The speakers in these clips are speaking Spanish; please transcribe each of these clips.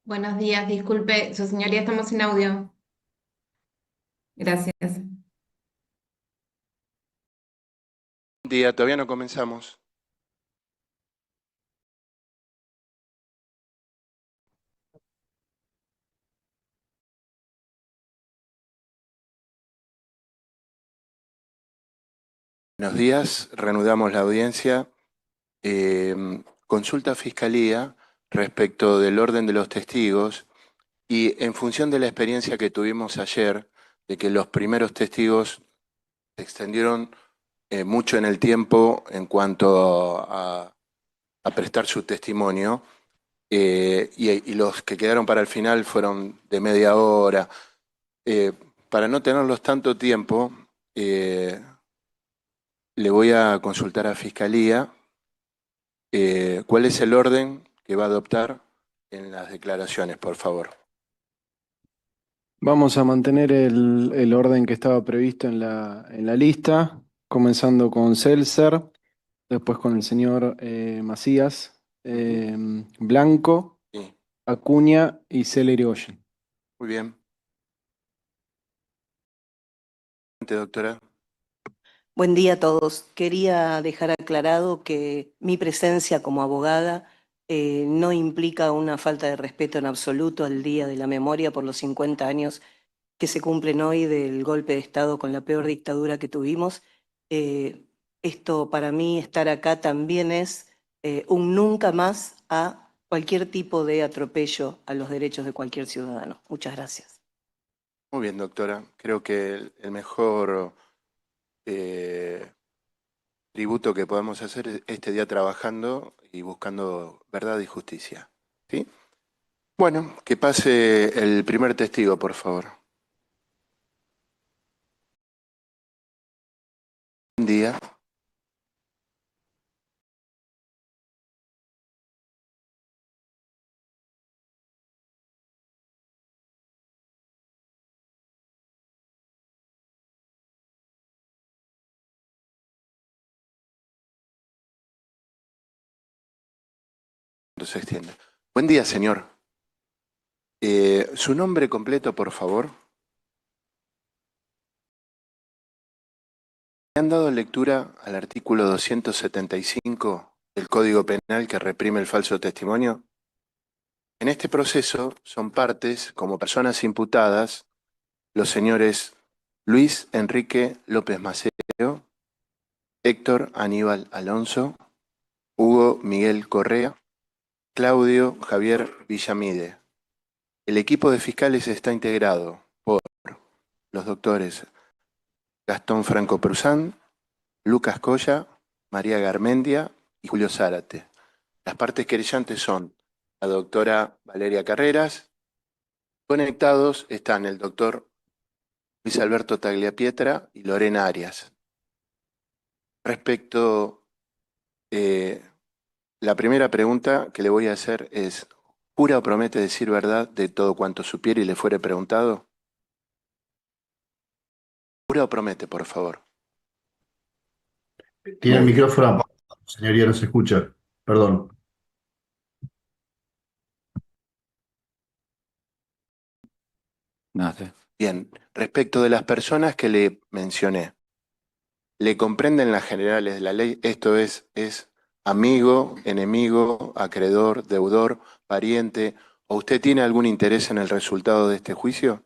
Buenos días, disculpe, su señoría, estamos sin audio. Gracias. Día, todavía no comenzamos. Buenos días, reanudamos la audiencia. Consulta Fiscalía respecto del orden de los testigos y en función de la experiencia que tuvimos ayer, de que los primeros testigos se extendieron mucho en el tiempo en cuanto a prestar su testimonio, y los que quedaron para el final fueron de media hora. Para no tenerlos tanto tiempo, le voy a consultar a Fiscalía cuál es el orden que va a adoptar en las declaraciones, por favor. Vamos a mantener el orden que estaba previsto en la lista, comenzando con Seltzer, después con el señor Macías, Blanco, Sí, Acuña y Celer Irigoyen. muy bien. Doctora. Buen día a todos. Quería dejar aclarado que mi presencia como abogada no implica una falta de respeto en absoluto al Día de la Memoria por los 50 años que se cumplen hoy del golpe de Estado con la peor dictadura que tuvimos. Esto para mí, estar acá también es un nunca más a cualquier tipo de atropello a los derechos de cualquier ciudadano. Muchas gracias. Muy bien, doctora. Creo que el mejor tributo que podemos hacer es este día trabajando y buscando verdad y justicia. ¿Sí? Bueno, que pase el primer testigo, por favor. Buen día. Se extiende. Buen día, señor. ¿Su nombre completo, por favor? ¿Le han dado lectura al artículo 275 del Código Penal que reprime el falso testimonio? En este proceso son partes, como personas imputadas, los señores Luis Enrique López Maceo, Héctor Aníbal Alonso, Hugo Miguel Correa, Claudio Javier Villamide. El equipo de fiscales está integrado por los doctores Gastón Franco Prusán, Lucas Coya, María Garmendia y Julio Zárate. Las partes querellantes son la doctora Valeria Carreras. Conectados están el doctor Luis Alberto Tagliapietra y Lorena Arias. Respecto, la primera pregunta que le voy a hacer es, ¿jura o promete decir verdad de todo cuanto supiere y le fuere preguntado? ¿Jura o promete, por favor? Tiene el Muy bien. micrófono apagado, señoría, no se escucha. Perdón. No sé. Bien, respecto de las personas que le mencioné, ¿le comprenden las generales de la ley? Esto es amigo, enemigo, acreedor, deudor, pariente. ¿O usted tiene algún interés en el resultado de este juicio?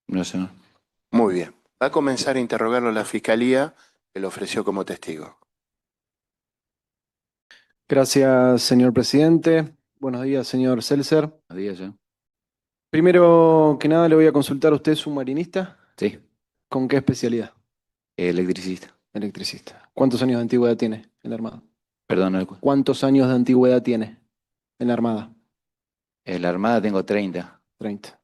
No sé. Muy bien. Va a comenzar a interrogarlo la fiscalía que lo ofreció como testigo. Gracias, señor presidente. Buenos días, señor Seltzer. ¿A días ya? Primero que nada, le voy a consultar a usted, ¿es un marinista? Sí. ¿Con qué especialidad? Electricista. Electricista. ¿Cuántos años de antigüedad tiene en la Armada? Perdón, ¿Cuántos años de antigüedad tiene en la Armada? en la Armada tengo 30. 30.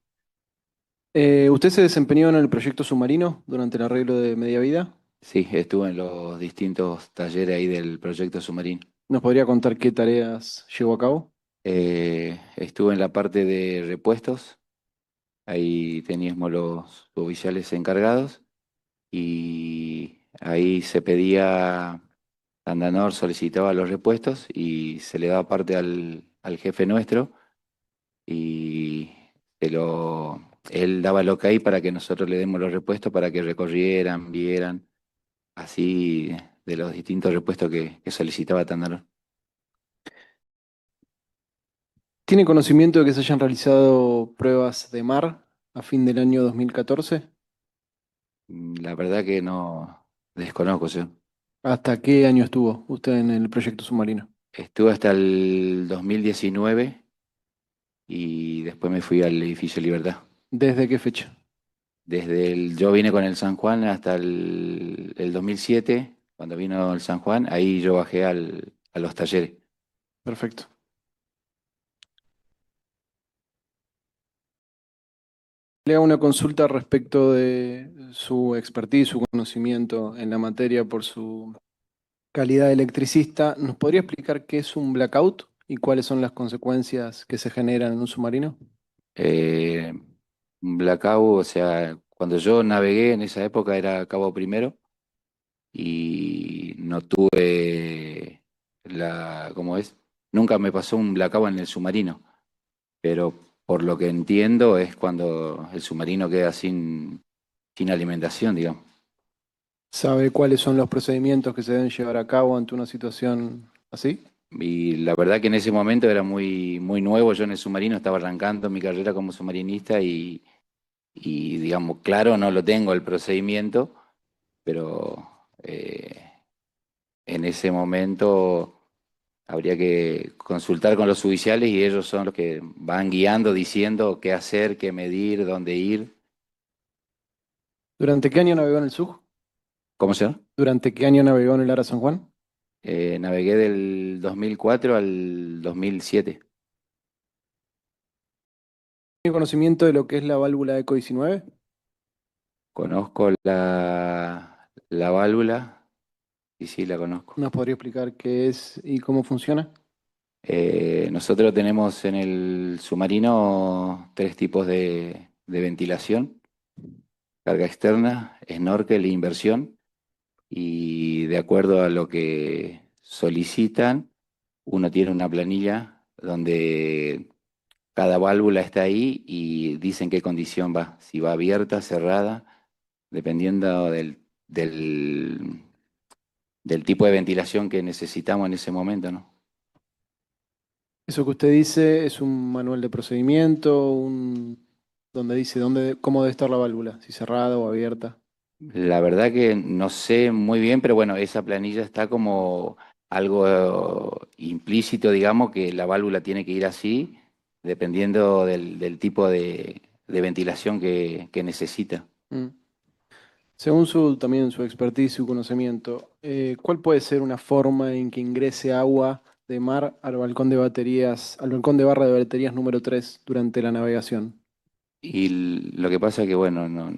¿Usted se desempeñó en el proyecto submarino durante el arreglo de media vida? Sí, estuve en los distintos talleres ahí del proyecto submarino. ¿Nos podría contar qué tareas llevó a cabo? Estuve en la parte de repuestos. Ahí teníamos los oficiales encargados y ahí se pedía, Andanor solicitaba los repuestos y se le daba parte al jefe nuestro y él daba el ok para que nosotros le demos los repuestos para que recorrieran, vieran, así de los distintos repuestos que solicitaba Tandarón. ¿Tiene conocimiento de que se hayan realizado pruebas de mar a fin del año 2014? La verdad que no desconozco yo. ¿Hasta qué año estuvo usted en el proyecto submarino? Estuve hasta el 2019 y después me fui al edificio Libertad. ¿Desde qué fecha? Yo vine con el San Juan hasta el 2007, cuando vino el San Juan, ahí yo bajé a los talleres. Perfecto. Le hago una consulta respecto de su expertise, su conocimiento en la materia por su calidad de electricista. ¿Nos podría explicar qué es un blackout y cuáles son las consecuencias que se generan en un submarino? Eh, un blackout, o sea, cuando yo navegué en esa época era Cabo Primero y no tuve ¿cómo es? Nunca me pasó un blackout en el submarino, pero por lo que entiendo es cuando el submarino queda sin alimentación, digamos. ¿Sabe cuáles son los procedimientos que se deben llevar a cabo ante una situación así? Y la verdad que en ese momento era muy, muy nuevo, yo en el submarino estaba arrancando mi carrera como submarinista y digamos, claro, no lo tengo el procedimiento, pero en ese momento habría que consultar con los oficiales y ellos son los que van guiando, diciendo qué hacer, qué medir, dónde ir. ¿Durante qué año navegó en el SUG? ¿Cómo se llama? ¿Durante qué año navegó en el Ara San Juan? Navegué del 2004 al 2007. ¿Tiene conocimiento de lo que es la válvula ECO 19? Conozco la válvula, y sí, la conozco. ¿Nos podría explicar qué es y cómo funciona? Nosotros tenemos en el submarino tres tipos de ventilación: carga externa, snorkel e inversión. Y de acuerdo a lo que solicitan, uno tiene una planilla donde cada válvula está ahí y dicen qué condición va, si va abierta, cerrada, dependiendo del tipo de ventilación que necesitamos en ese momento, ¿no? Eso que usted dice es un manual de procedimiento, donde dice cómo debe estar la válvula, si cerrada o abierta. La verdad que no sé muy bien, pero bueno, esa planilla está como algo implícito, digamos, que la válvula tiene que ir así, dependiendo del tipo de ventilación que necesita. Mm. Según también su expertise y su conocimiento, ¿cuál puede ser una forma en que ingrese agua de mar al balcón de baterías, al balcón de barra de baterías número 3 durante la navegación? Y lo que pasa que, bueno,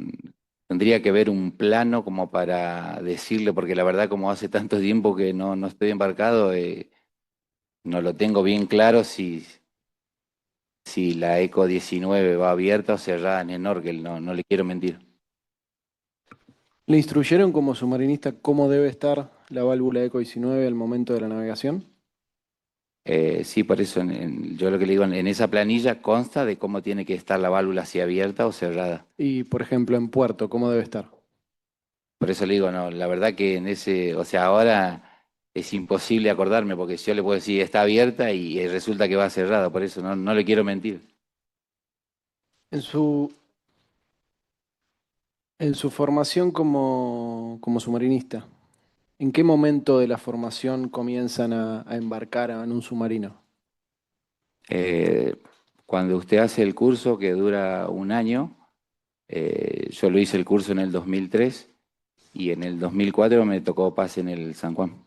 tendría que ver un plano como para decirle, porque la verdad como hace tanto tiempo que no estoy embarcado, no lo tengo bien claro si la Eco 19 va abierta o cerrada en Snorkel, no le quiero mentir. ¿Le instruyeron como submarinista cómo debe estar la válvula ECO 19 al momento de la navegación? Sí, por eso yo lo que le digo, en esa planilla consta de cómo tiene que estar la válvula, si abierta o cerrada. Y, por ejemplo, en puerto, ¿cómo debe estar? Por eso le digo, no, la verdad que en ese, o sea, ahora es imposible acordarme porque si yo le puedo decir está abierta y resulta que va cerrada, por eso no le quiero mentir. En su, en su formación como submarinista, ¿en qué momento de la formación comienzan a embarcar en un submarino? Eh, Cuando usted hace el curso que dura un año, yo lo hice el curso en el 2003 y en el 2004 me tocó pase en el San Juan.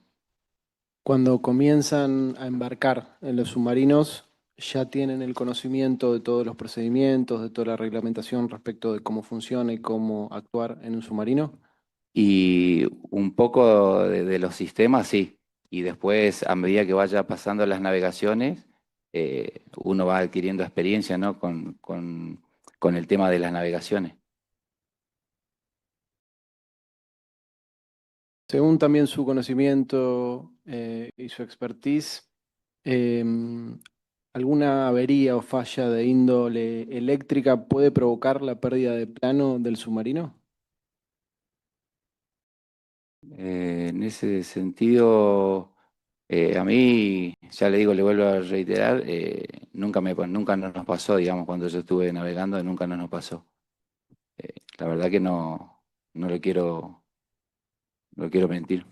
Cuando comienzan a embarcar en los submarinos, ya tienen el conocimiento de todos los procedimientos, de toda la reglamentación respecto de cómo funciona y cómo actuar en un submarino. Y un poco de los sistemas, sí. Y después, a medida que vaya pasando las navegaciones, uno va adquiriendo experiencia, ¿no? Con el tema de las navegaciones. Según también su conocimiento y su expertise, ¿Alguna avería o falla de índole eléctrica puede provocar la pérdida de plano del submarino? En ese sentido, a mí, ya le digo, le vuelvo a reiterar, nunca nos pasó, digamos, cuando yo estuve navegando, nunca nos pasó. La verdad que no le quiero mentir.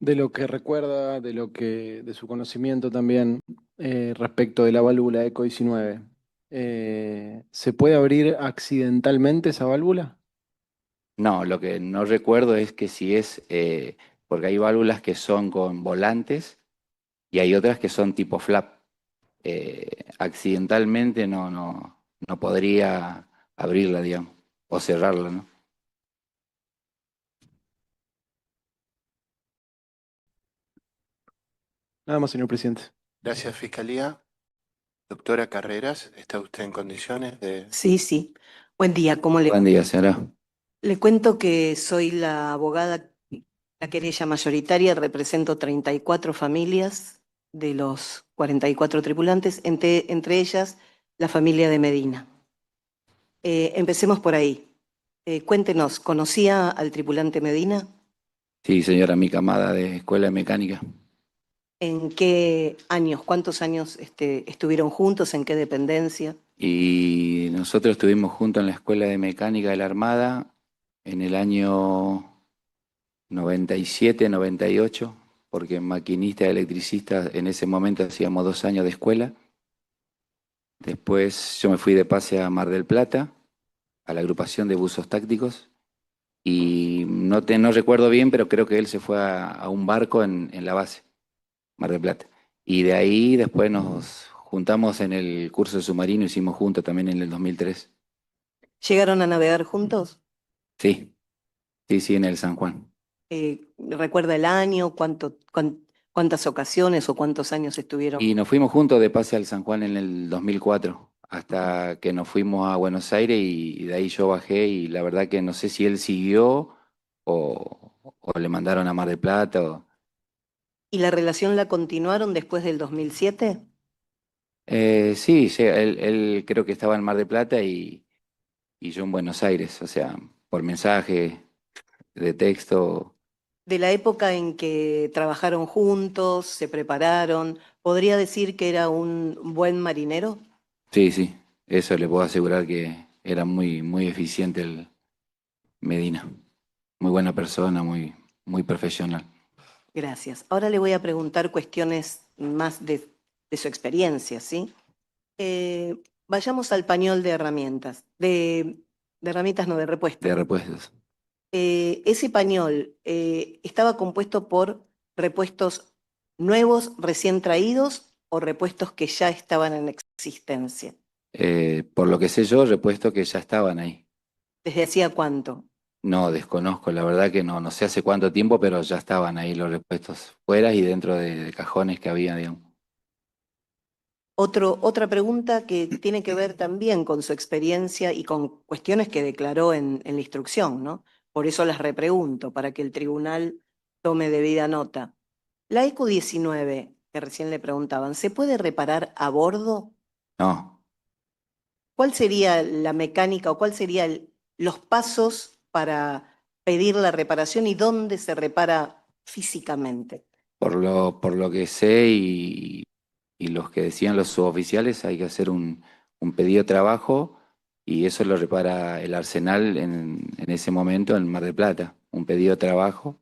De lo que recuerda, de su conocimiento también respecto de la válvula ECO 19, ¿se puede abrir accidentalmente esa válvula? No, lo que no recuerdo es que si es, porque hay válvulas que son con volantes y hay otras que son tipo flap. Accidentalmente no podría abrirla, digamos, o cerrarla, ¿no? Nada más, señor presidente. Gracias, Fiscalía. Doctora Carreras, ¿está usted en condiciones de...? Sí, sí. Buen día, ¿cómo le va? Buen día, señora. Le cuento que soy la abogada, la querella mayoritaria, represento 34 familias de los 44 tripulantes, entre ellas la familia de Medina. Empecemos por ahí. Cuéntenos, ¿conocía al tripulante Medina? Sí, señora, mi camada de escuela de mecánica. ¿En qué años, cuántos años estuvieron juntos? ¿En qué dependencia? Y nosotros estuvimos juntos en la escuela de mecánica de la Armada en el año 97, 98, porque maquinista y electricista en ese momento hacíamos 2 años de escuela. Después yo me fui de pase a Mar del Plata, a la agrupación de buzos tácticos, y no recuerdo bien, pero creo que él se fue a un barco en la base, Mar del Plata. Y de ahí después nos juntamos en el curso de submarino, hicimos juntos también en el 2003. ¿Llegaron a navegar juntos? Sí, sí, en el San Juan. ¿Recuerda el año, cuántas ocasiones o cuántos años estuvieron? Y nos fuimos juntos de pase al San Juan en el 2004, hasta que nos fuimos a Buenos Aires y de ahí yo bajé y la verdad que no sé si él siguió o le mandaron a Mar del Plata. ¿Y la relación la continuaron después del 2007? Sí, sí, él creo que estaba en Mar del Plata y yo en Buenos Aires, o sea, por mensaje de texto. De la época en que trabajaron juntos, se prepararon, ¿podría decir que era un buen marinero? Sí, sí, eso le puedo asegurar que era muy eficiente el Medina. Muy buena persona, muy profesional. Gracias. Ahora le voy a preguntar cuestiones más de su experiencia, ¿sí? Vayamos al pañol de herramientas, de herramientas no, de repuesto. De repuestos. Ese pañol estaba compuesto por repuestos nuevos, recién traídos o repuestos que ya estaban en existencia. Por lo que sé yo, repuestos que ya estaban ahí. ¿Desde hacía cuánto? No, desconozco, la verdad que no sé hace cuánto tiempo, pero ya estaban ahí los repuestos fuera y dentro de cajones que había, digamos. Otra pregunta que tiene que ver también con su experiencia y con cuestiones que declaró en la instrucción, ¿no? Por eso las repregunto, para que el tribunal tome debida nota. La ECU 19, que recién le preguntaban, ¿se puede reparar a bordo? No, ¿Cuál sería la mecánica o cuál serían los pasos para pedir la reparación y dónde se repara físicamente? por lo que sé y los que decían los suboficiales, hay que hacer un pedido de trabajo y eso lo repara el Arsenal en ese momento en Mar del Plata. Un pedido de trabajo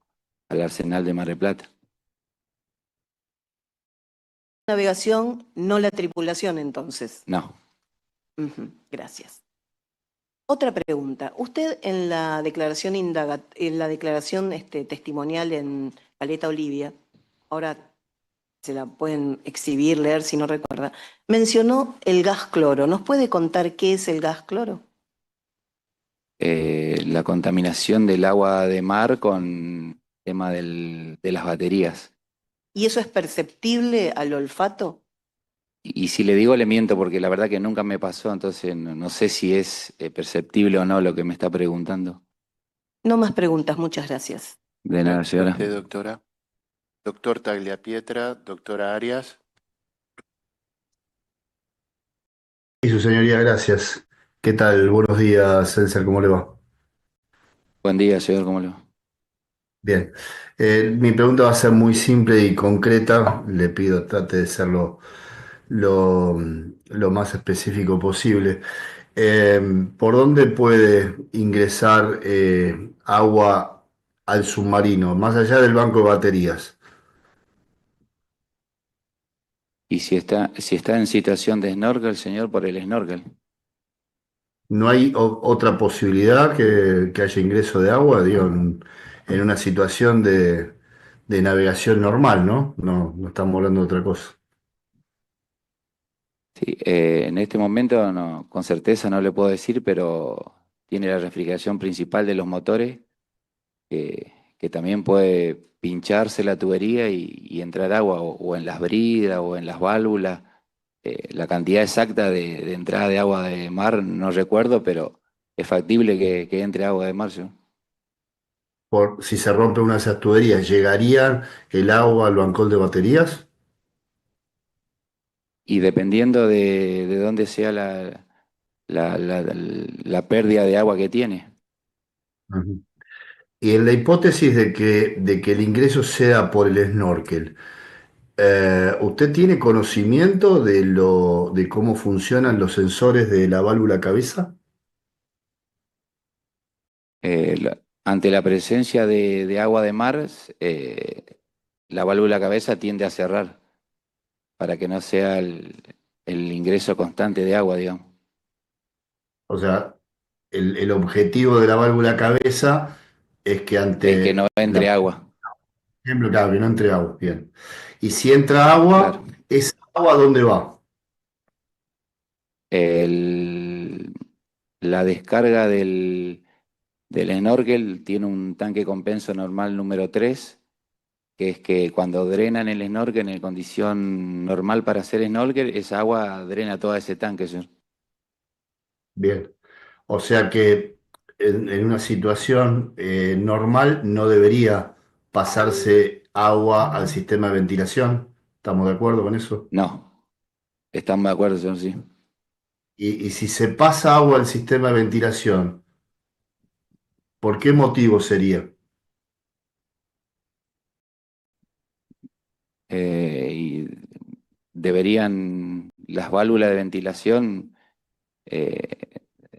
al Arsenal de Mar del Plata. Navegación, no la tripulación entonces. No, Ujú, gracias. Otra pregunta. Usted en la declaración testimonial en Caleta Olivia, ahora se la pueden exhibir, leer si no recuerda, mencionó el gas cloro. ¿Nos puede contar qué es el gas cloro? la contaminación del agua de mar con el tema de las baterías. ¿Y eso es perceptible al olfato? Y si le digo, le miento, porque la verdad que nunca me pasó, entonces no sé si es perceptible o no lo que me está preguntando. No más preguntas, muchas gracias. De nada, Gracias a señora. usted, doctora. Doctor Tagliapietra, doctora Arias. Y su señoría, gracias. ¿Qué tal? Buenos días, César, ¿cómo le va? Buen día, señor, ¿cómo le va? Bien. Mi pregunta va a ser muy simple y concreta. Le pido trate de ser lo, lo más específico posible. Eh, ¿Por dónde puede ingresar agua al submarino, más allá del banco de baterías? Y si está en situación de snorkel, señor, por el snorkel. ¿No hay otra posibilidad que haya ingreso de agua, digo, en una situación de navegación normal, ¿no? No, no estamos hablando de otra cosa. Sí, en este momento no, con certeza no le puedo decir, pero tiene la refrigeración principal de los motores que también puede pincharse la tubería y entrar agua o en las bridas o en las válvulas. La cantidad exacta de entrada de agua de mar no recuerdo, pero es factible que entre agua de mar, ¿sí? Si se rompe una de esas tuberías, ¿llegaría el agua al bancol de baterías? Y dependiendo de dónde sea la pérdida de agua que tiene. Ujú. Y en la hipótesis de que el ingreso sea por el snorkel, ¿usted tiene conocimiento de cómo funcionan los sensores de la válvula cabeza? Ante la presencia de agua de mar, la válvula cabeza tiende a cerrar para que no sea el ingreso constante de agua, digamos. O sea, el objetivo de la válvula cabeza es que Es que ante no entre la, agua, ejemplo, claro, que no entre agua, bien. Y si entra claro. agua, ¿esa agua dónde va? El- la descarga del snorkel tiene un tanque compenso normal número 3, que es que cuando drenan el snorkel en condición normal para hacer snorkel, esa agua drena todo ese tanque, señor. Bien. O sea que en una situación normal no debería pasarse agua al sistema de ventilación. ¿Estamos de acuerdo con eso? No, estamos de acuerdo, señor, sí. Y si se pasa agua al sistema de ventilación, ¿por qué motivo sería? Y deberían las válvulas de ventilación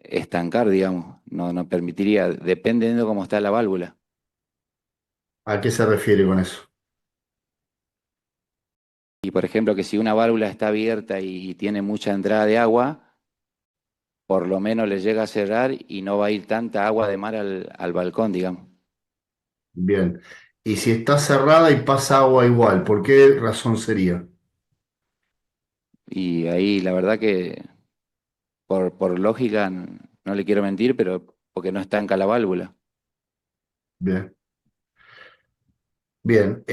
estancar, digamos, no permitiría, dependiendo de cómo está la válvula. ¿A qué se refiere con eso? Y por ejemplo, que si una válvula está abierta y tiene mucha entrada de agua, por lo menos le llega a cerrar y no va a ir tanta agua de mar al balcón, digamos. Bien. Y si está cerrada y pasa agua igual, ¿por qué razón sería? Y ahí la verdad que por lógica no le quiero mentir, pero porque no estanca la válvula. Bien. Bien,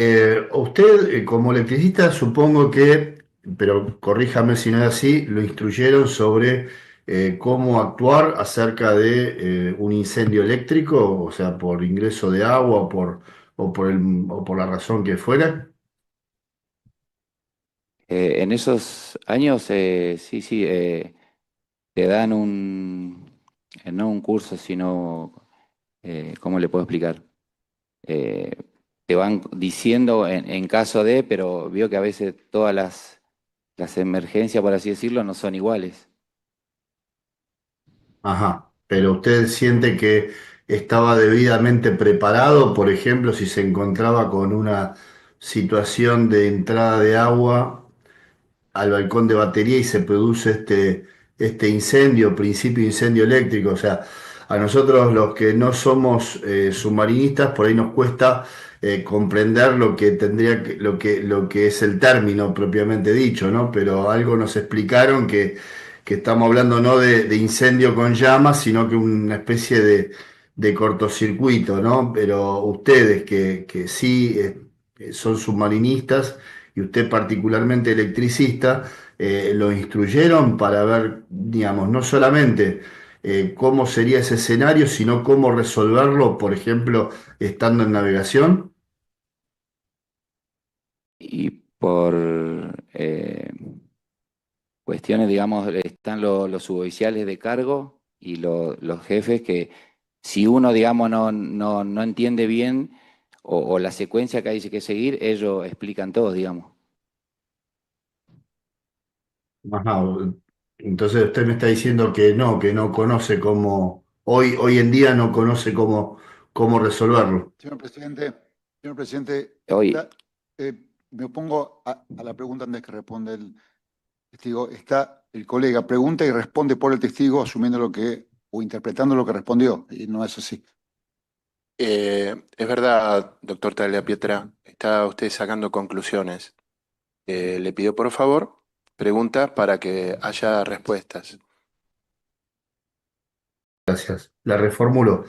usted como electricista supongo que, pero corríjame si no es así, lo instruyeron sobre cómo actuar acerca de un incendio eléctrico, o sea, por ingreso de agua o por la razón que fuera. En esos años, sí, sí, te dan no un curso, sino, ¿cómo le puedo explicar? Eh, Te van diciendo en caso de, pero veo que a veces todas las emergencias, por así decirlo, no son iguales. Ajá, pero usted siente que estaba debidamente preparado, por ejemplo, si se encontraba con una situación de entrada de agua al balcón de batería y se produce este incendio, principio de incendio eléctrico. O sea, a nosotros los que no somos submarinistas, por ahí nos cuesta comprender lo que lo que es el término propiamente dicho, ¿no? Pero algo nos explicaron que estamos hablando no de incendio con llamas, sino que una especie de cortocircuito, ¿no? Pero ustedes que sí son submarinistas y usted particularmente electricista, lo instruyeron para ver, digamos, no solamente cómo sería ese escenario, sino cómo resolverlo, por ejemplo, estando en navegación. Y por cuestiones, digamos, están los suboficiales de cargo y los jefes que si uno, digamos, no entiende bien o la secuencia que hay que seguir, ellos explican todo, digamos. Ajá, entonces usted me está diciendo que no conoce cómo, hoy en día no conoce cómo resolverlo. Señor presidente, Hoy, me opongo a la pregunta antes que responde el testigo. Está el colega, pregunta y responde por el testigo, asumiendo lo que, o interpretando lo que respondió, y no es así. Es verdad, doctor Tagliapietra, está usted sacando conclusiones. Le pido por favor preguntas para que haya respuestas. Gracias. La reformulo.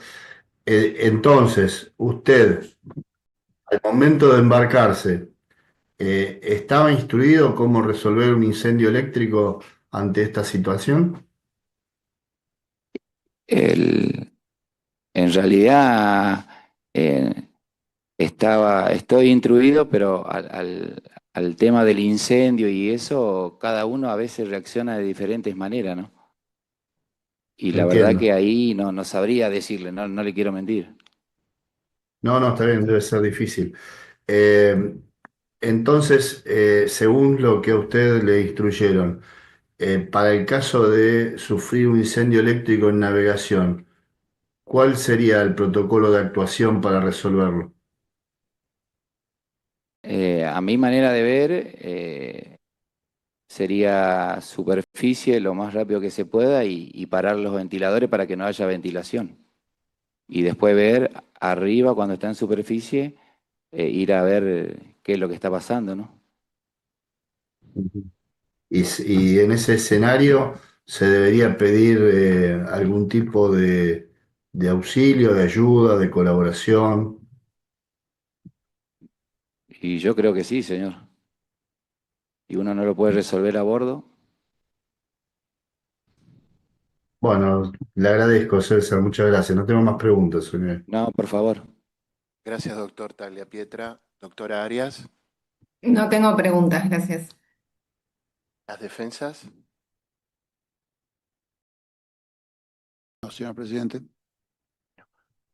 Entonces, usted, al momento de embarcarse, ¿estaba instruido cómo resolver un incendio eléctrico ante esta situación? el, en realidad, estoy instruido, pero al tema del incendio y eso, cada uno a veces reacciona de diferentes maneras, ¿no? Y la verdad Entiendo. que ahí no sabría decirle, no le quiero mentir. No, no, está bien, debe ser difícil. Eh, entonces, según lo que a usted le instruyeron, para el caso de sufrir un incendio eléctrico en navegación, ¿cuál sería el protocolo de actuación para resolverlo? A mi manera de ver, sería superficie lo más rápido que se pueda y parar los ventiladores para que no haya ventilación. Y después ver arriba cuando está en superficie, ir a ver qué es lo que está pasando, ¿no? Ujú. Y en ese escenario se debería pedir algún tipo de auxilio, de ayuda, de colaboración. Y yo creo que sí, señor. Y uno no lo puede resolver a bordo. Bueno, le agradezco, César, muchas gracias. No tengo más preguntas, señor. No, por favor. Gracias, doctor Tagliapietra. Doctora Arias, No tengo preguntas, gracias. las defensas. No, señor presidente.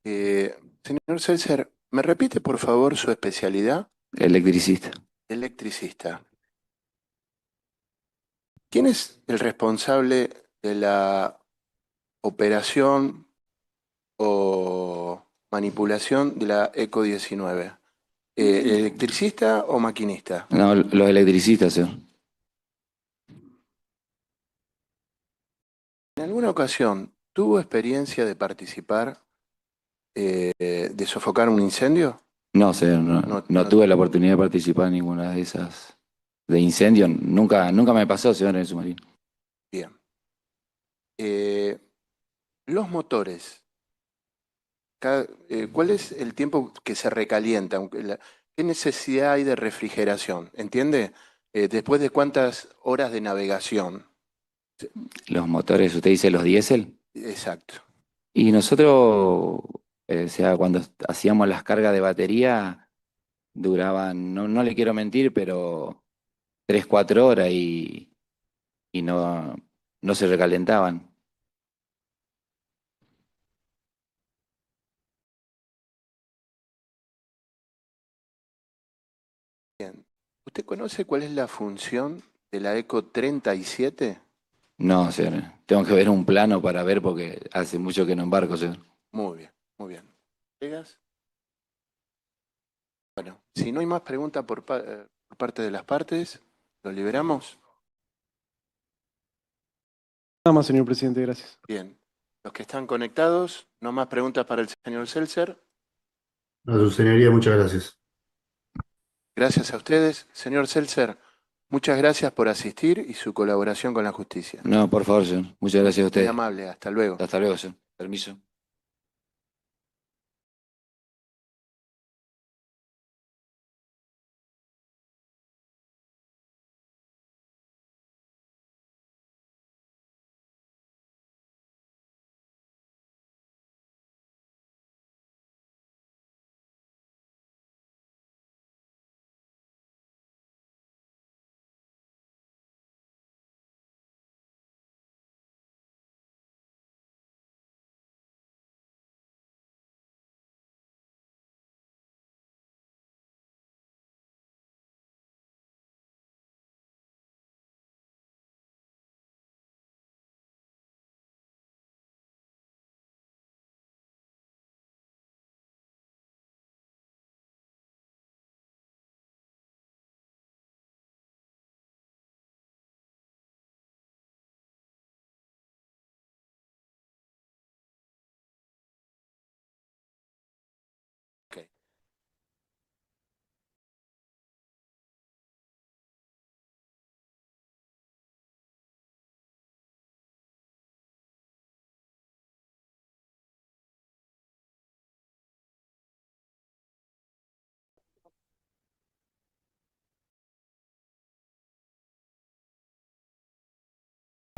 Señor Seltzer, ¿me repite por favor su especialidad? Electricista. Electricista. ¿Quién es el responsable de la operación o manipulación de la ECO 19? ¿Electricista o maquinista? No, los electricistas, señor. ¿En alguna ocasión tuvo experiencia de participar, de sofocar un incendio? No, señor, No, no no, tuve la oportunidad de participar en ninguna de esas de incendio. Nunca me pasó, señor, en el submarino. bien. Eh, los motores, ¿cuál es el tiempo que se recalienta? ¿Qué necesidad hay de refrigeración? ¿Entiende? ¿Después de cuántas horas de navegación? Los motores, usted dice los diésel. Exacto. Y nosotros, o sea, cuando hacíamos las cargas de batería, duraban, no le quiero mentir, pero 3, 4 horas y no se recalentaban. Bien. ¿Usted conoce cuál es la función de la ECO 37? No, señor, tengo que ver un plano para ver porque hace mucho que no embarco, señor. Muy bien, muy bien. ¿Colegas? Bueno, si no hay más preguntas por parte de las partes, ¿lo liberamos? Nada más, señor presidente, gracias. Bien. Los que están conectados, no más preguntas para el señor Seltzer. A su señoría, muchas gracias. Gracias a ustedes. Señor Seltzer, muchas gracias por asistir y su colaboración con la justicia. No, por favor, señor. Muchas gracias a Muy ustedes. amable. Hasta luego. Hasta luego, señor. Permiso.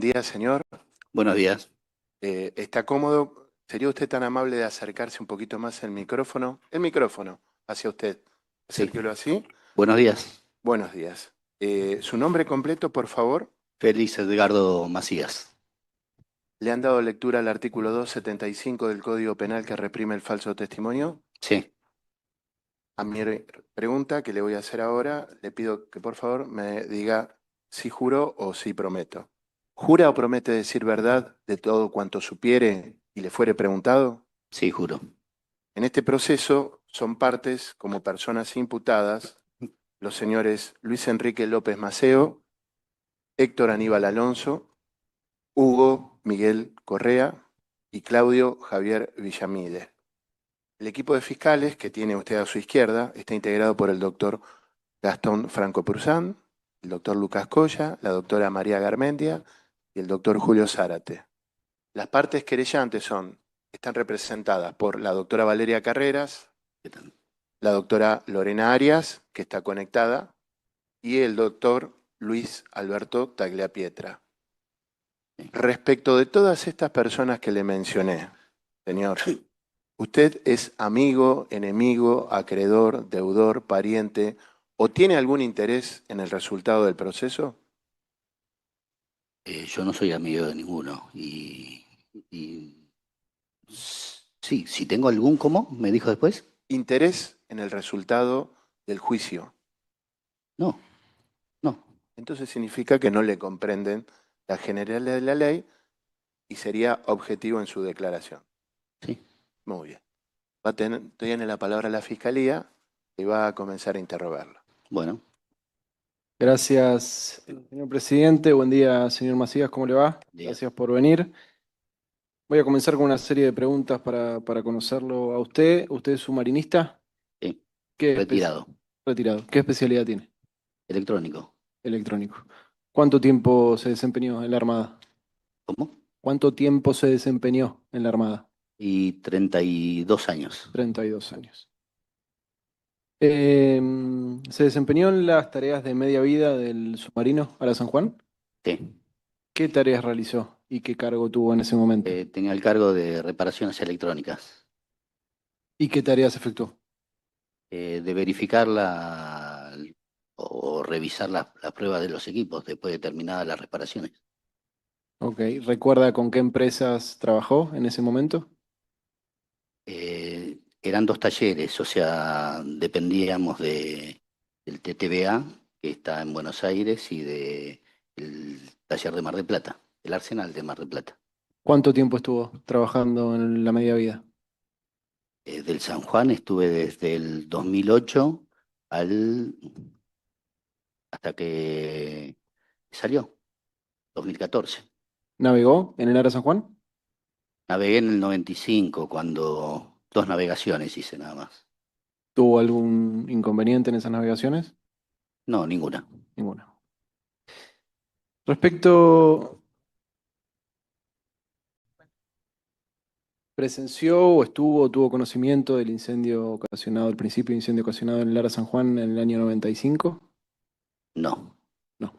día, señor. Buenos días. ¿Está cómodo? ¿Sería usted tan amable de acercarse un poquito más el micrófono? El micrófono hacia usted. Sí. Acérquelo así. Buenos días. Buenos días. ¿Su nombre completo, por favor? Félix Edgardo Macías. ¿Le han dado lectura al artículo 275 del Código Penal que reprime el falso testimonio? Sí. A mi pregunta que le voy a hacer ahora, le pido que por favor me diga si juro o si prometo. ¿Jura o promete decir verdad de todo cuanto supiere y le fuere preguntado? Sí, juro. En este proceso son partes como personas imputadas los señores Luis Enrique López Maceo, Héctor Aníbal Alonso, Hugo Miguel Correa y Claudio Javier Villamide. El equipo de fiscales que tiene usted a su izquierda está integrado por el doctor Gastón Franco Prusán, el doctor Lucas Colla, la doctora María Garmendia y el doctor Julio Zárate. Las partes querellantes están representadas por la doctora Valeria Carreras, ¿Qué tal? la doctora Lorena Arias, que está conectada, y el doctor Luis Alberto Tagliapietra. Respecto de todas estas personas que le mencioné, señor, ¿usted es amigo, enemigo, acreedor, deudor, pariente o tiene algún interés en el resultado del proceso? Yo no soy amigo de ninguno. Sí, si tengo algún, ¿cómo? ¿Me dijo después? ¿Interés en el resultado del juicio? No, no. Entonces significa que no le comprenden la generalidad de la ley y sería objetivo en su declaración. Sí. Muy bien. Tiene la palabra la Fiscalía y va a comenzar a interrogarlo. Bueno, Gracias, señor presidente. Buen día, señor Macías. ¿Cómo le va? Día. Gracias por venir. Voy a comenzar con una serie de preguntas para conocerlo a usted. ¿Usted es submarinista? sí. ¿Qué Retirado. Retirado. ¿Qué especialidad tiene? Electrónico. Electrónico. ¿Cuánto tiempo se desempeñó en la Armada? ¿Cómo? ¿Cuánto tiempo se desempeñó en la Armada? Y 32 años. 32 años. ¿Se desempeñó en las tareas de media vida del submarino Ara San Juan? Sí. ¿Qué tareas realizó y qué cargo tuvo en ese momento? Tenía el cargo de reparaciones electrónicas. ¿Y qué tareas efectuó? De verificar o revisar la prueba de los equipos después de terminadas las reparaciones. Ok. ¿Recuerda con qué empresas trabajó en ese momento? Eran dos talleres, o sea, dependíamos del TTBA, que está en Buenos Aires, y del taller de Mar del Plata, el Arsenal de Mar del Plata. ¿Cuánto tiempo estuvo trabajando en la media vida? Del San Juan estuve desde el 2008 hasta que salió, 2014. ¿Navegó en el Ara San Juan? Navegué en el 95, cuando 2 navegaciones hice nada más. ¿Tuvo algún inconveniente en esas navegaciones? No, ninguna. Ninguna. Respecto, ¿presenció o tuvo conocimiento del incendio ocasionado, el principio de incendio ocasionado en el Ara San Juan en el año 95? No. No.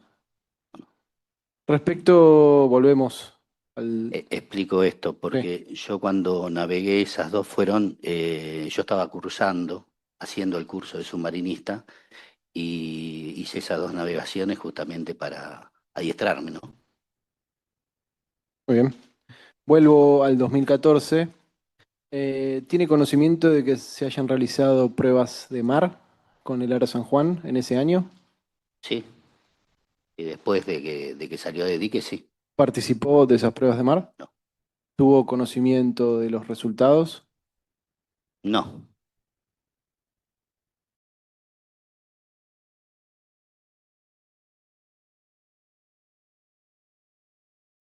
Respecto, volvemos al... Explico esto, porque yo cuando navegué esas dos yo estaba cursando, haciendo el curso de submarinista, y hice esas 2 navegaciones justamente para adiestrarme, ¿no? Muy bien. Vuelvo al 2014. ¿Tiene conocimiento de que se hayan realizado pruebas de mar con el Ara San Juan en ese año? Sí. Y después de que salió de dique, sí. ¿Participó de esas pruebas de mar? No. ¿Tuvo conocimiento de los resultados? No.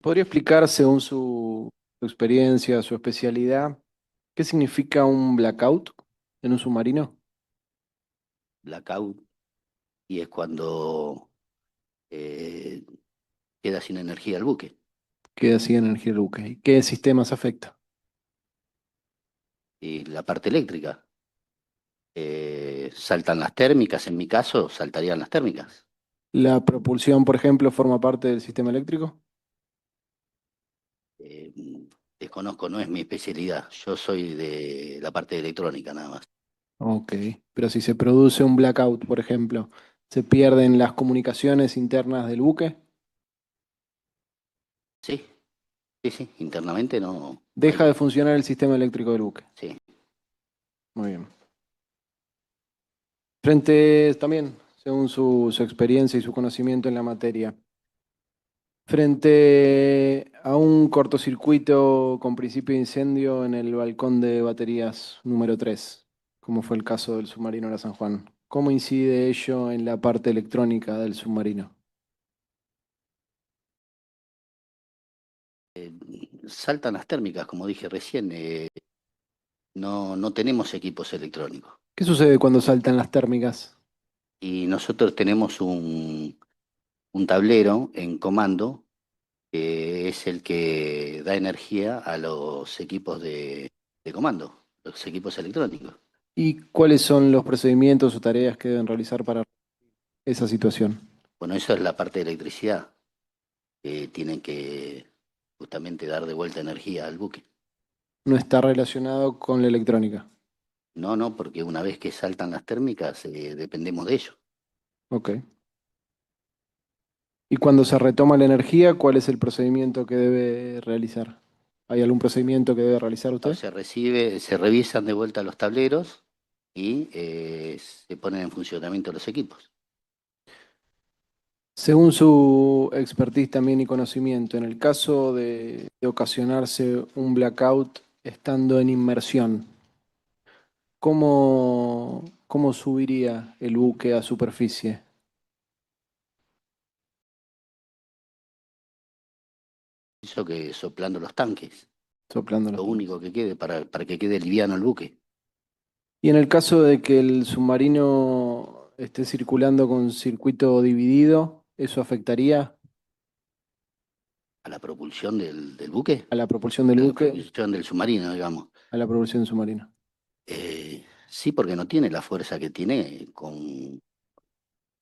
¿Podría explicar, según su experiencia, su especialidad, qué significa un blackout en un submarino? Blackout. Y es cuando eh, queda sin energía el buque. ¿Qué hacía energía el buque? ¿Y qué sistemas afecta? Y la parte eléctrica. Saltan las térmicas, en mi caso, saltarían las térmicas. ¿La propulsión, por ejemplo, forma parte del sistema eléctrico? Eh, Desconozco, no es mi especialidad. Yo soy de la parte de electrónica nada más. Ok, pero si se produce un blackout, por ejemplo, ¿se pierden las comunicaciones internas del buque? Sí, sí, sí, internamente no Deja de hay. funcionar el sistema eléctrico del buque. Sí. Muy bien. Frente también, según su experiencia y su conocimiento en la materia, frente a un cortocircuito con principio de incendio en el balcón de baterías número 3, como fue el caso del submarino La San Juan, ¿cómo incide ello en la parte electrónica del submarino? Saltan las térmicas, como dije recién. No tenemos equipos electrónicos. ¿Qué sucede cuando saltan las térmicas? Y nosotros tenemos un tablero en comando que es el que da energía a los equipos de comando, los equipos electrónicos. ¿Y cuáles son los procedimientos o tareas que deben realizar para esa situación? Bueno, eso es la parte de electricidad. Tienen que justamente dar de vuelta energía al buque. No está relacionado con la electrónica. No, no, porque una vez que saltan las térmicas, dependemos de ello. Ok. Y cuando se retoma la energía, ¿cuál es el procedimiento que debe realizar? ¿Hay algún procedimiento que debe realizar No, usted? se revisan de vuelta los tableros y se ponen en funcionamiento los equipos. Según su expertise también y conocimiento, en el caso de ocasionarse un blackout estando en inmersión, ¿cómo subiría el buque a superficie? Eso que soplando los tanques, Soplando los lo tanques. único que quede para que quede liviano el buque. Y en el caso de que el submarino esté circulando con circuito dividido, ¿eso afectaría A la propulsión del buque, a la propulsión del a la buque, propulsión del submarino, digamos. a la propulsión del submarino? Sí, porque no tiene la fuerza que tiene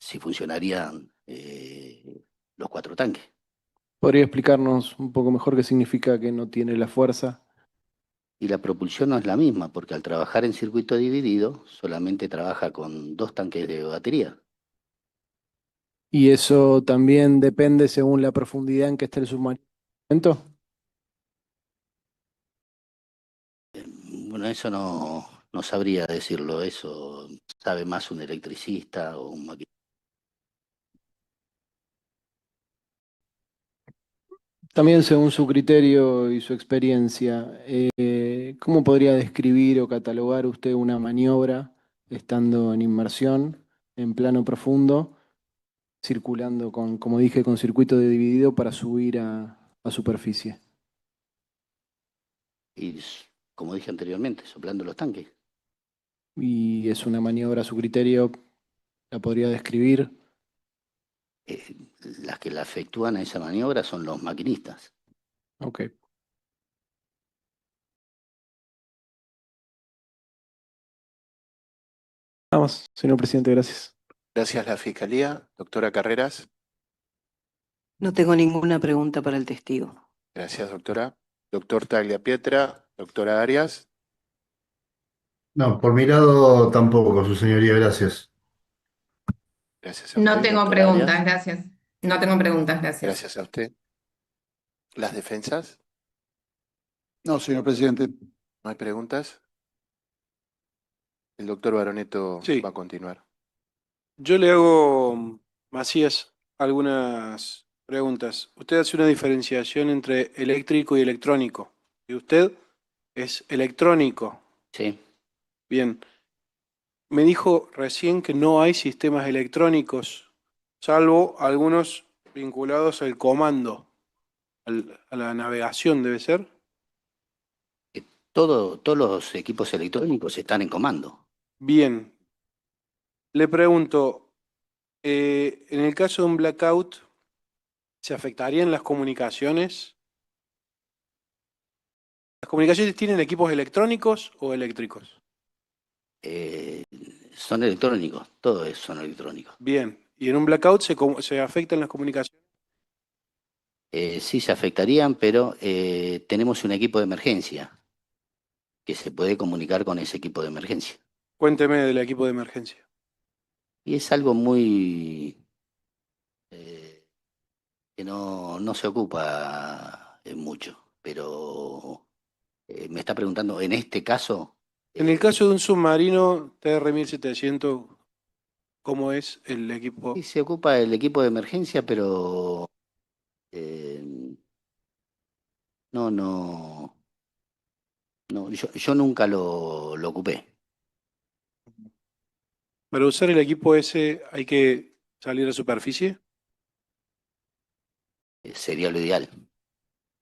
si funcionarían los cuatro tanques. ¿Podría explicarnos un poco mejor qué significa que no tiene la fuerza? Y la propulsión no es la misma, porque al trabajar en circuito dividido, solamente trabaja con dos tanques de batería. Y eso también depende según la profundidad en que esté el submarino. Bueno, eso no sabría decirlo, eso sabe más un electricista o un maquinista. También según su criterio y su experiencia, ¿cómo podría describir o catalogar usted una maniobra estando en inmersión, en plano profundo, circulando con, como dije, con circuito de dividido para subir a superficie? Y como dije anteriormente, soplando los tanques. Y es una maniobra a su criterio, ¿la podría describir? Eh, las que la efectúan a esa maniobra son los maquinistas. Ok. Nada más, señor presidente, gracias. Gracias, la Fiscalía. Doctora Carreras. No tengo ninguna pregunta para el testigo. Gracias, doctora. Doctor Tagliapietra. Doctora Arias. No, por mi lado tampoco, su señoría, gracias. Gracias a No usted, tengo doctora preguntas, Arias. gracias. No tengo preguntas, gracias. Gracias a usted. ¿Las defensas? No, señor presidente. ¿No hay preguntas? El doctor Baroneto Sí, va a continuar. yo le hago, Macías, algunas preguntas. Usted hace una diferenciación entre eléctrico y electrónico. Y usted es electrónico. ¿Sí? Bien, me dijo recién que no hay sistemas electrónicos, salvo algunos vinculados al comando, a la navegación, debe ser. Todos los equipos electrónicos están en comando. Bien, le pregunto, en el caso de un blackout, ¿se afectarían las comunicaciones? ¿Las comunicaciones tienen equipos electrónicos o eléctricos? Eh, Son electrónicos, son electrónicos. Bien. ¿Y en un blackout se afectan las comunicaciones? Sí se afectarían, pero tenemos un equipo de emergencia que se puede comunicar con ese equipo de emergencia. Cuénteme del equipo de emergencia. Y es algo muy eh, que no se ocupa mucho, pero me está preguntando, en este caso, En el caso de un submarino TR-1700, ¿cómo es el equipo? sí se ocupa el equipo de emergencia, pero eh, no, no, no, yo nunca lo ocupé. Para usar el equipo ese hay que salir a superficie. Sería lo ideal.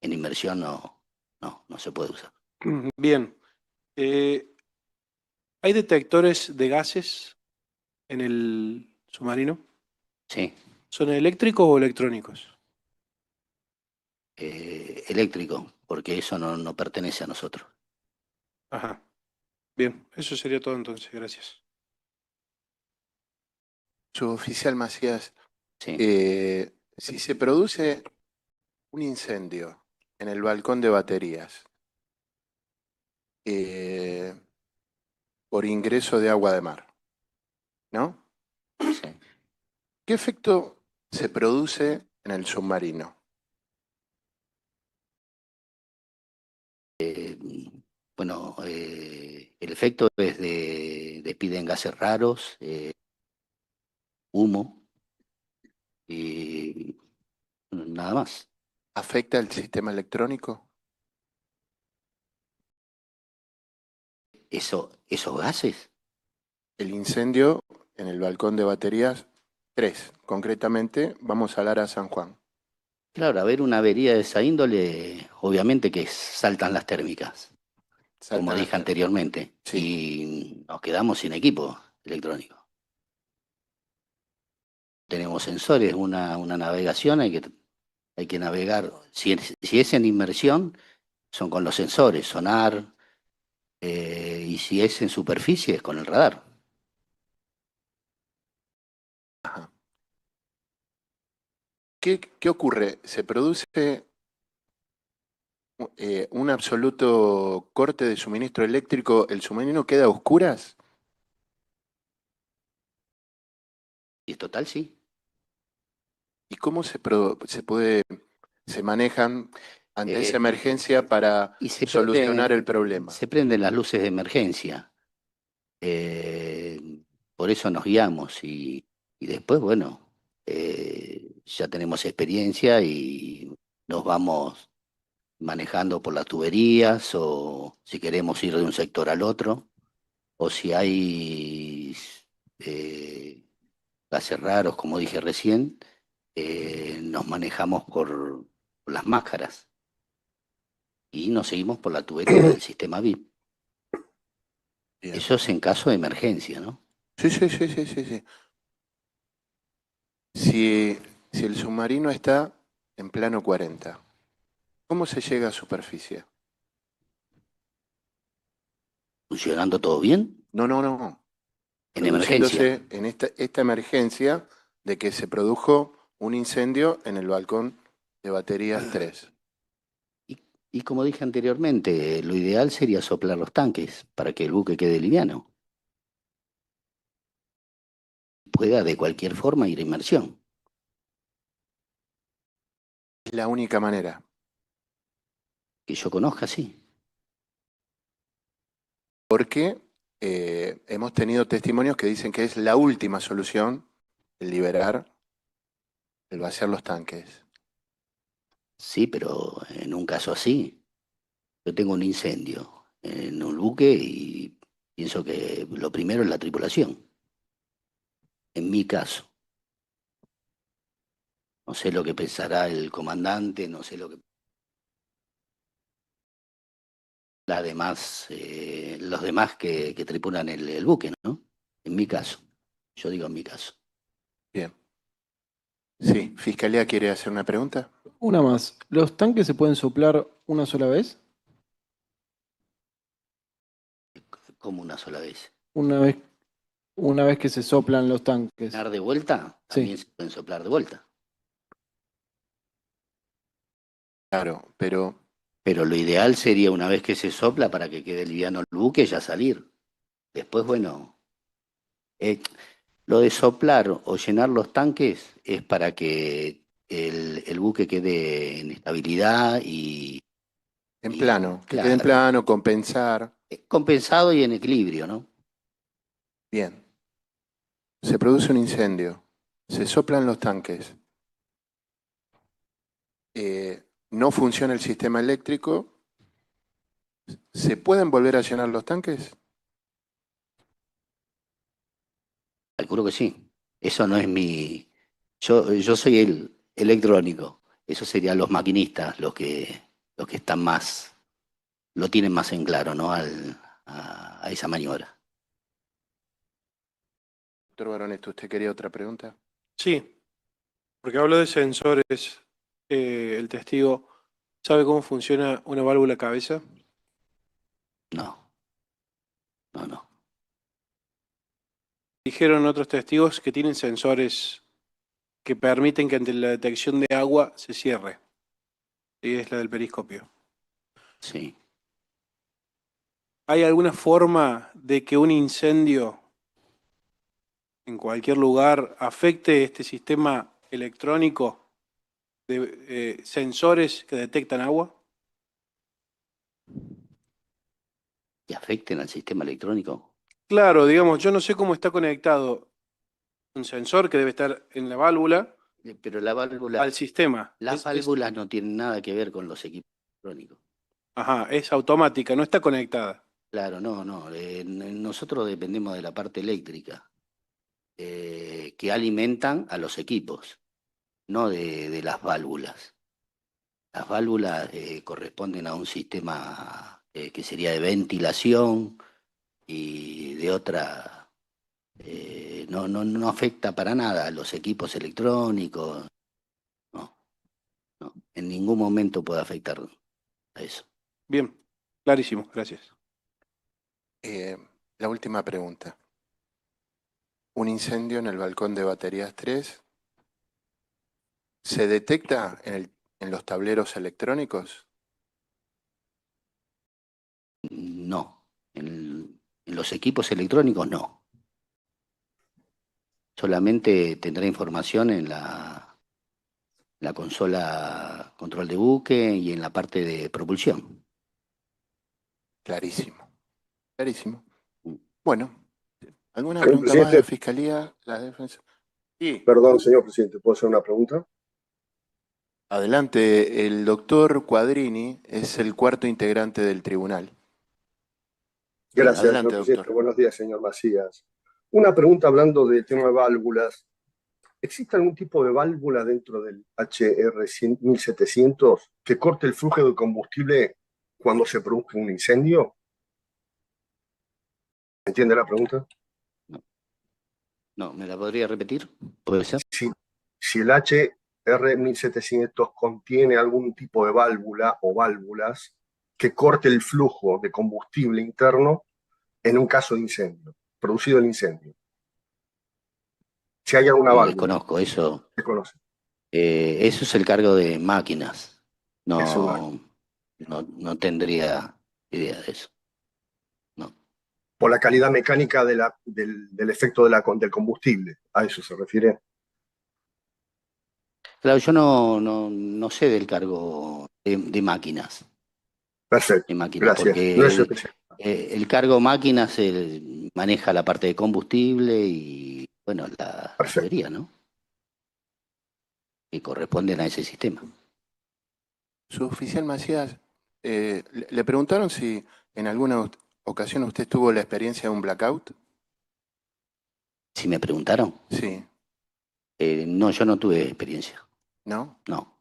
En inmersión no se puede usar. Bien. ¿Hay detectores de gases en el submarino? Sí, ¿Son eléctricos o electrónicos? eléctrico, porque eso no pertenece a nosotros. Ajá. Bien, eso sería todo entonces. Gracias. Suboficial Macías, Sí. si se produce un incendio en el balcón de baterías eh, por ingreso de agua de mar, ¿no? Sí. ¿Qué efecto se produce en el submarino? Bueno, el efecto es despiden gases raros, humo y nada más. ¿Afecta el sistema electrónico? Esos gases, El incendio en el balcón de baterías 3, concretamente, vamos a hablar a San Juan. claro, a ver una avería de esa índole, obviamente que saltan las térmicas, como Saltan las dije térmicas. anteriormente, Sí. y nos quedamos sin equipo electrónico. Tenemos sensores, una navegación, hay que navegar. Si es en inmersión, son con los sensores, sonar, y si es en superficie, es con el radar. Ajá. ¿Qué ocurre? ¿Se produce un absoluto corte de suministro eléctrico? ¿El submarino queda a oscuras? Y total, sí. ¿Y cómo se manejan ante esa Eh, emergencia para y solucionar el problema? se prenden las luces de emergencia. Por eso nos guiamos y después, bueno, ya tenemos experiencia y nos vamos manejando por las tuberías o si queremos ir de un sector al otro o si hay gases raros, como dije recién, nos manejamos por las máscaras y nos seguimos por la tubería del sistema VIP. Bien. Eso es en caso de emergencia, ¿no? Sí, sí, sí, sí, sí, sí. Si el submarino está en plano 40, ¿cómo se llega a superficie? ¿Funcionando todo bien? No, no, no. En emergencia. Produciéndose en esta emergencia de que se produjo un incendio en el balcón de baterías 3. Y como dije anteriormente, lo ideal sería soplar los tanques para que el buque quede liviano. Pueda de cualquier forma ir a inmersión. Es la única manera. Que yo conozca, sí. Porque hemos tenido testimonios que dicen que es la última solución el liberar, el vaciar los tanques. Sí, pero en un caso así, yo tengo un incendio en un buque y pienso que lo primero es la tripulación. En mi caso. No sé lo que pensará el comandante, no sé lo que... los demás que tripulan el buque, ¿no? En mi caso. Yo digo en mi caso. Bien. Sí, ¿Fiscalía quiere hacer una pregunta? Una más. ¿Los tanques se pueden soplar una sola vez? Como una sola vez. Una vez, una vez que se soplan los tanques. ¿Soplar de vuelta? También Sí. se pueden soplar de vuelta. Claro, pero Pero lo ideal sería una vez que se sopla para que quede liviano el buque ya salir. Después, bueno, eh, lo de soplar o llenar los tanques es para que el buque quede en estabilidad en y plano, que quede en claro, plano, compensar. compensado y en equilibrio, ¿no? Bien, se produce un incendio, se soplan los tanques, no funciona el sistema eléctrico, ¿se pueden volver a llenar los tanques? Calculo que sí. Eso no es mi... Yo soy el electrónico. Eso serían los maquinistas, los que están más, lo tienen más en claro, ¿no? A esa maniobra. Doctor Baronesto, ¿usted quería otra pregunta? Sí, porque hablo de sensores. El testigo sabe cómo funciona una válvula cabeza. No, no. Dijeron otros testigos que tienen sensores que permiten que ante la detección de agua se cierre. Y es la del periscopio. Sí. ¿Hay alguna forma de que un incendio en cualquier lugar afecte este sistema electrónico de sensores que detectan agua? ¿Que afecten al sistema electrónico? Claro, digamos, yo no sé cómo está conectado un sensor que debe estar en la válvula Pero la válvula, al sistema. las válvulas no tienen nada que ver con los equipos electrónicos. Ajá, es automática, no está conectada. Claro, no. Nosotros dependemos de la parte eléctrica, que alimentan a los equipos, no de las válvulas. Las válvulas corresponden a un sistema que sería de ventilación y de otra, no afecta para nada a los equipos electrónicos, no, no, en ningún momento puede afectar a eso. Bien, clarísimo, gracias. La última pregunta. Un incendio en el balcón de baterías 3. ¿Se detecta en los tableros electrónicos? No, en los equipos electrónicos no. Solamente tendrá información en la consola control de buque y en la parte de propulsión. Clarísimo. Clarísimo. Mm. Bueno, ¿alguna Señor pregunta más de la presidente, Fiscalía? La defensa. Sí. perdón, señor presidente, ¿puedo hacer una pregunta? Adelante, el doctor Quadrini es el cuarto integrante del tribunal. Gracias, Adelante, señor presidente. doctor. Buenos días, señor Macías. Una pregunta hablando del tema de válvulas. ¿Existe algún tipo de válvula dentro del HR 1700 que corte el flujo de combustible cuando se produzca un incendio? ¿Entiende la pregunta? No, ¿me la podría repetir? ¿Puede ser? Si el HR 1700 contiene algún tipo de válvula o válvulas que corte el flujo de combustible interno en un caso de incendio, producido el incendio. Si hay alguna Lo válvula, desconozco, eso. se conoce. Eso es el cargo de máquinas. Es una, No tendría idea de eso. No. por la calidad mecánica del efecto del combustible, a eso se refiere. Claro, yo no sé del cargo de máquinas. Perfecto, De máquinas, gracias. No es porque especial. el cargo máquinas maneja la parte de combustible y, bueno, la Perfecto. tubería, ¿no? Que corresponden a ese sistema. Su oficial Macías, le preguntaron si en alguna ocasión usted tuvo la experiencia de un blackout. Si me preguntaron, Sí, no, yo no tuve experiencia. ¿no? No.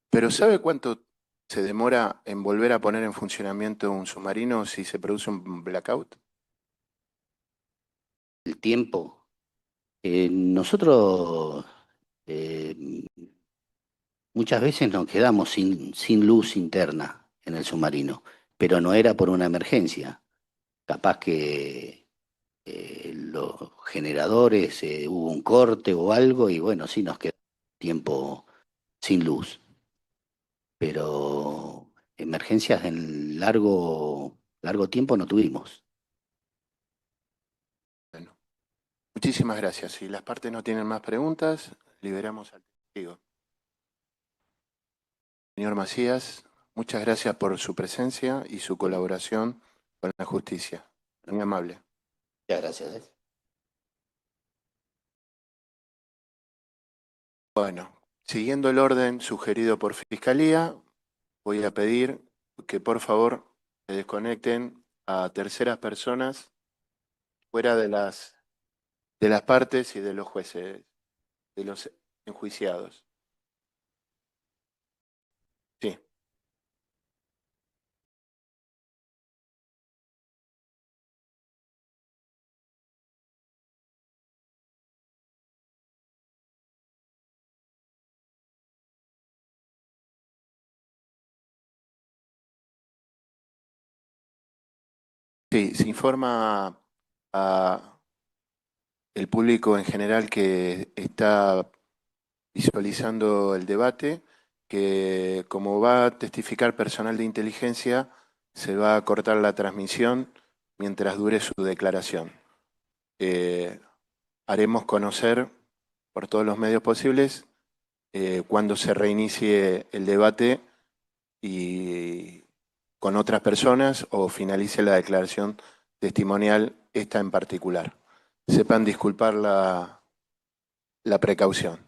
Pero ¿sabe cuánto se demora en volver a poner en funcionamiento un submarino si se produce un blackout? El tiempo. Nosotros eh, muchas veces nos quedamos sin luz interna en el submarino, pero no era por una emergencia. Capaz que los generadores, hubo un corte o algo y bueno, sí nos quedó tiempo sin luz. pero emergencias en largo tiempo no tuvimos. Bueno, muchísimas gracias. Si las partes no tienen más preguntas, liberamos al testigo. Señor Macías, muchas gracias por su presencia y su colaboración con la justicia. Muy amable. Muchas gracias. Bueno, siguiendo el orden sugerido por Fiscalía, voy a pedir que por favor se desconecten a terceras personas fuera de las partes y de los jueces, de los enjuiciados. Sí. Sí, se informa a el público en general que está visualizando el debate, que como va a testificar personal de inteligencia, se va a cortar la transmisión mientras dure su declaración. Haremos conocer por todos los medios posibles cuando se reinicie el debate y con otras personas o finalice la declaración testimonial, esta en particular. Sepan disculpar la precaución.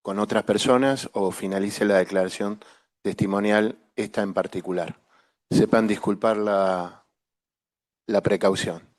con otras personas o finalice la declaración testimonial, esta en particular. Sepan disculpar la precaución.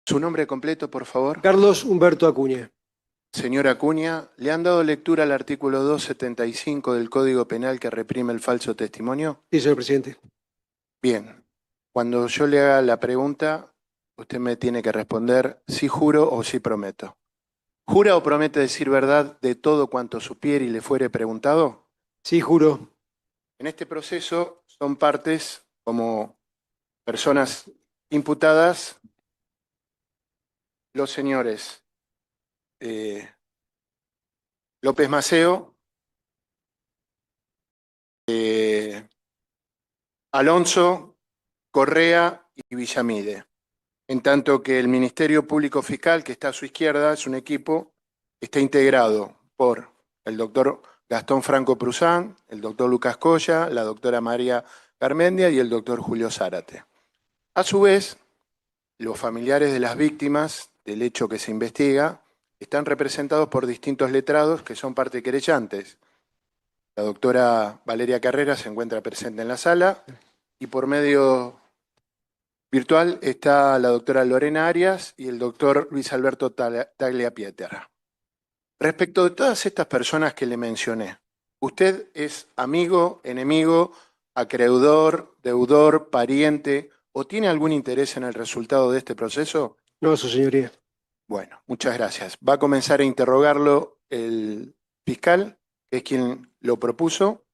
Su nombre completo, por favor. Carlos Humberto Acuña. Señor Acuña, ¿le han dado lectura al artículo 275 del Código Penal que reprime el falso testimonio? Sí, señor presidente. Bien. Cuando yo le haga la pregunta, usted me tiene que responder si juro o si prometo. ¿Jura o promete decir verdad de todo cuanto supiere y le fuere preguntado? Sí, juro. En este proceso son partes como personas imputadas los señores López Maceo, Alonso, Correa y Villamide. En tanto que el Ministerio Público Fiscal, que está a su izquierda, es un equipo, está integrado por el doctor Gastón Franco Pruzán, el doctor Lucas Coya, la doctora María Garmendia y el doctor Julio Zárate. A su vez, los familiares de las víctimas del hecho que se investiga están representados por distintos letrados que son parte querellantes. La doctora Valeria Carrera se encuentra presente en la sala y por medio virtual está la doctora Lorena Arias y el doctor Luis Alberto Tagliapietra. Respecto de todas estas personas que le mencioné, ¿usted es amigo, enemigo, acreedor, deudor, pariente o tiene algún interés en el resultado de este proceso? No, su señoría. Bueno, muchas gracias. Va a comenzar a interrogarlo el fiscal, que es quien lo propuso.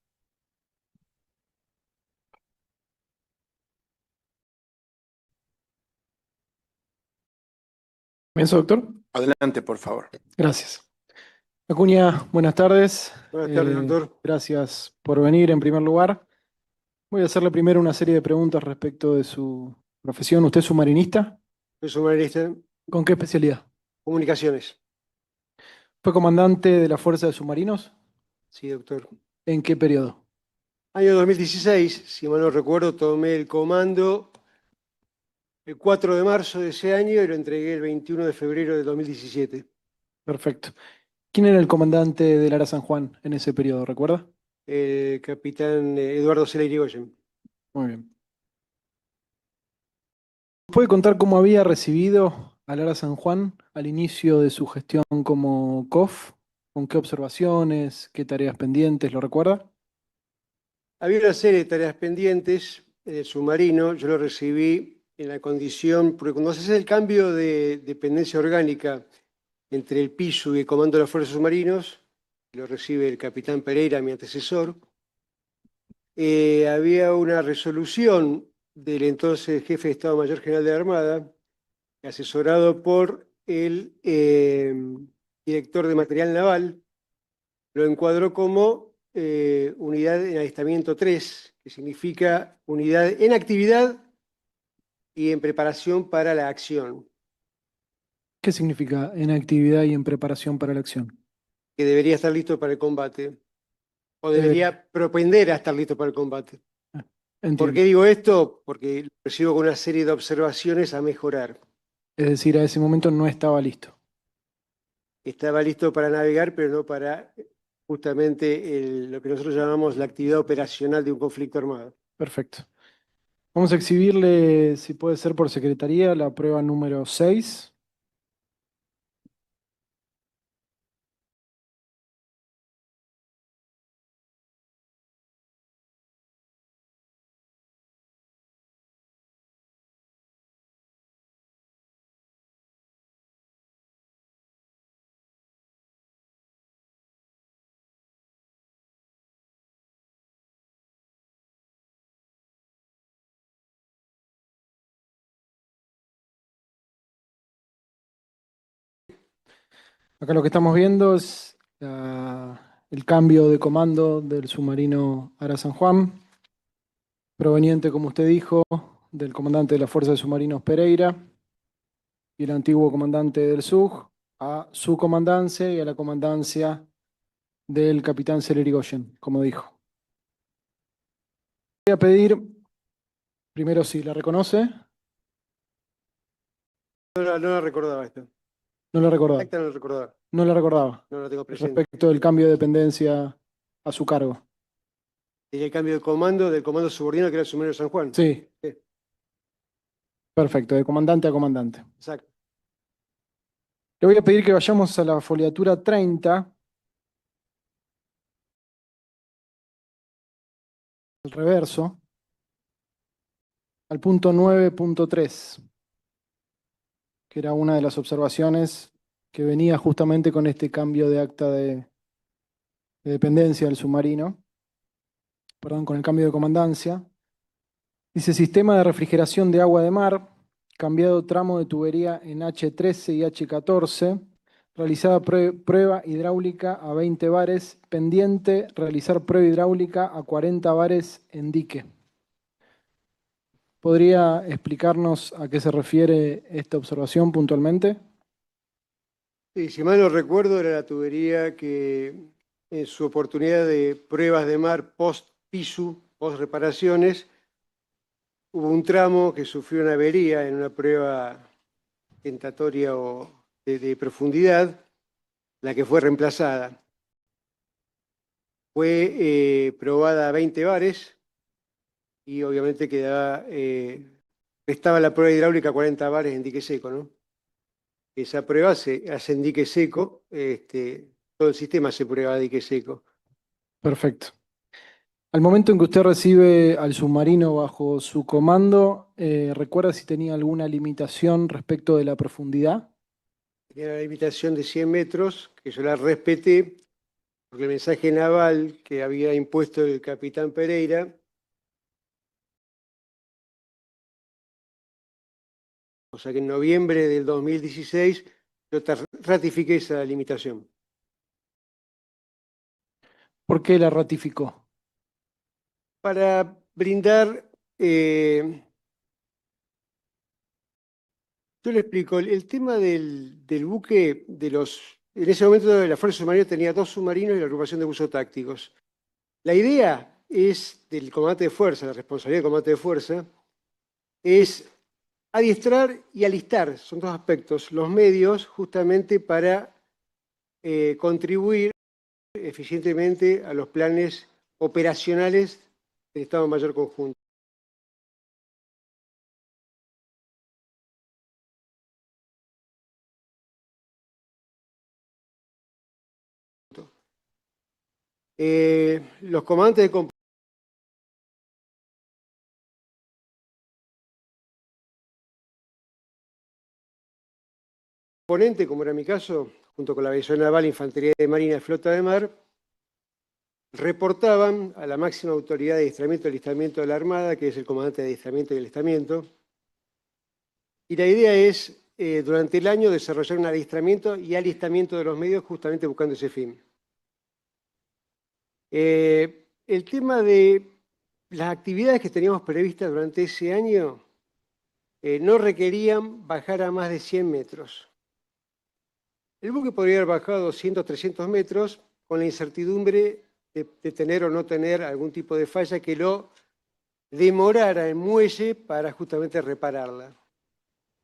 ¿Comienzo, doctor? Adelante, por favor. Gracias. Acuña, buenas tardes. Buenas tardes, doctor. Gracias por venir en primer lugar. Voy a hacerle primero una serie de preguntas respecto de su profesión. ¿Usted es submarinista? Soy submarinista. ¿Con qué especialidad? Comunicaciones. ¿Fue comandante de la Fuerza de Submarinos? Sí, doctor. ¿En qué periodo? Año 2016, si mal no recuerdo, tomé el comando el 4 de marzo de ese año y lo entregué el 21 de febrero de 2017. Perfecto. ¿Quién era el comandante del Ara San Juan en ese periodo, recuerda? El capitán Eduardo Cela Irigoyen. Muy bien. ¿Puede contar cómo había recibido al Ara San Juan al inicio de su gestión como COF? ¿Con qué observaciones, qué tareas pendientes, lo recuerda? Había una serie de tareas pendientes en el submarino. Yo lo recibí en la condición, porque cuando se hace el cambio de dependencia orgánica entre el PISU y el Comando de las Fuerzas Submarinos, lo recibe el capitán Pereira, mi antecesor, había una resolución del entonces jefe de Estado Mayor General de la Armada, asesorado por el director de material naval, lo encuadró como unidad en alistamiento 3, que significa unidad en actividad y en preparación para la acción. ¿Qué significa en actividad y en preparación para la acción? Que debería estar listo para el combate, o debería propender a estar listo para el combate. Entiendo. ¿Por qué digo esto? Porque lo recibo con una serie de observaciones a mejorar. Es decir, a ese momento no estaba listo. Estaba listo para navegar, pero no para justamente lo que nosotros llamamos la actividad operacional de un conflicto armado. Perfecto. Vamos a exhibirle, si puede ser por secretaría, la prueba número 6. Acá lo que estamos viendo es el cambio de comando del submarino Ara San Juan, proveniente, como usted dijo, del comandante de la Fuerza de Submarinos Pereira y el antiguo comandante del SUG a su comandancia y a la comandancia del capitán Cela Irigoyen, como dijo. Voy a pedir, primero si la reconoce. No la recordaba esto. No la recordaba. Exacta no la recordaba. No la recordaba. No la tengo presente. Respecto del cambio de dependencia a su cargo. Sería el cambio de comando del comando subordinado que era el submarino San Juan. Sí. Sí. Perfecto, de comandante a comandante. Exacto. Le voy a pedir que vayamos a la foliatura 30, al reverso, al punto 9.3, que era una de las observaciones que venía justamente con este cambio de acta de dependencia del submarino, perdón, con el cambio de comandancia. Dice sistema de refrigeración de agua de mar, cambiado tramo de tubería en H13 y H14, realizada prueba hidráulica a 20 bares, pendiente realizar prueba hidráulica a 40 bares en dique. ¿Podría explicarnos a qué se refiere esta observación puntualmente? Sí, si mal no recuerdo, era la tubería que en su oportunidad de pruebas de mar post-PISU, post-reparaciones, hubo un tramo que sufrió una avería en una prueba tentatoria o de profundidad, la que fue reemplazada. Fue probada a 20 bares y obviamente restaba la prueba hidráulica a 40 bares en dique seco, ¿no? Esa prueba se hace en dique seco, todo el sistema se prueba a dique seco. Perfecto. Al momento en que usted recibe al submarino bajo su comando, ¿recuerda si tenía alguna limitación respecto de la profundidad? Tenía la limitación de 100 metros, que yo la respeté, porque el mensaje naval que había impuesto el capitán Pereira, o sea que en noviembre del 2016 yo ratifiqué esa limitación. ¿Por qué la ratificó? Para brindar, yo le explico, el tema del buque, en ese momento la Fuerza Submarina tenía 2 submarinos y la agrupación de buzos tácticos. La idea es del comandante de fuerza, la responsabilidad del comandante de fuerza, es adiestrar y alistar, son 2 aspectos, los medios justamente para contribuir eficientemente a los planes operacionales del Estado Mayor Conjunto. Los comandantes de componente, como era mi caso, junto con la Aviación Naval, Infantería de Marina y Flota de Mar, reportaban a la máxima autoridad de adiestramiento y alistamiento de la Armada, que es el comandante de adiestramiento y alistamiento. Y la idea es, durante el año, desarrollar un adiestramiento y alistamiento de los medios justamente buscando ese fin. El tema de las actividades que teníamos previstas durante ese año no requerían bajar a más de 100 metros. El buque podría haber bajado 200, 300 metros con la incertidumbre de tener o no tener algún tipo de falla que lo demorara en muelle para justamente repararla.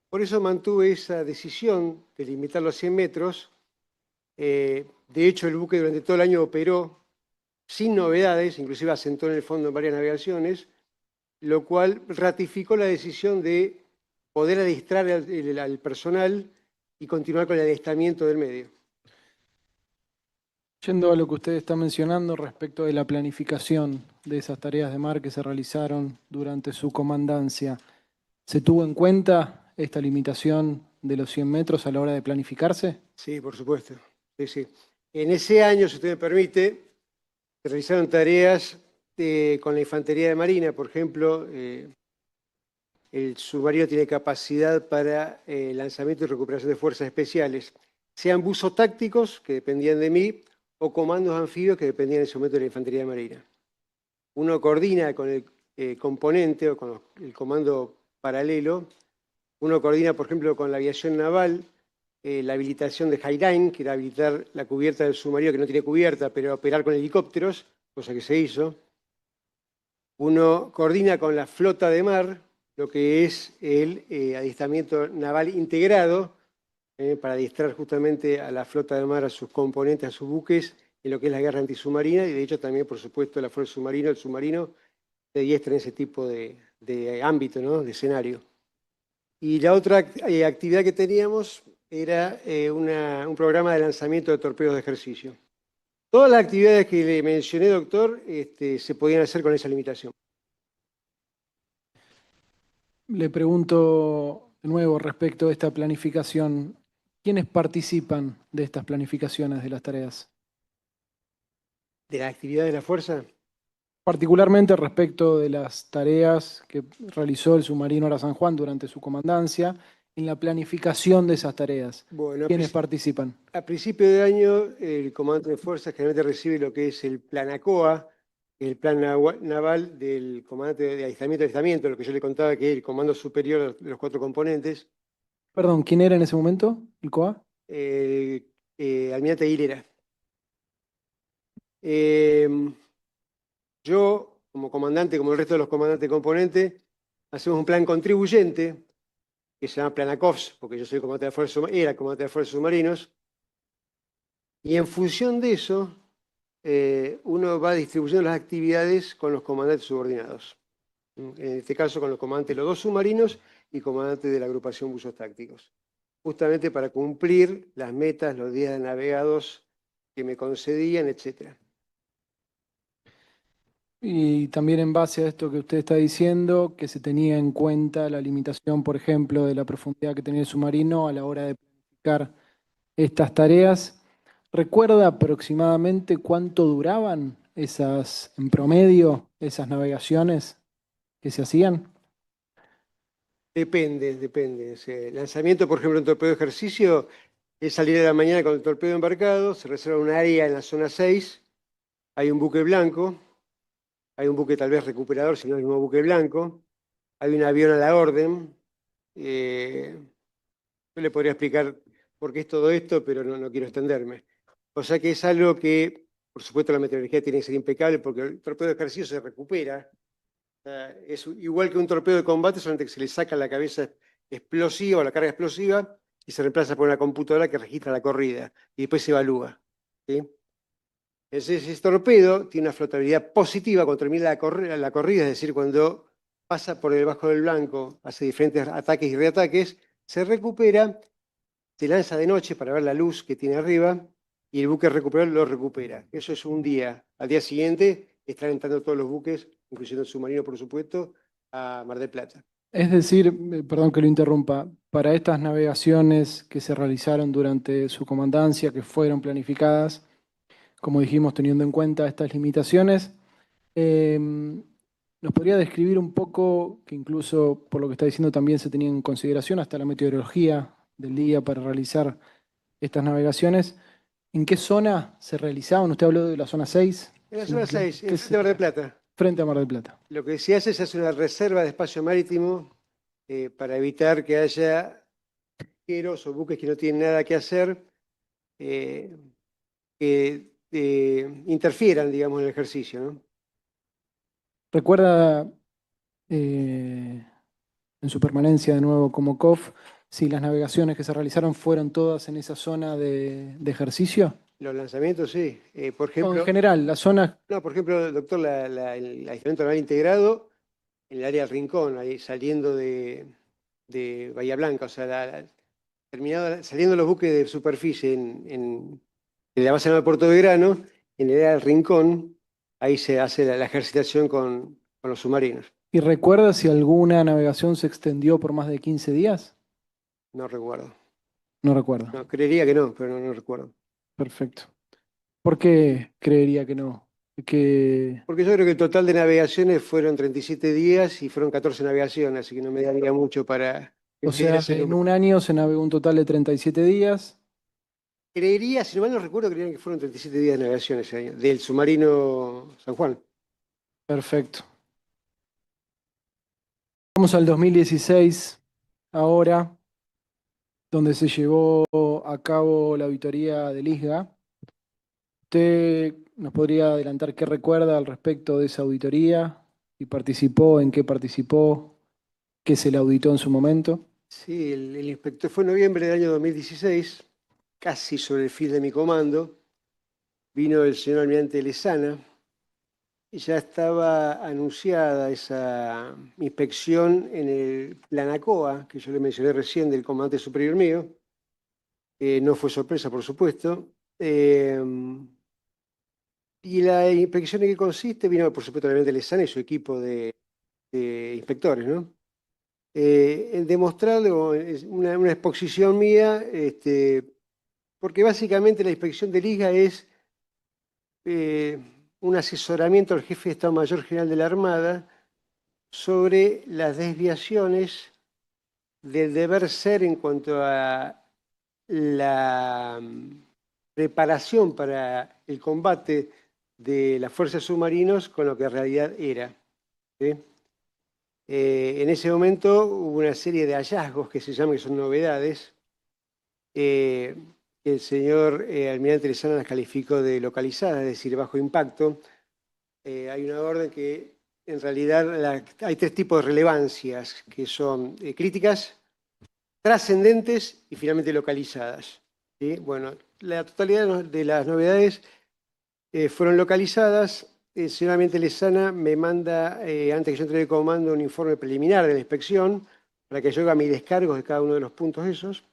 Por eso mantuve esa decisión de limitarlo a 100 metros. De hecho, el buque durante todo el año operó sin novedades, inclusive asentó en el fondo en varias navegaciones, lo cual ratificó la decisión de poder adiestrar al personal y continuar con el adiestramiento del medio. Yendo a lo que usted está mencionando respecto de la planificación de esas tareas de mar que se realizaron durante su comandancia, ¿se tuvo en cuenta esta limitación de los 100 metros a la hora de planificarse? Sí, por supuesto. Sí, sí. En ese año, si usted me permite, se realizaron tareas con la Infantería de Marina, por ejemplo. El submarino tiene capacidad para lanzamiento y recuperación de fuerzas especiales, sean buzos tácticos, que dependían de mí, o comandos anfibios, que dependían en ese momento de la Infantería de Marina. Uno coordina con el componente o con el comando paralelo. Uno coordina, por ejemplo, con la aviación naval, la habilitación de Highline, que era habilitar la cubierta del submarino que no tiene cubierta, pero operar con helicópteros, cosa que se hizo. Uno coordina con la flota de mar, lo que es el adiestramiento naval integrado, para adiestrar justamente a la flota de mar, a sus componentes, a sus buques, en lo que es la guerra antisubmarina, y de hecho también, por supuesto, la fuerza submarina, el submarino, se adiestra en ese tipo de ámbito, ¿no? De escenario. Y la otra actividad que teníamos era un programa de lanzamiento de torpedos de ejercicio. Todas las actividades que le mencioné, doctor, se podían hacer con esa limitación. Le pregunto de nuevo respecto a esta planificación. ¿Quiénes participan de estas planificaciones de las tareas? ¿De la actividad de la fuerza? Particularmente respecto de las tareas que realizó el submarino Ara San Juan durante su comandancia, en la planificación de esas tareas. Bueno, ¿Quiénes participan? a principio de año, el comandante de fuerzas generalmente recibe lo que es el plan ACOA, el plan naval del comandante de aislamiento, lo que yo le contaba que es el comando superior de los 4 componentes. Perdón, ¿quién era en ese momento? ¿El COA? Almirante Aguilera. Yo, como comandante, como el resto de los comandantes componentes, hacemos un plan contribuyente, que se llama Plan ACOFS, porque yo soy comandante de fuerzas, era comandante de fuerzas submarinos, y en función de eso, uno va distribuyendo las actividades con los comandantes subordinados. En este caso, con los comandantes de los 2 submarinos y comandantes de la agrupación buzos tácticos. Justamente para cumplir las metas, los días navegados que me concedían, etc. Y también en base a esto que usted está diciendo, que se tenía en cuenta la limitación, por ejemplo, de la profundidad que tenía el submarino a la hora de planificar estas tareas. ¿Recuerda aproximadamente cuánto duraban esas, en promedio, esas navegaciones que se hacían? Depende. El lanzamiento, por ejemplo, en torpedo de ejercicio, es salir de la mañana con el torpedo embarcado, se reserva un área en la zona 6, hay un buque blanco, hay un buque tal vez recuperador, si no el mismo buque blanco, hay un avión a la orden. Yo le podría explicar por qué es todo esto, pero no quiero extenderme. O sea que es algo que, por supuesto, la meteorología tiene que ser impecable porque el torpedo de ejercicio se recupera. Es igual que un torpedo de combate, solamente que se le saca la cabeza explosiva o la carga explosiva y se reemplaza por una computadora que registra la corrida y después se evalúa. ¿Sí? Entonces, ese torpedo tiene una flotabilidad positiva cuando termina la corrida, es decir, cuando pasa por debajo del blanco, hace diferentes ataques y reataques, se recupera, se lanza de noche para ver la luz que tiene arriba y el buque recuperador lo recupera. Eso es un día. Al día siguiente están entrando todos los buques, incluyendo el submarino, por supuesto, a Mar del Plata. Es decir, perdón que lo interrumpa, para estas navegaciones que se realizaron durante su comandancia, que fueron planificadas, como dijimos, teniendo en cuenta estas limitaciones, ¿nos podría describir un poco, que incluso por lo que está diciendo también se tenía en consideración hasta la meteorología del día para realizar estas navegaciones? ¿En qué zona se realizaban? Usted habló de la zona 6. En la zona 6, en frente a Mar del Plata. Frente a Mar del Plata. Lo que se hace una reserva de espacio marítimo para evitar que haya pesqueros o buques que no tienen nada que hacer, que interfieran, digamos, en el ejercicio, ¿no? ¿Recuerda en su permanencia de nuevo como COF si las navegaciones que se realizaron fueron todas en esa zona de ejercicio? Los lanzamientos, sí. Por ejemplo, en general, la zona... No, por ejemplo, doctor, el aislamiento naval integrado en el área del Rincón, ahí saliendo de Bahía Blanca, o sea, saliendo los buques de superficie en la base naval Puerto Belgrano, en el área del Rincón, ahí se hace la ejercitación con los submarinos. ¿Y recuerda si alguna navegación se extendió por más de 15 días? No recuerdo. No recuerdo. No, creería que no, pero no recuerdo. Perfecto. ¿Por qué creería que no? Porque yo creo que el total de navegaciones fueron 37 días y fueron 14 navegaciones, así que no me daría mucho para... O sea, en un año se navegó un total de 37 días. Creería, si no mal no recuerdo, creería que fueron 37 días de navegación ese año, del submarino San Juan. Perfecto. Vamos al 2016, ahora, donde se llevó a cabo la auditoría del ISGA. ¿Usted nos podría adelantar qué recuerda al respecto de esa auditoría? ¿Y participó? ¿En qué participó? ¿Qué se le auditó en su momento? Sí, el inspector fue en noviembre del año 2016, casi sobre el fin de mi comando. Vino el señor almirante Lezana y ya estaba anunciada esa inspección en el plan ACOA, que yo le mencioné recién del comandante superior mío. No fue sorpresa, por supuesto. Y la inspección en qué consiste vino, por supuesto, obviamente Lezana y su equipo de inspectores, ¿no? En demostrarlo, es una exposición mía, porque básicamente la inspección del ISGA es un asesoramiento al jefe de Estado Mayor General de la Armada sobre las desviaciones del deber ser en cuanto a la preparación para el combate de las fuerzas submarinos con lo que en realidad era. ¿Sí? En ese momento hubo una serie de hallazgos que se llaman, que son novedades, que el señor almirante Lezana las calificó de localizadas, es decir, bajo impacto. Hay una orden que en realidad hay tres tipos de relevancias, que son críticas, trascendentes y finalmente localizadas. ¿Sí? Bueno, la totalidad de las novedades fueron localizadas. Señoramente Lezana me manda, antes que yo entre el comando, un informe preliminar de la inspección para que yo haga mis descargos de cada uno de los puntos esos.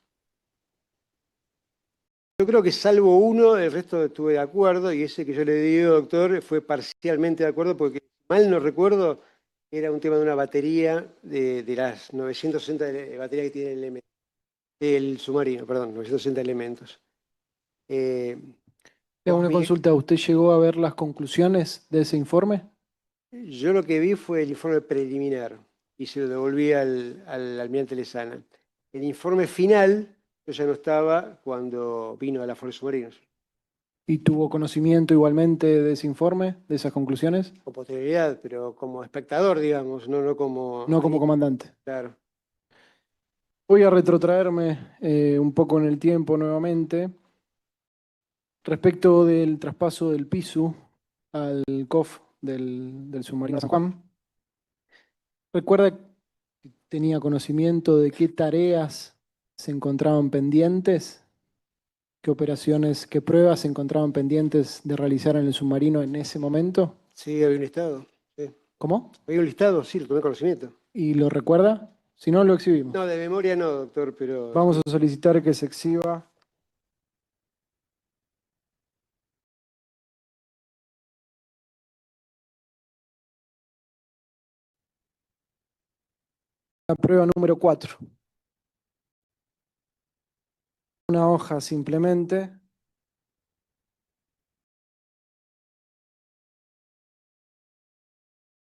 Yo creo que salvo uno, el resto estuve de acuerdo, y ese que yo le digo, doctor, fue parcialmente de acuerdo, porque mal no recuerdo, era un tema de una batería de las 960 de batería que tiene el submarino, perdón, 960 elementos. Le hago una consulta, ¿usted llegó a ver las conclusiones de ese informe? Yo lo que vi fue el informe preliminar y se lo devolví al almirante Lezana. El informe final, yo ya no estaba cuando vino a la Fuerza Submarinos. ¿Y tuvo conocimiento igualmente de ese informe, de esas conclusiones? Con posterioridad, pero como espectador, digamos, no como... No como comandante. Claro. Voy a retrotraerme un poco en el tiempo nuevamente. Respecto del traspaso del PISU al COF del submarino San Juan, ¿recuerda que tenía conocimiento de qué tareas se encontraban pendientes? ¿Qué operaciones, qué pruebas se encontraban pendientes de realizar en el submarino en ese momento? Sí, había un listado. Sí. ¿Cómo? Había un listado, sí, lo tomé conocimiento. ¿Y lo recuerda? Si no, lo exhibimos. No, de memoria no, doctor, pero... Vamos a solicitar que se exhiba. La prueba número 4. Una hoja simplemente.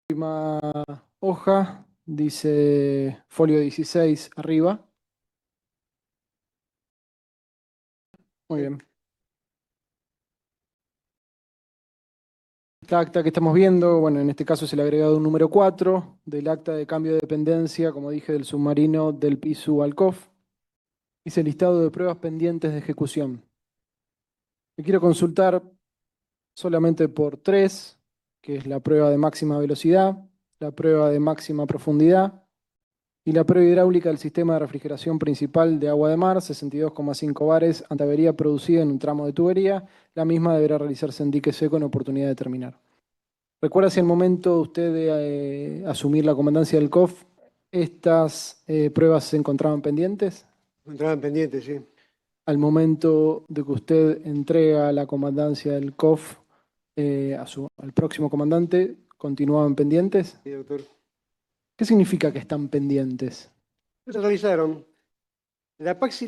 Última hoja, dice folio 16 arriba. Muy bien. Esta acta que estamos viendo, bueno, en este caso es el agregado número 4 del acta de cambio de dependencia, como dije, del submarino del PISU al COF. Dice listado de pruebas pendientes de ejecución. Me quiero consultar solamente por 3, que es la prueba de máxima velocidad, la prueba de máxima profundidad y la prueba hidráulica del sistema de refrigeración principal de agua de mar, 62,5 bares ante avería producida en un tramo de tubería. La misma deberá realizarse en dique seco en oportunidad de terminar. ¿Recuerda si al momento usted de asumir la comandancia del COF, estas pruebas se encontraban pendientes? Entraban pendientes, sí. Al momento de que usted entrega la comandancia del COF al próximo comandante, ¿continuaban pendientes? Sí, doctor. ¿Qué significa que están pendientes? Se realizaron. La PAXI,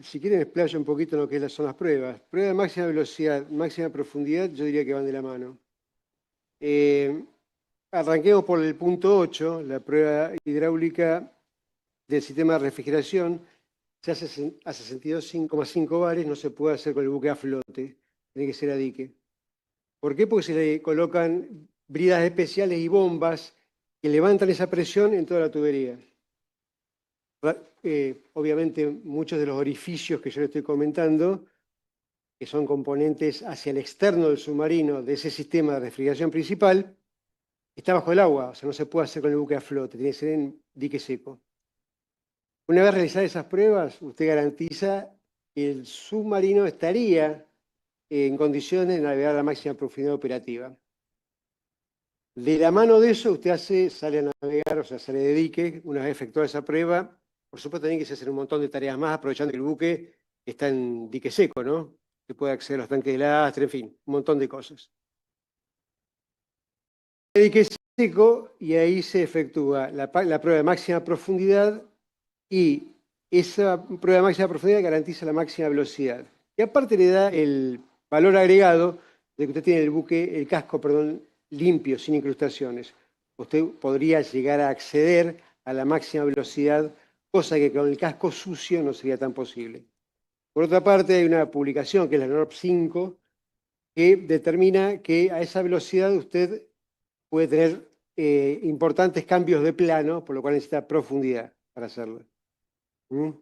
si quieren, explayo un poquito en lo que son las pruebas. Prueba de máxima velocidad, máxima profundidad, yo diría que van de la mano. Arranquemos por el punto 8, la prueba hidráulica del sistema de refrigeración. Se hace a 62,5 bares, no se puede hacer con el buque a flote, tiene que ser a dique. ¿Por qué? Porque se le colocan bridas especiales y bombas que levantan esa presión en toda la tubería. Obviamente muchos de los orificios que yo le estoy comentando, que son componentes hacia el externo del submarino de ese sistema de refrigeración principal, está bajo el agua, o sea, no se puede hacer con el buque a flote, tiene que ser en dique seco. Una vez realizadas esas pruebas, usted garantiza que el submarino estaría en condiciones de navegar a la máxima profundidad operativa. De la mano de eso, usted sale a navegar, o sea, sale de dique, una vez efectuada esa prueba. Por supuesto, también que se hacen un montón de tareas más, aprovechando que el buque está en dique seco, ¿no? Se puede acceder a los tanques de lastre, en fin, un montón de cosas. El dique seco y ahí se efectúa la prueba de máxima profundidad y esa prueba de máxima profundidad garantiza la máxima velocidad. Y aparte le da el valor agregado de que usted tiene el casco, perdón, limpio, sin incrustaciones. Usted podría llegar a acceder a la máxima velocidad, cosa que con el casco sucio no sería tan posible. Por otra parte, hay una publicación que es la NORP 5, que determina que a esa velocidad usted puede tener importantes cambios de plano, por lo cual necesita profundidad para hacerlo. ¿Mm?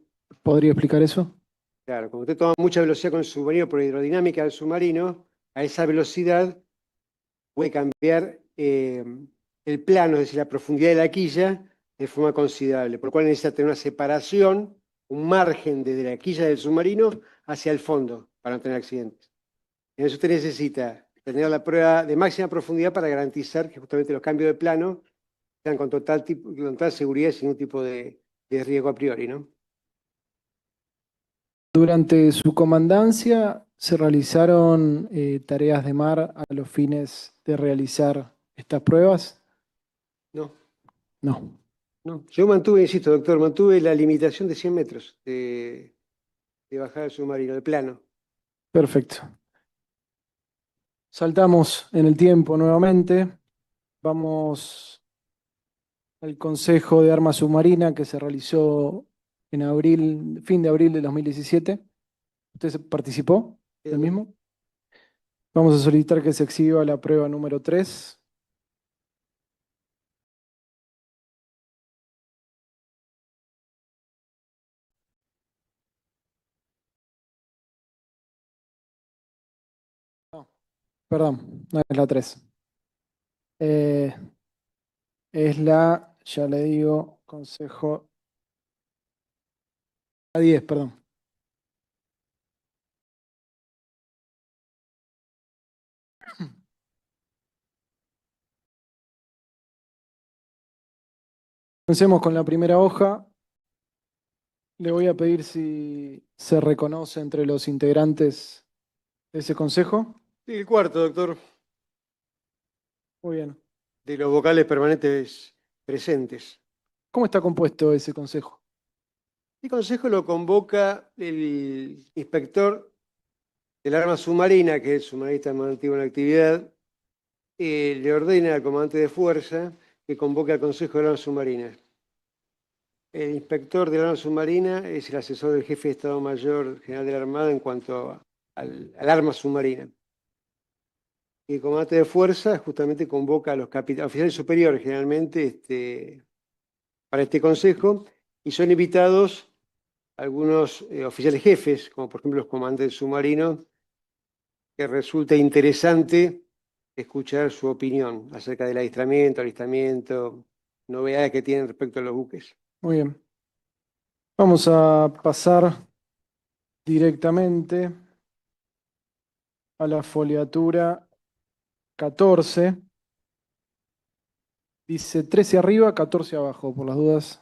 ¿Podría explicar eso? Claro, cuando usted toma mucha velocidad con el submarino por la hidrodinámica del submarino, a esa velocidad puede cambiar el plano, es decir, la profundidad de la quilla de forma considerable, por lo cual necesita tener una separación, un margen desde la quilla del submarino hacia el fondo para no tener accidentes. En eso usted necesita tener la prueba de máxima profundidad para garantizar que justamente los cambios de plano sean con total seguridad y sin ningún tipo de riesgo a priori, ¿no? Durante su comandancia se realizaron tareas de mar a los fines de realizar estas pruebas. No. No. No. Yo mantuve, insisto, doctor, mantuve la limitación de 100 metros de bajada del submarino, de plano. Perfecto. Saltamos en el tiempo nuevamente. Vamos al Consejo de Armas Submarina que se realizó en abril, fin de abril de 2017. ¿Usted participó del mismo? Vamos a solicitar que se exhiba la prueba número 3. Perdón, no es la 3. Es la, ya le digo, Consejo. La 10, perdón. Comencemos con la primera hoja. Le voy a pedir si se reconoce entre los integrantes de ese consejo. Sí, el cuarto, doctor. Muy bien. De los vocales permanentes presentes. ¿Cómo está compuesto ese consejo? El consejo lo convoca el inspector del arma submarina, que es el submarinista más antiguo en la actividad, le ordena al comandante de fuerza que convoque al Consejo de Armas Submarinas. El inspector del arma submarina es el asesor del jefe de Estado Mayor General de la Armada en cuanto al arma submarina. Y el comandante de fuerza justamente convoca a los oficiales superiores generalmente para este consejo y son invitados algunos oficiales jefes, como por ejemplo los comandantes del submarino, que resulta interesante escuchar su opinión acerca del alistamiento, novedades que tienen respecto a los buques. Muy bien. Vamos a pasar directamente a la foliatura 14. Dice 13 arriba, 14 abajo, por las dudas.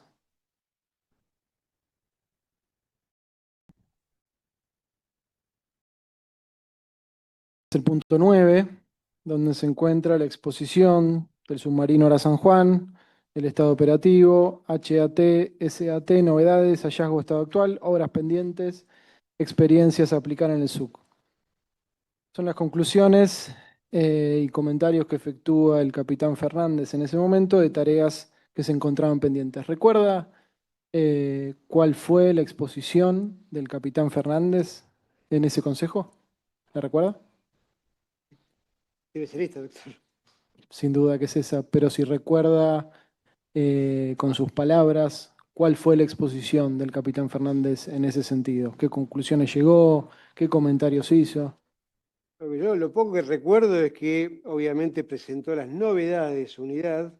Es el punto 9, donde se encuentra la exposición del submarino Ara San Juan, el estado operativo, HAT, SAT, novedades, hallazgo estado actual, obras pendientes, experiencias a aplicar en el SUC. Son las conclusiones y comentarios que efectúa el capitán Fernández en ese momento de tareas que se encontraban pendientes. ¿Recuerda cuál fue la exposición del capitán Fernández en ese consejo? ¿La recuerda? Debe ser esta, doctor. Sin duda que es esa, pero si recuerda con sus palabras, ¿cuál fue la exposición del capitán Fernández en ese sentido? ¿Qué conclusiones llegó? ¿Qué comentarios hizo? Yo lo poco que recuerdo es que obviamente presentó las novedades de su unidad.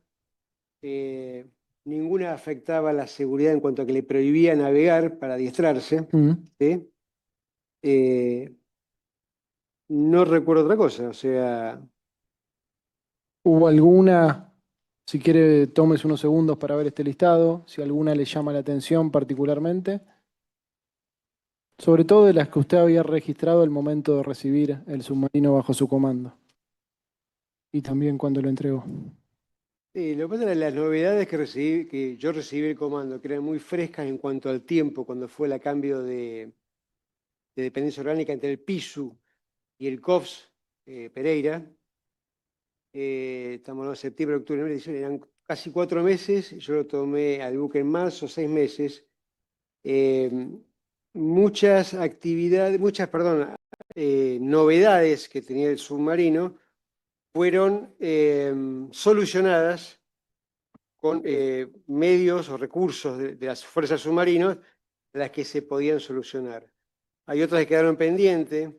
Ninguna afectaba la seguridad en cuanto a que le prohibía navegar para adiestrarse. ¿Sí? No recuerdo otra cosa, o sea... ¿Hubo alguna, si quiere tomes unos segundos para ver este listado, si alguna le llama la atención particularmente? Sobre todo de las que usted había registrado al momento de recibir el submarino bajo su comando. Y también cuando lo entregó. Lo que pasa es que las novedades que yo recibí el comando, que eran muy frescas en cuanto al tiempo, cuando fue el cambio de dependencia orgánica entre el PISU y el COFS Pereira, estamos en septiembre, octubre, noviembre, diciembre, eran casi 4 meses, yo lo tomé al buque en marzo, 6 meses. Muchas actividades, novedades que tenía el submarino fueron solucionadas con medios o recursos de las fuerzas submarinas, las que se podían solucionar. Hay otras que quedaron pendientes.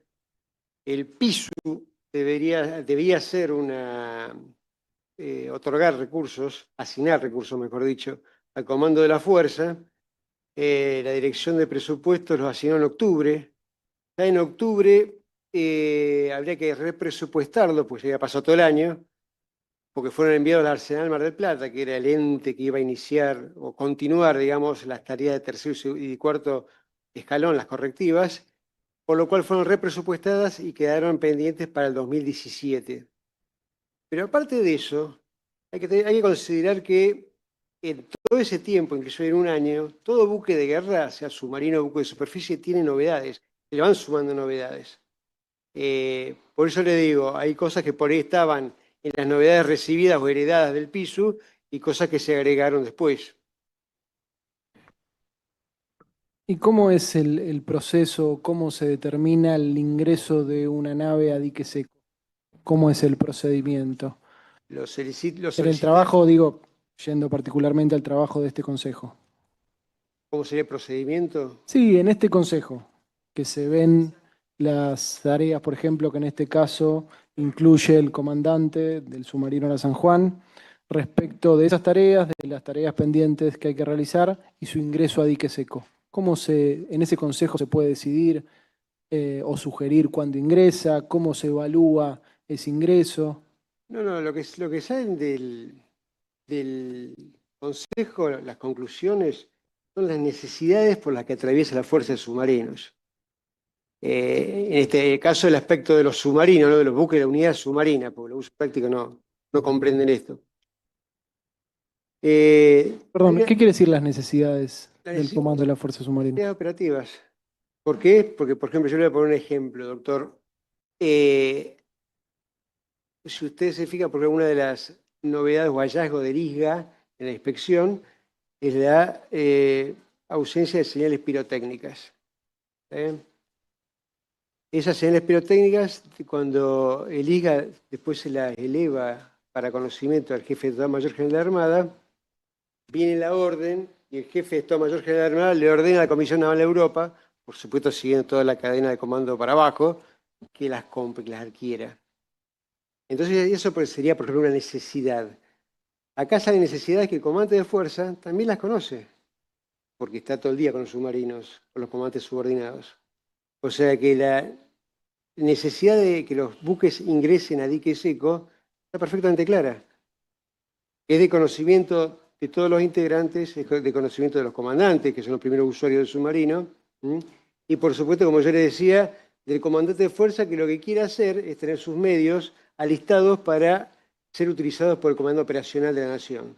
El PISU debía ser otorgar recursos, asignar recursos, mejor dicho, al comando de la fuerza. La dirección de presupuestos los asignó en octubre. Ya en octubre habría que represupuestarlo, pues ya había pasado todo el año, porque fueron enviados al Arsenal Mar del Plata, que era el ente que iba a iniciar o continuar, digamos, las tareas de tercero y cuarto escalón, las correctivas, por lo cual fueron represupuestadas y quedaron pendientes para el 2017. Pero aparte de eso, hay que considerar que en todo ese tiempo, incluso en un año, todo buque de guerra, sea submarino o buque de superficie, tiene novedades, le van sumando novedades. Por eso le digo, hay cosas que por ahí estaban en las novedades recibidas o heredadas del PISU y cosas que se agregaron después. ¿Y cómo es el proceso, cómo se determina el ingreso de una nave a dique seco? ¿Cómo es el procedimiento? En el trabajo, digo, yendo particularmente al trabajo de este consejo. ¿Cómo sería el procedimiento? Sí, en este consejo, que se ven las tareas, por ejemplo, que en este caso incluye el comandante del submarino La San Juan, respecto de esas tareas, de las tareas pendientes que hay que realizar y su ingreso a dique seco. ¿Cómo en ese consejo se puede decidir o sugerir cuándo ingresa? ¿Cómo se evalúa ese ingreso? No, lo que salen del consejo, las conclusiones, son las necesidades por las que atraviesa la fuerza de submarinos. En este caso, el aspecto de los submarinos, ¿no? De los buques de la unidad submarina, porque los usos prácticos no comprenden esto. Perdón, ¿qué quiere decir las necesidades del necesidad- comando de la fuerza submarina? Necesidades operativas. ¿Por qué? Porque, por ejemplo, yo le voy a poner un ejemplo, doctor. Si usted se fija, porque una de las novedades o hallazgos del ISGA en la inspección es la ausencia de señales pirotécnicas. Esas señales pirotécnicas, cuando el ISGA después se las eleva para conocimiento al jefe de Estado Mayor General de la Armada, viene la orden y el jefe de Estado Mayor General de la Armada le ordena a la Comisión Naval de Europa, por supuesto siguiendo toda la cadena de comando para abajo, que las compre, que las adquiera. Entonces eso sería, por ejemplo, una necesidad. Acá salen necesidades que el comandante de fuerza también las conoce, porque está todo el día con los submarinos, con los comandantes subordinados. O sea que la necesidad de que los buques ingresen a dique seco está perfectamente clara. Es de conocimiento de todos los integrantes, es de conocimiento de los comandantes, que son los primeros usuarios del submarino, y por supuesto, como yo le decía, del comandante de fuerza, que lo que quiere hacer es tener sus medios alistados para ser utilizados por el Comando Operacional de la Nación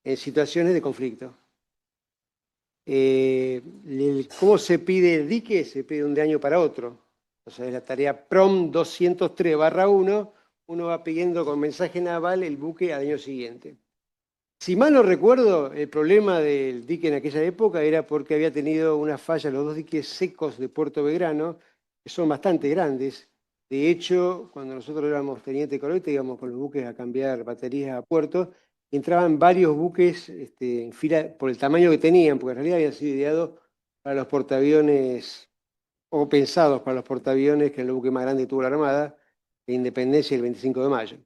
en situaciones de conflicto. ¿Cómo se pide el dique? Se pide de un año para otro. O sea, es la tarea PROM 203/1, uno va pidiendo con mensaje naval el buque al año siguiente. Si mal no recuerdo, el problema del dique en aquella época era porque había tenido una falla los 2 diques secos de Puerto Belgrano, que son bastante grandes. De hecho, cuando nosotros éramos teniente coronel, íbamos con los buques a cambiar baterías a puerto, entraban varios buques en fila por el tamaño que tenían, porque en realidad habían sido ideados para los portaaviones, o pensados para los portaaviones, que era el buque más grande que tuvo la Armada, de Independencia el 25 de mayo.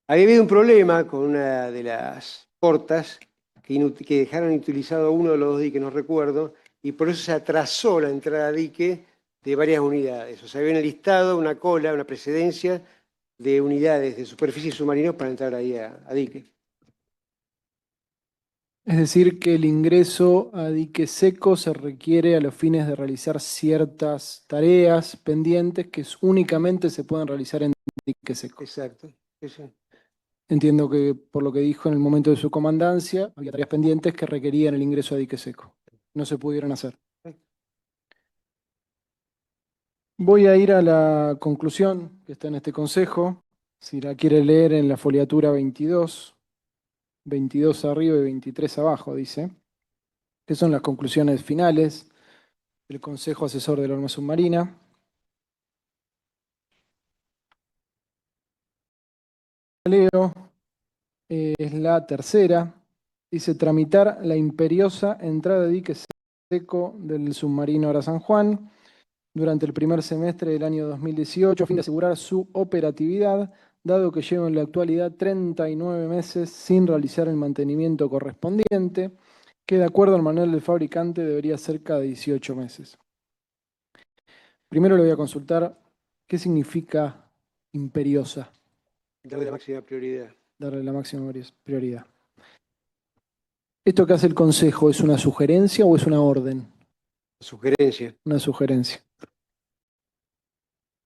Había habido un problema con una de las portas que dejaron inutilizado uno de los 2 diques, no recuerdo, y por eso se atrasó la entrada a dique de varias unidades. O sea, había enlistado una cola, una precedencia de unidades de superficie y submarinos para entrar ahí a dique. Es decir, que el ingreso a dique seco se requiere a los fines de realizar ciertas tareas pendientes que únicamente se pueden realizar en dique seco. Exacto. Eso. Entiendo que por lo que dijo en el momento de su comandancia, había tareas pendientes que requerían el ingreso a dique seco. No se pudieron hacer. Voy a ir a la conclusión que está en este consejo. Si la quiere leer en la foliatura 22, 22 arriba y 23 abajo, dice, que son las conclusiones finales del Consejo Asesor de la Arma Submarina. Leo, es la tercera. Dice, tramitar la imperiosa entrada de dique seco del submarino Ara San Juan durante el primer semestre del año 2018 a fin de asegurar su operatividad, dado que lleva en la actualidad 39 meses sin realizar el mantenimiento correspondiente, que de acuerdo al manual del fabricante debería ser cada 18 meses. Primero le voy a consultar qué significa imperiosa. Darle la máxima prioridad. Darle la máxima prioridad. ¿Esto que hace el Consejo es una sugerencia o es una orden? Sugerencia. Una sugerencia.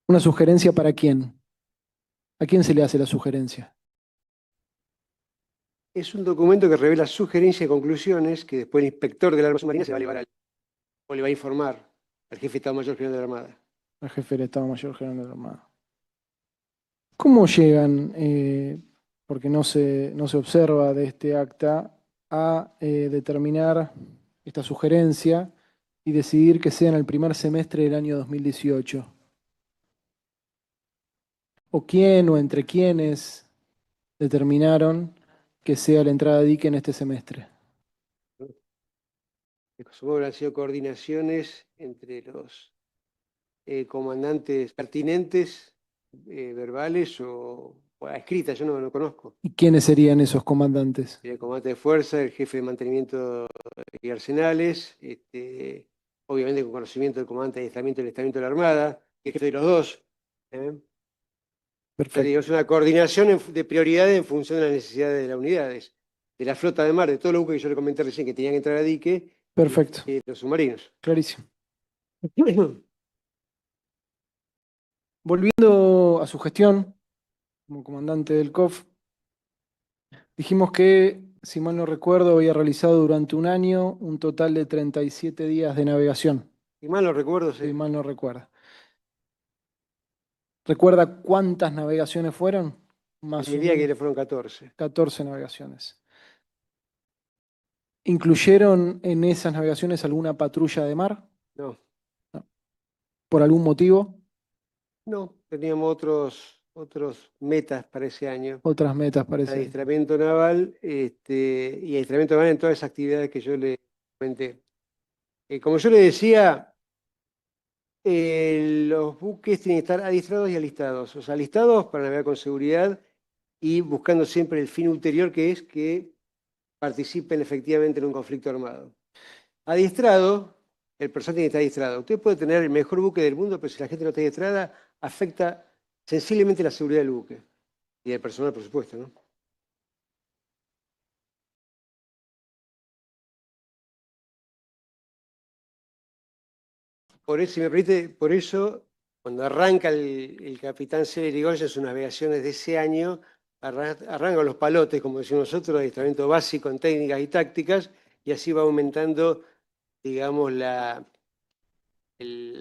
¿Una sugerencia para quién? ¿A quién se le hace la sugerencia? Es un documento que revela sugerencias y conclusiones que después el inspector del Arma Submarina se va a llevar o le va a informar al jefe de Estado Mayor General de la Armada. Al jefe del Estado Mayor General de la Armada. ¿Cómo llegan, porque no se observa de este acta, a determinar esta sugerencia y decidir que sea en el primer semestre del año 2018? ¿O quién o entre quiénes determinaron que sea la entrada de dique en este semestre? Supongo que han sido coordinaciones entre los comandantes pertinentes, verbales o escritas, yo no conozco. ¿Y quiénes serían esos comandantes? El comandante de fuerza, el jefe de mantenimiento y arsenales, obviamente con conocimiento del comandante de adiestramiento y alistamiento de la Armada, y el jefe de los dos. Perfecto. Es una coordinación de prioridades en función de las necesidades de las unidades, de la flota de mar, de todos los buques que yo le comenté recién que tenían que entrar a dique, Perfecto. y los submarinos. Clarísimo. Volviendo a su gestión como comandante del COF, dijimos que, si mal no recuerdo, había realizado durante un año un total de 37 días de navegación. Si mal no recuerdo, Si sí. mal no recuerda. ¿Recuerda cuántas navegaciones fueron? Más o Diría que menos le fueron 14. 14 navegaciones. ¿Incluyeron en esas navegaciones alguna patrulla de mar? No. ¿Por algún motivo? No, teníamos otros metas para ese año. Otras metas parece. Adiestramiento naval y adiestramiento naval en todas las actividades que yo le comenté. Como yo le decía, los buques tienen que estar adiestrados y alistados. O sea, alistados para navegar con seguridad y buscando siempre el fin ulterior, que es que participen efectivamente en un conflicto armado. Adiestrado, el personal tiene que estar adiestrado. Usted puede tener el mejor buque del mundo, pero si la gente no está adiestrada, afecta sensiblemente la seguridad del buque y del personal, por supuesto, ¿no? Por eso, si me permite, por eso, cuando arranca el capitán Celer Irigoyen sus navegaciones de ese año, arranca los palotes, como decimos nosotros, adiestramiento básico en técnicas y tácticas, y así va aumentando, digamos, la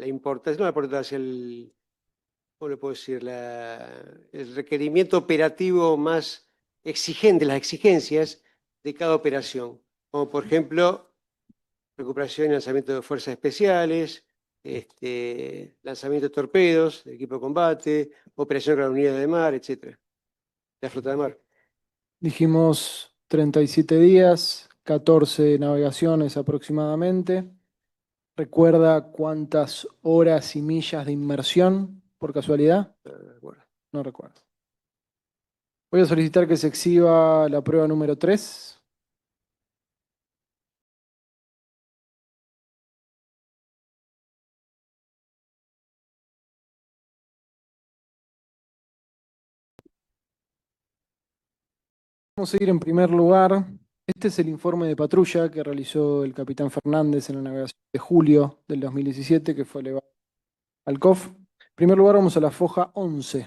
importancia, no la importancia, ¿cómo le puedo decir? El requerimiento operativo más exigente, las exigencias de cada operación, como por ejemplo, recuperación y lanzamiento de fuerzas especiales, lanzamiento de torpedos, de equipo de combate, operación con la unidad de mar, etc. La flota de mar. Dijimos 37 días, 14 navegaciones aproximadamente. ¿Recuerda cuántas horas y millas de inmersión, por casualidad? Bueno. No recuerdo. Voy a solicitar que se exhiba la prueba número 3. Vamos a ir en primer lugar Este es el informe de patrulla que realizó el capitán Fernández en la navegación de julio del 2017, que fue elevado al COF. En primer lugar, vamos a la foja 11.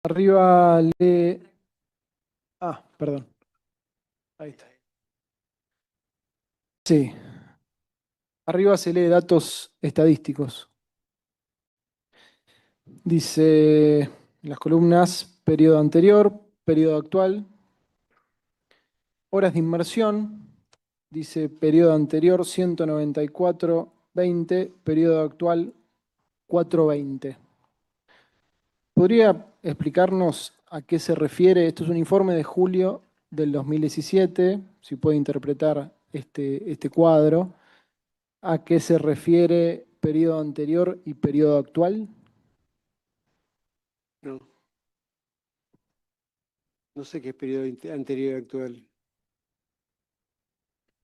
Arriba lee... Ah, perdón. Ahí está. Sí. Arriba se lee datos estadísticos. Dice en las columnas periodo anterior, periodo actual, horas de inmersión. Dice periodo anterior 194.20, periodo actual 4.20. ¿Podría explicarnos a qué se refiere? Esto es un informe de julio del 2017, si puede interpretar este cuadro. ¿A qué se refiere periodo anterior y periodo actual? No. No sé qué es periodo anterior y actual.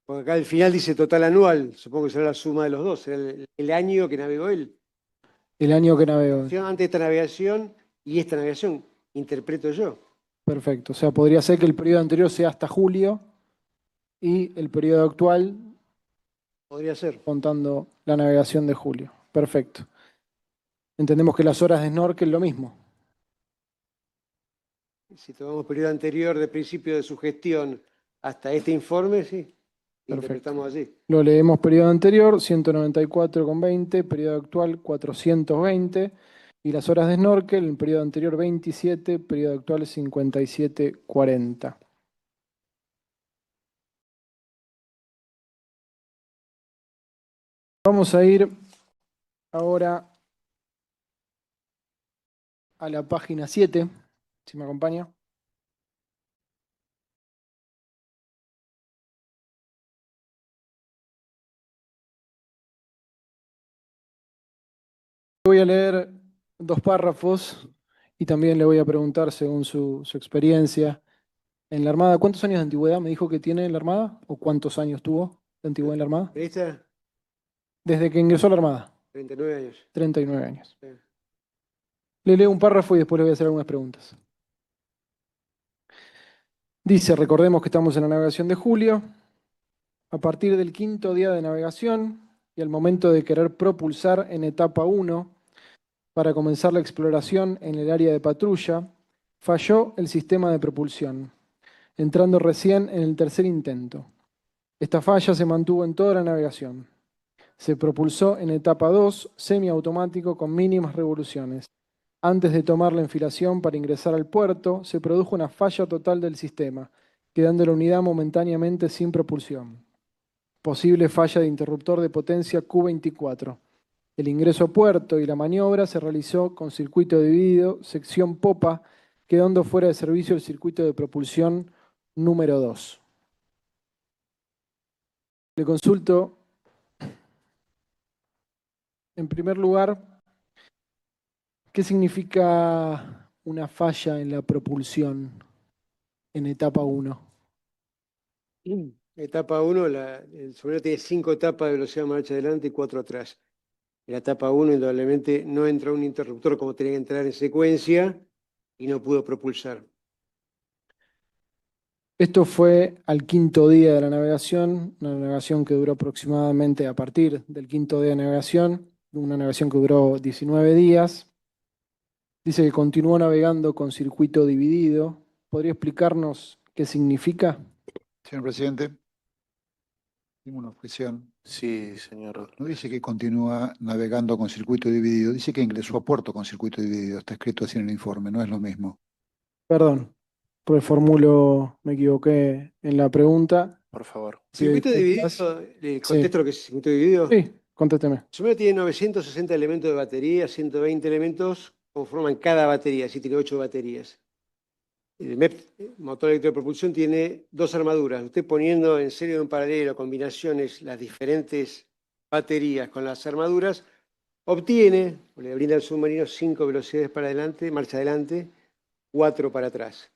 Porque acá al final dice total anual, supongo que será la suma de los dos, será el año que navegó él. El año que navegó. Antes de esta navegación y esta navegación, interpreto yo. Perfecto. O sea, podría ser que el periodo anterior sea hasta julio y el periodo actual Podría ser. contando la navegación de julio. Perfecto. Entendemos que las horas de snorkel lo mismo. Si tomamos periodo anterior de principio de su gestión hasta este informe, sí, interpretamos así. Lo leemos periodo anterior, 194.20, periodo actual 420, y las horas de snorkel, el periodo anterior 27, periodo actual 57.40. Vamos a ir ahora a la página 7, si me acompaña. Voy a leer 2 párrafos y también le voy a preguntar, según su experiencia en la Armada, ¿cuántos años de antigüedad me dijo que tiene en la Armada? ¿O cuántos años tuvo de antigüedad en la Armada? ¿Esta? Desde que ingresó a la Armada. 39 años. 39 años. Sí. Le leo un párrafo y después le voy a hacer algunas preguntas. Dice, recordemos que estamos en la navegación de julio. A partir del 5.º día de navegación y al momento de querer propulsar en etapa 1 para comenzar la exploración en el área de patrulla, falló el sistema de propulsión, entrando recién en el 3er intento. Esta falla se mantuvo en toda la navegación. Se propulsó en etapa 2, semiautomático con mínimas revoluciones. Antes de tomar la enfilación para ingresar al puerto, se produjo una falla total del sistema, quedando la unidad momentáneamente sin propulsión. Posible falla de interruptor de potencia Q24. El ingreso a puerto y la maniobra se realizó con circuito dividido, sección popa, quedando fuera de servicio el circuito de propulsión número 2. Le consulto, en primer lugar, ¿qué significa una falla en la propulsión en etapa 1? Etapa 1, el submarino tiene 5 etapas de velocidad marcha adelante y 4 atrás. En la etapa 1, indudablemente, no entra un interruptor como tenía que entrar en secuencia y no pudo propulsar. Esto fue al 5.º día de la navegación, una navegación que duró aproximadamente a partir del 5.º día de navegación, una navegación que duró 19 días. Dice que continuó navegando con circuito dividido. ¿Podría explicarnos qué significa? Señor presidente, tengo una objeción. Sí, señor. No dice que continúa navegando con circuito dividido, dice que ingresó a puerto con circuito dividido. Está escrito así en el informe, no es lo mismo. Perdón, pues me equivoqué en la pregunta. Por favor. Circuito dividido, ¿le contesto lo que es circuito dividido? Sí, contésteme. El submarino tiene 960 elementos de batería, 120 elementos conforman cada batería, así tiene 8 baterías. El MEP, motor eléctrico de propulsión, tiene 2 armaduras. Usted poniendo en serio en paralelo combinaciones las diferentes baterías con las armaduras, obtiene, o le brinda al submarino 5 velocidades para adelante, marcha adelante, 4 para atrás.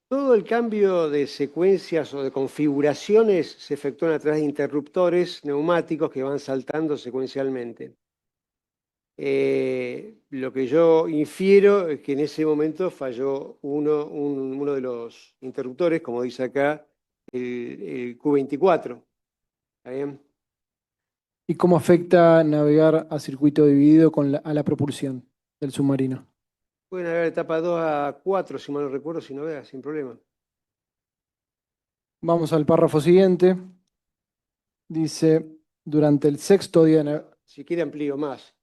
Todo el cambio de secuencias o de configuraciones se efectúan a través de interruptores neumáticos que van saltando secuencialmente. Lo que yo infiero es que en ese momento falló uno de los interruptores, como dice acá, el Q24. ¿Está bien? ¿Y cómo afecta navegar a circuito dividido a la propulsión del submarino? Pueden haber etapa 2 a 4, si mal no recuerdo, si no vea, sin problema. Vamos al párrafo siguiente. Dice, durante el sexto día de Si quiere amplío más.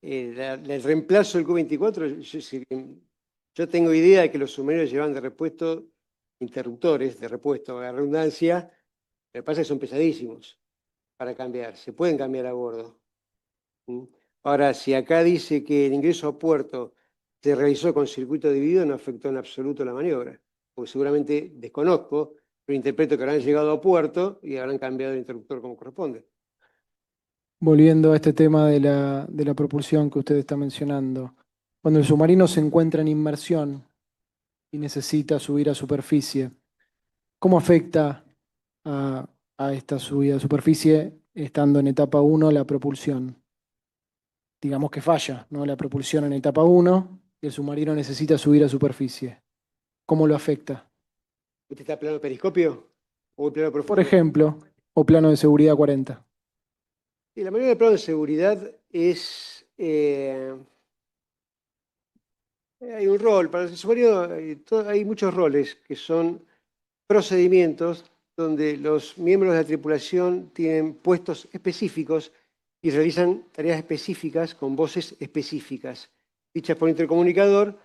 El reemplazo del Q24, yo tengo idea de que los submarinos llevan de repuesto interruptores, de repuesto, a redundancia. Lo que pasa es que son pesadísimos para cambiar. Se pueden cambiar a bordo. ¿Mm? Ahora, si acá dice que el ingreso a puerto se realizó con circuito dividido, no afectó en absoluto la maniobra. Porque seguramente desconozco, pero interpreto que habrán llegado a puerto y habrán cambiado el interruptor como corresponde. Volviendo a este tema de la propulsión que usted está mencionando, cuando el submarino se encuentra en inmersión y necesita subir a superficie, ¿cómo afecta a esta subida a superficie estando en etapa 1 la propulsión? Digamos que falla, ¿no? La propulsión en etapa 1 y el submarino necesita subir a superficie. ¿Cómo lo afecta? ¿Usted está plano periscopio o plano profundo? Por ejemplo, o plano de seguridad 40. Y la mayoría del plano de seguridad es... hay un rol, para el submarino hay muchos roles que son procedimientos donde los miembros de la tripulación tienen puestos específicos y realizan tareas específicas con voces específicas, dichas por intercomunicador,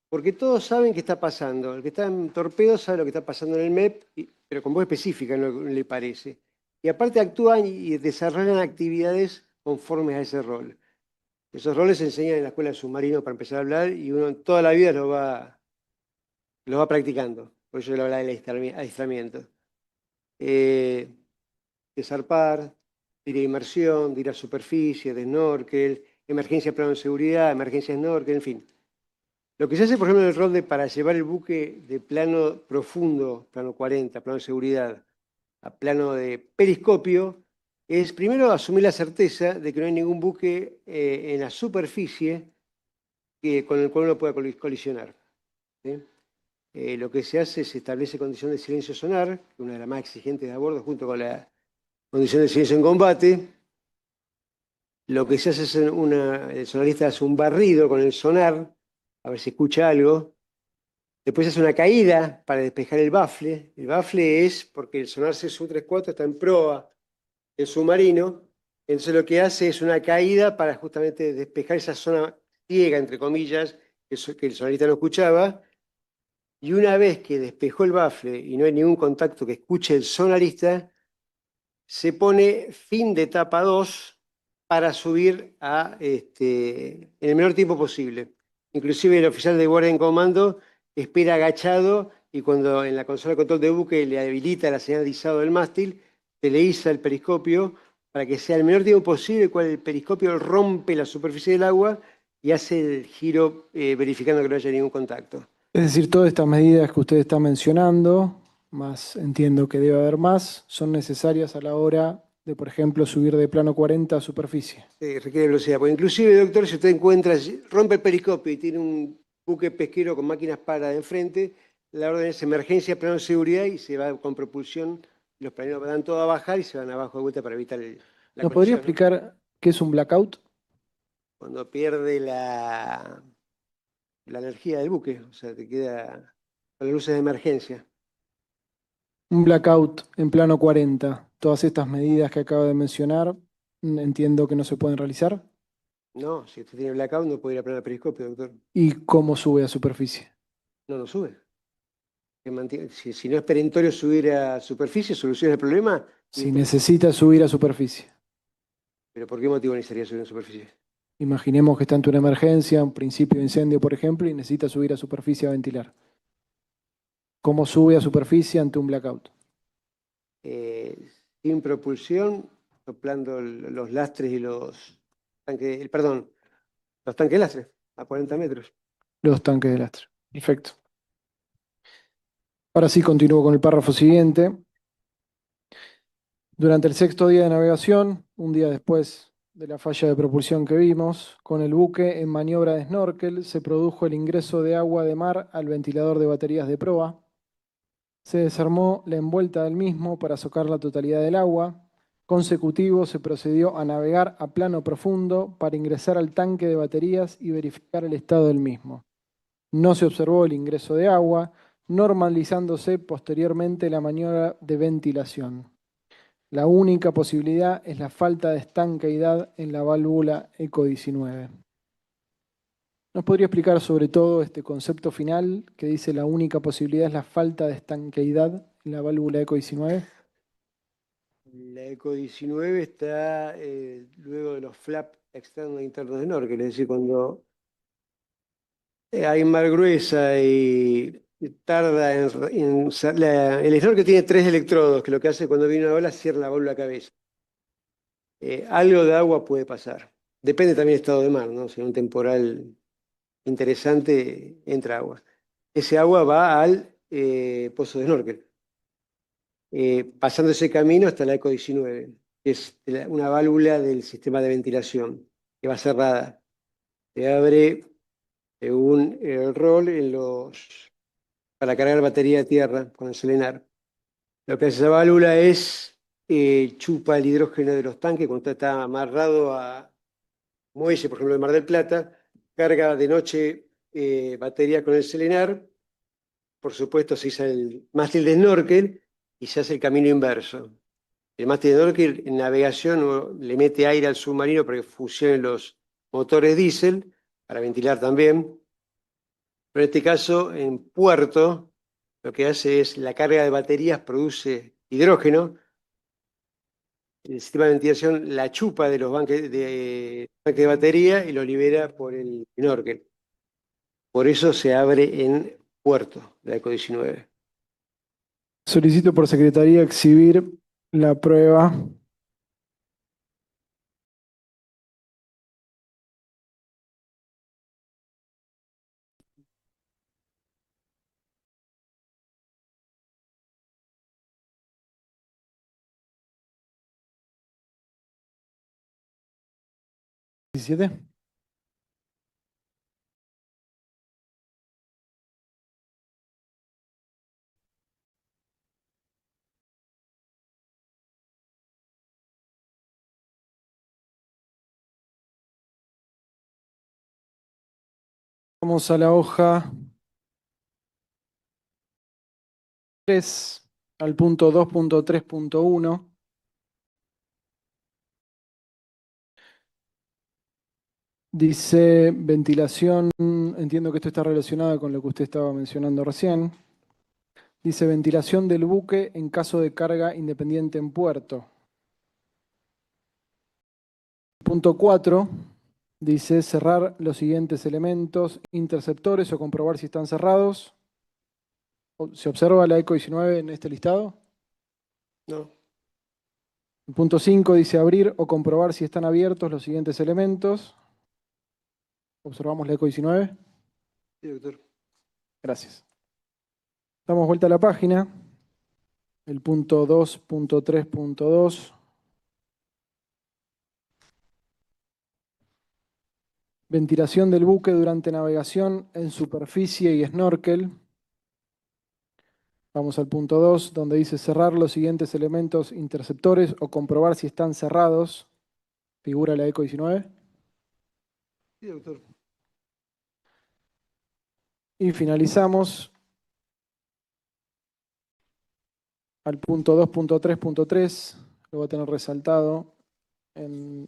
porque todos saben qué está pasando. El que está en torpedo sabe lo que está pasando en el MEP, pero con voz específica, no le parece. Y aparte actúan y desarrollan actividades conformes a ese rol. Esos roles se enseñan en la escuela de submarino para empezar a hablar y uno toda la vida lo va practicando. Por eso yo le hablaba del adiestramiento. De zarpar, de ir a inmersión, de ir a superficie, de snorkel, emergencia plano de seguridad, emergencia snorkel, en fin. Lo que se hace, por ejemplo, en el rol para llevar el buque de plano profundo, plano 40, plano de seguridad, a plano de periscopio, es primero asumir la certeza de que no hay ningún buque en la superficie con el cual uno pueda colisionar. ¿Sí? Lo que se hace es establece condición de silencio sonar, una de las más exigentes de a bordo, junto con la condición de silencio en combate. Lo que se hace es el sonarista hace un barrido con el sonar, a ver si escucha algo. Después hace una caída para despejar el bafle. El bafle es porque el sonar CSU-34 está en proa del submarino. Entonces lo que hace es una caída para justamente despejar esa zona ciega, entre comillas, que el sonarista no escuchaba. Y una vez que despejó el bafle y no hay ningún contacto que escuche el sonarista, se pone fin de etapa 2 para subir en el menor tiempo posible. Inclusive el oficial de guardia en comando espera agachado y cuando en la consola de control de buque le habilita la señal de izado del mástil, se le iza el periscopio para que sea el menor tiempo posible, el cual el periscopio rompe la superficie del agua y hace el giro verificando que no haya ningún contacto. Es decir, todas estas medidas que usted está mencionando, más entiendo que debe haber más, son necesarias a la hora de, por ejemplo, subir de plano 40 a superficie. Requiere velocidad. Porque inclusive, doctor, si usted encuentra, rompe el periscopio y tiene un buque pesquero con máquinas para de enfrente, la orden es emergencia, plano de seguridad y se va con propulsión. Los planeros van todo a bajar y se van abajo de vuelta para evitar la ¿Nos podría colisión, explicar qué es un blackout? cuando pierde la energía del buque, o sea, te queda con las luces de emergencia. Un blackout en plano 40. Todas estas medidas que acabo de mencionar, entiendo que no se pueden realizar. No, si usted tiene blackout no puede ir a plano de periscopio, doctor. ¿Y cómo sube a superficie? No sube. Si no es perentorio subir a superficie, soluciona el problema. Si necesita subir a superficie. ¿Pero por qué motivo necesitaría subir a superficie? Imaginemos que está ante una emergencia, un principio de incendio, por ejemplo, y necesita subir a superficie a ventilar. ¿Cómo sube a superficie ante un blackout? Sin propulsión, soplando los lastres y los tanques, los tanques lastres a 40 metros. Los tanques de lastre. Perfecto. Ahora sí continúo con el párrafo siguiente. Durante el sexto día de navegación, un día después de la falla de propulsión que vimos, con el buque en maniobra de snorkel, se produjo el ingreso de agua de mar al ventilador de baterías de proa. Se desarmó la envuelta del mismo para socar la totalidad del agua. Consecutivo se procedió a navegar a plano profundo para ingresar al tanque de baterías y verificar el estado del mismo. No se observó el ingreso de agua, normalizándose posteriormente la maniobra de ventilación. La única posibilidad es la falta de estanqueidad en la válvula ECO 19. ¿Nos podría explicar sobre todo este concepto final que dice la única posibilidad es la falta de estanqueidad en la válvula ECO 19? La ECO 19 está luego de los flaps externos e internos de snorkel, es decir, cuando hay mar gruesa y tarda el snorkel tiene 3 electrodos, que lo que hace cuando viene una ola cierra la válvula cabeza. Algo de agua puede pasar. Depende también del estado de mar, ¿no? Si hay un temporal interesante, entra agua. Ese agua va al pozo de snorkel, pasando ese camino hasta la ECO 19, que es una válvula del sistema de ventilación, que va cerrada. Se abre según el rol para cargar batería de tierra con el selenar. Lo que hace esa válvula es chupa el hidrógeno de los tanques cuando está amarrado a muelle, por ejemplo, de Mar del Plata, carga de noche batería con el selenar, por supuesto se hizo el mástil de snorkel y se hace el camino inverso. El mástil de snorkel en navegación le mete aire al submarino para que fusionen los motores diésel, para ventilar también. Pero en este caso, en puerto, lo que hace es la carga de baterías produce hidrógeno. El sistema de ventilación la chupa de los tanques de batería y lo libera por el snorkel. Por eso se abre en puerto de la ECO 19. Solicito por secretaría exhibir la prueba. ¿17? Vamos a la hoja 3, al punto 2.3.1. Dice ventilación, entiendo que esto está relacionado con lo que usted estaba mencionando recién. Dice ventilación del buque en caso de carga independiente en puerto. Punto 4 dice cerrar los siguientes elementos interceptores o comprobar si están cerrados. ¿Se observa la ECO 19 en este listado? No. El punto 5 dice abrir o comprobar si están abiertos los siguientes elementos. ¿Observamos la ECO 19? Sí, doctor. Gracias. Damos vuelta a la página. El punto 2.3.2. Ventilación del buque durante navegación en superficie y snorkel. Vamos al punto 2, donde dice cerrar los siguientes elementos interceptores o comprobar si están cerrados. Figura la ECO 19. Sí, doctor. Y finalizamos al punto 2.3.3. Lo voy a tener resaltado en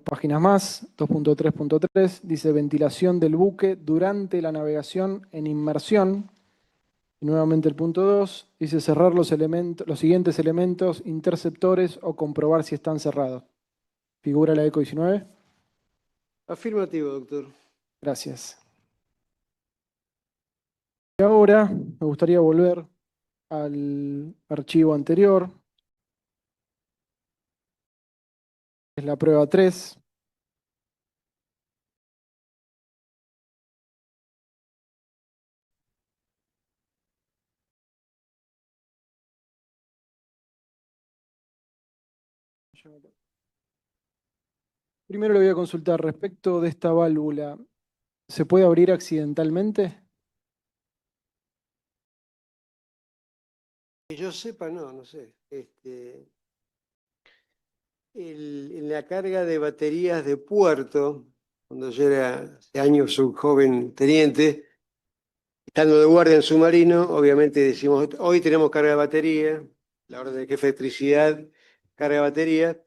páginas más. 2.3.3 dice ventilación del buque durante la navegación en inmersión. Y nuevamente el punto 2 dice cerrar los siguientes elementos interceptores o comprobar si están cerrados. ¿Figura la ECO 19? Afirmativo, doctor. Gracias. Y ahora me gustaría volver al archivo anterior. Es la prueba 3. Primero le voy a consultar respecto de esta válvula. ¿Se puede abrir accidentalmente? Que yo sepa, no sé. En la carga de baterías de puerto, cuando yo era hace años un joven teniente, estando de guardia en submarino, obviamente decimos, hoy tenemos carga de batería, la orden del jefe de electricidad, carga de batería.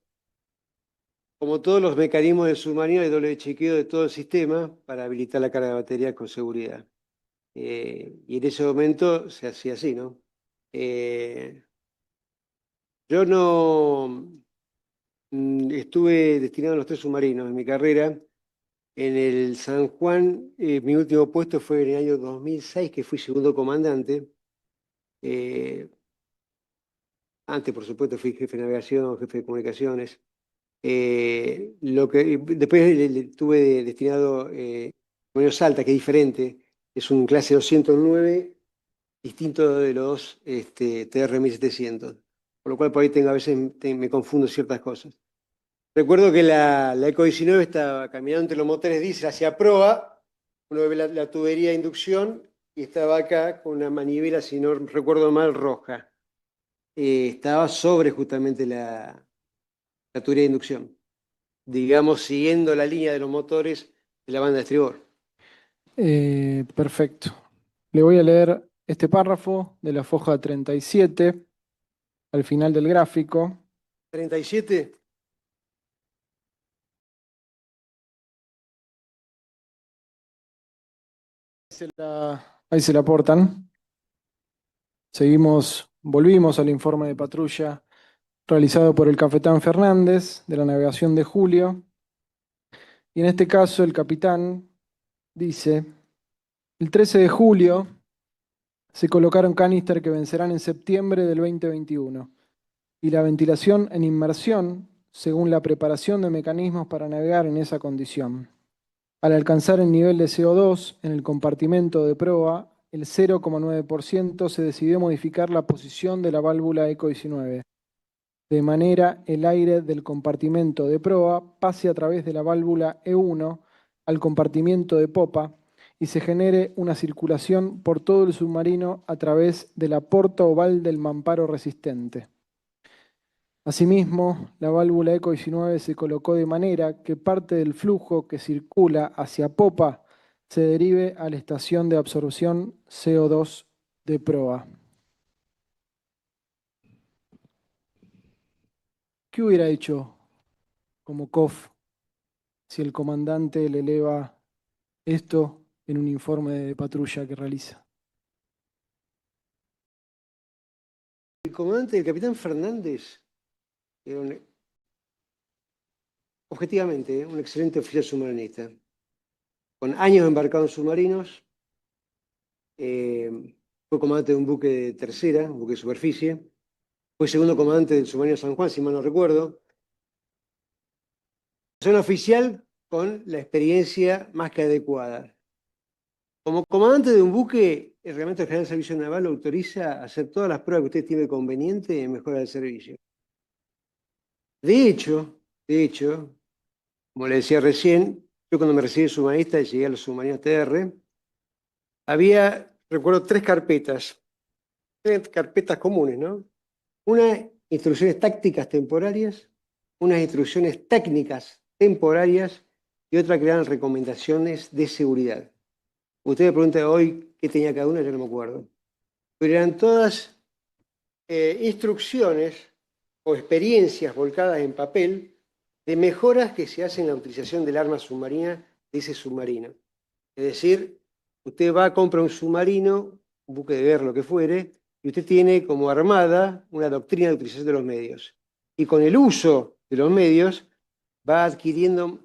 Como todos los mecanismos del submarino, hay doble chequeo de todo el sistema para habilitar la carga de batería con seguridad. Y en ese momento se hacía así, ¿no? Yo no estuve destinado a los 3 submarinos en mi carrera. En el San Juan, mi último puesto fue en el año 2006, que fui segundo comandante. Antes, por supuesto, fui jefe de navegación, jefe de comunicaciones. Después estuve destinado a Salta, que es diferente. Es un clase 209, distinto de los TR 1700. Por lo cual por ahí a veces me confundo ciertas cosas. Recuerdo que la Eco 19 estaba caminando entre los motores diésel hacia proa, uno ve la tubería de inducción y estaba acá con una manivela, si no recuerdo mal, roja. Estaba sobre justamente la tubería de inducción, digamos, siguiendo la línea de los motores de la banda de estribor. Perfecto. Le voy a leer este párrafo de la foja 37 al final del gráfico. 37. Ahí se la aportan. Volvimos al informe de patrulla realizado por el capitán Fernández de la navegación de julio. Y en este caso el capitán dice, el 13 de julio se colocaron canister que vencerán en septiembre del 2021 y la ventilación en inmersión según la preparación de mecanismos para navegar en esa condición. Al alcanzar el nivel de CO2 en el compartimento de proa, el 0,9% se decidió modificar la posición de la válvula ECO 19, de manera el aire del compartimento de proa pase a través de la válvula E1 al compartimento de popa y se genere una circulación por todo el submarino a través de la porta oval del mamparo resistente. Asimismo, la válvula ECO 19 se colocó de manera que parte del flujo que circula hacia popa se derive a la estación de absorción CO2 de proa. ¿Qué hubiera hecho como COF si el comandante le eleva esto en un informe de patrulla que realiza? El comandante, el capitán Fernández, era objetivamente un excelente oficial submarinista, con años embarcado en submarinos, fue comandante de un buque de tercera, un buque de superficie, fue segundo comandante del submarino San Juan, si mal no recuerdo. Persona oficial con la experiencia más que adecuada. Como comandante de un buque, el Reglamento General del Servicio Naval lo autoriza a hacer todas las pruebas que usted estime conveniente en mejora del servicio. De hecho, como le decía recién, yo cuando me recibí de submarinista y llegué a los submarinos TR, había, recuerdo, tres carpetas comunes, ¿no? Una, instrucciones tácticas temporarias, unas instrucciones técnicas temporarias y otra que eran recomendaciones de seguridad. Usted me pregunta hoy qué tenía cada una, yo no me acuerdo. Pero eran todas instrucciones o experiencias volcadas en papel de mejoras que se hacen en la utilización del arma submarina de ese submarino. Es decir, usted va a comprar un submarino, un buque de guerra, lo que fuere, y usted tiene como armada una doctrina de utilización de los medios. Y con el uso de los medios va adquiriendo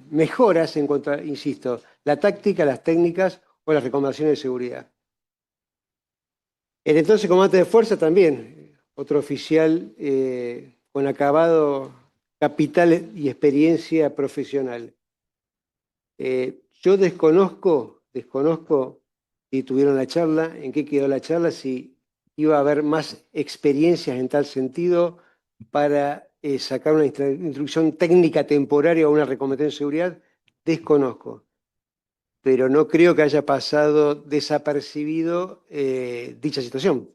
mejoras en cuanto a, insisto, la táctica, las técnicas o las recomendaciones de seguridad. El entonces comandante de fuerza también, otro oficial con acabado capital y experiencia profesional. Yo desconozco si tuvieron la charla, en qué quedó la charla, si iba a haber más experiencias en tal sentido para sacar una instrucción técnica temporaria o una recomendación de seguridad, desconozco. Pero no creo que haya pasado desapercibido dicha situación.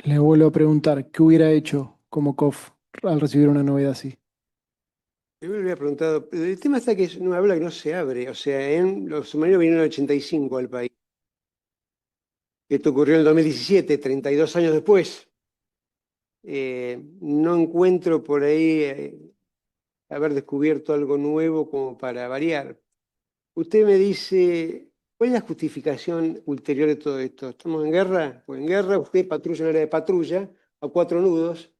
Le vuelvo a preguntar, ¿qué hubiera hecho como COF al recibir una novedad así? Yo me había preguntado, pero el tema está que es una válvula que no se abre. O sea, los submarinos vinieron en el 85 al país. Esto ocurrió en el 2017, 32 años después. No encuentro por ahí haber descubierto algo nuevo como para variar. Usted me dice, ¿cuál es la justificación ulterior de todo esto? ¿Estamos en guerra? Pues en guerra usted patrulla en área de patrulla a 4 nudos.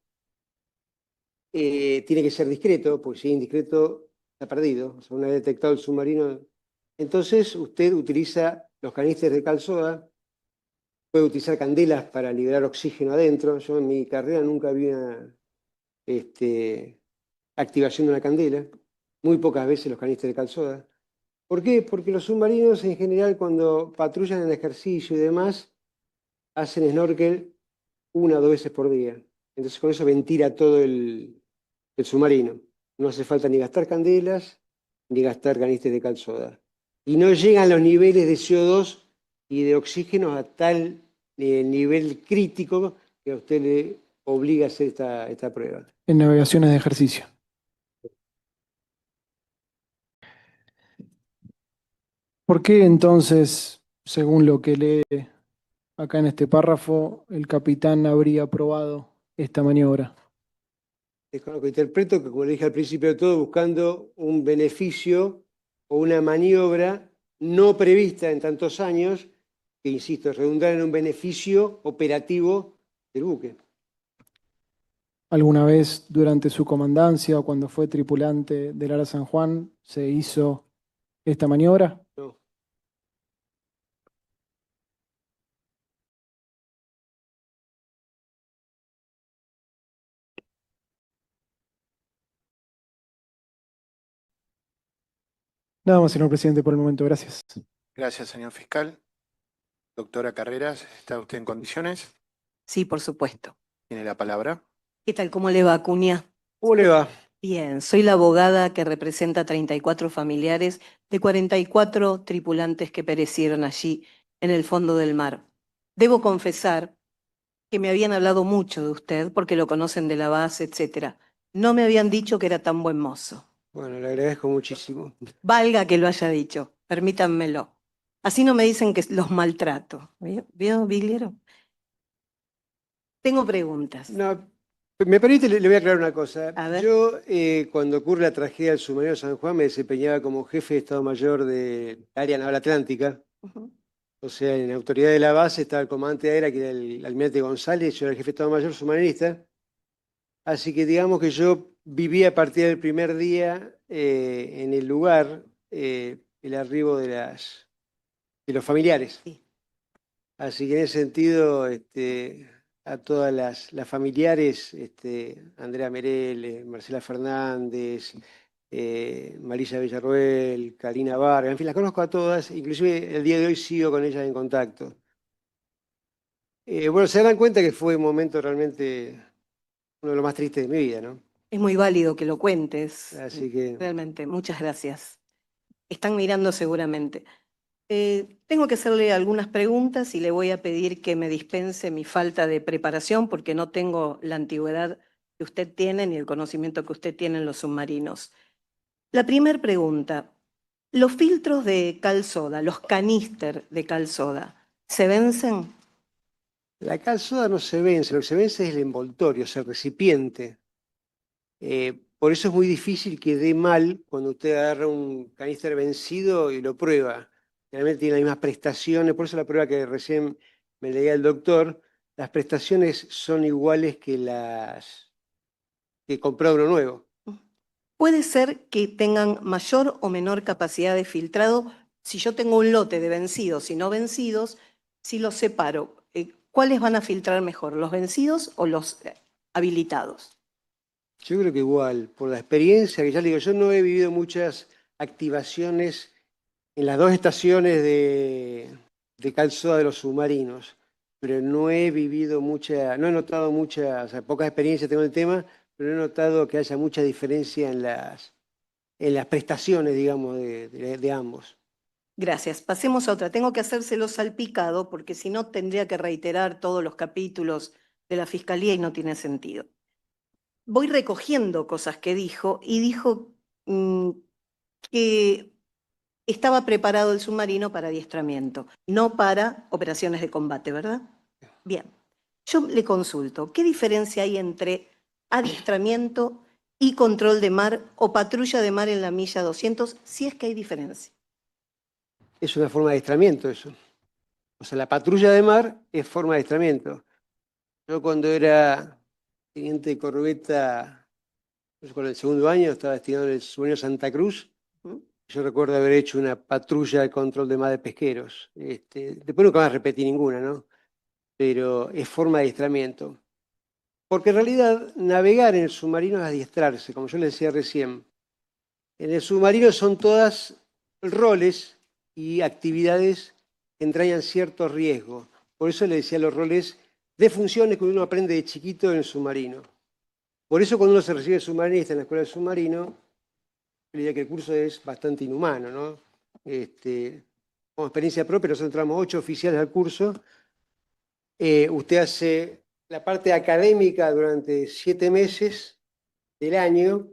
Tiene que ser discreto, porque si es indiscreto está perdido. O sea, una vez detectado el submarino. Entonces usted utiliza los canísteres de cal soda, puede utilizar candelas para liberar oxígeno adentro. Yo en mi carrera nunca vi una activación de una candela. Muy pocas veces los canísteres de cal soda. ¿Por qué? Porque los submarinos en general cuando patrullan en ejercicio y demás, hacen snorkel 1 o 2 veces por día. Entonces con eso ventila todo el submarino. No hace falta ni gastar candelas, ni gastar canísteres de cal soda. Y no llegan los niveles de CO2 y de oxígeno a tal nivel crítico que a usted le obliga a hacer esta prueba. En navegaciones de ejercicio. ¿Por qué entonces, según lo que lee acá en este párrafo, el capitán habría aprobado esta maniobra? Desconozco, interpreto que, como le dije al principio de todo, buscando un beneficio o una maniobra no prevista en tantos años, que, insisto, redundar en un beneficio operativo del buque. ¿Alguna vez durante su comandancia o cuando fue tripulante del Ara San Juan se hizo esta maniobra? No. Nada más, señor presidente, por el momento. Gracias. Gracias, señor fiscal. Doctora Carreras, ¿está usted en condiciones? Sí, por supuesto. Tiene la palabra. ¿Qué tal? ¿Cómo le va, Acuña? ¿Cómo le va? Bien, soy la abogada que representa a 34 familiares de 44 tripulantes que perecieron allí en el fondo del mar. Debo confesar que me habían hablado mucho de usted porque lo conocen de la base, etc. No me habían dicho que era tan buen mozo. Bueno, le agradezco muchísimo. Valga que lo haya dicho, permítanmelo. Así no me dicen que los maltrato. ¿Vio, Vigliero? Tengo preguntas. No, me permite, le voy a aclarar una cosa. A ver. Yo, cuando ocurre la tragedia del submarino San Juan, me desempeñaba como jefe de Estado Mayor del área naval atlántica. Ujú. O sea, en la autoridad de la base estaba el comandante aérea, que era el almirante González, yo era el jefe de Estado Mayor submarinista. Así que digamos que yo viví a partir del primer día en el lugar el arribo de los familiares. Sí. Así que en ese sentido, a todas las familiares, Andrea Merel, Marcela Fernández, Marisa Villarroel, Karina Vargas, en fin, las conozco a todas, inclusive el día de hoy sigo con ellas en contacto. Bueno, se dan cuenta que fue un momento realmente uno de los más tristes de mi vida, ¿no? Es muy válido que lo cuentes. Así que, Realmente, muchas gracias. Están mirando seguramente. Tengo que hacerle algunas preguntas y le voy a pedir que me dispense mi falta de preparación porque no tengo la antigüedad que usted tiene ni el conocimiento que usted tiene en los submarinos. La primera pregunta, ¿los filtros de cal soda, los caníster de cal soda, se vencen? la cal soda no se vence, lo que se vence es el envoltorio, o sea, el recipiente. Por eso es muy difícil que dé mal cuando usted agarra un caníster vencido y lo prueba. Realmente tiene las mismas prestaciones, por eso la prueba que recién me leía el doctor, las prestaciones son iguales que las que comprar uno nuevo. Puede ser que tengan mayor o menor capacidad de filtrado. Si yo tengo un lote de vencidos y no vencidos, si los separo, ¿cuáles van a filtrar mejor, los vencidos o los habilitados? Yo creo que igual, por la experiencia que ya le digo, yo no he vivido muchas activaciones en las dos estaciones de cal soda de los submarinos. pero no he vivido no he notado o sea, poca experiencia tengo en el tema, pero no he notado que haya mucha diferencia en las prestaciones, digamos, de ambos. Gracias. Pasemos a otra. Tengo que hacérselo salpicado porque si no tendría que reiterar todos los capítulos de la Fiscalía y no tiene sentido. Voy recogiendo cosas que dijo y dijo que estaba preparado el submarino para adiestramiento, no para operaciones de combate, ¿verdad? Bien. Yo le consulto, ¿qué diferencia hay entre adiestramiento y control de mar o patrulla de mar en la milla 200, si es que hay diferencia? Es una forma de adiestramiento eso. O sea, la patrulla de mar es forma de adiestramiento. Yo cuando era teniente de corbeta, con el segundo año, estaba destinado en el submarino Santa Cruz. Yo recuerdo haber hecho una patrulla de control de mar de pesqueros. Después nunca más repetí ninguna, ¿no? Pero es forma de adiestramiento. Porque en realidad navegar en el submarino es adiestrarse, como yo le decía recién. En el submarino son todas roles y actividades que entrañan ciertos riesgos. Por eso le decía los roles de funciones que uno aprende de chiquito en el submarino. Por eso cuando uno se recibe submarinista en la escuela de submarino, yo diría que el curso es bastante inhumano, ¿no? Como experiencia propia, nosotros entramos 8 oficiales al curso. Usted hace la parte académica durante 7 meses del año.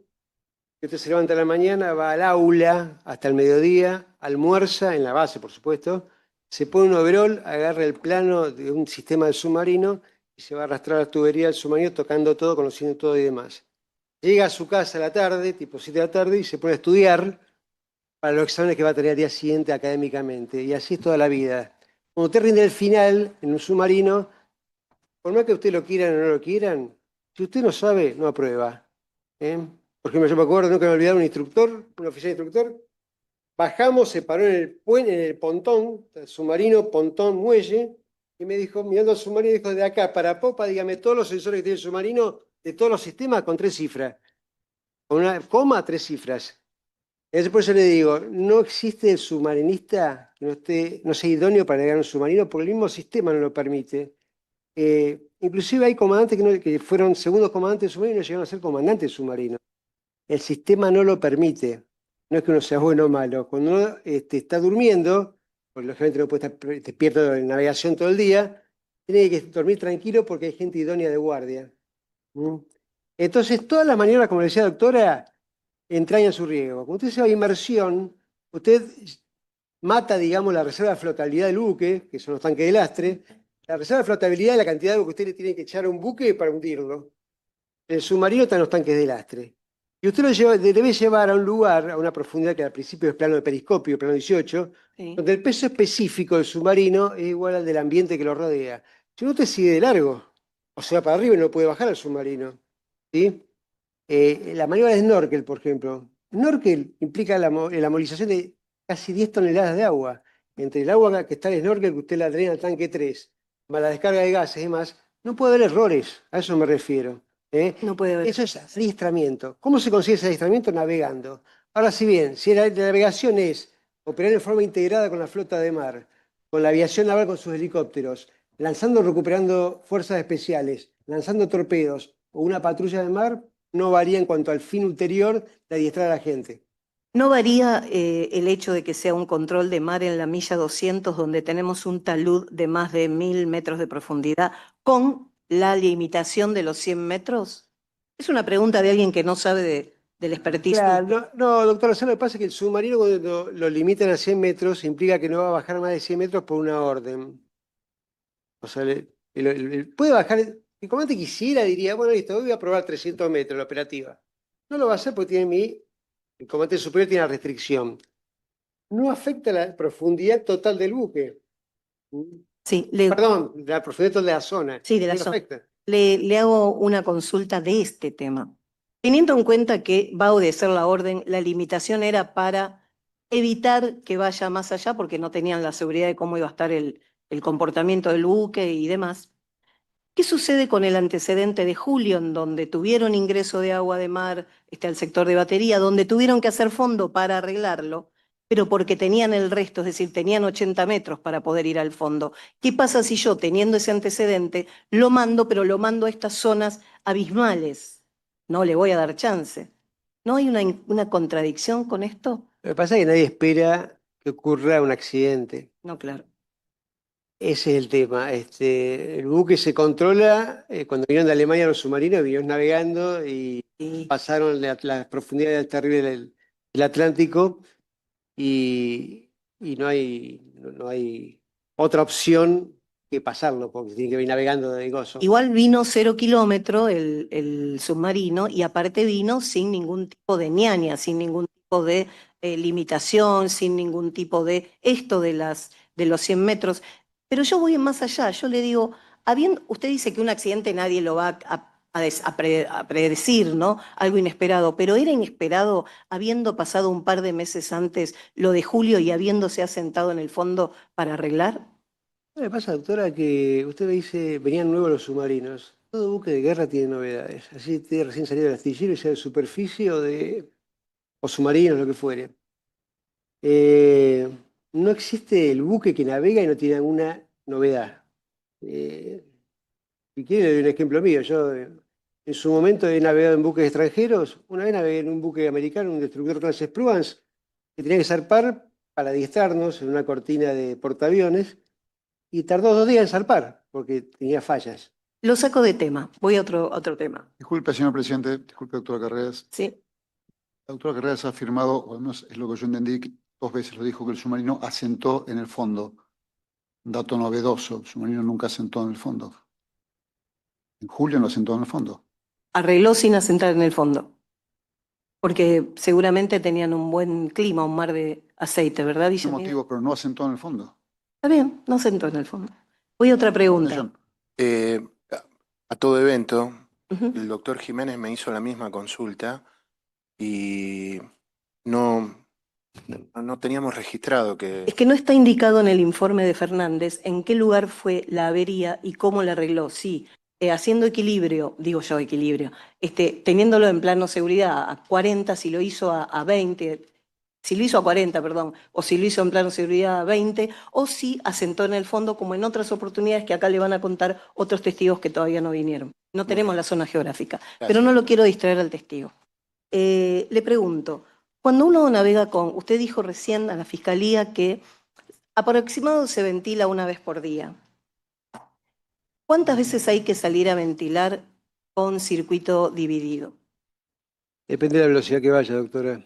Usted se levanta a la mañana, va al aula hasta el mediodía, almuerza en la base, por supuesto, se pone un overol, agarra el plano de un sistema del submarino y se va a arrastrar la tubería del submarino tocando todo, conociendo todo y demás. Llega a su casa a la tarde, tipo 7 de la tarde, y se pone a estudiar para los exámenes que va a tener al día siguiente académicamente. Y así es toda la vida. Cuando usted rinde el final en un submarino, por más que usted lo quieran o no lo quieran, si usted no sabe, no aprueba. Por ejemplo, yo me acuerdo, nunca me olvidé un instructor, un oficial instructor. Bajamos, se paró en el puente, en el pontón, el submarino, pontón, muelle, y me dijo, mirando al submarino, dijo, de acá para popa, dígame todos los sensores que tiene el submarino, de todos los sistemas, con 3 cifras. Con una coma, 3 cifras. Entonces por eso le digo, no existe el submarinista que no sea idóneo para navegar un submarino, porque el mismo sistema no lo permite. Inclusive hay comandantes que fueron segundos comandantes de submarino y no llegaron a ser comandantes de submarino. El sistema no lo permite. No es que uno sea bueno o malo. Cuando uno está durmiendo, porque lógicamente no puede estar despierto en navegación todo el día, tiene que dormir tranquilo porque hay gente idónea de guardia. Entonces, todas las maniobras, como decía la doctora, entrañan su riesgo. Cuando usted se va a inmersión, usted mata, digamos, la reserva de flotabilidad del buque, que son los tanques de lastre. La reserva de flotabilidad es la cantidad de agua que usted le tiene que echar a un buque para hundirlo. El submarino están los tanques de lastre. Y usted lo debe llevar a un lugar, a una profundidad que al principio es plano de periscopio, plano 18, Sí. donde el peso específico del submarino es igual al del ambiente que lo rodea. Si no, usted sigue de largo, o se va para arriba y no puede bajar al submarino. ¿Sí? La maniobra de snorkel, por ejemplo. Snorkel implica la movilización de casi 10 toneladas de agua. Entre el agua que está en el snorkel, que usted la drena al tanque 3, más la descarga de gases y demás, no puede haber errores, a eso me refiero. No puede haber. Eso es adiestramiento. ¿Cómo se consigue ese adiestramiento? Navegando. Ahora, si bien, si la navegación es operar en forma integrada con la flota de mar, con la aviación naval con sus helicópteros, lanzando o recuperando fuerzas especiales, lanzando torpedos o una patrulla de mar, no varía en cuanto al fin ulterior de adiestrar a la gente. ¿No varía el hecho de que sea un control de mar en la milla 200, donde tenemos un talud de más de 1000 metros de profundidad, con la limitación de los 100 metros? Es una pregunta de alguien que no sabe del expertise. Claro, no, doctora, lo que pasa es que el submarino cuando lo limitan a 100 metros implica que no va a bajar más de 100 metros por una orden. O sea, puede bajar, el comandante quisiera, diría, bueno, listo, hoy voy a probar 300 metros la operativa. No lo va a hacer porque el comandante superior tiene la restricción. No afecta la profundidad total del buque. Sí, Perdón, la profundidad total de la zona. Sí, de la No lo zona. afecta. Le hago una consulta de este tema. Teniendo en cuenta que va a obedecer la orden, la limitación era para evitar que vaya más allá porque no tenían la seguridad de cómo iba a estar el comportamiento del buque y demás. ¿Qué sucede con el antecedente de julio, en donde tuvieron ingreso de agua de mar al sector de batería, donde tuvieron que hacer fondo para arreglarlo, pero porque tenían el resto, es decir, tenían 80 metros para poder ir al fondo. ¿Qué pasa si yo, teniendo ese antecedente, lo mando, pero lo mando a estas zonas abismales? No le voy a dar chance. ¿No hay una contradicción con esto? Lo que pasa es que nadie espera que ocurra un accidente. No, claro. Ese es el tema. El buque se controla. Cuando vinieron de Alemania los submarinos, vinieron navegando y Sí. pasaron las profundidades terribles del Atlántico y no hay otra opción que pasarlo, porque tienen que ir navegando de gozo. Igual vino 0 kilómetro el submarino y aparte vino sin ningún tipo de ñaña, sin ningún tipo de limitación, sin ningún tipo de esto de los 100 metros. Pero yo voy más allá, yo le digo, usted dice que un accidente nadie lo va a predecir, ¿no? Algo inesperado, pero era inesperado habiendo pasado un par de meses antes lo de julio y habiéndose asentado en el fondo para arreglar. Lo que pasa, doctora, que usted me dice, venían nuevos los submarinos. Todo buque de guerra tiene novedades. Así tiene recién salido del astillero, sea de superficie o submarinos, lo que fuere. No existe el buque que navega y no tiene alguna novedad. Si quiere, le doy un ejemplo mío. Yo en su momento he navegado en buques extranjeros. Una vez navegué en un buque americano, un destructor clase Spruance, que tenía que zarpar para adiestrarnos en una cortina de portaaviones y tardó 2 días en zarpar porque tenía fallas. Lo saco de tema, voy a otro tema. Disculpe, señor presidente, disculpe, doctora Carreras. Sí. La doctora Carreras ha afirmado, o al menos es lo que yo entendí, que 2 veces lo dijo, que el submarino asentó en el fondo. Un dato novedoso, el submarino nunca asentó en el fondo. En julio no asentó en el fondo. Arregló sin asentar en el fondo, porque seguramente tenían un buen clima, un mar de aceite, ¿verdad, No Guillermo? motivo, pero no asentó en el fondo. Está bien, no asentó en el fondo. Voy a otra pregunta. A todo evento, Ujú. el doctor Jiménez me hizo la misma consulta y no teníamos registrado que... Es que no está indicado en el informe de Fernández en qué lugar fue la avería y cómo la arregló. Sí, haciendo equilibrio, digo yo equilibrio, teniéndolo en plano seguridad a 40, si lo hizo a 20, si lo hizo a 40, perdón, o si lo hizo en plano seguridad a 20, o si asentó en el fondo como en otras oportunidades que acá le van a contar otros testigos que todavía no vinieron. No tenemos la zona geográfica, pero no lo quiero distraer al testigo. Le pregunto, cuando uno navega usted dijo recién a la Fiscalía que aproximado se ventila una vez por día. ¿Cuántas veces hay que salir a ventilar con circuito dividido? Depende de la velocidad que vaya, doctora.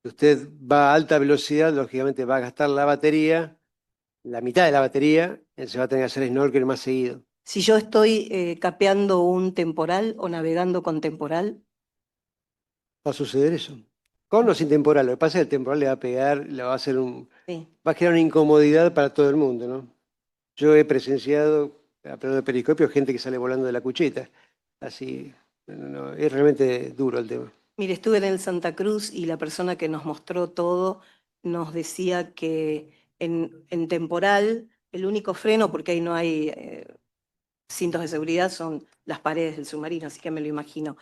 Si usted va a alta velocidad, lógicamente va a gastar la batería, la mitad de la batería, se va a tener que hacer snorkel más seguido. Si yo estoy capeando un temporal o navegando con temporal, Va a suceder eso. Con o sin temporal. Lo que pasa es que el temporal le va a pegar, le va a hacer sí. va a crear una incomodidad para todo el mundo, ¿no? Yo he presenciado, hablando de periscopio, gente que sale volando de la cucheta. Así, es realmente duro el tema. Mire, estuve en el Santa Cruz y la persona que nos mostró todo nos decía que en temporal el único freno, porque ahí no hay cintos de seguridad, son las paredes del submarino, así que me lo imagino.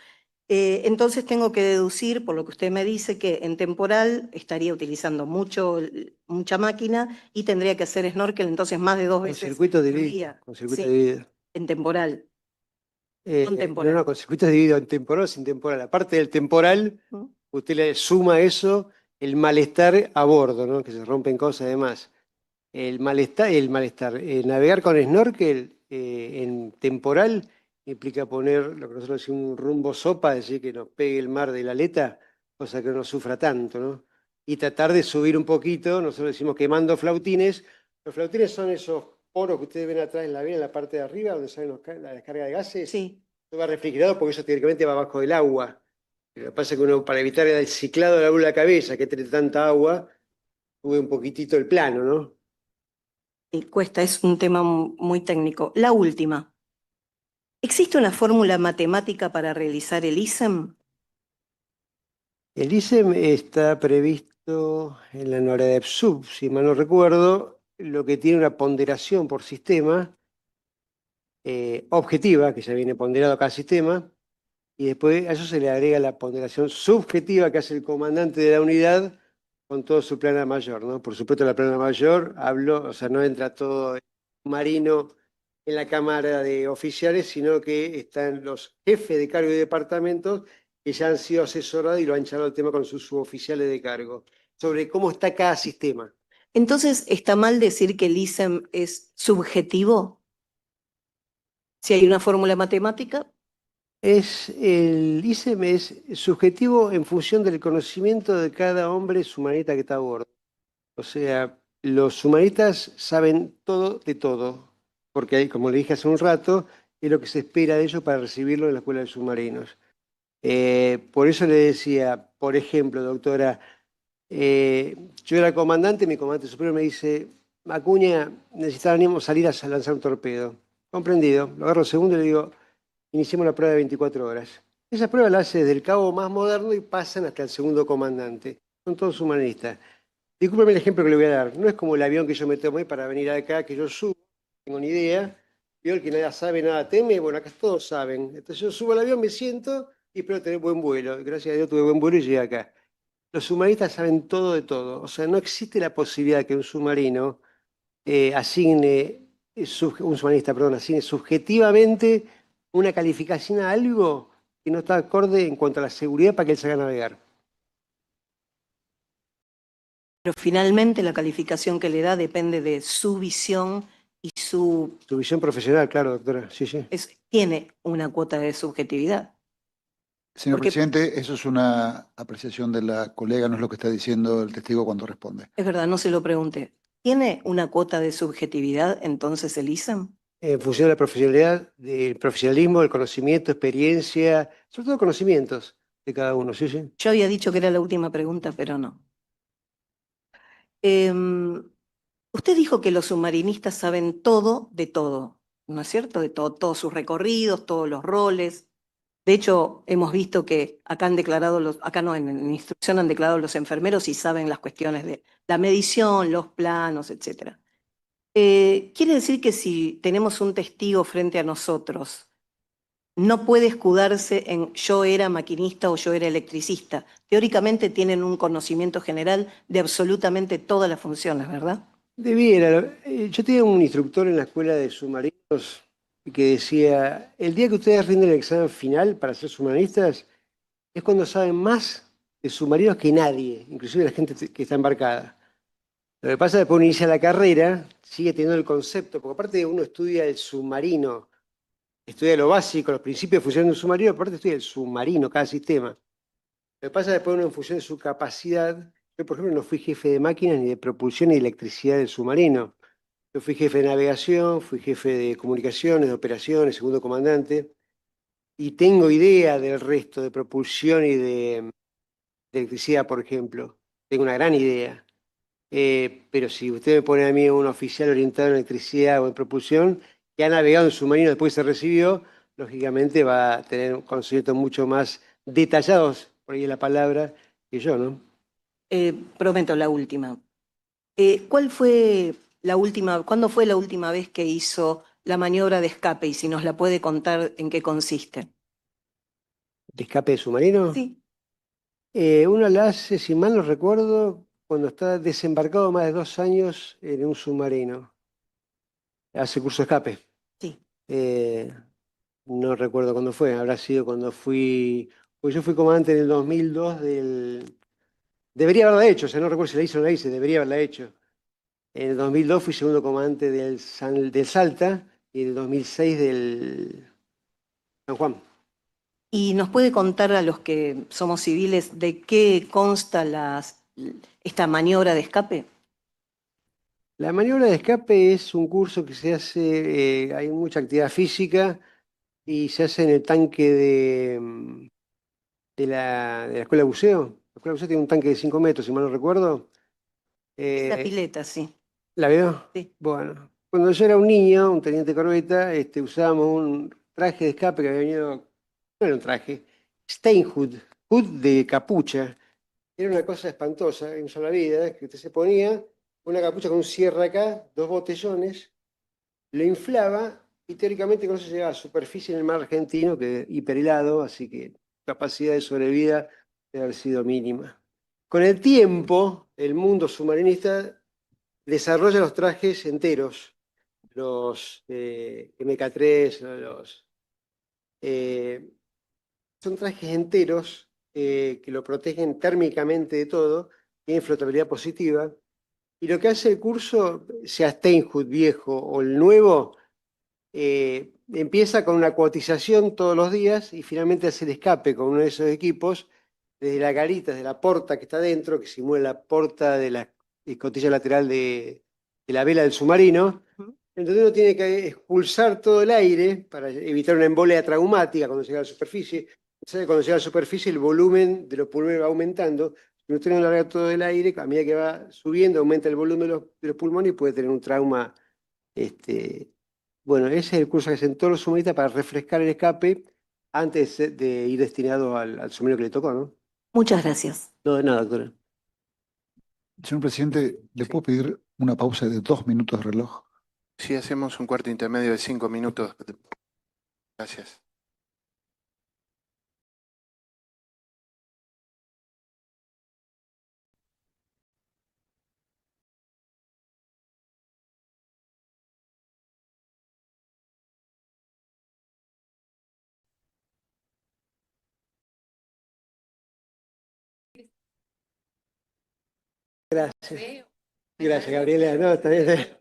Entonces tengo que deducir, por lo que usted me dice, que en temporal estaría utilizando mucha máquina y tendría que hacer snorkel entonces más de 2 veces Con circuito por dividido. día. Con circuito Sí, dividido. en temporal. Con temporal. No, con circuito dividido en temporal o sin temporal. Aparte del temporal, usted le suma a eso el malestar a bordo, ¿no? Que se rompen cosas además. El malestar. Navegar con snorkel en temporal implica poner lo que nosotros decimos un rumbo sopa, es decir, que nos pegue el mar de la aleta, cosa que no sufra tanto, ¿no? Y tratar de subir un poquito, nosotros decimos quemando flautines. Los flautines son esos poros que ustedes ven atrás en la vía, en la parte de arriba, donde sale la descarga de gases. Sí. Eso va refrigerado porque eso teóricamente va abajo del agua. Lo que pasa es que uno, para evitar el ciclado de la cabeza, que tiene tanta agua, sube un poquitito el plano, ¿no? Y cuesta, es un tema muy técnico. La última. ¿Existe una fórmula matemática para realizar el ISEM? El ISEM está previsto en la NORADEP-SUB, si mal no recuerdo, lo que tiene una ponderación por sistema objetiva, que ya viene ponderado a cada sistema, y después a eso se le agrega la ponderación subjetiva que hace el comandante de la unidad con todo su plana mayor, ¿no? Por supuesto, la plana mayor, hablo, o sea, no entra todo el marino en la Cámara de Oficiales, sino que están los jefes de cargo y departamentos que ya han sido asesorados y lo han charlado el tema con sus suboficiales de cargo, sobre cómo está cada sistema. Entonces, ¿está mal decir que el ISEM es subjetivo? Si hay una fórmula matemática, El ISEM es subjetivo en función del conocimiento de cada hombre sumanita que está a bordo. O sea, los sumanistas saben todo de todo, porque hay, como le dije hace un rato, es lo que se espera de ellos para recibirlo en la Escuela de Submarinos. Por eso le decía, por ejemplo, doctora, yo era comandante, mi comandante superior me dice, Acuña, necesitábamos salir a lanzar un torpedo. Comprendido, lo agarro segundo y le digo, iniciemos la prueba de 24 horas. Esa prueba la hace desde el cabo más moderno y pasan hasta el segundo comandante. Son todos humanistas. Discúlpeme el ejemplo que le voy a dar. No es como el avión que yo me tomé para venir acá, que yo subo, no tengo ni idea. Vio el que nada sabe, nada teme. Bueno, acá todos saben. Entonces yo subo al avión, me siento y espero tener buen vuelo. Gracias a Dios tuve buen vuelo y llegué acá. Los submarinistas saben todo de todo. O sea, no existe la posibilidad que un submarino un submarinista, perdón, asigne subjetivamente una calificación a algo que no está acorde en cuanto a la seguridad para que él se haga navegar. pero finalmente la calificación que le da depende de su visión y Su visión profesional, claro, doctora. Sí, sí. tiene una cuota de subjetividad. Señor Porque- presidente, eso es una apreciación de la colega, no es lo que está diciendo el testigo cuando responde. Es verdad, no se lo pregunté. ¿Tiene una cuota de subjetividad entonces el ISEM? En función de la profesionalidad, del profesionalismo, del conocimiento, experiencia, sobre todo conocimientos de cada uno, sí, sí. Yo había dicho que era la última pregunta, pero no. Usted dijo que los submarinistas saben todo de todo, ¿no es cierto? De todo, todos sus recorridos, todos los roles. De hecho, hemos visto que acá han declarado acá no, en instrucción han declarado los enfermeros y saben las cuestiones de la medición, los planos, etc. Quiere decir que si tenemos un testigo frente a nosotros, no puede escudarse en yo era maquinista o yo era electricista. Teóricamente tienen un conocimiento general de absolutamente todas las funciones, ¿verdad? Debiera. Yo tenía un instructor en la escuela de submarinos que decía, el día que ustedes rinden el examen final para ser submarinistas es cuando saben más de submarinos que nadie, inclusive la gente que está embarcada. Lo que pasa es que después uno inicia la carrera, sigue teniendo el concepto, porque aparte uno estudia el submarino, estudia lo básico, los principios de función de un submarino, aparte estudia el submarino, cada sistema. Lo que pasa es que después uno en función de su capacidad, yo por ejemplo no fui jefe de máquinas ni de propulsión ni de electricidad del submarino. Yo fui jefe de navegación, fui jefe de comunicaciones, de operaciones, segundo comandante, y tengo idea del resto de propulsión y de electricidad, por ejemplo. Tengo una gran idea. Pero si usted me pone a mí un oficial orientado en electricidad o en propulsión, que ha navegado en submarino después se recibió, lógicamente va a tener conocimientos mucho más detallados, por ahí es la palabra, que yo, ¿no? Prometo la última. ¿Cuándo fue la última vez que hizo la maniobra de escape? Y si nos la puede contar en qué consiste. ¿De escape de submarino? Sí. Uno la hace, si mal no recuerdo, cuando está desembarcado más de 2 años en un submarino. Hace curso de escape. Sí. No recuerdo cuándo fue, habrá sido cuando pues yo fui comandante en el 2002 Debería haberla hecho, o sea, no recuerdo si la hice o no la hice, debería haberla hecho. En el 2002 fui segundo comandante del Salta y en el 2006 del San Juan. ¿Y nos puede contar a los que somos civiles de qué consta esta maniobra de escape? La maniobra de escape es un curso que se hace, hay mucha actividad física y se hace en el tanque de la Escuela de Buceo. La Escuela de Buceo tiene un tanque de 5 metros, si mal no recuerdo. La pileta, sí. ¿La veo? Sí. Bueno, cuando yo era un niño, un teniente corbeta, usábamos un traje de escape que había venido, no era un traje, Steinhood, hood de capucha. Era una cosa espantosa en sola vida, que usted se ponía una capucha con un cierre acá, 2 botellones, lo inflaba y teóricamente con eso llegaba a superficie en el mar argentino, que es hiperhelado, así que capacidad de sobrevida debe haber sido mínima. Con el tiempo, el mundo submarinista desarrolla los trajes enteros, los MK3, son trajes enteros que lo protegen térmicamente de todo, tienen flotabilidad positiva. Y lo que hace el curso, sea Steinhut viejo o el nuevo, empieza con una cotización todos los días y finalmente hace el escape con uno de esos equipos desde la garita, desde la porta que está dentro, que simula la porta de la escotilla lateral de la vela del submarino. Entonces uno tiene que expulsar todo el aire para evitar una embolia traumática cuando llega a la superficie. Entonces, cuando llega a la superficie, el volumen de los pulmones va aumentando. Si usted no larga todo el aire, a medida que va subiendo, aumenta el volumen de los pulmones y puede tener un trauma. Bueno, ese es el curso que hacen todos los submarinistas para refrescar el escape antes de ir destinado al submarino que le tocó, ¿no? Muchas gracias. No, de nada, doctora. Señor presidente, ¿le puedo pedir una pausa de 2 minutos de reloj? Sí, hacemos un cuarto intermedio de 5 minutos. Gracias. Gracias. Gracias, Gabriela. No, está bien. Está bien.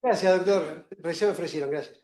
Gracias, doctor. Recién me ofrecieron, gracias.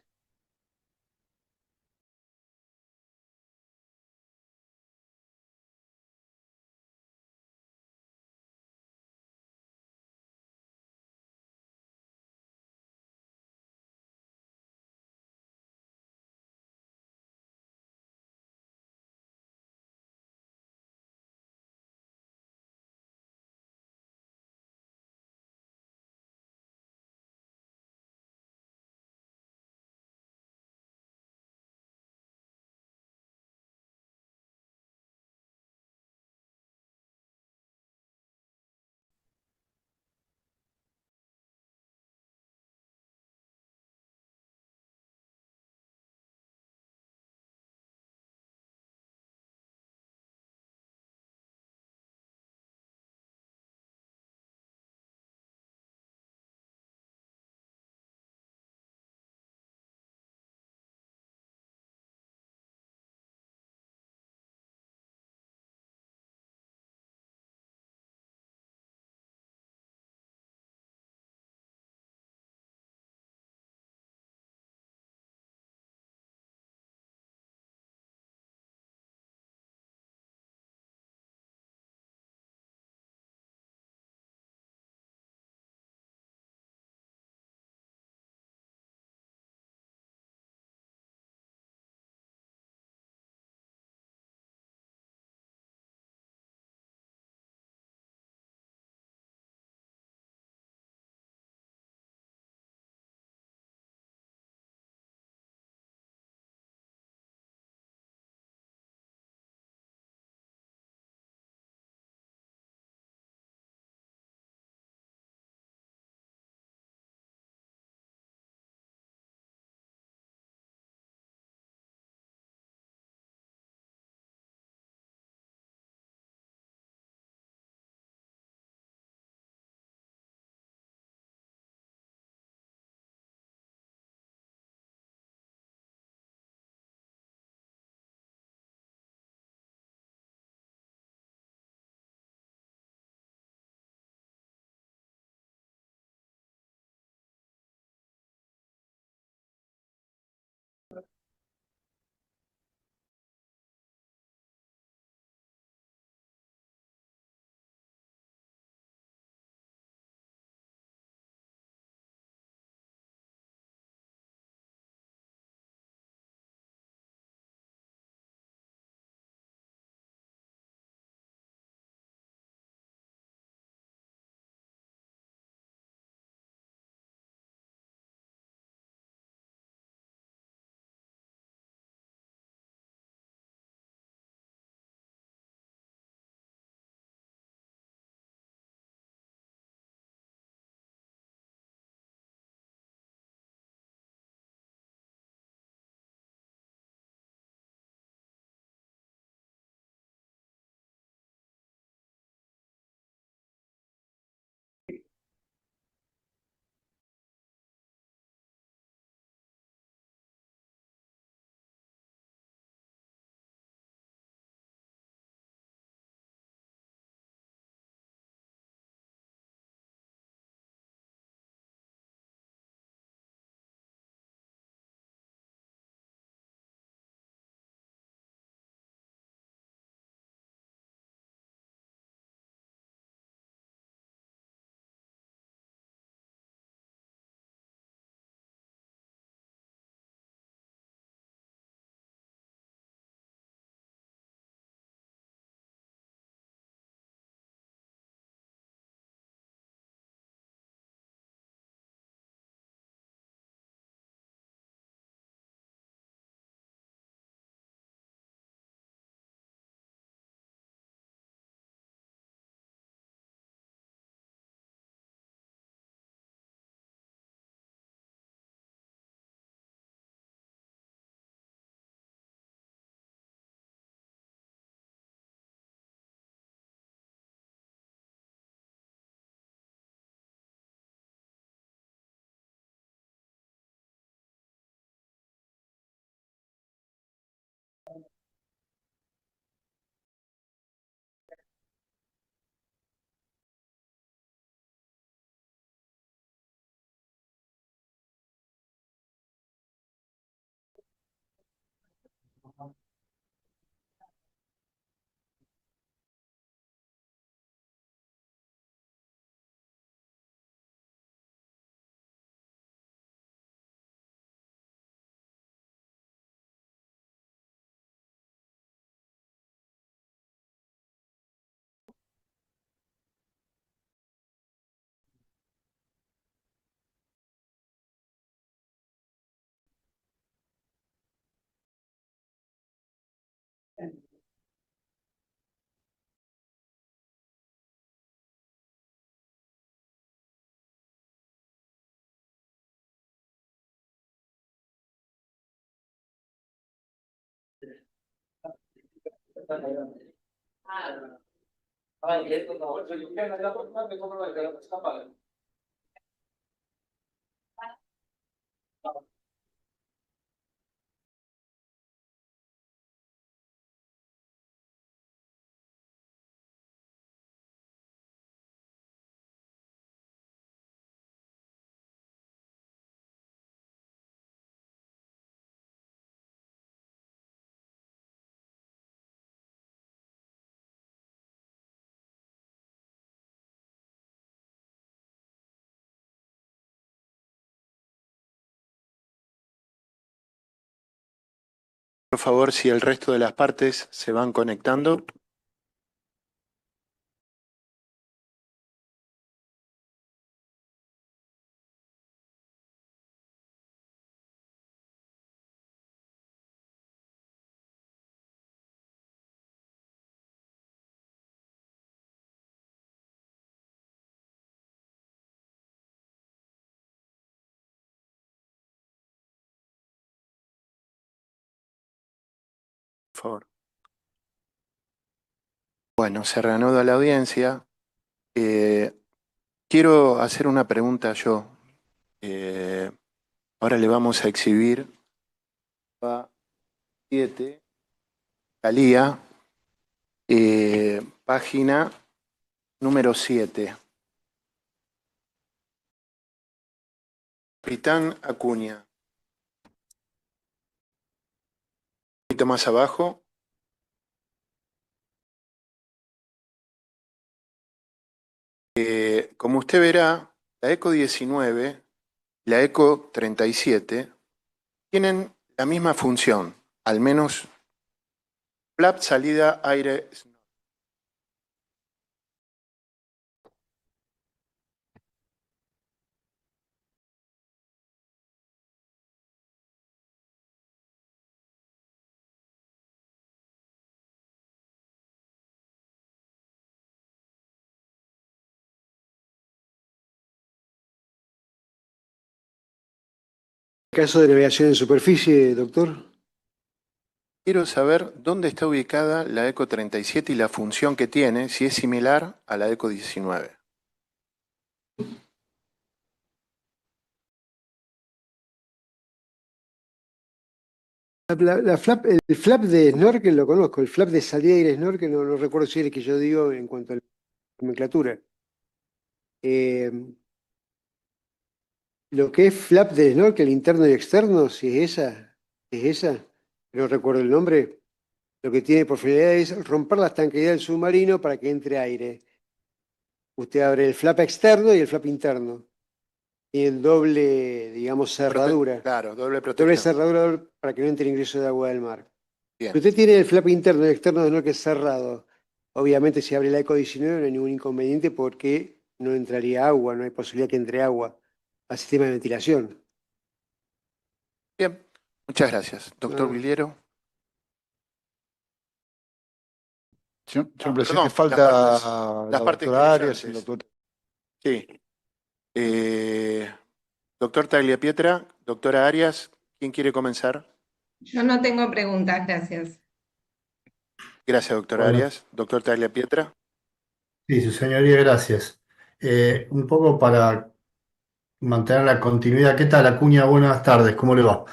Por favor, si el resto de las partes se van conectando. Por favor. Bueno, se reanuda la audiencia. Quiero hacer una pregunta yo. Ahora le vamos a exhibir a 7, Talía, página número 7. Capitán Acuña. Un poquito más abajo. Como usted verá, la ECO 19 y la ECO 37 tienen la misma función, al menos flap salida aire. Caso de navegación en superficie, doctor. Quiero saber dónde está ubicada la ECO 37 y la función que tiene, si es similar a la ECO 19. El flap de snorkel lo conozco, el flap de salida y el snorkel no recuerdo si es el que yo digo en cuanto a la nomenclatura. Lo que es flap de snorkel interno y externo, si es esa, no recuerdo el nombre, lo que tiene por finalidad es romper la estanqueidad del submarino para que entre aire. Usted abre el flap externo y el flap interno. Y el doble, digamos, cerradura. Claro, doble Doble protección. cerradura para que no entre ingreso de agua del mar. Bien. Si usted tiene el flap interno y externo de snorkel cerrado, obviamente si abre la ECO 19 no hay ningún inconveniente porque no entraría agua, no hay posibilidad que entre agua al sistema de ventilación. Bien, muchas gracias. Doctor Viliero. Señor Perdón, presidente, falta las la partes doctora Arias y el interesantes. doctor. Sí. Doctor Tagliapietra, doctora Arias, ¿quién quiere comenzar? Yo no tengo preguntas, gracias. Gracias, doctora Bueno. Arias. Doctor Tagliapietra. Sí, su señoría, gracias. Un poco para mantener la continuidad. ¿Qué tal, Acuña? Buenas tardes, ¿cómo le va?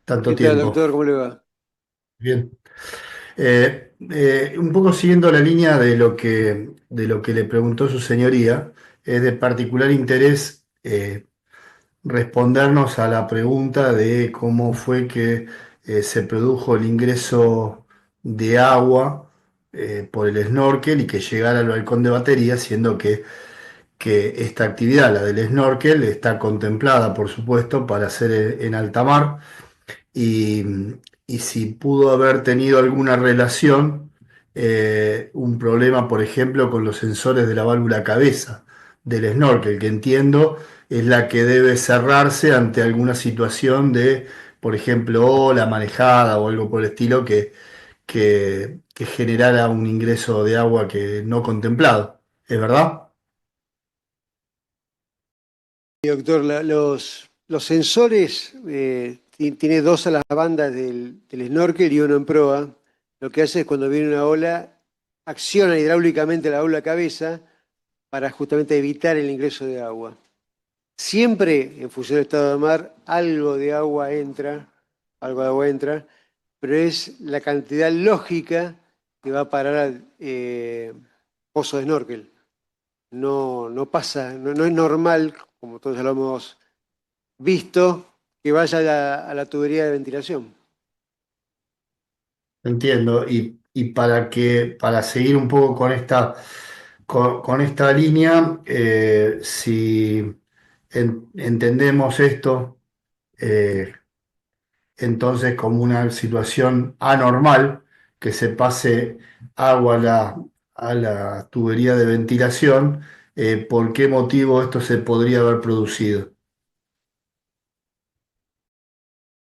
Tanto ¿Qué tal, tiempo. doctor? ¿Cómo le va? Bien. Un poco siguiendo la línea de lo que le preguntó su señoría, es de particular interés respondernos a la pregunta de cómo fue que se produjo el ingreso de agua por el snorkel y que llegara al balcón de batería, siendo que esta actividad, la del snorkel, está contemplada, por supuesto, para hacer en alta mar y, y si pudo haber tenido alguna relación, un problema, por ejemplo, con los sensores de la válvula cabeza del snorkel, que entiendo es la que debe cerrarse ante alguna situación de, por ejemplo, ola, manejada o algo por el estilo que generara un ingreso de agua que no contemplado. ¿Es verdad? Sí, doctor, los sensores, tiene dos a las bandas del snorkel y uno en proa. Lo que hace es cuando viene una ola, acciona hidráulicamente la válvula cabeza para justamente evitar el ingreso de agua. Siempre, en función del estado de mar, algo de agua entra, pero es la cantidad lógica que va a parar al pozo de snorkel. No pasa, no es normal, como todos ya lo hemos visto, que vaya a la tubería de ventilación. Entiendo. Y para seguir un poco con esta línea, si entendemos esto, eh, entonces como una situación anormal, que se pase agua a la tubería de ventilación, ¿por qué motivo esto se podría haber producido?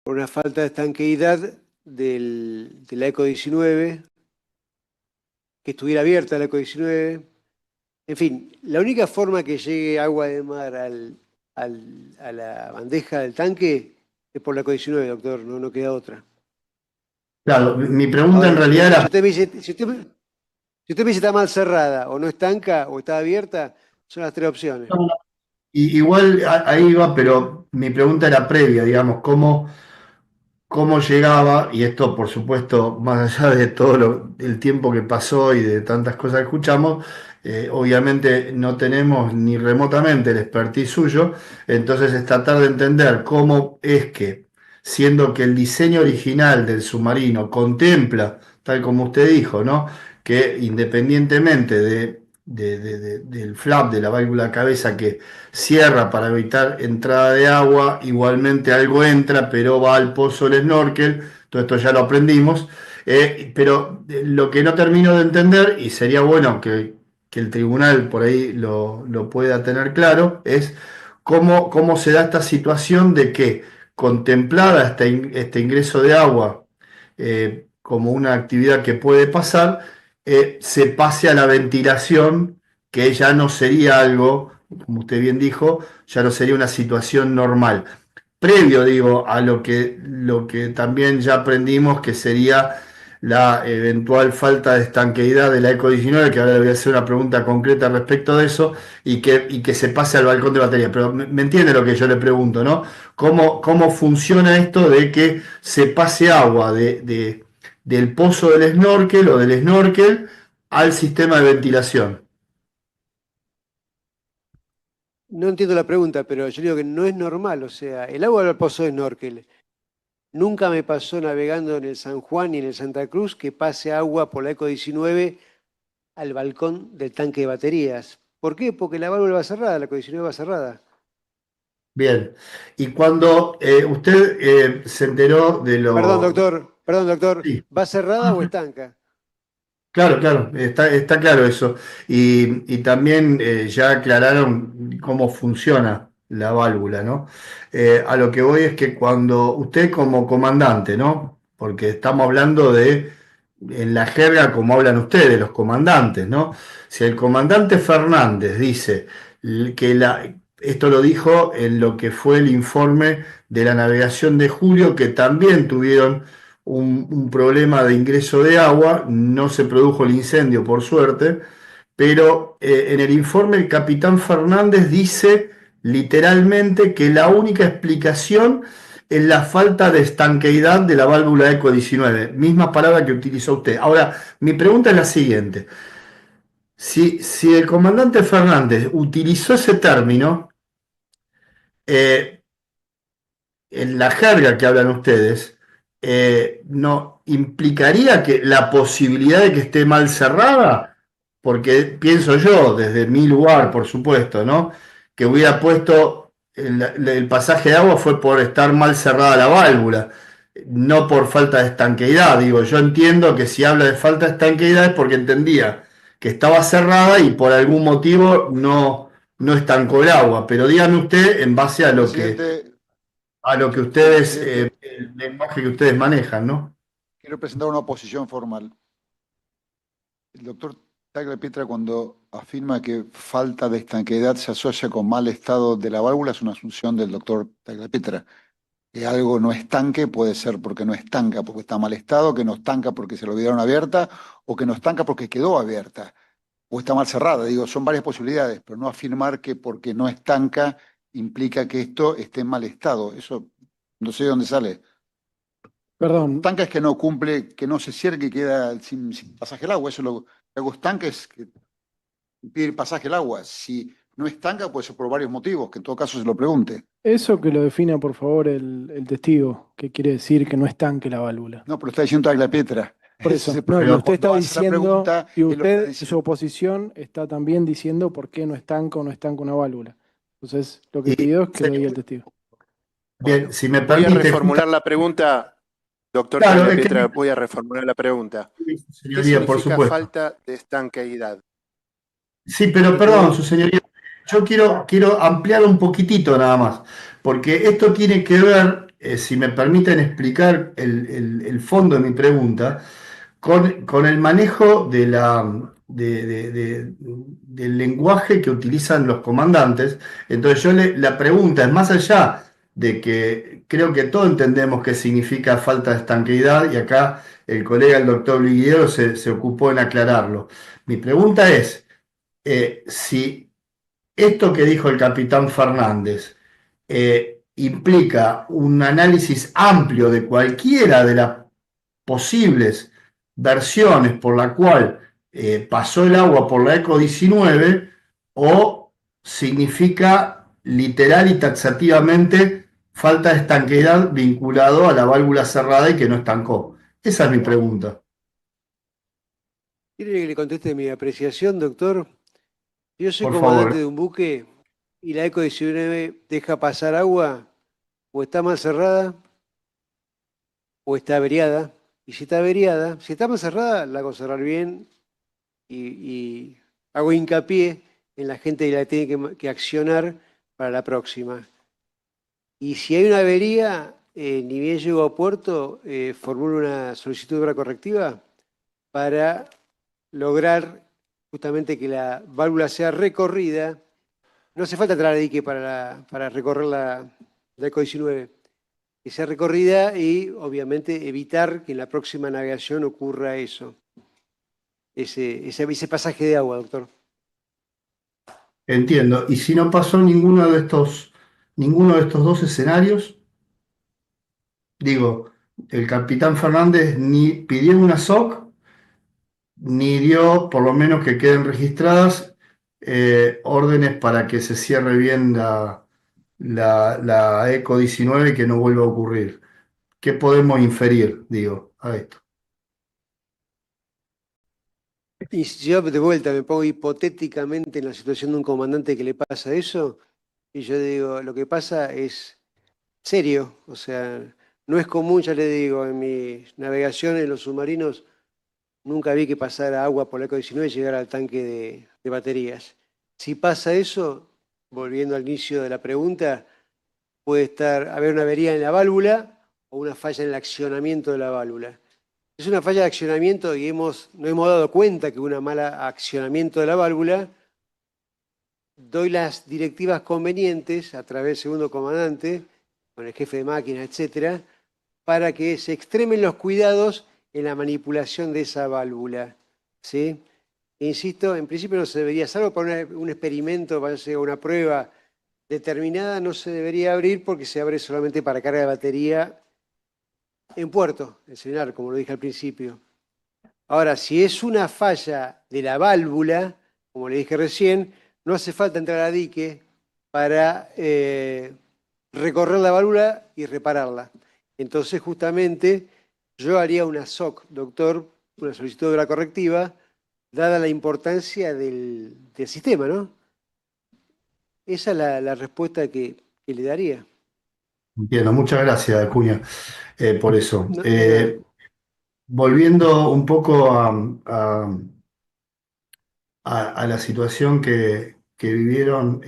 Por una falta de estanqueidad de la ECO 19, que estuviera abierta la ECO 19. En fin, la única forma que llegue agua de mar a la bandeja del tanque es por la ECO 19, doctor, no queda otra. Claro, mi pregunta Ahora, en realidad era... si usted me dice está mal cerrada, o no estanca, o está abierta, son las tres opciones. Igual ahí va, pero mi pregunta era previa, digamos, cómo llegaba, y esto por supuesto, más allá de todo el tiempo que pasó y de tantas cosas que escuchamos, obviamente no tenemos ni remotamente el expertise suyo, entonces es tratar de entender cómo es que, siendo que el diseño original del submarino contempla, tal como usted dijo, ¿no? Que independientemente del flap de la válvula cabeza que cierra para evitar entrada de agua, igualmente algo entra, pero va al pozo del snorkel, todo esto ya lo aprendimos, pero lo que no termino de entender, y sería bueno que el tribunal por ahí lo pueda tener claro, es cómo se da esta situación de que contemplada este ingreso de agua como una actividad que puede pasar, se pase a la ventilación, que ya no sería algo, como usted bien dijo, ya no sería una situación normal. Previo, digo, a lo que también ya aprendimos, que sería la eventual falta de estanqueidad de la ECO 19, que ahora le voy a hacer una pregunta concreta respecto de eso, y que se pase al balcón de batería. Pero me entiende lo que yo le pregunto, ¿no? ¿Cómo funciona esto de que se pase agua del pozo del snorkel o del snorkel al sistema de ventilación? No entiendo la pregunta, pero yo digo que no es normal, o sea, el agua del pozo de snorkel. Nunca me pasó navegando en el San Juan ni en el Santa Cruz que pase agua por la ECO 19 al balcón del tanque de baterías. ¿Por qué? Porque la válvula va cerrada, la ECO 19 va cerrada. Bien. Y cuando usted se enteró de lo... Perdón, doctor, Sí. ¿va cerrada o estanca? Claro, está claro eso. Y también ya aclararon cómo funciona la válvula, ¿no? A lo que voy es que cuando usted como comandante, ¿no? Porque estamos hablando en la jerga como hablan ustedes, los comandantes, ¿no? Si el comandante Fernández dice que esto lo dijo en lo que fue el informe de la navegación de julio, que también tuvieron un problema de ingreso de agua, no se produjo el incendio por suerte, pero en el informe el capitán Fernández dice literalmente que la única explicación en la falta de estanqueidad de la válvula ECO 19, misma palabra que utilizó usted. Ahora, mi pregunta es la siguiente. Si el comandante Fernández utilizó ese término, en la jerga que hablan ustedes, ¿no implicaría que la posibilidad de que esté mal cerrada? Porque pienso yo, desde mi lugar, por supuesto, ¿no? Que hubiera puesto el pasaje de agua fue por estar mal cerrada la válvula, no por falta de estanqueidad. Digo, yo entiendo que si habla de falta de estanqueidad es porque entendía que estaba cerrada y por algún motivo no estancó el agua. Pero dígame usted, en base a lo que ustedes, el lenguaje que ustedes manejan, ¿no? Quiero presentar una oposición formal. El doctor Tagliapietra, cuando afirma que falta de estanqueidad se asocia con mal estado de la válvula, es una asunción del doctor Tagliapietra. Que algo no estanque puede ser porque no estanca, porque está mal estado, que no estanca porque se lo olvidaron abierta, o que no estanca porque quedó abierta, o está mal cerrada. Digo, son varias posibilidades, pero no afirmar que porque no estanca implica que esto esté en mal estado. Eso no sé de dónde sale. Perdón, Estanca es que no cumple, que no se cierre y queda sin pasaje el agua. Eso es lo que hago. Estanca es que impide el pasaje el agua. Si no estanca, puede ser por varios motivos, que en todo caso se lo pregunte. eso que lo defina por favor el testigo, que quiere decir que no estanque la válvula. No, pero está diciendo Tagliapietra. Por Ese eso, es el no, y problema. usted está Cuando hace la diciendo, pregunta, y es lo que está usted, diciendo. su oposición, está también diciendo por qué no estanca o no estanca una válvula. Entonces, lo que Y, pido es que lo señor, diga el testigo. bien, si me Voy a permite, reformular la pregunta, doctor claro, es Tagliapietra, que, voy a reformular la pregunta. ¿Qué señoría, por significa supuesto. falta de estanqueidad? Sí, pero perdón, su señoría, yo quiero ampliar un poquitito nada más, porque esto tiene que ver, si me permiten explicar el fondo de mi pregunta, con el manejo del lenguaje que utilizan los comandantes. Entonces la pregunta es más allá de que creo que todos entendemos qué significa falta de estanqueidad y acá el colega, el doctor Liguiero, se ocupó en aclararlo. Mi pregunta es, si esto que dijo el capitán Fernández implica un análisis amplio de cualquiera de las posibles versiones por la cual pasó el agua por la ECO 19 o significa literal y taxativamente falta de estanqueidad vinculado a la válvula cerrada y que no estancó. Esa es mi pregunta. ¿Quiere que le conteste mi apreciación, doctor? Yo soy Por comandante favor. de un buque y la ECO 19 deja pasar agua, o está mal cerrada, o está averiada. Y si está averiada, si está mal cerrada, la hago cerrar bien y hago hincapié en la gente que la tiene que accionar para la próxima. Y si hay una avería, ni bien llego a puerto, formulo una solicitud de obra correctiva para lograr justamente que la válvula sea recorrida. No hace falta entrar a dique para recorrer la ECO 19. Que sea recorrida y obviamente evitar que en la próxima navegación ocurra eso. Ese pasaje de agua, doctor. Entiendo. ¿Y si no pasó ninguno de estos dos escenarios? Digo, el capitán Fernández ni pidió una SOC, ni dio, por lo menos que queden registradas, órdenes para que se cierre bien la ECO 19 y que no vuelva a ocurrir. ¿Qué podemos inferir, digo, a esto? Y si yo de vuelta me pongo hipotéticamente en la situación de un comandante que le pasa eso, y yo digo, lo que pasa es serio, o sea, no es común, ya le digo, en mi navegación en los submarinos, nunca vi que pasara agua por la ECO 19 y llegara al tanque de baterías. Si pasa eso, volviendo al inicio de la pregunta, puede haber una avería en la válvula o una falla en el accionamiento de la válvula. Es una falla de accionamiento y nos hemos dado cuenta que una mala accionamiento de la válvula. Doy las directivas convenientes a través del segundo comandante, con el jefe de máquina, etcétera, para que se extremen los cuidados en la manipulación de esa válvula. ¿Sí? E insisto, en principio no se debería, salvo para un experimento, para hacer una prueba determinada no se debería abrir porque se abre solamente para carga de batería en puerto, el celular, como lo dije al principio. Ahora, si es una falla de la válvula, como le dije recién, no hace falta entrar a dique para recorrer la válvula y repararla. Entonces, justamente, yo haría una SOC, doctor, una solicitud de obra correctiva, dada la importancia del sistema, ¿no? Esa es la respuesta que le daría. Entiendo, muchas gracias, Acuña, por eso. No, de nada. Volviendo un poco a la situación que vivieron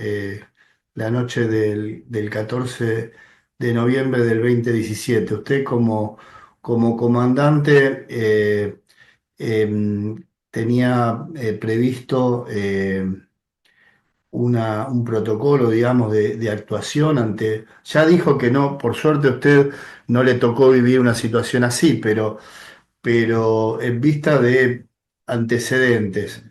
la noche del 14 de noviembre del 2017. Usted como comandante tenía previsto un protocolo, digamos, de actuación ante... Ya dijo que no, por suerte a usted no le tocó vivir una situación así, pero en vista de antecedentes,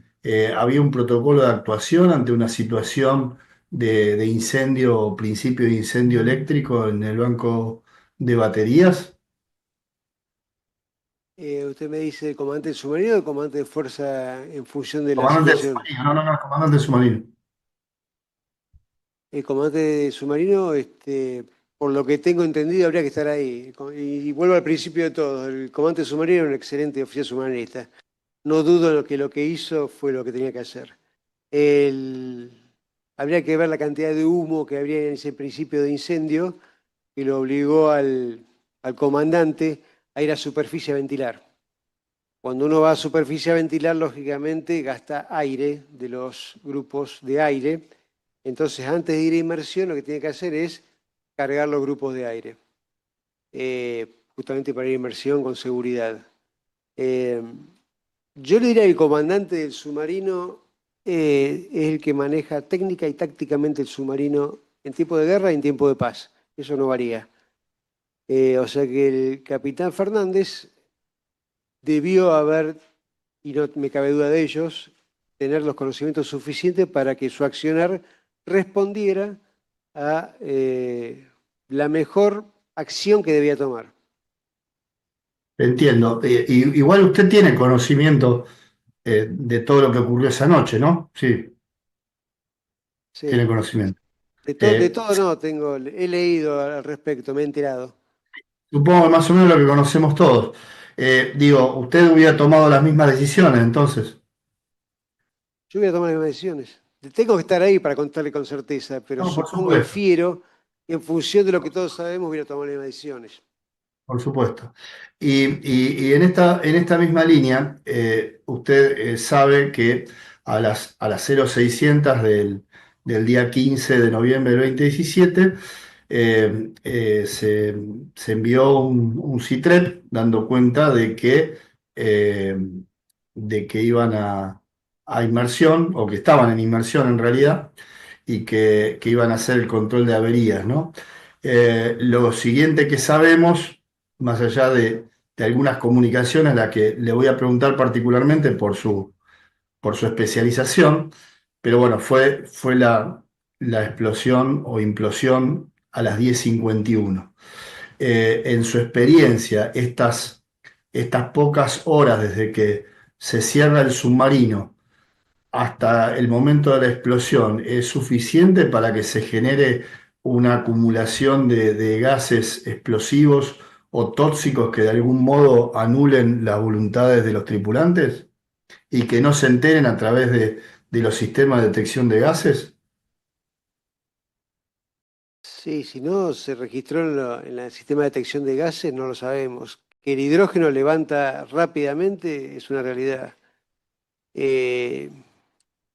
¿había un protocolo de actuación ante una situación de incendio o principio de incendio eléctrico en el banco de baterías? Usted me dice comandante de submarino o comandante de fuerza en función de la Comandante de situación. submarino, no, comandante de submarino. El comandante de submarino, por lo que tengo entendido, habría que estar ahí. Y vuelvo al principio de todo. El comandante de submarino era un excelente oficial submarinista. No dudo que lo que hizo fue lo que tenía que hacer. Habría que ver la cantidad de humo que habría en ese principio de incendio que lo obligó al comandante a ir a superficie a ventilar. Cuando uno va a superficie a ventilar, lógicamente gasta aire de los grupos de aire. Entonces, antes de ir a inmersión, lo que tiene que hacer es cargar los grupos de aire, justamente para ir a inmersión con seguridad. Yo le diría que el comandante del submarino es el que maneja técnica y tácticamente el submarino en tiempo de guerra y en tiempo de paz. Eso no varía. O sea que el capitán Fernández debió haber, y no me cabe duda de ellos, tener los conocimientos suficientes para que su accionar respondiera a la mejor acción que debía tomar. Entiendo. Igual usted tiene conocimiento de todo lo que ocurrió esa noche, ¿no? Sí, Sí. tiene conocimiento. De todo no, he leído al respecto, me he enterado. Supongo que más o menos lo que conocemos todos. Digo, usted hubiera tomado las mismas decisiones entonces. Yo voy a tomar las decisiones. Tengo que estar ahí para contarle con certeza, pero No, por supongo, supuesto, infiero, que en función de lo que todos sabemos, voy a tomar las mismas decisiones. por supuesto. Y en esta misma línea, usted sabe que a las 0600 del día 15 de noviembre del 2017 se envió un CITREP dando cuenta eh, de que iban a inmersión, o que estaban en inmersión en realidad, y que iban a hacer el control de averías, ¿no? Lo siguiente que sabemos, más allá de algunas comunicaciones, a las que le voy a preguntar particularmente por su especialización, pero bueno, fue la explosión o implosión a las 10:51. En su experiencia, estas pocas horas desde que se cierra el submarino hasta el momento de la explosión, ¿es suficiente para que se genere una acumulación de gases explosivos o tóxicos que de algún modo anulen las voluntades de los tripulantes y que no se enteren a través de los sistemas de detección de gases? Sí, si no se registró en el sistema de detección de gases, no lo sabemos. Que el hidrógeno levanta rápidamente es una realidad.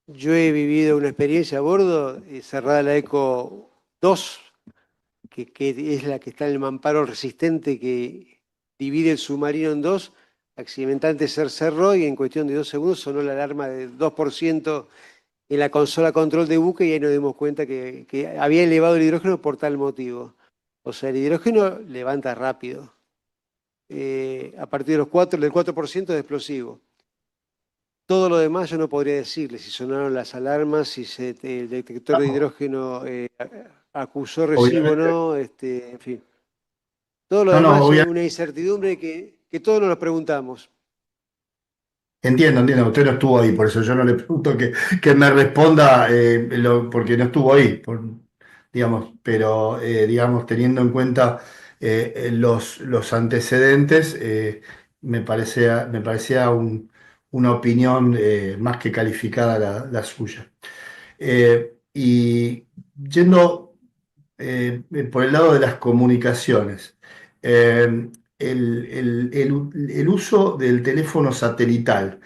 Yo he vivido una experiencia a bordo, cerrada la ECO 2, que es la que está en el mamparo resistente que divide el submarino en dos. Accidentalmente se cerró y en cuestión de 2 segundos sonó la alarma de 2% en la consola control de buque y ahí nos dimos cuenta que había elevado el hidrógeno por tal motivo. O sea, el hidrógeno levanta rápido. A partir de del 4% de explosivo. Todo lo demás yo no podría decirle, si sonaron las alarmas, si el detector de hidrógeno acusó recibo o Obviamente. no, en fin. Todo lo No, demás es obviamente. una incertidumbre que todos nos preguntamos. Entiendo, usted no estuvo ahí, por eso yo no le pregunto que me responda porque no estuvo ahí, digamos, pero digamos, teniendo en cuenta los antecedentes, me parecía una opinión más que calificada la suya. Y yendo por el lado de las comunicaciones, el uso del teléfono satelital.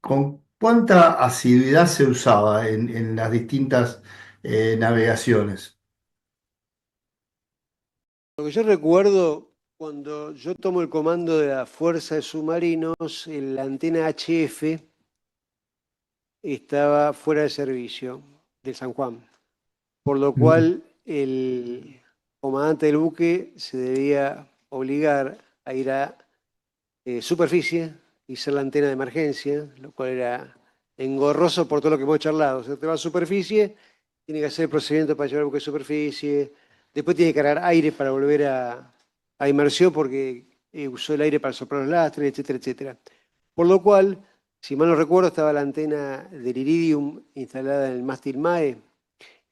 ¿Con cuánta asiduidad se usaba en las distintas navegaciones? Lo que yo recuerdo, cuando yo tomo el comando de la Fuerza de Submarinos, la antena HF estaba fuera de servicio de San Juan, por lo cual el comandante del buque se debía obligar a ir a superficie y ser la antena de emergencia, lo cual era engorroso por todo lo que hemos charlado. O sea, te va a superficie, tiene que hacer el procedimiento para llevar el buque a superficie, después tiene que cargar aire para volver a inmersión porque usó el aire para soplar los lastres, etcétera, etcétera. Por lo cual, si mal no recuerdo, estaba la antena del Iridium instalada en el mástil MAE.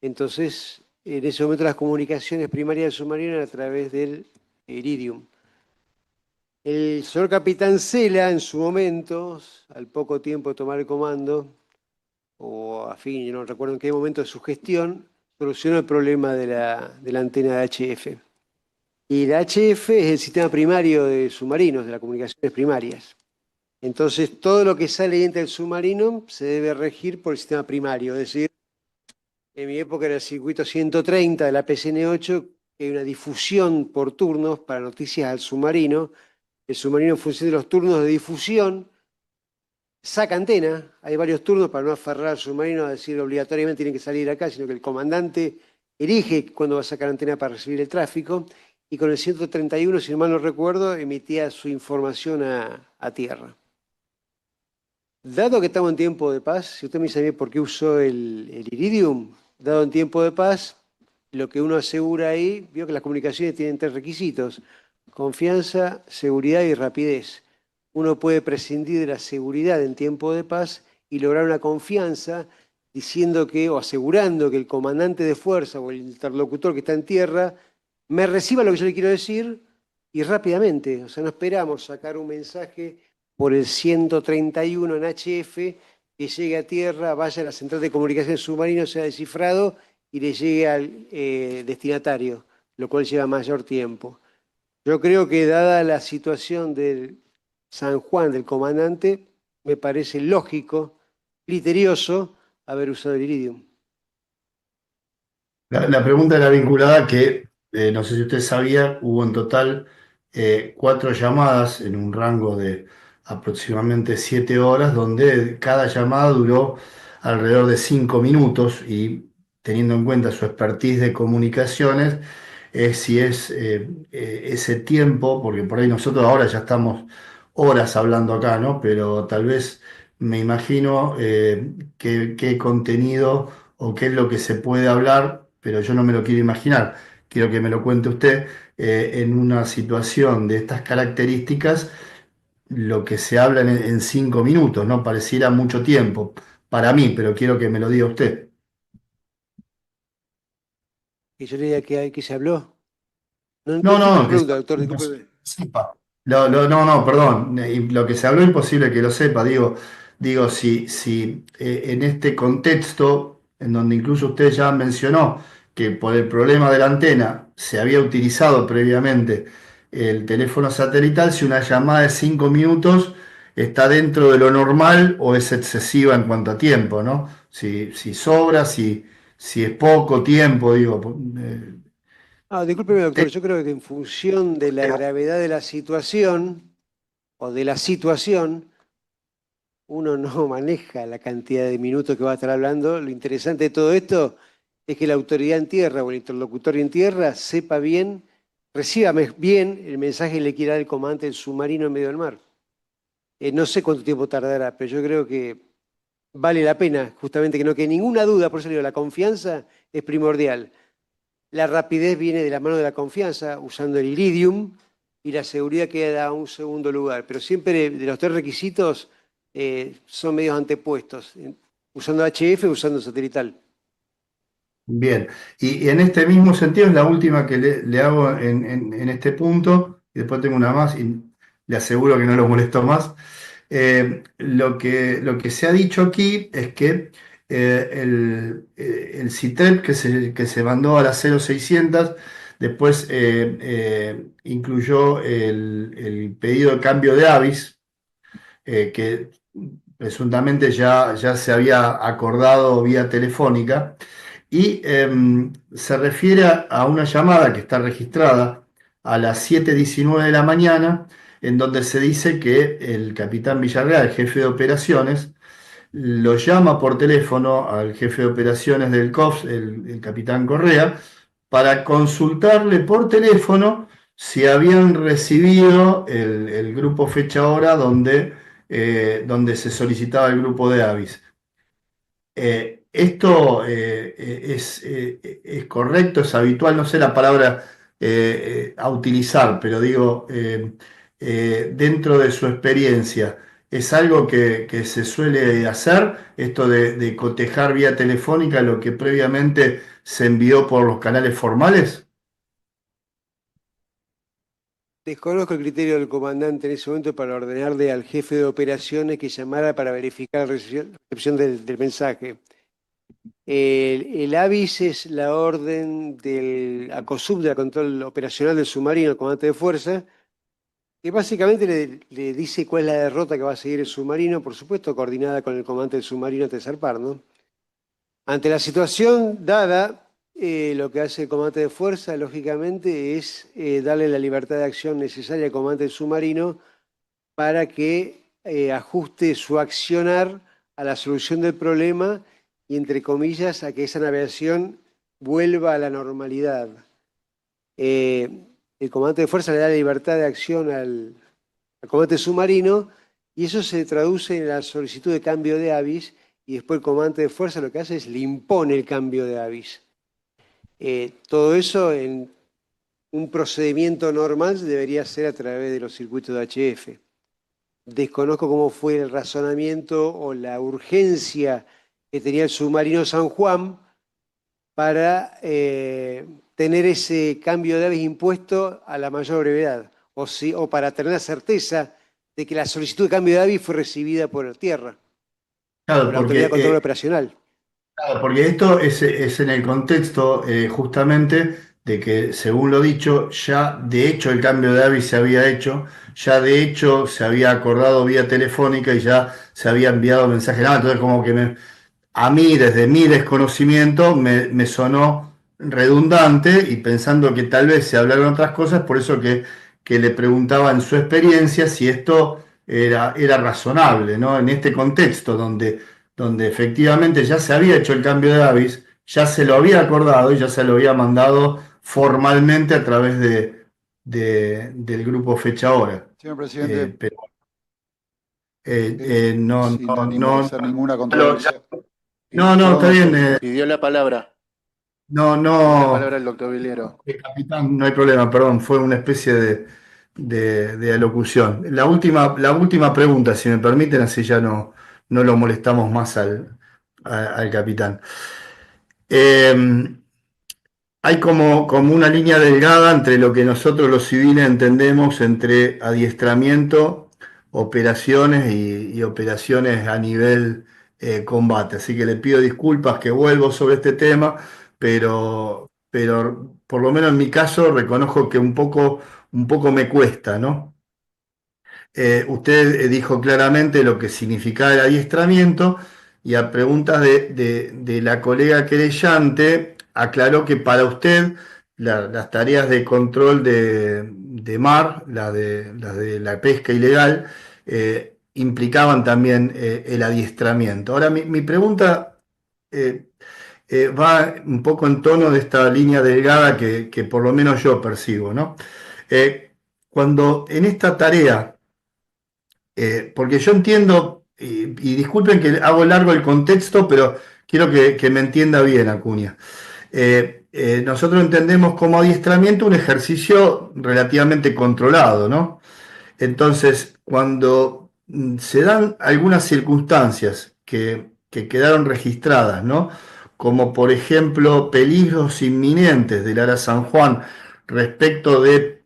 Entonces, en ese momento las comunicaciones primarias del submarino eran a través del Iridium. El señor capitán Cela, en su momento, al poco tiempo de tomar el comando, o a fin, yo no recuerdo en qué momento de su gestión, solucionó el problema de la antena de HF. Y la HF es el sistema primario de submarinos, de las comunicaciones primarias. Entonces, todo lo que sale y entra del submarino se debe regir por el sistema primario. Es decir, en mi época era el circuito 130 de la PCN8, que hay una difusión por turnos para noticias al submarino. El submarino, en función de los turnos de difusión, saca antena. Hay varios turnos para no aferrar al submarino a decir obligatoriamente tienen que salir acá, sino que el comandante elige cuándo va a sacar antena para recibir el tráfico. Y con el 131, si mal no recuerdo, emitía su información a tierra. Dado que estamos en tiempo de paz, si usted me dice a mí por qué usó el Iridium, dado en tiempo de paz, lo que uno asegura ahí, vio que las comunicaciones tienen 3 requisitos: confianza, seguridad y rapidez. Uno puede prescindir de la seguridad en tiempo de paz y lograr una confianza diciendo que, o asegurando que el comandante de fuerza o el interlocutor que está en tierra me reciba lo que yo le quiero decir y rápidamente. O sea, no esperamos sacar un mensaje por el 131 en HF, que llegue a tierra, vaya a la central de comunicación submarino, sea descifrado y le llegue al destinatario, lo cual lleva mayor tiempo. Yo creo que dada la situación del San Juan, del comandante, me parece lógico, criterioso, haber usado el Iridium. La pregunta era vinculada que, no sé si usted sabía, hubo en total 4 llamadas en un rango de aproximadamente 7 horas, donde cada llamada duró alrededor de 5 minutos y teniendo en cuenta su expertise de comunicaciones, si es ese tiempo, porque por ahí nosotros ahora ya estamos horas hablando acá, ¿no? Pero tal vez me imagino qué contenido o qué es lo que se puede hablar, pero yo no me lo quiero imaginar. Quiero que me lo cuente usted en una situación de estas características, lo que se habla en 5 minutos, ¿no? Pareciera mucho tiempo para mí, pero quiero que me lo diga usted. Y yo le diría que se habló. No No, entiendo la no, pregunta, doctor, discúlpeme. sepa. No, perdón. Lo que se habló es imposible que lo sepa. Digo, si en este contexto, en donde incluso usted ya mencionó que por el problema de la antena se había utilizado previamente el teléfono satelital, si una llamada de 5 minutos está dentro de lo normal o es excesiva en cuanto a tiempo, ¿no? Si sobra, si es poco tiempo, digo. Discúlpeme, doctor, yo creo que en función de la gravedad de la situación o de la situación, uno no maneja la cantidad de minutos que va a estar hablando. Lo interesante de todo esto es que la autoridad en tierra o el interlocutor en tierra sepa bien, reciba bien el mensaje que le quiera dar el comandante del submarino en medio del mar. No sé cuánto tiempo tardará, pero yo creo que vale la pena, justamente que no quede ninguna duda, por eso digo, la confianza es primordial. La rapidez viene de la mano de la confianza, usando el iridium, y la seguridad queda a un segundo lugar. Pero siempre de los tres requisitos son medios antepuestos, usando HF, usando satelital. Bien, y en este mismo sentido es la última que le hago en este punto, y después tengo una más y le aseguro que no lo molesto más. Lo que se ha dicho aquí es que el CITEP que se mandó a la 0600 después incluyó el pedido de cambio de avis, que presuntamente ya se había acordado vía telefónica, y se refiere a una llamada que está registrada a las 7:19 de la mañana, en donde se dice que el capitán Villarreal, jefe de operaciones, lo llama por teléfono al jefe de operaciones del COPS, el capitán Correa, para consultarle por teléfono si habían recibido el grupo fecha hora donde se solicitaba el grupo de avis. Esto es correcto, es habitual, no sé la palabra a utilizar, pero digo, dentro de su experiencia, ¿es algo que se suele hacer, esto de cotejar vía telefónica lo que previamente se envió por los canales formales? Desconozco el criterio del comandante en ese momento para ordenarle al jefe de operaciones que llamara para verificar la recepción del mensaje. El AVIS es la orden del ACOSUB, de la Control Operacional del Submarino, el comandante de fuerza, que básicamente le dice cuál es la derrota que va a seguir el submarino, por supuesto, coordinada con el comandante del submarino antes de zarpar, ¿no? Ante la situación dada, lo que hace el comandante de fuerza, lógicamente, es darle la libertad de acción necesaria al comandante del submarino para que ajuste su accionar a la solución del problema y, entre comillas, a que esa navegación vuelva a la normalidad. El comandante de fuerza le da la libertad de acción al comandante submarino y eso se traduce en la solicitud de cambio de avis, y después el comandante de fuerza lo que hace es le impone el cambio de avis. Todo eso en un procedimiento normal debería ser a través de los circuitos de HF. Desconozco cómo fue el razonamiento o la urgencia que tenía el submarino San Juan para tener ese cambio de avis impuesto a la mayor brevedad, o para tener la certeza de que la solicitud de cambio de avis fue recibida por tierra, Claro, por la Autoridad de Control Operacional. Claro, porque esto es en el contexto justamente de que, según lo dicho, ya de hecho el cambio de avis se había hecho, ya de hecho se había acordado vía telefónica y ya se había enviado mensaje. Entonces, como que a mí, desde mi desconocimiento, me sonó redundante, y pensando que tal vez se hablaron otras cosas, por eso que le preguntaba en su experiencia si esto era razonable, ¿no? En este contexto donde efectivamente ya se había hecho el cambio de avis, ya se lo había acordado y ya se lo había mandado formalmente a través del grupo fecha hora. Señor presidente, Pero sin ánimo de hacer ninguna controversia. no, está bien. Pidió la palabra. No, Pidió la no, palabra el doctor Viliero. capitán, no hay problema, perdón, fue una especie de alocución. La última pregunta, si me permiten, así ya no lo molestamos más al capitán. Hay como una línea delgada entre lo que nosotros los civiles entendemos entre adiestramiento, operaciones y operaciones a nivel combate. Así que le pido disculpas que vuelvo sobre este tema, pero por lo menos en mi caso reconozco que un poco me cuesta, ¿no? Usted dijo claramente lo que significaba el adiestramiento, y a preguntas de la colega querellante aclaró que para usted las tareas de control de mar, las de la pesca ilegal, implicaban también el adiestramiento. Ahora, mi pregunta va un poco en tono de esta línea delgada que por lo menos yo percibo, ¿no? Cuando en esta tarea Porque yo entiendo, y disculpen que hago largo el contexto, pero quiero que me entienda bien, Acuña. Nosotros entendemos como adiestramiento un ejercicio relativamente controlado, ¿no? Entonces, cuando se dan algunas circunstancias que quedaron registradas, ¿no? Como por ejemplo peligros inminentes del Ara San Juan respecto de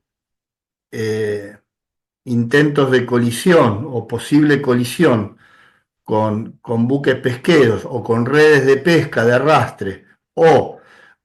intentos de colisión o posible colisión con buques pesqueros o con redes de pesca de arrastre, o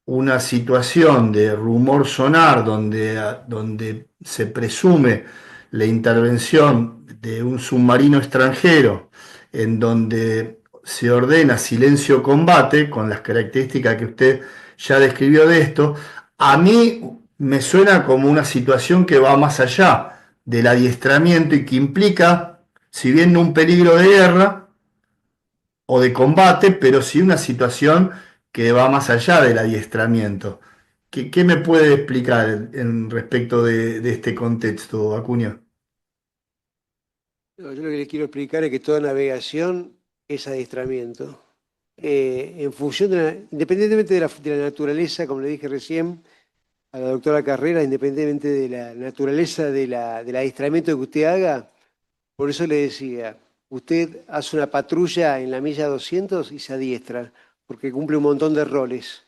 una situación de rumor sonar donde se presume la intervención de un submarino extranjero, en donde se ordena silencio combate, con las características que usted ya describió de esto, a mí me suena como una situación que va más allá del adiestramiento y que implica, si bien no un peligro de guerra o de combate, pero sí una situación que va más allá del adiestramiento. ¿Qué me puede explicar en respecto de este contexto, Acuña? No, yo lo que les quiero explicar es que toda navegación es adiestramiento. En función independientemente de la naturaleza, como le dije recién a la doctora Carrera, independientemente de la naturaleza del adiestramiento que usted haga, por eso le decía, usted hace una patrulla en la milla 200 y se adiestra, porque cumple un montón de roles.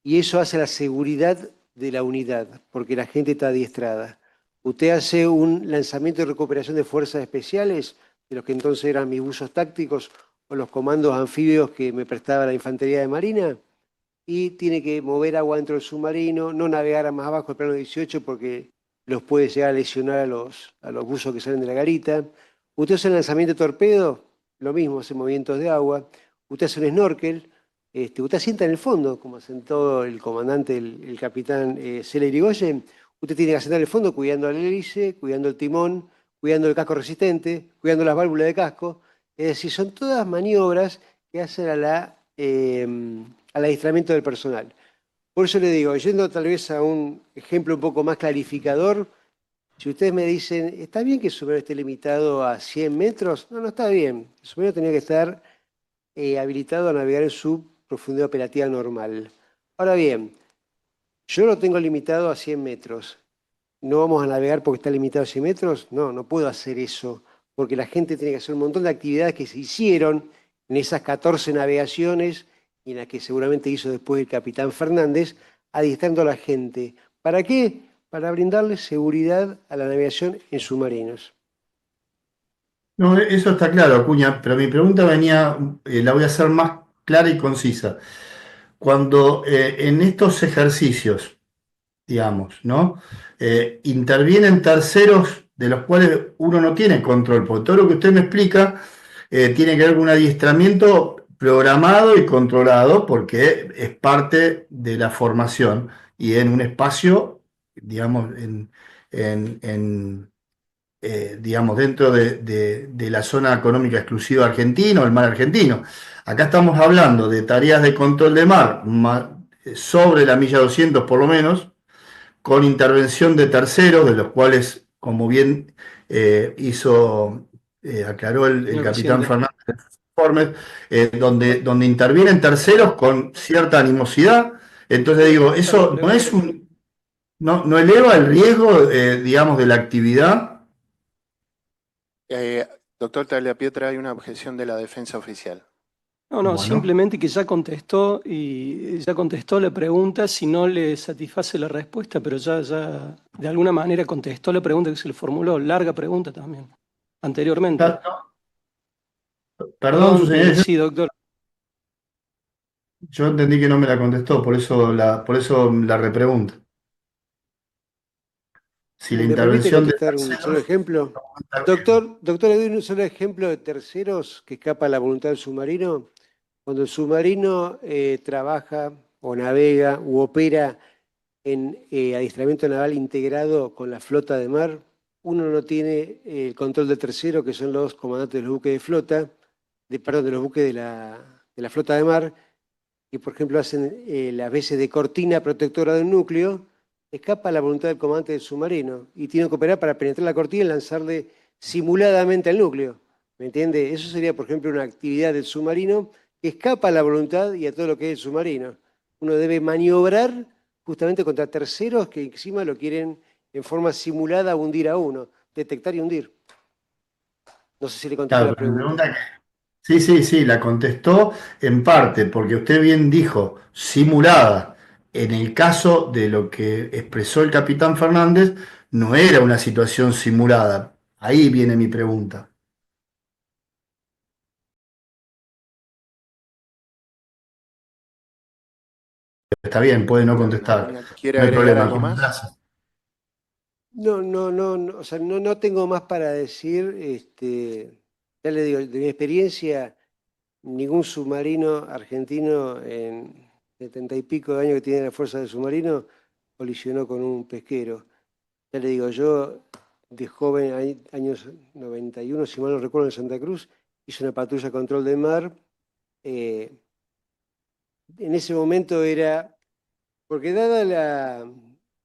Y eso hace la seguridad de la unidad, porque la gente está adiestrada. Usted hace un lanzamiento de recuperación de fuerzas especiales, de los que entonces eran mis buzos tácticos o los comandos anfibios que me prestaba la Infantería de Marina, y tiene que mover agua dentro del submarino, no navegar a más abajo del plano 18 porque los puede llegar a lesionar a los buzos que salen de la garita. Usted hace el lanzamiento de torpedo, lo mismo, hace movimientos de agua. Usted hace un snorkel, usted asienta en el fondo, como asentó el comandante, el capitán Cela Irigoyen. Usted tiene que asentar en el fondo cuidando el hélice, cuidando el timón, cuidando el casco resistente, cuidando las válvulas de casco. Es decir, son todas maniobras que hacen al adiestramiento del personal. Por eso le digo, yendo tal vez a un ejemplo un poco más clarificador, si ustedes me dicen, ¿está bien que el submarino esté limitado a 100 metros? No, no está bien. El submarino tenía que estar habilitado a navegar en su profundidad operativa normal. Ahora bien, yo lo tengo limitado a 100 metros. ¿No vamos a navegar porque está limitado a 100 metros? No, no puedo hacer eso, porque la gente tiene que hacer un montón de actividades que se hicieron en esas 14 navegaciones y en las que seguramente hizo después el capitán Fernández, adiestrando a la gente. ¿Para qué? Para brindarle seguridad a la navegación en submarinos. No, eso está claro, Acuña, pero mi pregunta venía, la voy a hacer más clara y concisa. Cuando en estos ejercicios, digamos, ¿no? Intervienen terceros de los cuales uno no tiene control, porque todo lo que usted me explica tiene que ver con un adiestramiento programado y controlado, porque es parte de la formación y en un espacio, digamos, digamos, dentro de la zona económica exclusiva argentina o el mar argentino. Acá estamos hablando de tareas de control de mar sobre la milla 200 por lo menos, con intervención de terceros, de los cuales, como bien aclaró el capitán Fernández en sus informes, donde intervienen terceros con cierta animosidad. Entonces digo, eso no es no eleva el riesgo, digamos, de la actividad. Doctor Tagliapietra, hay una objeción de la defensa oficial. No, no, Bueno. simplemente que ya contestó la pregunta, si no le satisface la respuesta, pero ya de alguna manera contestó la pregunta que se le formuló, larga pregunta también, anteriormente. Perdón, su señoría, sí, doctor. yo entendí que no me la contestó, por eso la repregunto. Si la ¿Me permite intervención de contestar un terceros solo ejemplo? Doctor, le doy un solo ejemplo de terceros que escapa a la voluntad del submarino. Cuando el submarino trabaja o navega u opera en adiestramiento naval integrado con la flota de mar, uno no tiene el control del tercero, que son los comandantes de los buques de flota, de los buques de la flota de mar, que por ejemplo hacen las veces de cortina protectora del núcleo, escapa a la voluntad del comandante del submarino y tiene que operar para penetrar la cortina y lanzarle simuladamente al núcleo. ¿Me entiende? Eso sería, por ejemplo, una actividad del submarino que escapa a la voluntad y a todo lo que es el submarino. Uno debe maniobrar justamente contra terceros que encima lo quieren en forma simulada hundir a uno, detectar y hundir. No sé si le contesté Claro, la pero me pregunta. pregunta sí, sí, sí, la contestó en parte, porque usted bien dijo simulada. En el caso de lo que expresó el capitán Fernández, no era una situación simulada. Ahí viene mi pregunta. Está bien, puede no contestar, ¿Quiere no hay agregar problema. algo más? No, o sea, no tengo más para decir. Ya le digo, de mi experiencia, ningún submarino argentino en 70 y pico de años que tiene la fuerza del submarino colisionó con un pesquero. Ya le digo, yo de joven, años 91, si mal no recuerdo, en Santa Cruz, hice una patrulla control de mar. eh, en ese momento era, porque dada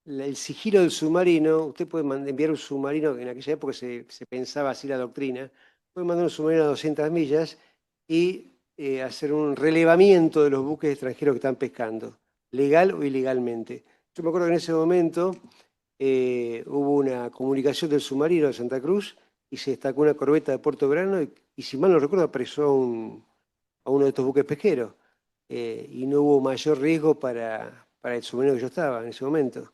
el sigilo del submarino, usted puede enviar un submarino, en aquella época se pensaba así la doctrina, puede mandar un submarino a 200 millas y hacer un relevamiento de los buques extranjeros que están pescando, legal o ilegalmente. Yo me acuerdo que en ese momento hubo una comunicación del submarino de Santa Cruz y se destacó una corbeta de Puerto Grano y si mal no recuerdo apresó a uno de estos buques pesqueros. Y no hubo mayor riesgo para el submarino que yo estaba en ese momento.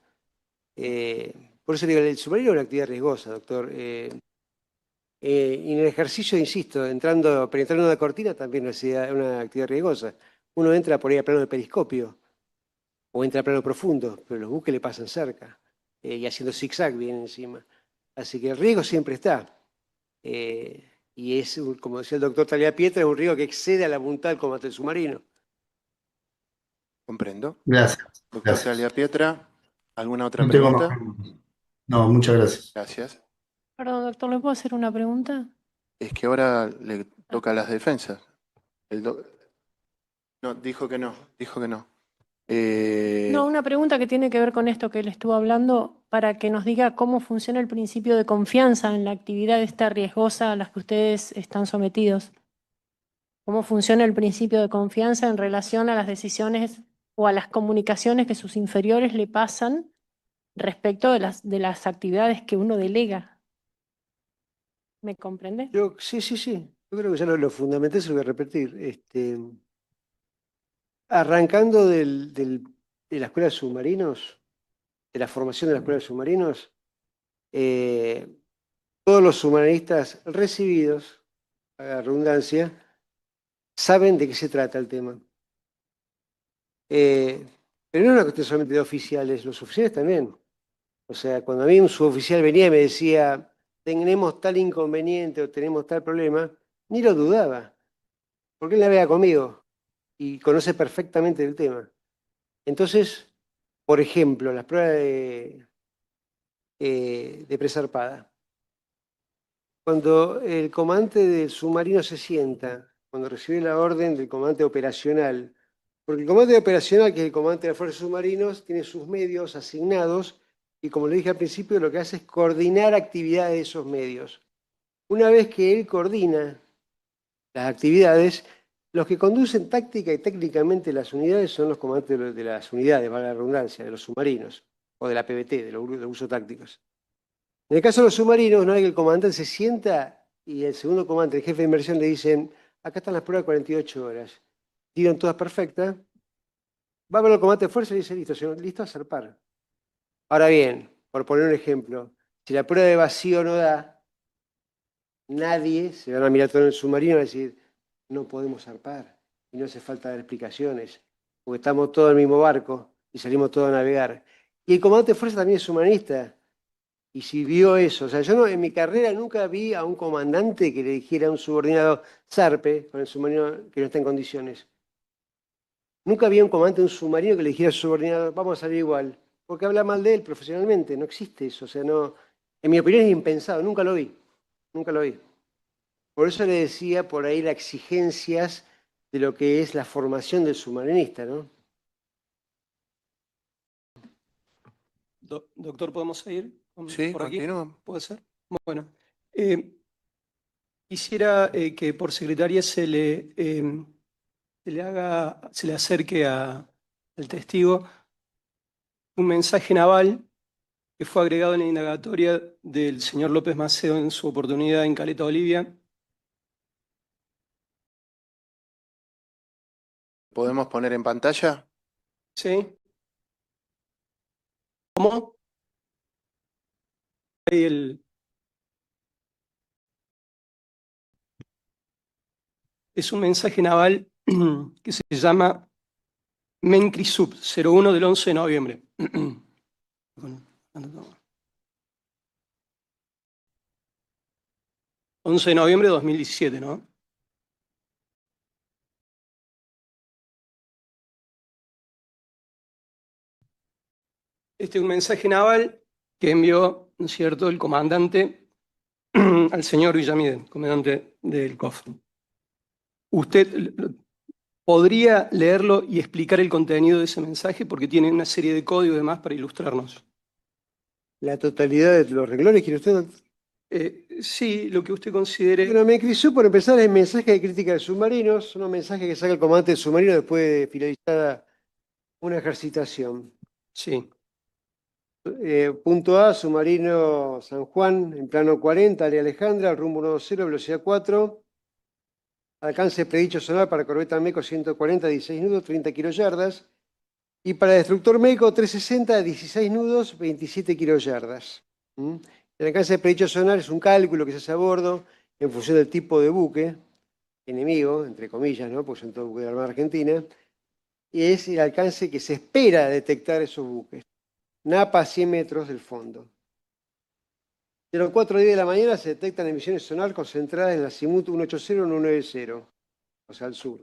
Eh, por eso digo, el submarino es una actividad riesgosa, doctor. Y en el ejercicio, insisto, penetrando una cortina también es una actividad riesgosa. Uno entra por ahí a plano de periscopio o entra a plano profundo, pero los buques le pasan cerca y haciendo zigzag vienen encima. Así que el riesgo siempre está. Y es, como decía el doctor Talia Pietra, es un riesgo que excede a la voluntad del comandante del submarino. Comprendo. Gracias, Doctor gracias. Talia Pietra, ¿alguna otra No tengo más pregunta? preguntas. No, muchas gracias. Gracias. Perdón, doctor, ¿le puedo hacer una pregunta? Es que ahora le toca a las defensas. El do- No, dijo que no, dijo que no. No, una pregunta que tiene que ver con esto que él estuvo hablando para que nos diga cómo funciona el principio de confianza en la actividad esta riesgosa a la que ustedes están sometidos. ¿Cómo funciona el principio de confianza en relación a las decisiones o a las comunicaciones que sus inferiores le pasan respecto de las actividades que uno delega? ¿Me comprende? Sí. Yo creo que ya lo fundamental se lo voy a repetir. Arrancando de la escuela de submarinos, de la formación de la escuela de submarinos, eh, todos los submarinistas recibidos, a la redundancia, saben de qué se trata el tema. Pero no es una cuestión solamente de oficiales, los oficiales también. O sea, cuando a mí un suboficial venía y me decía, tenemos tal inconveniente o tenemos tal problema, ni lo dudaba, porque él navega conmigo y conoce perfectamente el tema. Entonces, por ejemplo, las pruebas de presarpada. Cuando el comandante del submarino se sienta, cuando recibe la orden del comandante operacional, porque el comandante operacional, que es el comandante de las fuerzas submarinos, tiene sus medios asignados y, como le dije al principio, lo que hace es coordinar actividades de esos medios. Una vez que él coordina las actividades, los que conducen táctica y técnicamente las unidades son los comandantes de las unidades, valga la redundancia, de los submarinos, o de la PBT, de los usos tácticos. En el caso de los submarinos, una vez que el comandante se sienta y el segundo comandante, el jefe de inmersión, le dicen, acá están las pruebas de 48 horas, tiran todas perfectas, va a ver el comandante de fuerza y dice, listo, señor, listo a zarpar. Ahora bien, por poner un ejemplo, si la prueba de vacío no da, nadie se van a mirar todo en el submarino y va a decir, no podemos zarpar y no hace falta dar explicaciones, porque estamos todos en el mismo barco y salimos todos a navegar. Y el comandante de fuerza también es humanista. Y si vio eso, o sea, yo en mi carrera nunca vi a un comandante que le dijera a un subordinado, zarpe con el submarino que no está en condiciones. Nunca vi a un comandante de un submarino que le dijera a su subordinado, vamos a salir igual, porque habla mal de él profesionalmente, no existe eso, o sea, no, en mi opinión es impensado, nunca lo vi, nunca lo vi. Por eso le decía por ahí las exigencias de lo que es la formación del submarinista, ¿no? Doctor, ¿podemos seguir Sí, por aquí? continúa. ¿Puede ser? Bueno, Quisiera que por secretaría se le acerque al testigo un mensaje naval que fue agregado en la indagatoria del señor López Macedo en su oportunidad en Caleta, Olivia. ¿Podemos poner en pantalla? ¿Sí? ¿Cómo? Ahí es un mensaje naval que se llama Mencrisub, 01 del 11 de noviembre. 11 de noviembre de 2017, ¿no? Este es un mensaje naval que envió, ¿no es cierto?, el comandante al señor Villamide, comandante del COF. ¿Usted podría leerlo y explicar el contenido de ese mensaje? Porque tiene una serie de códigos y demás para ilustrarnos. ¿La totalidad de los renglones quiere usted, doctor? Sí, lo que usted considere. Bueno, Mencrisub, por empezar, es mensaje de crítica de submarinos, un mensaje que saca el comandante del submarino después de finalizada una ejercitación. Sí. Punto A, submarino San Juan, en plano 40, área Alejandra, rumbo 120, velocidad 4. Alcance predicho sonar para corbeta MECO 140, 16 nudos, 30 kiloyardas. Y para destructor MECO 360, 16 nudos, 27 kiloyardas. El alcance predicho sonar es un cálculo que se hace a bordo en función del tipo de buque enemigo, entre comillas, ¿no? Porque son todos buques de la Armada Argentina. Y es el alcance que se espera detectar esos buques. Napa a 100 metros del fondo. De los 4:10 de la mañana se detectan emisiones sonar concentradas en la Azimut 180-190, o sea, al sur.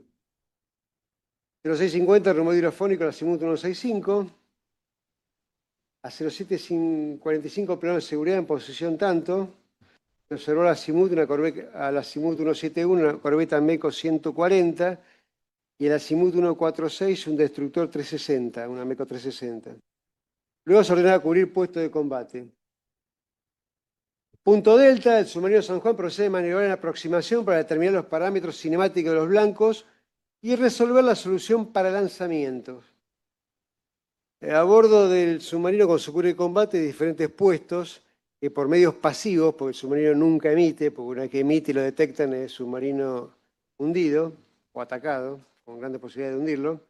0650, rumbo hidrofónico, la Azimut 165. A 0745, plano de seguridad en posición tanto. Se observó la Azimut, a la Azimut 171, una corbeta MECO 140. Y el Azimut 146, un destructor 360, una MECO 360. Luego se ordenaba cubrir puesto de combate. Punto delta, el submarino San Juan procede a maniobrar en aproximación para determinar los parámetros cinemáticos de los blancos y resolver la solución para lanzamientos. A bordo del submarino con su cubrir de combate de diferentes puestos, que por medios pasivos, porque el submarino nunca emite, porque una vez que emite y lo detectan es submarino hundido o atacado, con grandes posibilidades de hundirlo.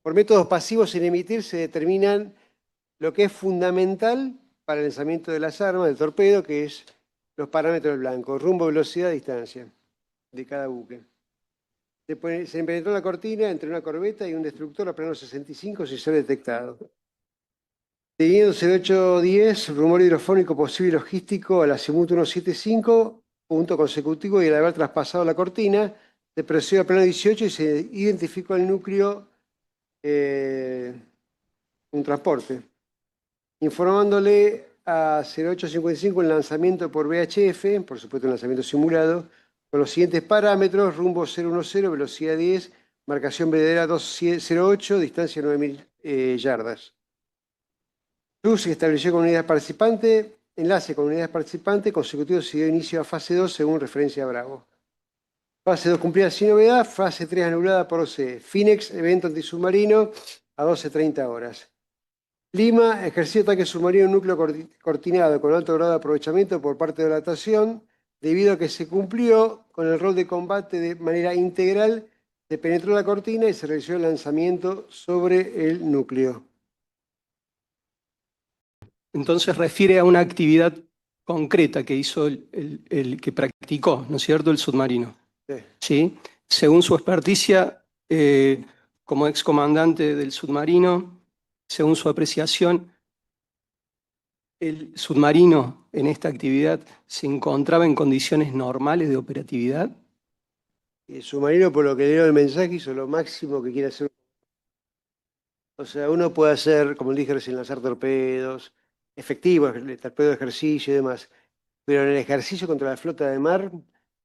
Por métodos pasivos sin emitir se determinan lo que es fundamental para el lanzamiento de las armas, del torpedo, que es los parámetros del blanco, rumbo, velocidad, distancia de cada buque. Se penetró la cortina entre una corbeta y un destructor a plano 65 sin ser detectado. Siguiendo 0810, rumor hidrofónico posible logístico a la Azimut 175, punto consecutivo, y al haber traspasado la cortina, se procedió a plano 18 y se identificó el núcleo, un transporte. Informándole a 0855 el lanzamiento por VHF, por supuesto un lanzamiento simulado, con los siguientes parámetros: rumbo 010, velocidad 10, marcación veredera 208, distancia 9000 yardas. Luz se estableció con unidades participantes, enlace con unidades participantes, consecutivo se dio inicio a fase 2 según referencia a Bravo. Fase 2 cumplida sin novedad, fase 3 anulada por OCE. Finex, evento antisubmarino a 12:30 horas. Lima, ejerció ataque submarino en núcleo cortinado con alto grado de aprovechamiento por parte de la natación, debido a que se cumplió con el rol de combate de manera integral, se penetró la cortina y se realizó el lanzamiento sobre el núcleo. Entonces refiere a una actividad concreta que hizo el que practicó, ¿no es cierto?, el submarino. Sí. ¿Sí? Según su experticia como excomandante del submarino, según su apreciación, el submarino en esta actividad se encontraba en condiciones normales de operatividad. El submarino, por lo que leo el mensaje, hizo lo máximo que quiere hacer. O sea, uno puede hacer, como dije recién, lanzar torpedos efectivos, torpedos de ejercicio y demás, pero en el ejercicio contra la flota de mar,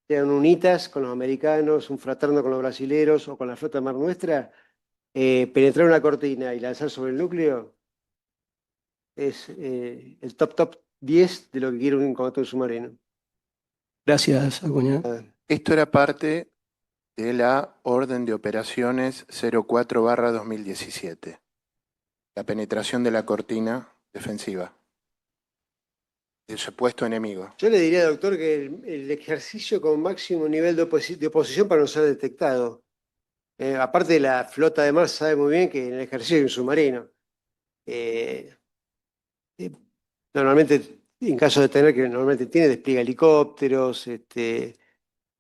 sean UNITAS con los americanos, un fraterno con los brasileros o con la flota de mar nuestra, penetrar una cortina y lanzar sobre el núcleo es el top 10 de lo que quiere un combate submarino. Gracias, Acuña. Esto era parte de la Orden de Operaciones 04/2017, la penetración de la cortina defensiva del supuesto enemigo. Yo le diría, doctor, que el ejercicio con máximo nivel de oposición para no ser detectado. Aparte de la flota de mar, sabe muy bien que en el ejercicio hay un submarino. Normalmente, en caso de tener que normalmente tiene, despliega helicópteros,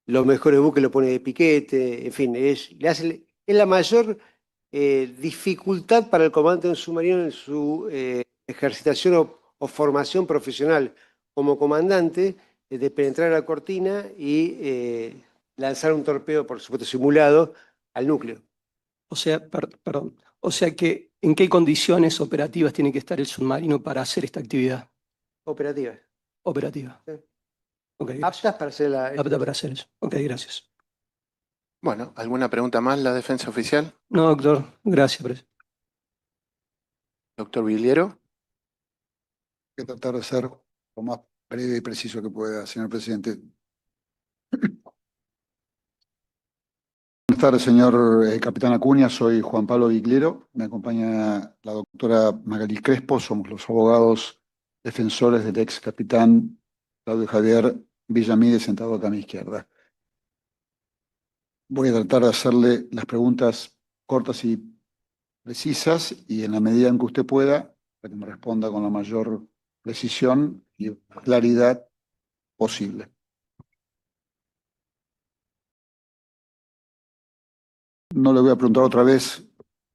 los mejores buques lo pone de piquete, en fin, es la mayor dificultad para el comandante de un submarino en su ejercitación o formación profesional como comandante, de penetrar a la cortina y lanzar un torpedo, por supuesto simulado, al núcleo. O sea, perdón. O sea que, ¿en qué condiciones operativas tiene que estar el submarino para hacer esta actividad Operativa. operativa? Sí. Ok, Aptas para hacer apta para hacer eso. Ok, gracias. Bueno, ¿alguna pregunta más, la defensa oficial? No, doctor, gracias, presidente. Doctor Viliero. Voy a tratar de ser lo más breve y preciso que pueda, señor presidente. Buenas tardes, señor capitán Acuña. Soy Juan Pablo Vigliero. Me acompaña la doctora Magalí Crespo. Somos los abogados defensores del ex capitán Claudio Javier Villamide, sentado acá a mi izquierda. Voy a tratar de hacerle las preguntas cortas y precisas y en la medida en que usted pueda, para que me responda con la mayor precisión y claridad posible. No le voy a preguntar otra vez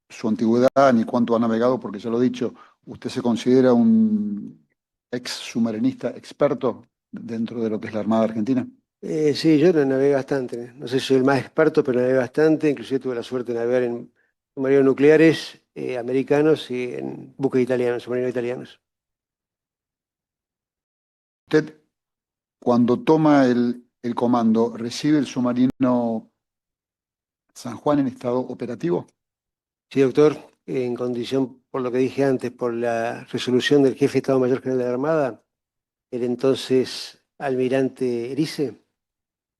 su antigüedad ni cuánto ha navegado, porque ya lo he dicho, usted se considera un ex submarinista experto dentro de lo que es la Armada Argentina. Sí, yo navegué bastante. No sé si soy el más experto, pero navegué bastante. Inclusive tuve la suerte de navegar en submarinos nucleares americanos y en buques italianos, submarinos italianos. Usted, cuando toma el comando, ¿recibe el submarino San Juan en estado operativo? Sí, doctor, en condición, por lo que dije antes, por la resolución del jefe de Estado Mayor General de la Armada, el entonces almirante Erice,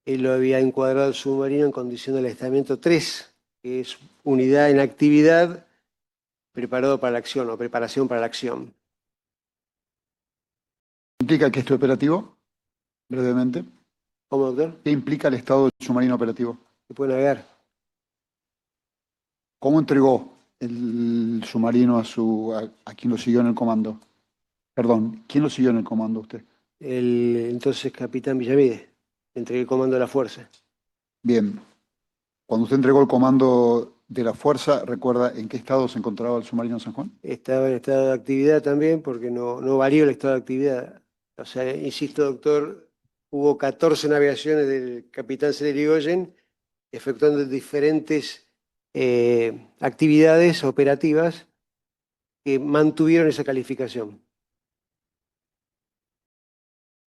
él lo había encuadrado el submarino en condición de alistamiento 3, que es unidad en actividad preparado para la acción o preparación para la acción. ¿Implica que esté operativo? Brevemente. ¿Cómo, doctor? ¿Qué implica el estado del submarino operativo? Se puede navegar. ¿Cómo entregó el submarino a quien lo siguió en el comando? Perdón, ¿quién lo siguió en el comando usted? El entonces capitán Villamide, entregué el comando de la fuerza. Bien. Cuando usted entregó el comando de la fuerza, ¿recuerda en qué estado se encontraba el submarino San Juan? Estaba en estado de actividad también porque no varió el estado de actividad. O sea, insisto, doctor, hubo 14 navegaciones del capitán Celerigoyen efectuando diferentes actividades operativas que mantuvieron esa calificación.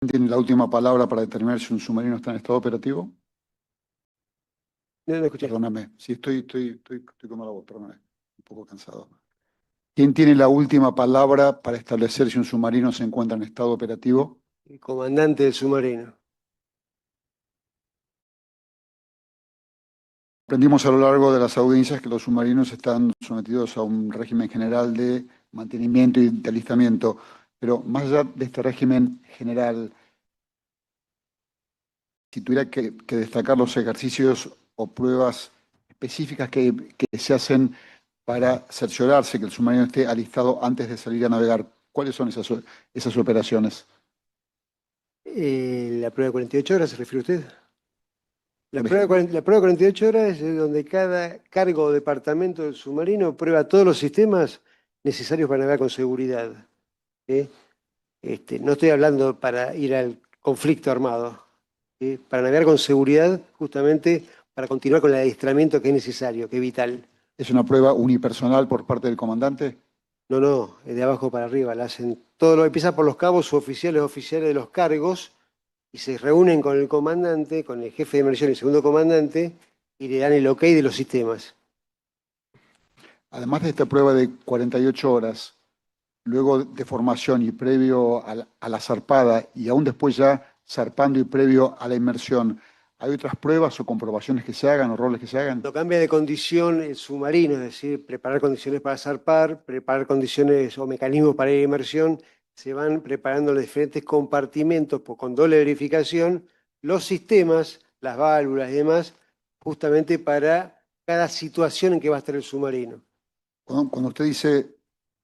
¿Tiene la última palabra para determinar si un submarino está en estado operativo? No escuché. Perdóname, sí, estoy con la voz, perdóname, un poco cansado. ¿Quién tiene la última palabra para establecer si un submarino se encuentra en estado operativo? El comandante del submarino. Aprendimos a lo largo de las audiencias que los submarinos están sometidos a un régimen general de mantenimiento y de alistamiento, pero más allá de este régimen general, si tuviera que destacar los ejercicios o pruebas específicas que se hacen para cerciorarse que el submarino esté alistado antes de salir a navegar, ¿cuáles son esas operaciones? ¿La prueba de 48 horas se refiere usted? La prueba de 48 horas es donde cada cargo o departamento del submarino prueba todos los sistemas necesarios para navegar con seguridad. No estoy hablando para ir al conflicto armado, para navegar con seguridad, justamente para continuar con el adiestramiento que es necesario, que es vital. ¿Es una prueba unipersonal por parte del comandante? No, es de abajo para arriba. La hacen todo, empieza por los cabos oficiales de los cargos y se reúnen con el comandante, con el jefe de inmersión y el segundo comandante y le dan el ok de los sistemas. Además de esta prueba de 48 horas, luego de formación y previo a la zarpada y aún después ya zarpando y previo a la inmersión, ¿hay otras pruebas o comprobaciones que se hagan o roles que se hagan? Cuando cambia de condición el submarino, es decir, preparar condiciones para zarpar, preparar condiciones o mecanismos para ir a inmersión, se van preparando los diferentes compartimentos con doble verificación, los sistemas, las válvulas y demás, justamente para cada situación en que va a estar el submarino. Cuando usted dice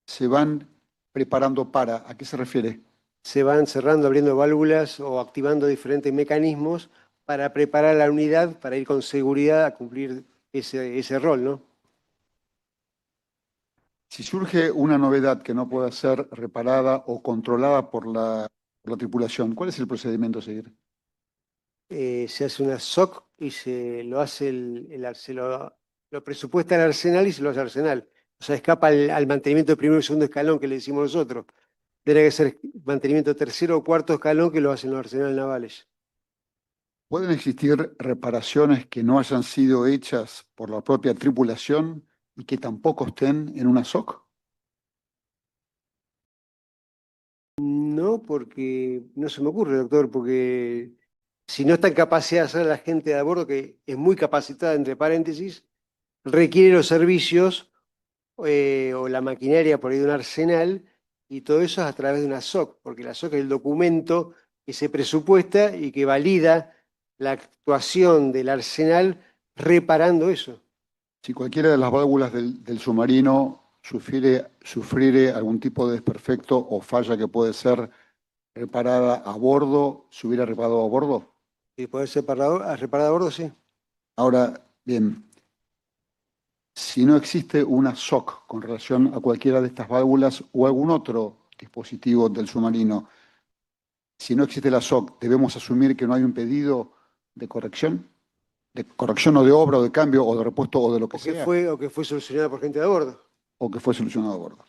se van preparando para, ¿a qué se refiere? Se van cerrando, abriendo válvulas o activando diferentes mecanismos para preparar la unidad para ir con seguridad a cumplir ese rol, ¿no? Si surge una novedad que no pueda ser reparada o controlada por la tripulación, ¿cuál es el procedimiento a seguir? Se hace una SOC y se lo hace lo presupuesta el arsenal y se lo hace al arsenal. O sea, escapa al mantenimiento de primero y segundo escalón que le decimos nosotros. Tiene que ser mantenimiento tercero o cuarto escalón que lo hacen los arsenales navales. ¿Pueden existir reparaciones que no hayan sido hechas por la propia tripulación y que tampoco estén en una SOC? No, porque no se me ocurre, doctor, porque si no está en capacidad de hacer la gente de a bordo, que es muy capacitada, entre paréntesis, requiere los servicios o la maquinaria por ahí de un arsenal, y todo eso es a través de una SOC, porque la SOC es el documento que se presupuesta y que valida la actuación del arsenal reparando eso. Si cualquiera de las válvulas del submarino sufriere algún tipo de desperfecto o falla que puede ser reparada a bordo, ¿se hubiera reparado a bordo? Y puede ser reparada a bordo, sí. Ahora, bien, si no existe una SOC con relación a cualquiera de estas válvulas o algún otro dispositivo del submarino, si no existe la SOC, ¿debemos asumir que no hay un pedido de corrección? ¿De corrección o de obra o de cambio o de repuesto o de lo que sea? O que fue solucionada por gente de a bordo. O que fue solucionado a bordo.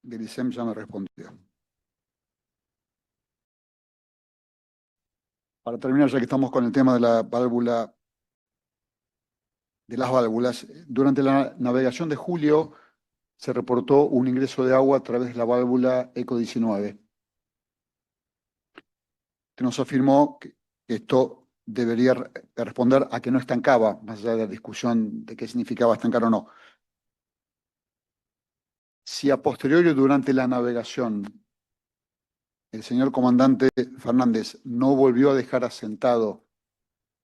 Belisem ya me respondió. Para terminar, ya que estamos con el tema de la válvula, de las válvulas, durante la navegación de julio se reportó un ingreso de agua a través de la válvula ECO 19. Que nos afirmó que esto debería responder a que no estancaba, más allá de la discusión de qué significaba estancar o no. Si a posteriori durante la navegación el señor comandante Fernández no volvió a dejar asentado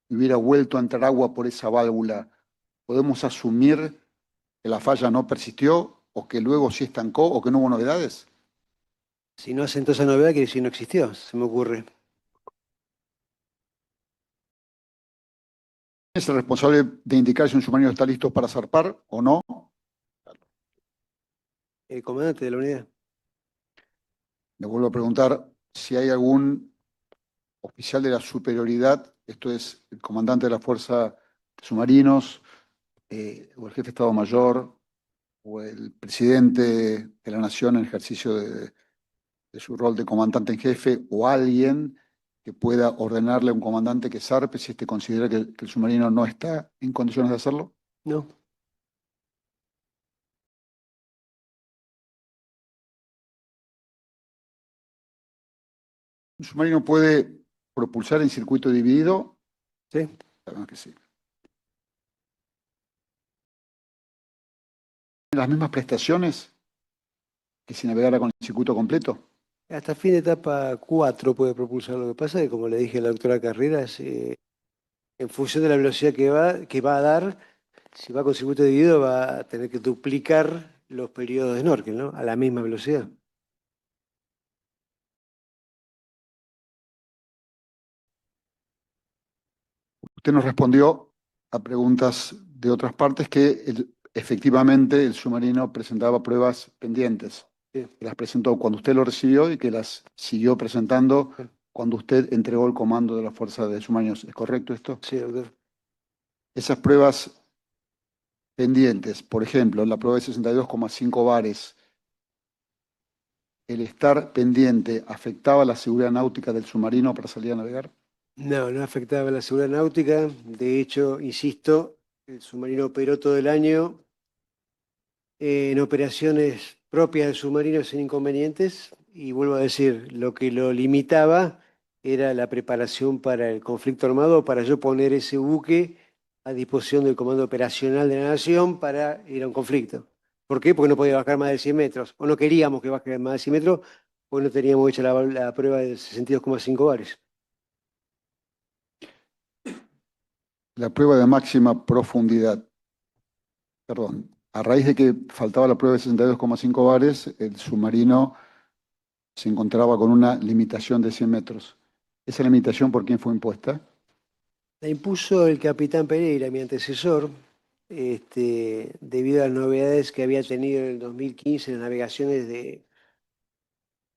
y hubiera vuelto a entrar agua por esa válvula, ¿podemos asumir que la falla no persistió o que luego sí estancó o que no hubo novedades? Si no asentó esa novedad, quiere decir no existió, se me ocurre. ¿Quién es el responsable de indicar si un submarino está listo para zarpar o no? El comandante de la unidad. Le vuelvo a preguntar si hay algún oficial de la superioridad, esto es el comandante de la Fuerza de Submarinos, o el jefe de Estado Mayor, o el presidente de la Nación en ejercicio de su rol de comandante en jefe, o alguien que pueda ordenarle a un comandante que zarpe si este considera que el submarino no está en condiciones de hacerlo? No. ¿Un submarino puede propulsar en circuito dividido? Sí. Claro que sí. ¿Las mismas prestaciones que si navegara con el circuito completo? Hasta fin de etapa 4 puede propulsar. Lo que pasa es que, como le dije a la doctora Carreras, en función de la velocidad que va a dar, si va con circuito dividido va a tener que duplicar los periodos de snorkel, ¿no? A la misma velocidad. Usted nos respondió a preguntas de otras partes que efectivamente el submarino presentaba pruebas pendientes. Sí. Que las presentó cuando usted lo recibió y que las siguió presentando cuando usted entregó el comando de la Fuerza de Submarinos. ¿Es correcto esto? Sí, doctor. Esas pruebas pendientes, por ejemplo, la prueba de 62,5 bares, ¿el estar pendiente afectaba la seguridad náutica del submarino para salir a navegar? No, no afectaba la seguridad náutica. De hecho, insisto, el submarino operó todo el año en operaciones propias del submarino sin inconvenientes. Y vuelvo a decir, lo que lo limitaba era la preparación para el conflicto armado, para yo poner ese buque a disposición del Comando Operacional de la Nación para ir a un conflicto. ¿Por qué? Porque no podía bajar más de 100 metros, o no queríamos que baje más de 100 metros, porque no teníamos hecha la prueba de 62,5 bares. La prueba de máxima profundidad. Perdón. A raíz de que faltaba la prueba de 62,5 bares, el submarino se encontraba con una limitación de 100 metros. ¿Esa limitación por quién fue impuesta? La impuso el capitán Pereira, mi antecesor, debido a las novedades que había tenido en el 2015 en las navegaciones de...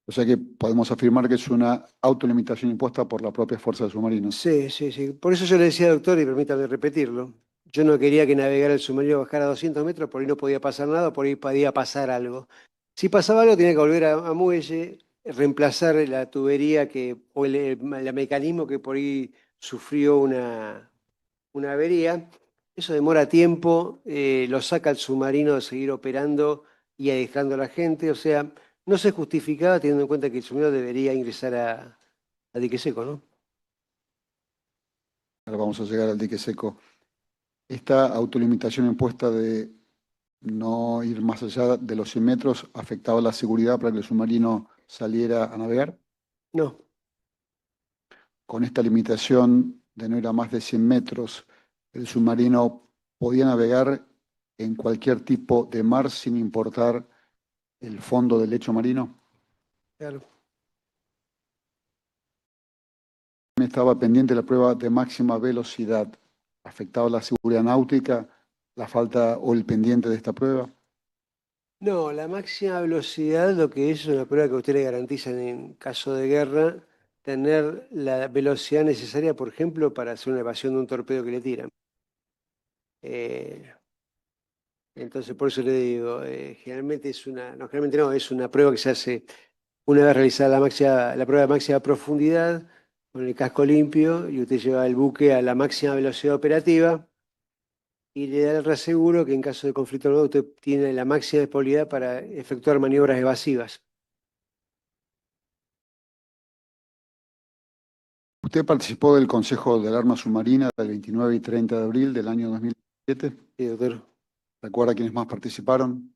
O sea que podemos afirmar que es una autolimitación impuesta por la propia fuerza de submarinos. Sí, sí, sí. Por eso yo le decía, doctor, y permítame repetirlo, yo no quería que navegara el submarino bajara a 200 metros, por ahí no podía pasar nada, por ahí podía pasar algo. Si pasaba algo, tenía que volver a muelle, reemplazar la tubería o el mecanismo que por ahí sufrió una avería. Eso demora tiempo, lo saca el submarino de seguir operando y adiestrando a la gente. O sea, no se justificaba teniendo en cuenta que el submarino debería ingresar a dique seco, ¿no? Ahora vamos a llegar al dique seco. Esta autolimitación impuesta de no ir más allá de los 100 metros afectaba la seguridad para que el submarino saliera a navegar. No. Con esta limitación de no ir a más de 100 metros, el submarino podía navegar en cualquier tipo de mar sin importar el fondo del lecho marino. Claro. Estaba pendiente la prueba de máxima velocidad. ¿Afectaba la seguridad náutica, la falta o el pendiente de esta prueba? No, la máxima velocidad lo que es una prueba que ustedes garantizan en caso de guerra, tener la velocidad necesaria, por ejemplo, para hacer una evasión de un torpedo que le tiran. Entonces, por eso le digo, generalmente no, generalmente no, es una prueba que se hace una vez realizada la prueba de máxima profundidad, con el casco limpio, y usted lleva el buque a la máxima velocidad operativa y le da el reaseguro que en caso de conflicto armado usted tiene la máxima disponibilidad para efectuar maniobras evasivas. Usted participó del Consejo de Alarma Submarina del 29 y 30 de abril del año 2017. Sí, doctor. ¿Recuerda quiénes más participaron?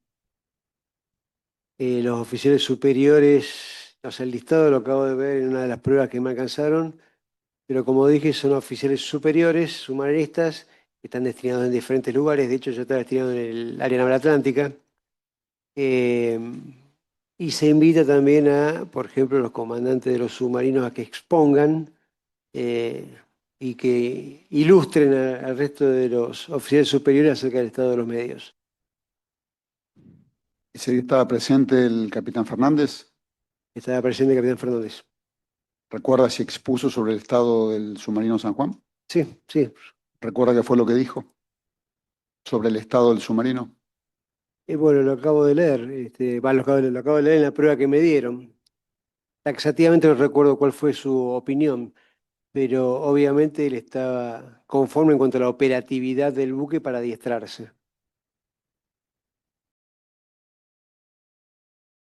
Los oficiales superiores, o sea, el listado lo acabo de ver en una de las pruebas que me alcanzaron, pero como dije, son oficiales superiores, submarinistas, que están destinados en diferentes lugares. De hecho, yo estaba destinado en el área naval atlántica. Eh, y se invita también a, por ejemplo, los comandantes de los submarinos a que expongan y que ilustren al resto de los oficiales superiores acerca del estado de los medios. ¿Ese día estaba presente el capitán Fernández? Estaba presente el capitán Fernández. ¿Recuerda si expuso sobre el estado del submarino San Juan? Sí, sí. ¿Recuerda qué fue lo que dijo sobre el estado del submarino? Bueno, lo acabo de leer, lo acabo de leer en la prueba que me dieron. Taxativamente no recuerdo cuál fue su opinión, pero obviamente él estaba conforme en cuanto a la operatividad del buque para adiestrarse.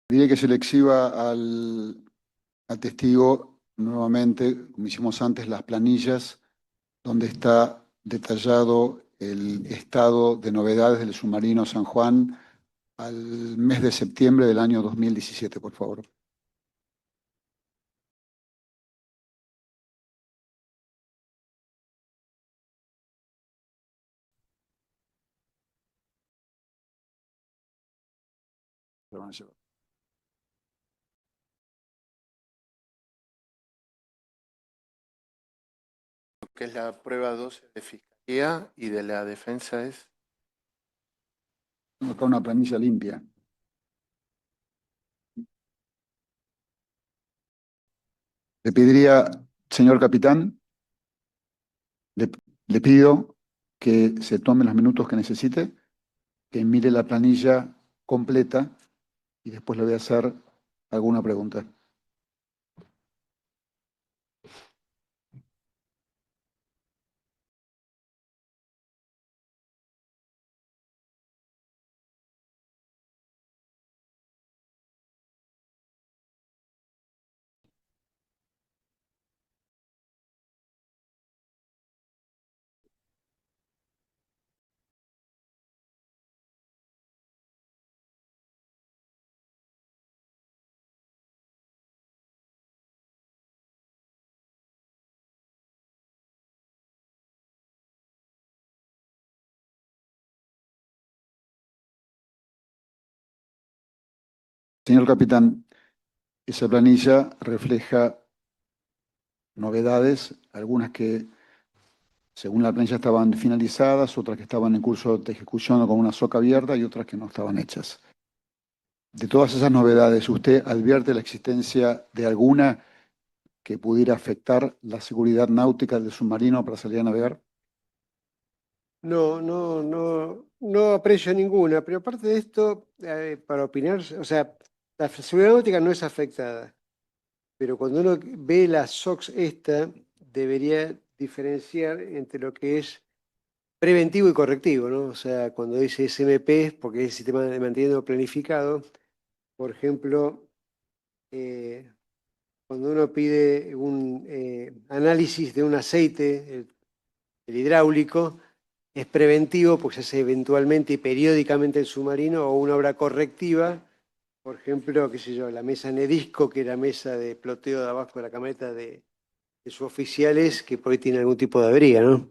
Diré que se le exhiba al testigo nuevamente, como hicimos antes, las planillas donde está detallado el estado de novedades del submarino San Juan al mes de septiembre del año 2017, por favor. Lo van a llevar. Que es la prueba 12 de Fiscalía y de la defensa es. Tengo acá una planilla limpia. Le pediría, señor capitán, le pido que se tome los minutos que necesite, que mire la planilla completa y después le voy a hacer alguna pregunta. Señor capitán, esa planilla refleja novedades, algunas que según la planilla estaban finalizadas, otras que estaban en curso de ejecución o con una soca abierta y otras que no estaban hechas. De todas esas novedades, ¿usted advierte la existencia de alguna que pudiera afectar la seguridad náutica del submarino para salir a navegar? No aprecio ninguna, pero aparte de esto, para opinar, o sea, la seguridad náutica no es afectada, pero cuando uno ve la SOX esta, debería diferenciar entre lo que es preventivo y correctivo, ¿no? O sea, cuando dice SMP es porque es el sistema de mantenimiento planificado. Por ejemplo, cuando uno pide un análisis de un aceite, el hidráulico, es preventivo porque se hace eventualmente y periódicamente el submarino, o una obra correctiva, por ejemplo, qué sé yo, la mesa Nedisco, que era mesa de ploteo de abajo de la camioneta de sus oficiales, que por ahí tiene algún tipo de avería, ¿no?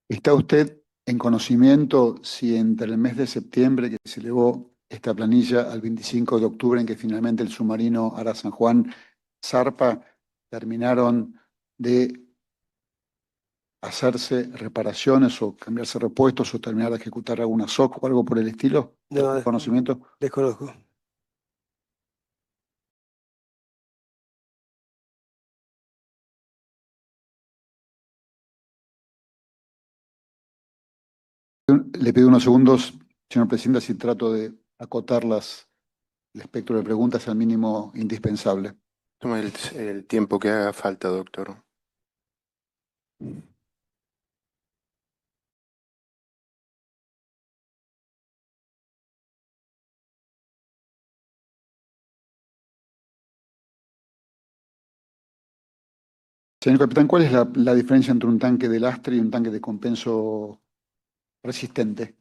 ¿Está usted en conocimiento si entre el mes de septiembre, que se elevó esta planilla, al 25 de octubre, en que finalmente el submarino Ara San Juan zarpa, terminaron de hacerse reparaciones o cambiarse repuestos o terminar de ejecutar alguna SOC o algo por el estilo? No, ¿Algún conocimiento? desconozco. Le pido unos segundos, señor presidente, si trato de acotar el espectro de preguntas al mínimo indispensable. Tome el tiempo que haga falta, doctor. Señor capitán, ¿cuál es la diferencia entre un tanque de lastre y un tanque de compenso resistente?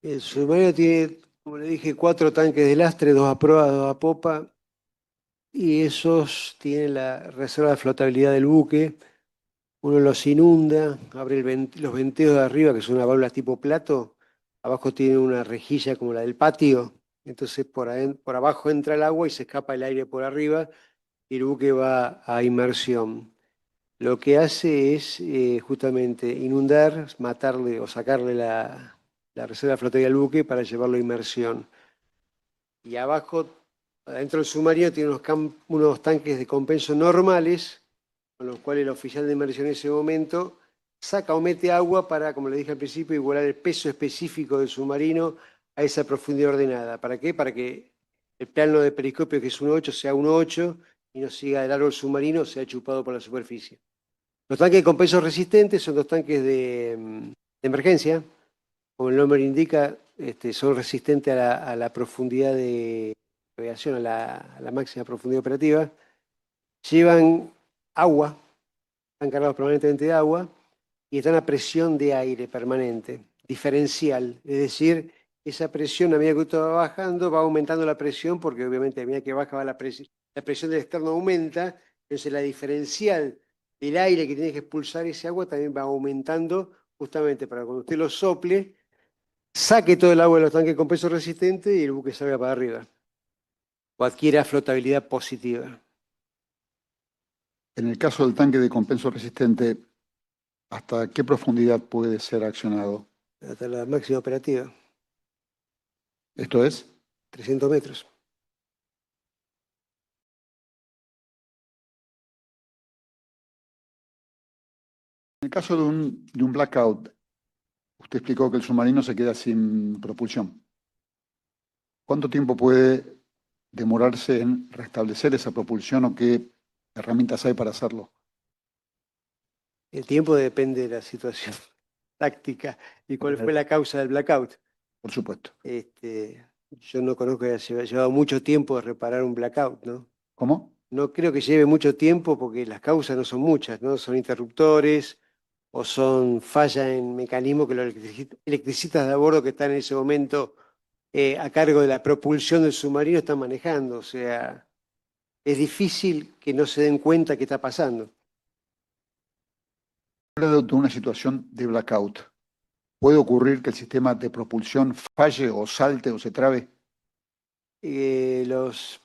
El submarino tiene, como le dije, 4 tanques de lastre, 2 a proa, 2 a popa, y esos tienen la reserva de flotabilidad del buque. Uno los inunda, abre los venteos de arriba, que son una válvula tipo plato. Abajo tiene una rejilla como la del patio. Entonces por abajo entra el agua y se escapa el aire por arriba y el buque va a inmersión. Lo que hace es justamente inundar, matarle o sacarle la reserva de flotabilidad al buque para llevarlo a inmersión. Y abajo, adentro del submarino, tiene unos tanques de compenso normales, con los cuales el oficial de inmersión en ese momento saca o mete agua para, como le dije al principio, igualar el peso específico del submarino a esa profundidad ordenada. ¿Para qué? Para que el plano de periscopio, que es 1.8, sea 1.8 y no siga de largo el submarino, sea chupado por la superficie. Los tanques de compenso resistentes son 2 tanques de emergencia. Como el nombre indica, son resistentes a la profundidad de navegación, a la máxima profundidad operativa. Llevan agua, están cargados permanentemente de agua y están a presión de aire permanente, diferencial. Es decir, esa presión, a medida que usted va bajando, va aumentando la presión, porque obviamente a medida que baja la presión del externo aumenta, entonces la diferencial del aire que tiene que expulsar ese agua también va aumentando, justamente para cuando usted lo sople, saque todo el agua de los tanques con peso resistente y el buque salga para arriba, o adquiera flotabilidad positiva. En el caso del tanque de compenso resistente, ¿hasta qué profundidad puede ser accionado? Hasta la máxima operativa. ¿Esto es? 300 metros. En el caso de un blackout, usted explicó que el submarino se queda sin propulsión. ¿Cuánto tiempo puede demorarse en restablecer esa propulsión o qué herramientas hay para hacerlo? El tiempo depende de la situación táctica y cuál fue la causa del blackout. Por supuesto. Yo no conozco que haya llevado mucho tiempo de reparar un blackout, ¿no? ¿Cómo? No creo que lleve mucho tiempo porque las causas no son muchas, ¿no? Son interruptores o son fallas en mecanismo que los electricistas de a bordo que están en ese momento a cargo de la propulsión del submarino están manejando. O sea, es difícil que no se den cuenta qué está pasando. Habla de una situación de blackout. ¿Puede ocurrir que el sistema de propulsión falle o salte o se trabe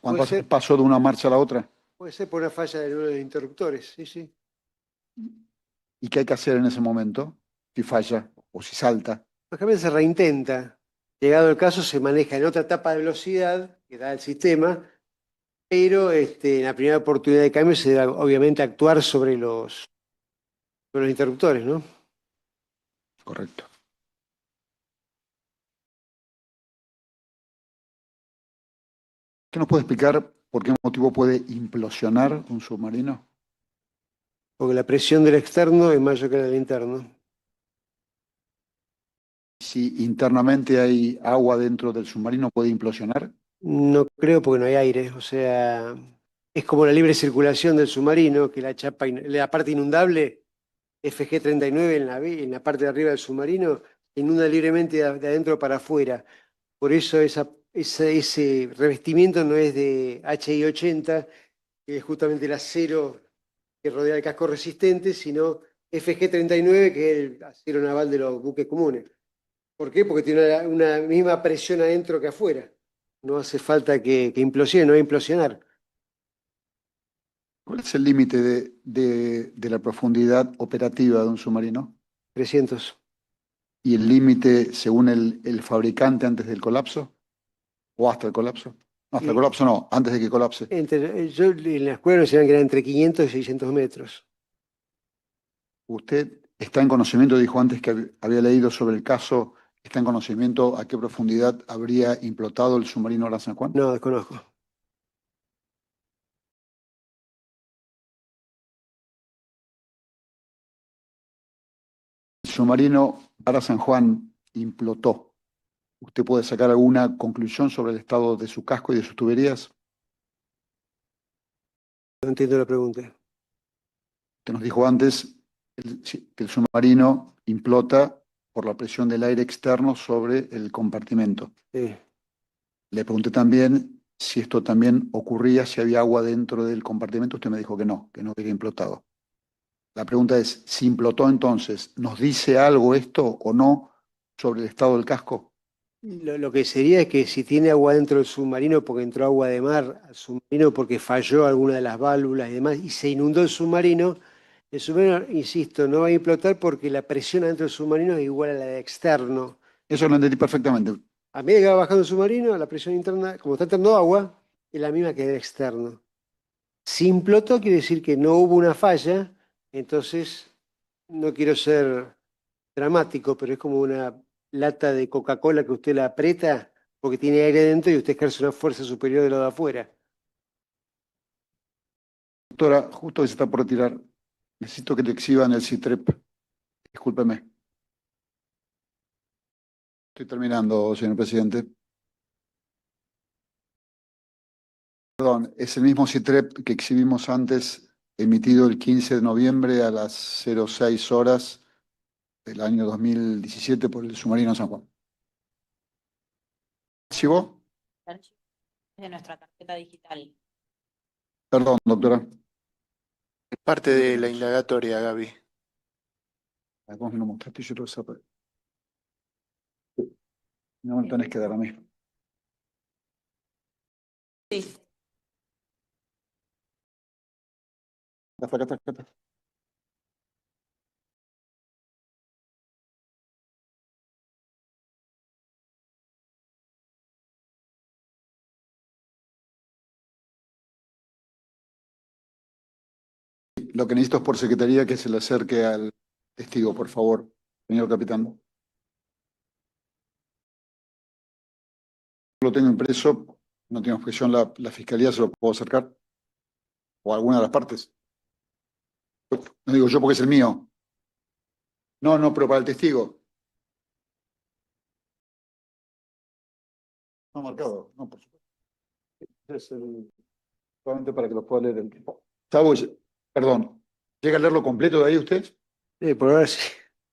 cuando hace el paso de una marcha a la otra? Puede ser por una falla de uno de los interruptores, sí, sí. ¿Y qué hay que hacer en ese momento? Si falla o si salta. Lógicamente se reintenta. Llegado el caso, se maneja en otra etapa de velocidad que da el sistema, pero en la primera oportunidad de cambio se debe obviamente actuar sobre los interruptores, ¿no? Correcto. ¿Qué nos puede explicar por qué motivo puede implosionar un submarino? Porque la presión del externo es mayor que la del interno. Si internamente hay agua dentro del submarino, ¿puede implosionar? No creo porque no hay aire, o sea, es como la libre circulación del submarino, que la chapa, la parte inundable, FG-39 en la parte de arriba del submarino, inunda libremente de adentro para afuera. Por eso ese revestimiento no es de HI-80, que es justamente el acero que rodea el casco resistente, sino FG-39, que es el acero naval de los buques comunes. ¿Por qué? Porque tiene una misma presión adentro que afuera. No hace falta que implosione, no va a implosionar. ¿Cuál es el límite de la profundidad operativa de un submarino? 300. ¿Y el límite según el fabricante antes del colapso? ¿O hasta el colapso? No, hasta el colapso no, antes de que colapse. Yo en la escuela nos decían que era entre 500 y 600 metros. Usted está en conocimiento, dijo antes que había leído sobre el caso, ¿está en conocimiento a qué profundidad habría implotado el submarino Gran San Juan? No, desconozco. El submarino Ara San Juan implotó. ¿Usted puede sacar alguna conclusión sobre el estado de su casco y de sus tuberías? No entiendo la pregunta. Usted nos dijo antes que el submarino implota por la presión del aire externo sobre el compartimento. Sí. Le pregunté también si esto también ocurría, si había agua dentro del compartimento. Usted me dijo que no había implotado. La pregunta es, si implotó entonces, ¿nos dice algo esto o no sobre el estado del casco? Lo que sería es que si tiene agua dentro del submarino porque entró agua de mar al submarino porque falló alguna de las válvulas y demás y se inundó el submarino, insisto, no va a implotar porque la presión adentro del submarino es igual a la de externo. Eso lo entendí perfectamente. A medida que va bajando el submarino, la presión interna, como está entrando agua, es la misma que del externo. Si implotó quiere decir que no hubo una falla, entonces no quiero ser dramático, pero es como una lata de Coca-Cola que usted la aprieta porque tiene aire dentro y usted ejerce una fuerza superior de lo de afuera. Doctora, justo que se está por retirar, necesito que le exhiban el CITREP. Discúlpeme. Estoy terminando, señor presidente. Perdón, es el mismo CITREP que exhibimos antes, emitido el 15 de noviembre a las 06 horas del año 2017 por el submarino San Juan. ¿Archivo? De nuestra tarjeta digital. Perdón, doctora. Es parte de la indagatoria, Gaby. Vos me lo mostraste y yo lo sabré. No me lo tenés que dar a mí. Sí. Acá está. Lo que necesito es por secretaría que se le acerque al testigo, por favor, señor capitán. Lo tengo impreso, no tiene objeción la fiscalía, se lo puedo acercar. O alguna de las partes. No digo yo porque es el mío. No, pero para el testigo. No marcado, no, por supuesto. Es solamente para que lo pueda leer el. Sabo, perdón, ¿llega a leerlo completo de ahí usted? Por ahora sí.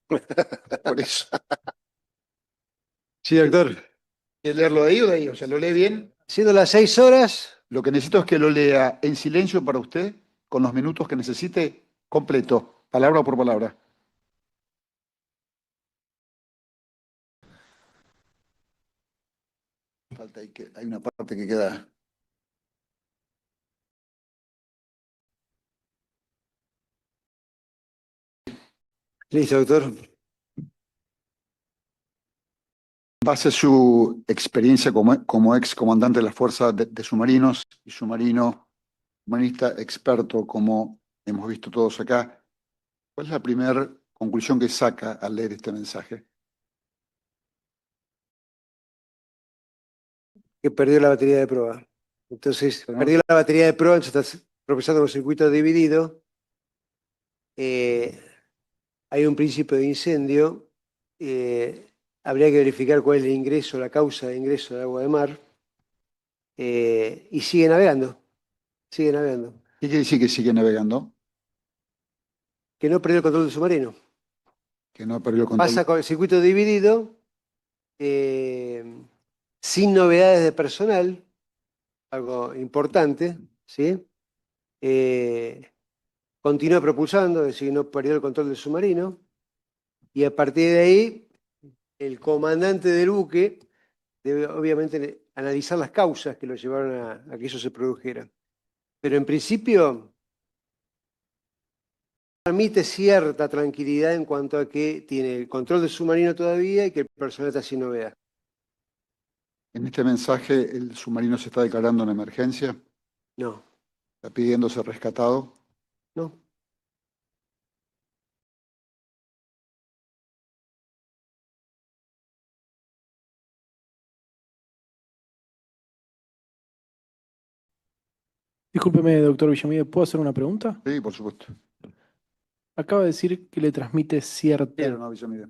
Por eso. Sí, doctor. ¿Quiere leerlo de ahí o de ahí? O sea, ¿lo lee bien? Siendo las 6 horas. Lo que necesito es que lo lea en silencio para usted, con los minutos que necesite, completo, palabra por palabra. falta ahí hay una parte que queda. Listo, doctor. En base a su experiencia como ex comandante de las fuerzas de submarinos y submarinista experto, como hemos visto todos acá, ¿cuál es la primera conclusión que saca al leer este mensaje? Que perdió la batería de proa. Entonces, Pero perdió la batería de proa, entonces está procesando un circuito dividido. Hay un principio de incendio. Habría que verificar cuál es el ingreso, la causa de ingreso de agua de mar. Y sigue navegando. Sigue navegando. ¿Qué quiere decir que sigue navegando? Que no perdió el control del submarino. Que no perdió el control. Pasa con el circuito dividido, sin novedades de personal, algo importante, ¿sí? Continúa propulsando, es decir, no perdió el control del submarino, y a partir de ahí, el comandante del buque debe obviamente analizar las causas que lo llevaron a que eso se produjera. Pero en principio, transmite cierta tranquilidad en cuanto a que tiene el control del submarino todavía y que el personal está sin novedad. En este mensaje, ¿el submarino se está declarando en emergencia? No. ¿Está pidiendo ser rescatado? No. Discúlpeme, doctor Villamil, ¿puedo hacer una pregunta? Sí, por supuesto. Acaba de decir que le transmite cierta... Pero no, Villamil.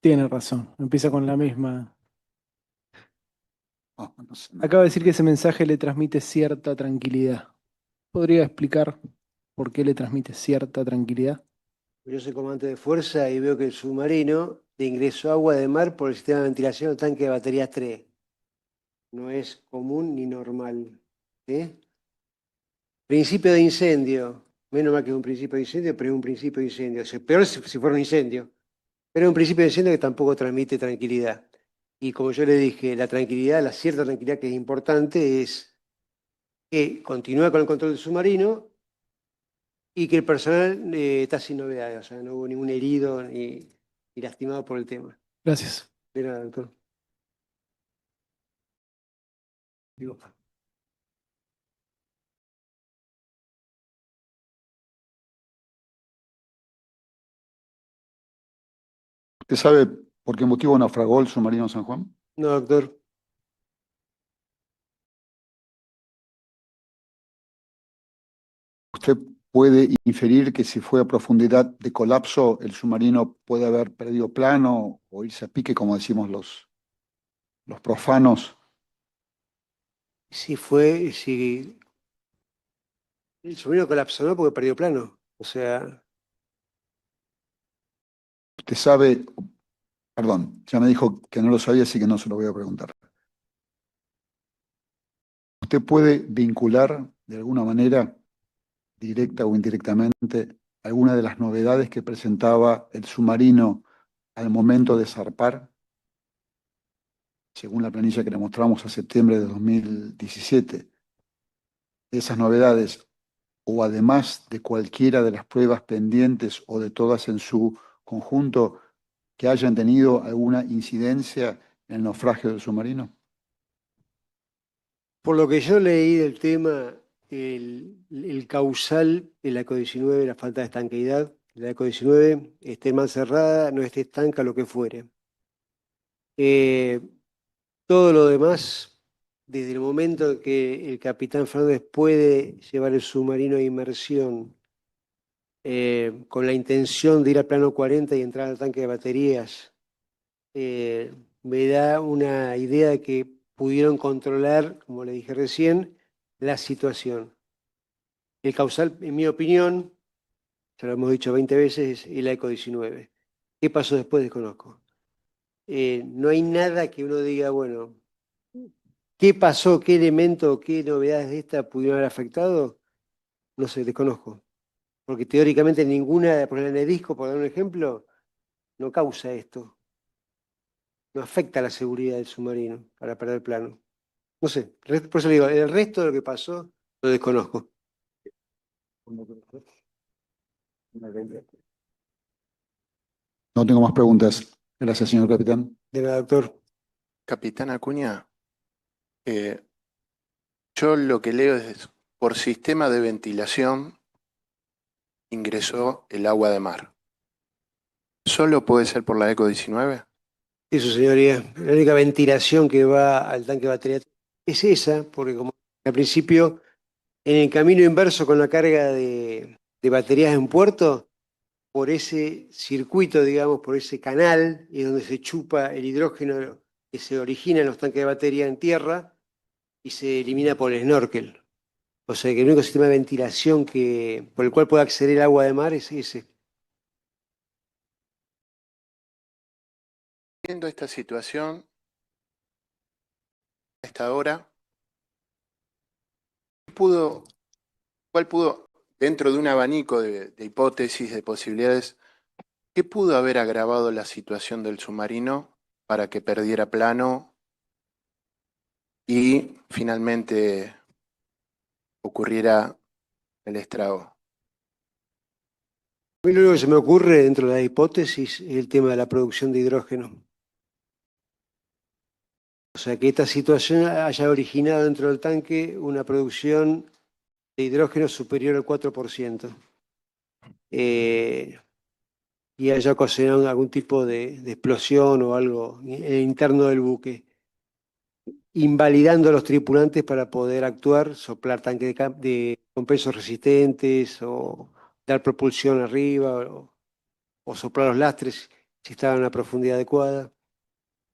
Tiene razón, empieza con la misma. No sé. Acaba de decir que ese mensaje le transmite cierta tranquilidad. ¿Podría explicar por qué le transmite cierta tranquilidad? Yo soy comandante de fuerza y veo que el submarino le ingresó agua de mar por el sistema de ventilación del tanque de baterías 3. No es común ni normal. ¿Sí? Principio de incendio. Menos mal que es un principio de incendio, pero es un principio de incendio. Peor si fuera un incendio. Pero es un principio de incendio que tampoco transmite tranquilidad. Y como yo le dije, la tranquilidad, la cierta tranquilidad que es importante es que continúa con el control del submarino y que el personal está sin novedades. O sea, no hubo ningún herido ni lastimado por el tema. Gracias. De nada, doctor. ¿Usted sabe por qué motivo naufragó el submarino San Juan? No, doctor. ¿Usted puede inferir que si fue a profundidad de colapso, el submarino puede haber perdido plano o irse a pique, como decimos los profanos? Si el submarino colapsó, no porque perdió plano. O sea, Usted sabe, perdón, ya me dijo que no lo sabía, así que no se lo voy a preguntar. ¿Usted puede vincular de alguna manera, directa o indirectamente, alguna de las novedades que presentaba el submarino al momento de zarpar, según la planilla que le mostramos a septiembre de 2017? Esas novedades, o además de cualquiera de las pruebas pendientes o de todas en su conjunto, que hayan tenido alguna incidencia en el naufragio del submarino? por lo que yo leí del tema, el causal es la eco-19, la falta de estanqueidad. La eco-19 esté mal cerrada, no esté estanca, lo que fuere. Todo lo demás, desde el momento en que el capitán Fernández puede llevar el submarino a inmersión con la intención de ir al plano 40 y entrar al tanque de baterías, me da una idea de que pudieron controlar, como le dije recién, la situación. El causal, en mi opinión, ya lo hemos dicho 20 veces, es el eco-19. ¿Qué pasó después? Desconozco. No hay nada que uno diga, bueno, ¿qué pasó? ¿Qué elemento? ¿Qué novedades de esta pudieron haber afectado? No sé, desconozco. Porque teóricamente ninguna, por ejemplo, en el disco, por dar un ejemplo, no causa esto. no afecta la seguridad del submarino para perder plano. No sé, por eso le digo, el resto de lo que pasó lo desconozco. No tengo más preguntas. Gracias, señor capitán. De nada, doctor. Capitán Acuña, yo lo que leo es, por sistema de ventilación ingresó el agua de mar. ¿Solo puede ser por la ECO 19? Sí, su señoría. La única ventilación que va al tanque de batería es esa, porque como al principio, en el camino inverso con la carga de baterías en puerto, por ese circuito, digamos, por ese canal, es donde se chupa el hidrógeno que se origina en los tanques de batería en tierra y se elimina por el snorkel. O sea que el único sistema de ventilación por el cual puede acceder el agua de mar es ese. Viendo esta situación, a esta hora, ¿cuál pudo, dentro de un abanico de hipótesis, de posibilidades, qué pudo haber agravado la situación del submarino para que perdiera plano y finalmente ocurriera el estrago? A mí lo único que se me ocurre dentro de la hipótesis es el tema de la producción de hidrógeno. O sea, que esta situación haya originado dentro del tanque una producción de hidrógeno superior al 4%. Y haya ocasionado algún tipo de explosión o algo en el interno del buque, invalidando a los tripulantes para poder actuar, soplar tanques de compensos resistentes o dar propulsión arriba o soplar los lastres si estaban a una profundidad adecuada.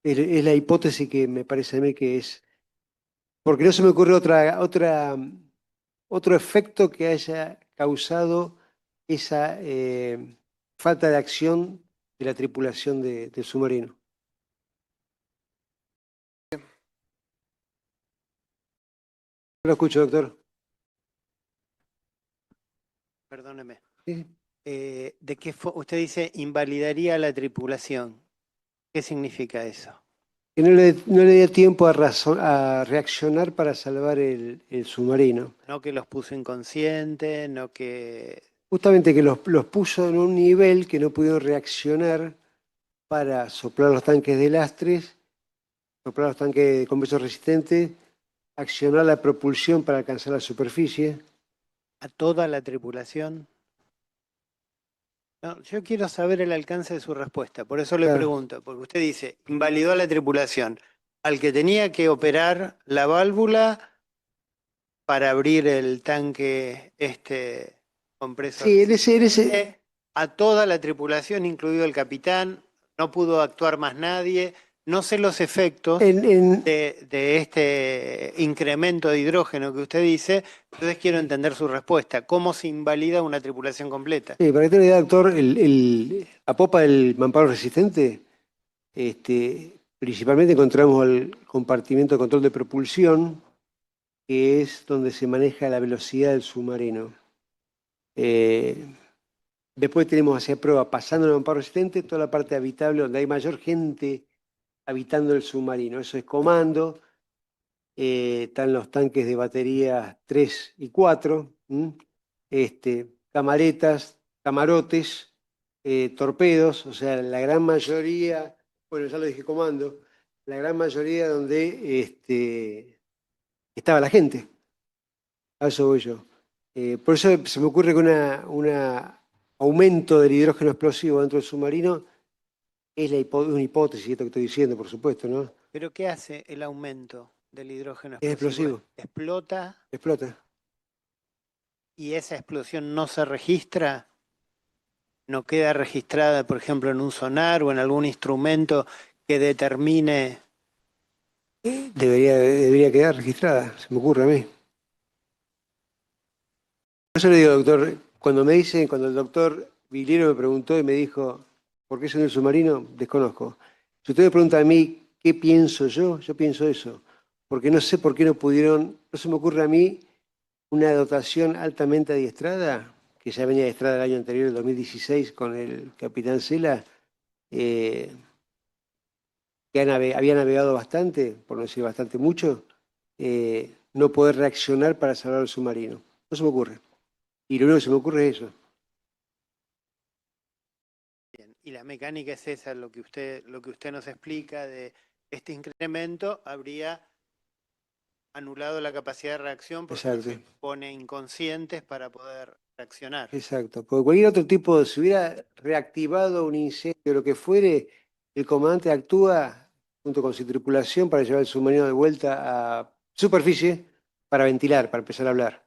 Es la hipótesis que me parece a mí que es, porque no se me ocurre otro efecto que haya causado esa falta de acción de la tripulación del submarino. Lo escucho, doctor. Perdóneme. Sí. ¿De qué usted dice invalidaría a la tripulación? ¿Qué significa eso? Que no le dio tiempo a reaccionar para salvar el submarino. No que los puso inconscientes, no que... Justamente que los puso en un nivel que no pudieron reaccionar para soplar los tanques de lastres, soplar los tanques de compensos resistentes, accionar la propulsión para alcanzar la superficie. ¿A toda la tripulación? No, yo quiero saber el alcance de su respuesta, por eso le Claro. pregunto, porque usted dice, invalidó a la tripulación, al que tenía que operar la válvula para abrir el tanque compresor. Sí, en ese... A toda la tripulación, incluido el capitán, no pudo actuar más nadie. No sé los efectos de este incremento de hidrógeno que usted dice, entonces quiero entender su respuesta. ¿Cómo se invalida una tripulación completa? Sí, para que tenga idea, doctor, a popa del mamparo resistente, principalmente encontramos el compartimento de control de propulsión, que es donde se maneja la velocidad del submarino. Después tenemos hacia prueba, pasando el mamparo resistente, toda la parte habitable donde hay mayor gente habitando el submarino. Eso es comando. Están los tanques de batería 3 y 4, camaretas, camarotes, torpedos, o sea, la gran mayoría, bueno, ya lo dije comando, la gran mayoría donde estaba la gente. A eso voy yo. Por eso se me ocurre que un aumento del hidrógeno explosivo dentro del submarino es una hipótesis, esto que estoy diciendo, por supuesto, ¿no? ¿Pero qué hace el aumento del hidrógeno Es explosivo? explosivo. Explota. Explota. ¿Y esa explosión no se registra? ¿No queda registrada, por ejemplo, en un sonar o en algún instrumento que determine? Debería quedar registrada, se me ocurre a mí. Por eso le digo, doctor, cuando el doctor Viliero me preguntó y me dijo, ¿por qué soy en el submarino? Desconozco. Si usted me pregunta a mí qué pienso yo pienso eso. Porque no sé por qué no se me ocurre a mí una dotación altamente adiestrada, que ya venía adiestrada el año anterior, el 2016, con el capitán Cela, que había navegado bastante, por no decir bastante mucho, no poder reaccionar para salvar al submarino. No se me ocurre. Y lo único que se me ocurre es eso. Bien, y la mecánica es esa, lo que usted nos explica de este incremento habría anulado la capacidad de reacción porque no se pone inconscientes para poder reaccionar. Exacto, porque cualquier otro tipo, si hubiera reactivado un incendio o lo que fuere, el comandante actúa junto con su tripulación para llevar el submarino de vuelta a superficie para ventilar, para empezar a hablar.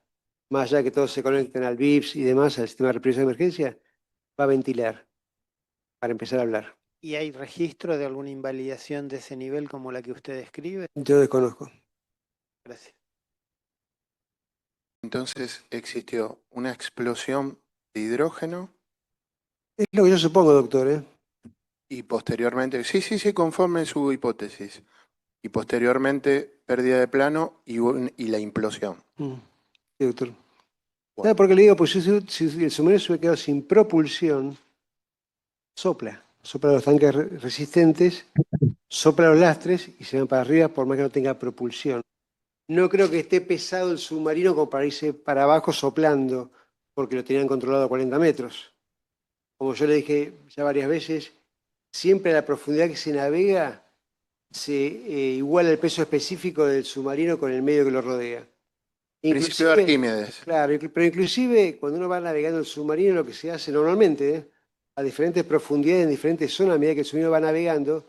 Más allá de que todos se conecten al VIPS y demás, al sistema de represión de emergencia, va a ventilar para empezar a hablar. ¿Y hay registro de alguna invalidación de ese nivel como la que usted describe? Yo desconozco. Gracias. Entonces existió una explosión de hidrógeno Es lo que yo supongo, doctor, ¿eh? y posteriormente, sí, conforme su hipótesis, y posteriormente pérdida de plano y la implosión. Sí, doctor. ¿Sabe por qué le digo? Pues si el submarino se hubiera quedado sin propulsión, sopla los tanques resistentes, sopla los lastres y se van para arriba por más que no tenga propulsión. No creo que esté pesado el submarino como para irse para abajo soplando, porque lo tenían controlado a 40 metros. Como yo le dije ya varias veces, siempre a la profundidad que se navega se iguala el peso específico del submarino con el medio que lo rodea. Principio de Arquímedes. Claro, pero inclusive cuando uno va navegando el submarino, lo que se hace normalmente, a diferentes profundidades, en diferentes zonas, a medida que el submarino va navegando,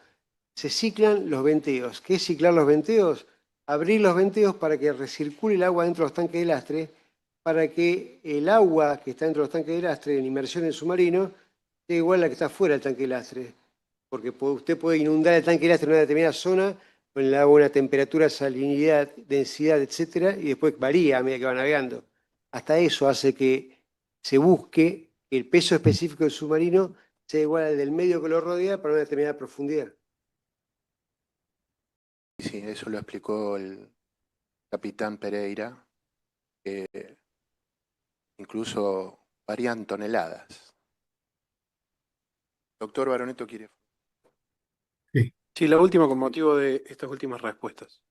se ciclan los venteos. ¿Qué es ciclar los venteos? Abrir los venteos para que recircule el agua dentro de los tanques de lastre, para que el agua que está dentro de los tanques de lastre en inmersión en el submarino sea igual a la que está fuera del tanque de lastre. Porque usted puede inundar el tanque de lastre en una determinada zona con el agua una temperatura, salinidad, densidad, etcétera, y después varía a medida que va navegando. Hasta eso hace que se busque que el peso específico del submarino sea igual al del medio que lo rodea para una determinada profundidad. Sí, eso lo explicó el capitán Pereira, que incluso varían toneladas. Doctor Baroneto quiere. Sí, la última con motivo de estas últimas respuestas.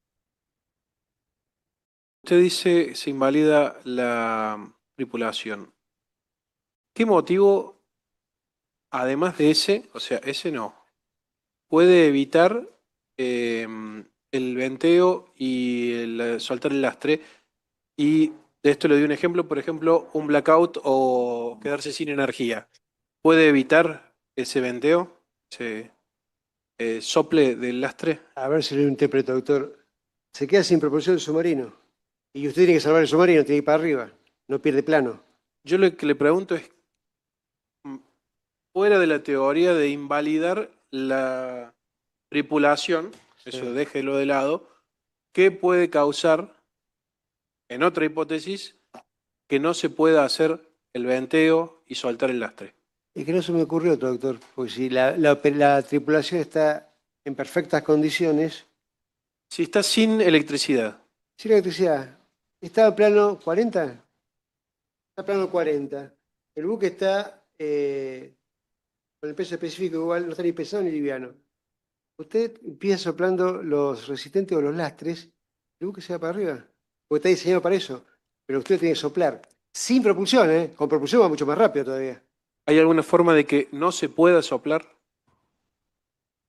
Usted dice se invalida la tripulación. ¿Qué motivo, además de ese, o sea, ese no, puede evitar el venteo y el soltar el lastre? Y de esto le doy un ejemplo, por ejemplo, un blackout o quedarse sin energía. ¿Puede evitar ese venteo, ese sople del lastre? A ver si lo interpreto, doctor. Se queda sin propulsión el submarino. Y usted tiene que salvar el submarino, tiene que ir para arriba. No pierde plano. Yo lo que le pregunto es, fuera de la teoría de invalidar la tripulación, eso déjelo de lado, ¿qué puede causar, en otra hipótesis, que no se pueda hacer el venteo y soltar el lastre? Es que no se me ocurrió otro, doctor. Porque si la tripulación está en perfectas condiciones. Si está sin electricidad. Sin electricidad. ¿Está a plano 40? Está a plano 40. El buque está con el peso específico igual, no está ni pesado ni liviano. Usted empieza soplando los resistentes o los lastres, el buque se va para arriba. Porque está diseñado para eso. Pero usted tiene que soplar. Sin propulsión, ¿eh? Con propulsión va mucho más rápido todavía. ¿Hay alguna forma de que no se pueda soplar?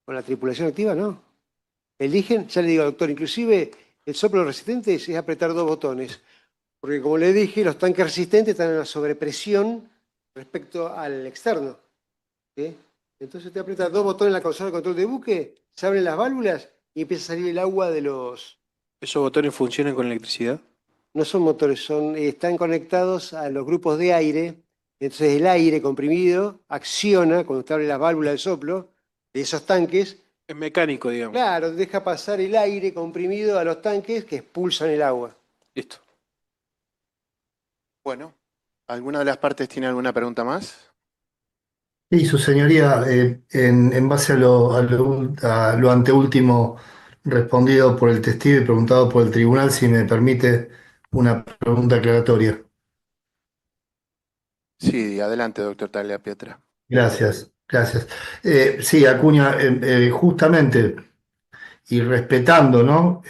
Con la tripulación activa, no. Eligen, ya le digo, doctor, inclusive el soplo de los resistentes es apretar dos botones. Porque como le dije, los tanques resistentes están en una sobrepresión respecto al externo. ¿Sí? Entonces usted aprieta dos botones en la consola de control de buque, se abren las válvulas y empieza a salir el agua de los... ¿Esos botones funcionan con electricidad? No son motores, están conectados a los grupos de aire. Entonces el aire comprimido acciona cuando usted abre las válvulas del soplo de esos tanques. Es mecánico, digamos. Claro, deja pasar el aire comprimido a los tanques que expulsan el agua. Listo. Bueno, ¿alguna de las partes tiene alguna pregunta más? Sí, su señoría, en base a lo anteúltimo respondido por el testigo y preguntado por el tribunal, si me permite una pregunta aclaratoria. Sí, adelante, doctor Tagliapietra. Gracias, gracias. Sí, Acuña, justamente y respetando, ¿no?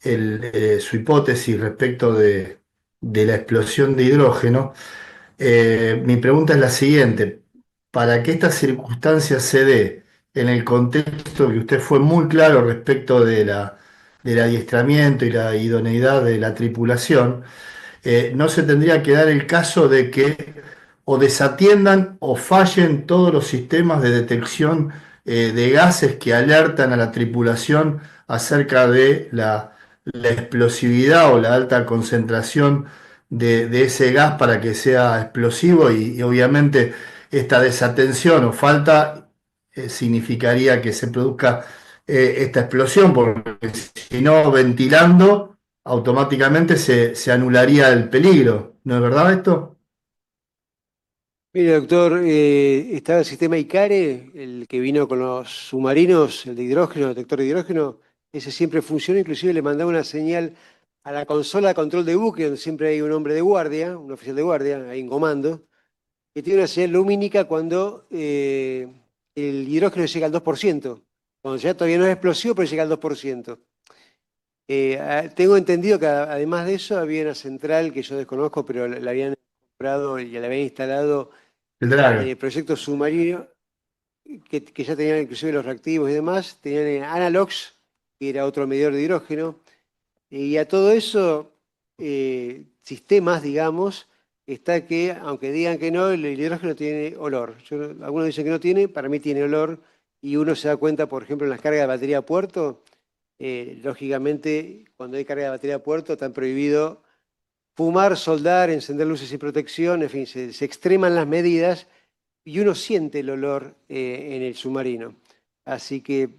Su hipótesis respecto de la explosión de hidrógeno, mi pregunta es la siguiente. Para que esta circunstancia se dé en el contexto que usted fue muy claro respecto del adiestramiento y la idoneidad de la tripulación, no se tendría que dar el caso de que o desatiendan o fallen todos los sistemas de detección de gases que alertan a la tripulación acerca de la explosividad o la alta concentración de ese gas para que sea explosivo y obviamente esta desatención o falta significaría que se produzca esta explosión, porque si no, ventilando, automáticamente se anularía el peligro. ¿No es verdad esto? Mire, doctor, estaba el sistema ICARE, el que vino con los submarinos, el de hidrógeno, detector de hidrógeno, ese siempre funciona, inclusive le mandaba una señal a la consola de control de buque, donde siempre hay un hombre de guardia, un oficial de guardia, ahí en comando, que tiene una señal lumínica cuando el hidrógeno llega al 2%, cuando ya todavía no es explosivo, pero llega al 2%. Tengo entendido que además de eso había una central que yo desconozco, pero la habían comprado y la habían instalado El en el Draga. proyecto submarino, que ya tenían inclusive los reactivos y demás, tenían Analox, que era otro medidor de hidrógeno, y a todo eso, sistemas, digamos, está que, aunque digan que no, el hidrógeno tiene olor. Algunos dicen que no tiene, para mí tiene olor, y uno se da cuenta, por ejemplo, en las cargas de batería a puerto, lógicamente, cuando hay carga de batería a puerto, está prohibido fumar, soldar, encender luces sin protección, en fin, se extreman las medidas y uno siente el olor en el submarino. Así que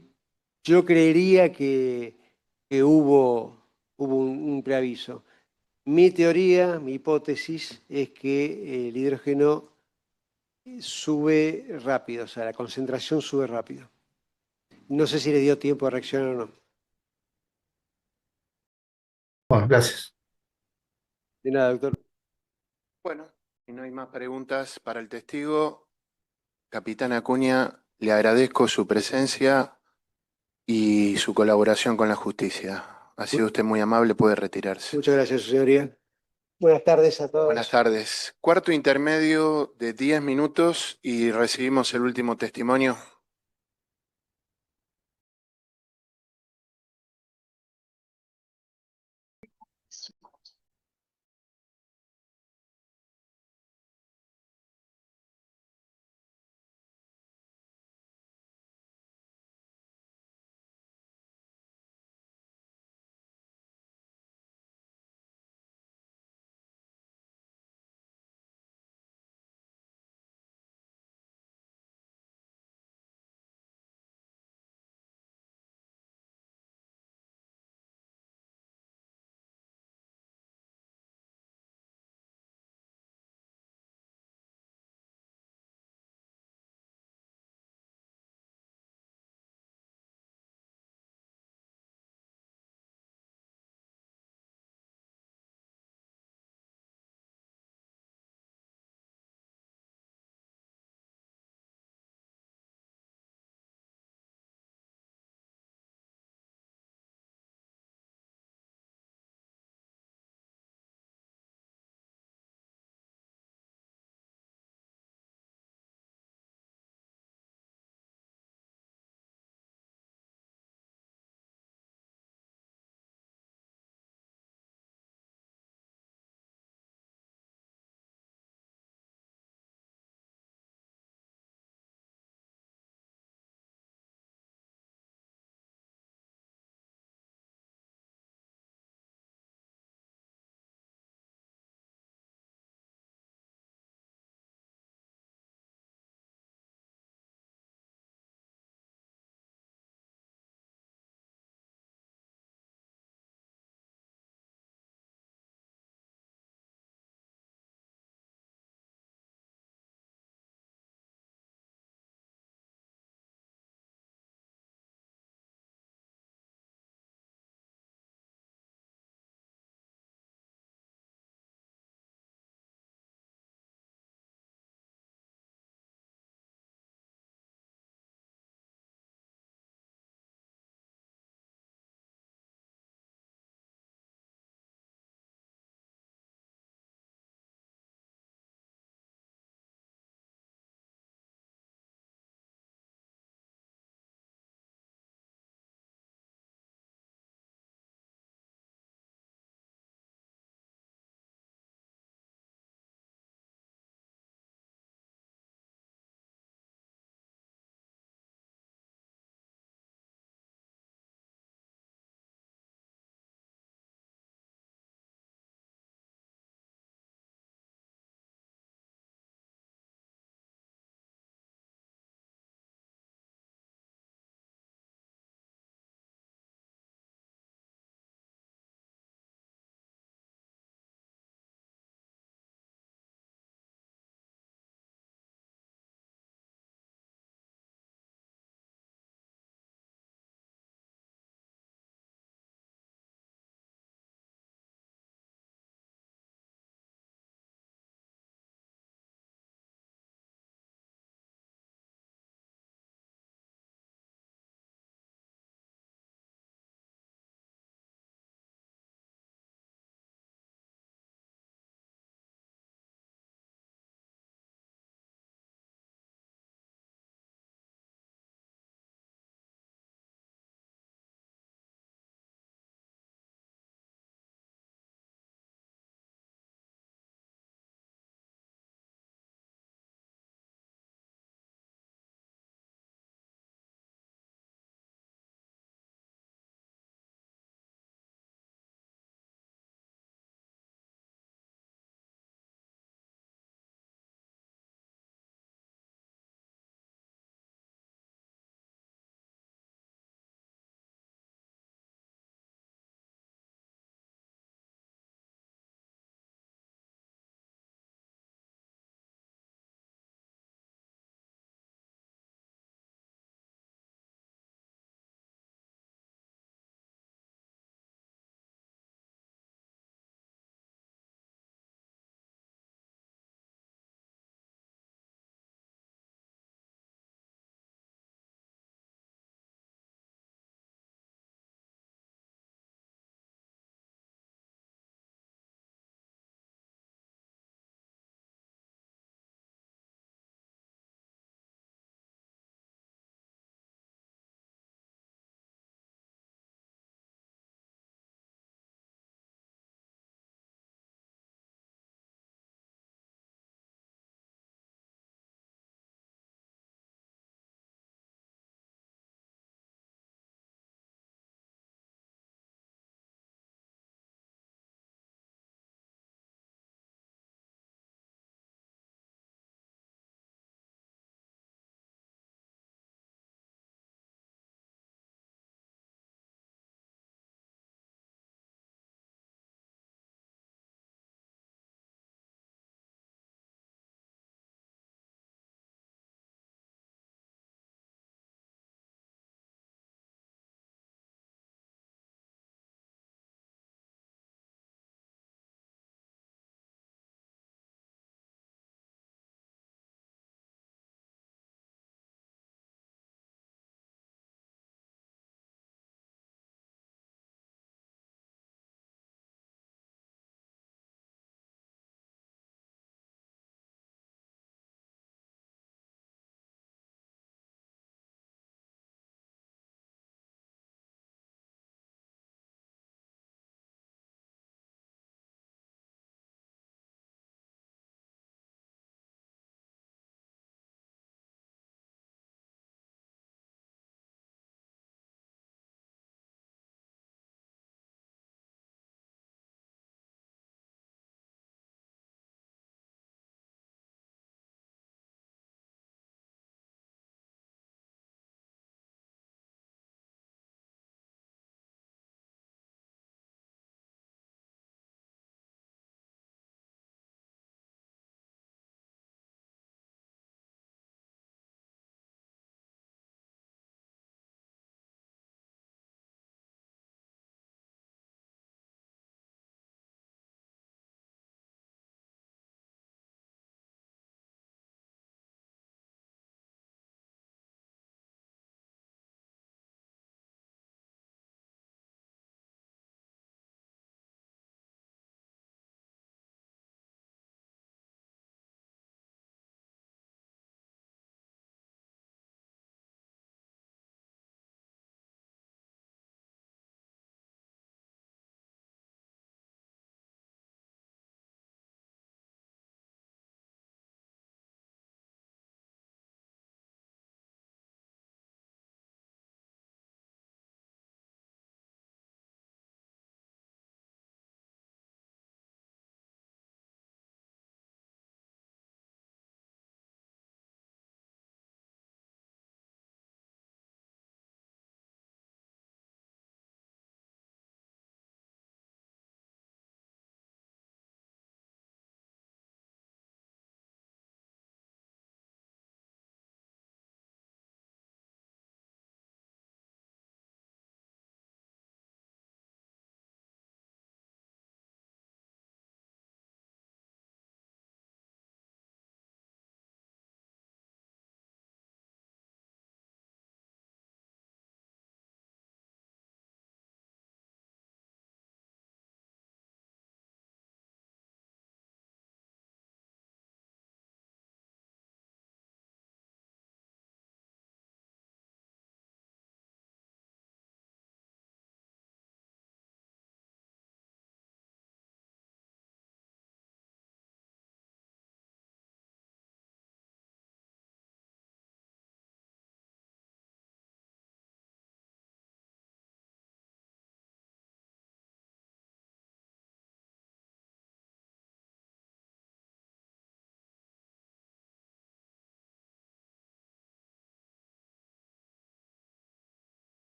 yo creería que hubo un preaviso. Mi teoría, mi hipótesis, es que el hidrógeno sube rápido, o sea, la concentración sube rápido. No sé si le dio tiempo de reaccionar o no. Bueno, gracias. De nada, doctor. Bueno, si no hay más preguntas para el testigo, capitán Acuña, le agradezco su presencia y su colaboración con la justicia. Ha sido usted muy amable, puede retirarse. Muchas gracias, su señoría. Buenas tardes a todos. Buenas tardes. Cuarto intermedio de 10 minutos y recibimos el último testimonio.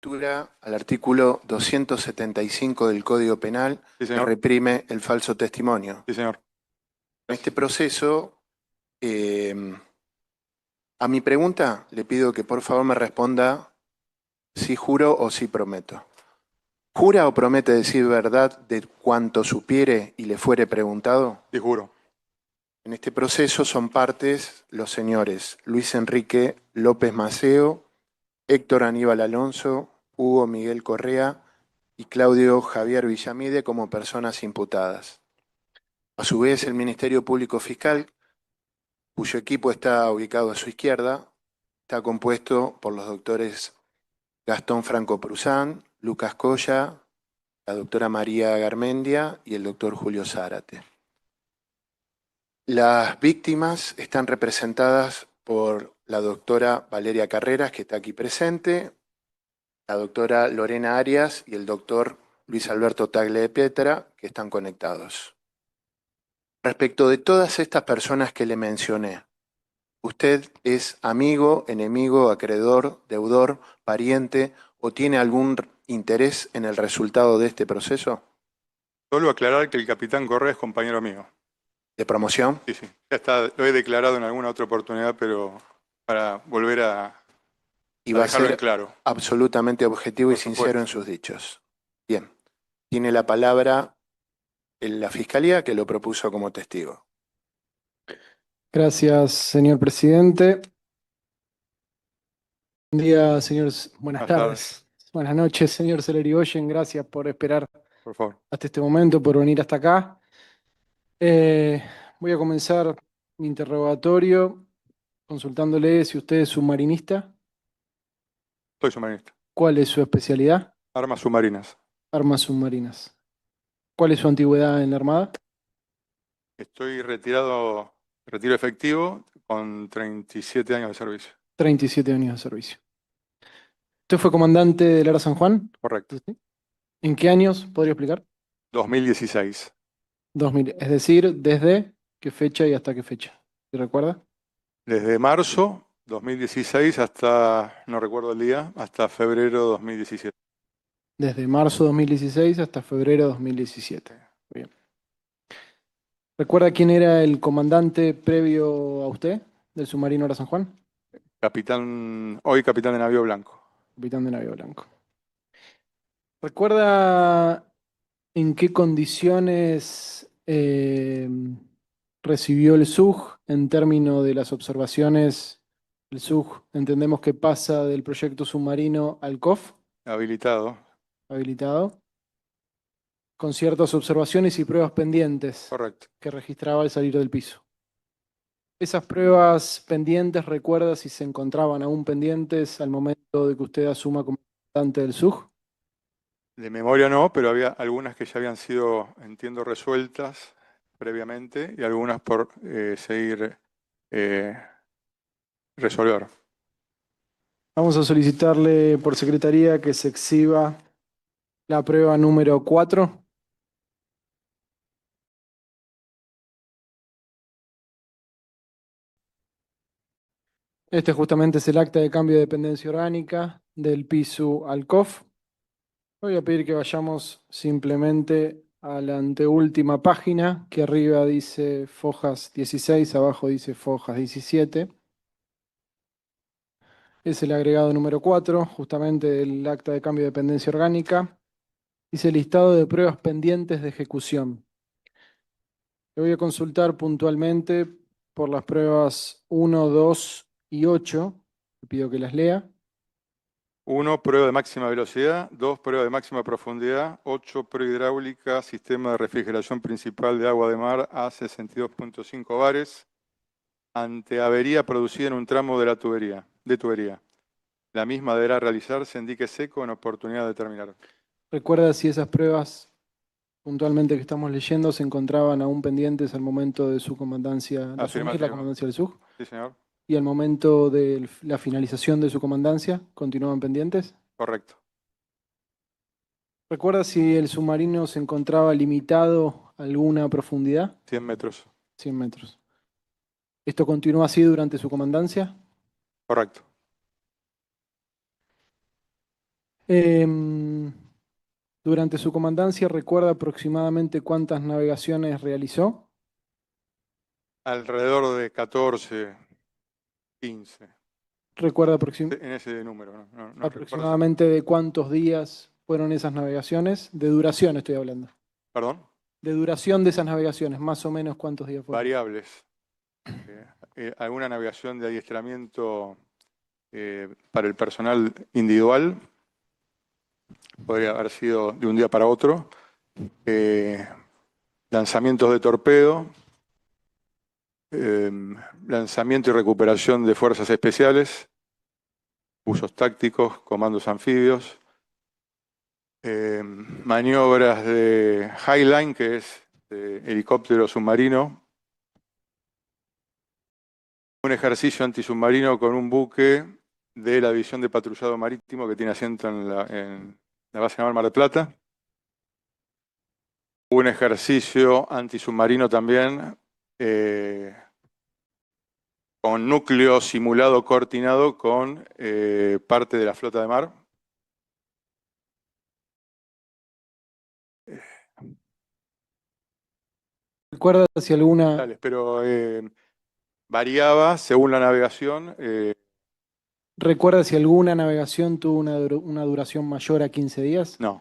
lectura al artículo 275 del Código Penal Sí, que señor. reprime el falso testimonio. Sí, señor. En este proceso, a mi pregunta le pido que por favor me responda si juro o si prometo. ¿Jura o promete decir verdad de cuanto supiere y le fuere preguntado? Sí, juro. En este proceso son partes los señores Luis Enrique López Maceo, Héctor Aníbal Alonso, Hugo Miguel Correa y Claudio Javier Villamide como personas imputadas. A su vez, el Ministerio Público Fiscal, cuyo equipo está ubicado a su izquierda, está compuesto por los doctores Gastón Franco Pruzán, Lucas Colla, la doctora María Garmendia y el doctor Julio Zárate. Las víctimas están representadas por la doctora Valeria Carreras, que está aquí presente, la doctora Lorena Arias y el doctor Luis Alberto Tagle de Pietra, que están conectados. Respecto de todas estas personas que le mencioné, ¿usted es amigo, enemigo, acreedor, deudor, pariente o tiene algún interés en el resultado de este proceso? Solo aclarar que el capitán Correa es compañero mío. ¿De promoción? Sí, sí. Ya está, lo he declarado en alguna otra oportunidad, pero para volver a Y va a dejarlo en ser claro. absolutamente objetivo y Por sincero supuesto. en sus dichos. Bien. Tiene la palabra en la Fiscalía, que lo propuso como testigo. Gracias, señor presidente. Buen día, señores. Buenas Buenas tardes. Buenas noches, señor Celerigoyen. Gracias por esperar Por favor. hasta este momento, por venir hasta acá. Voy a comenzar mi interrogatorio consultándole si usted es submarinista. Soy submarinista. ¿Cuál es su especialidad? Armas submarinas. Armas submarinas. ¿Cuál es su antigüedad en la Armada? Estoy retirado, retiro efectivo, con 37 años de servicio. 37 años de servicio. ¿Usted fue comandante del Ara San Juan? Correcto. ¿En qué años? ¿Podría explicar? 2016. 2000, es decir, ¿desde qué fecha y hasta qué fecha? ¿Se recuerda? Desde marzo 2016 hasta, no recuerdo el día, hasta febrero 2017. Desde marzo 2016 hasta febrero 2017. Bien. ¿Recuerda quién era el comandante previo a usted del submarino Ara San Juan? Hoy capitán de navío blanco. Capitán de navío blanco. ¿Recuerda en qué condiciones recibió el SUG en términos de las observaciones? El SUG entendemos que pasa del proyecto submarino al COF, Habilitado. habilitado, con ciertas observaciones y pruebas pendientes Correcto. que registraba al salir del piso. ¿Esas pruebas pendientes, recuerda si se encontraban aún pendientes al momento de que usted asuma como comandante del SUG? De memoria no, pero había algunas que ya habían sido, entiendo, resueltas previamente y algunas por seguir resolver. Vamos a solicitarle por secretaría que se exhiba la prueba número 4. Este justamente es el acta de cambio de dependencia orgánica del PISU al COF. Voy a pedir que vayamos simplemente a la anteúltima página, que arriba dice fojas 16, abajo dice fojas 17. Es el agregado número 4, justamente del acta de cambio de dependencia orgánica. Dice listado de pruebas pendientes de ejecución. Le voy a consultar puntualmente por las pruebas 1, 2 y 8. Le pido que las lea. 1, prueba de máxima velocidad. 2, prueba de máxima profundidad. 8, prueba hidráulica, sistema de refrigeración principal de agua de mar a 62.5 bares. Ante avería producida en un tramo de la tubería. La misma deberá realizarse en dique seco en oportunidad de terminar. Recuerda si esas pruebas puntualmente que estamos leyendo se encontraban aún pendientes al momento de su comandancia, de asumir la comandancia del SUG. Sí, señor. ¿Y al momento de la finalización de su comandancia continúan pendientes? Correcto. ¿Recuerda si el submarino se encontraba limitado a alguna profundidad? 100 metros. 100 metros. ¿Esto continuó así durante su comandancia? Correcto. Durante su comandancia, ¿recuerda aproximadamente cuántas navegaciones realizó? Alrededor de 14, 15. ¿Recuerda En ese número, no recuerdo. aproximadamente de cuántos días fueron esas navegaciones? De duración estoy hablando. ¿Perdón? De duración de esas navegaciones, más o menos cuántos días fueron. Variables. Alguna navegación de adiestramiento para el personal individual. Podría haber sido de un día para otro. Lanzamientos de torpedo. Lanzamiento y recuperación de fuerzas especiales. Usos tácticos, comandos anfibios. Maniobras de Highline, que es helicóptero submarino. Un ejercicio antisubmarino con un buque de la División de Patrullado Marítimo que tiene asiento en la base naval Mar del Plata. Un ejercicio antisubmarino también con núcleo simulado coordinado con parte de la flota de mar. ¿Recuerda si alguna... Dale, pero variaba según la navegación. ¿Recuerda si alguna navegación tuvo una duración mayor a 15 días? No.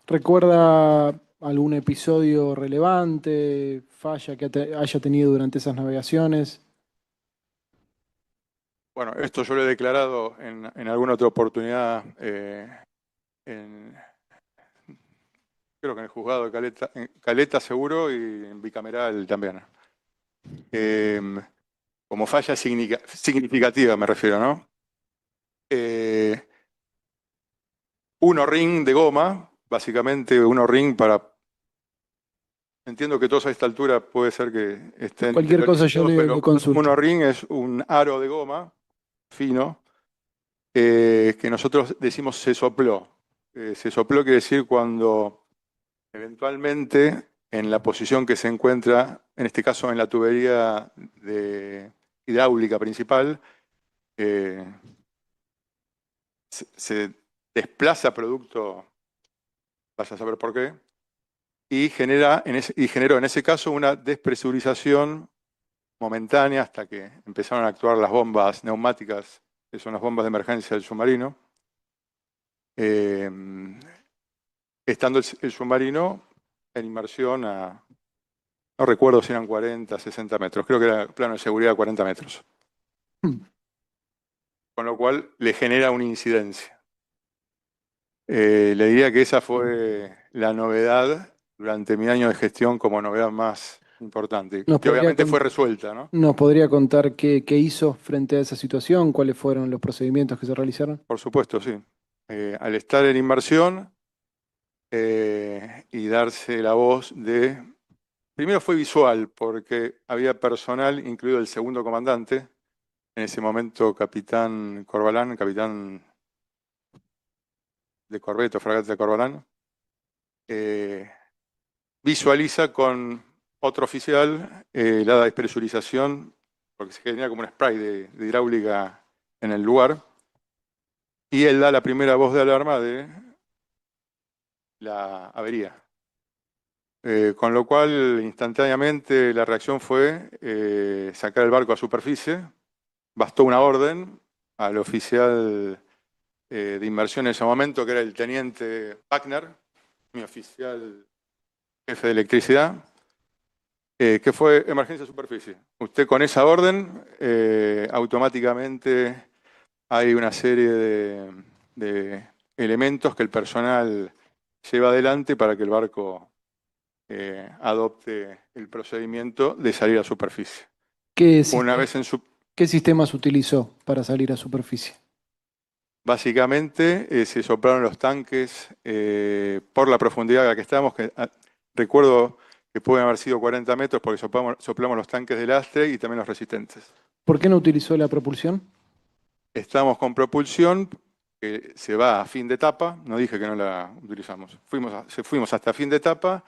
¿Recuerda algún episodio relevante, falla que haya tenido durante esas navegaciones? Bueno, esto yo lo he declarado en alguna otra oportunidad, creo que en el juzgado de Caleta seguro y en bicameral también. Como falla significativa me refiero, ¿no? Un O-ring de goma, básicamente un O-ring para... Entiendo que todos a esta altura puede ser que estén... Cualquier cosa yo le consulto. Un O-ring es un aro de goma fino que nosotros decimos se sopló. Se sopló quiere decir cuando eventualmente en la posición que se encuentra, en este caso en la tubería de hidráulica principal, se desplaza producto, vaya a saber por qué, y generó en ese caso una despresurización momentánea hasta que empezaron a actuar las bombas neumáticas, que son las bombas de emergencia del submarino. Estando el submarino en inmersión a, no recuerdo si eran 40, 60 metros, creo que era plano de seguridad 40 metros. Con lo cual le genera una incidencia. Le diría que esa fue la novedad durante mi año de gestión como novedad más importante, que obviamente fue resuelta, ¿no? ¿Nos podría contar qué hizo frente a esa situación? ¿Cuáles fueron los procedimientos que se realizaron? Por supuesto, sí. Al estar en inmersión y darse la voz de... Primero fue visual, porque había personal, incluido el segundo comandante, en ese momento capitán Corbalán, capitán de corvette o fragata de Corbalán, visualiza con otro oficial la despresurización, porque se genera como un spray de hidráulica en el lugar, y él da la primera voz de alarma de la avería. Con lo cual, instantáneamente, la reacción fue sacar el barco a superficie. Bastó una orden al oficial de inmersión en ese momento, que era el teniente Wagner, mi oficial jefe de electricidad, que fue emergencia superficie. Usted con esa orden, automáticamente hay una serie de elementos que el personal lleva adelante para que el barco adopte el procedimiento de salir a superficie. ¿Qué sistemas utilizó para salir a superficie? Básicamente se soplaron los tanques por la profundidad a la que estábamos, que recuerdo que pueden haber sido 40 metros porque soplamos los tanques de lastre y también los resistentes. ¿Por qué no utilizó la propulsión? Estamos con propulsión que se va a fin de etapa, no dije que no la utilizamos, fuimos hasta fin de etapa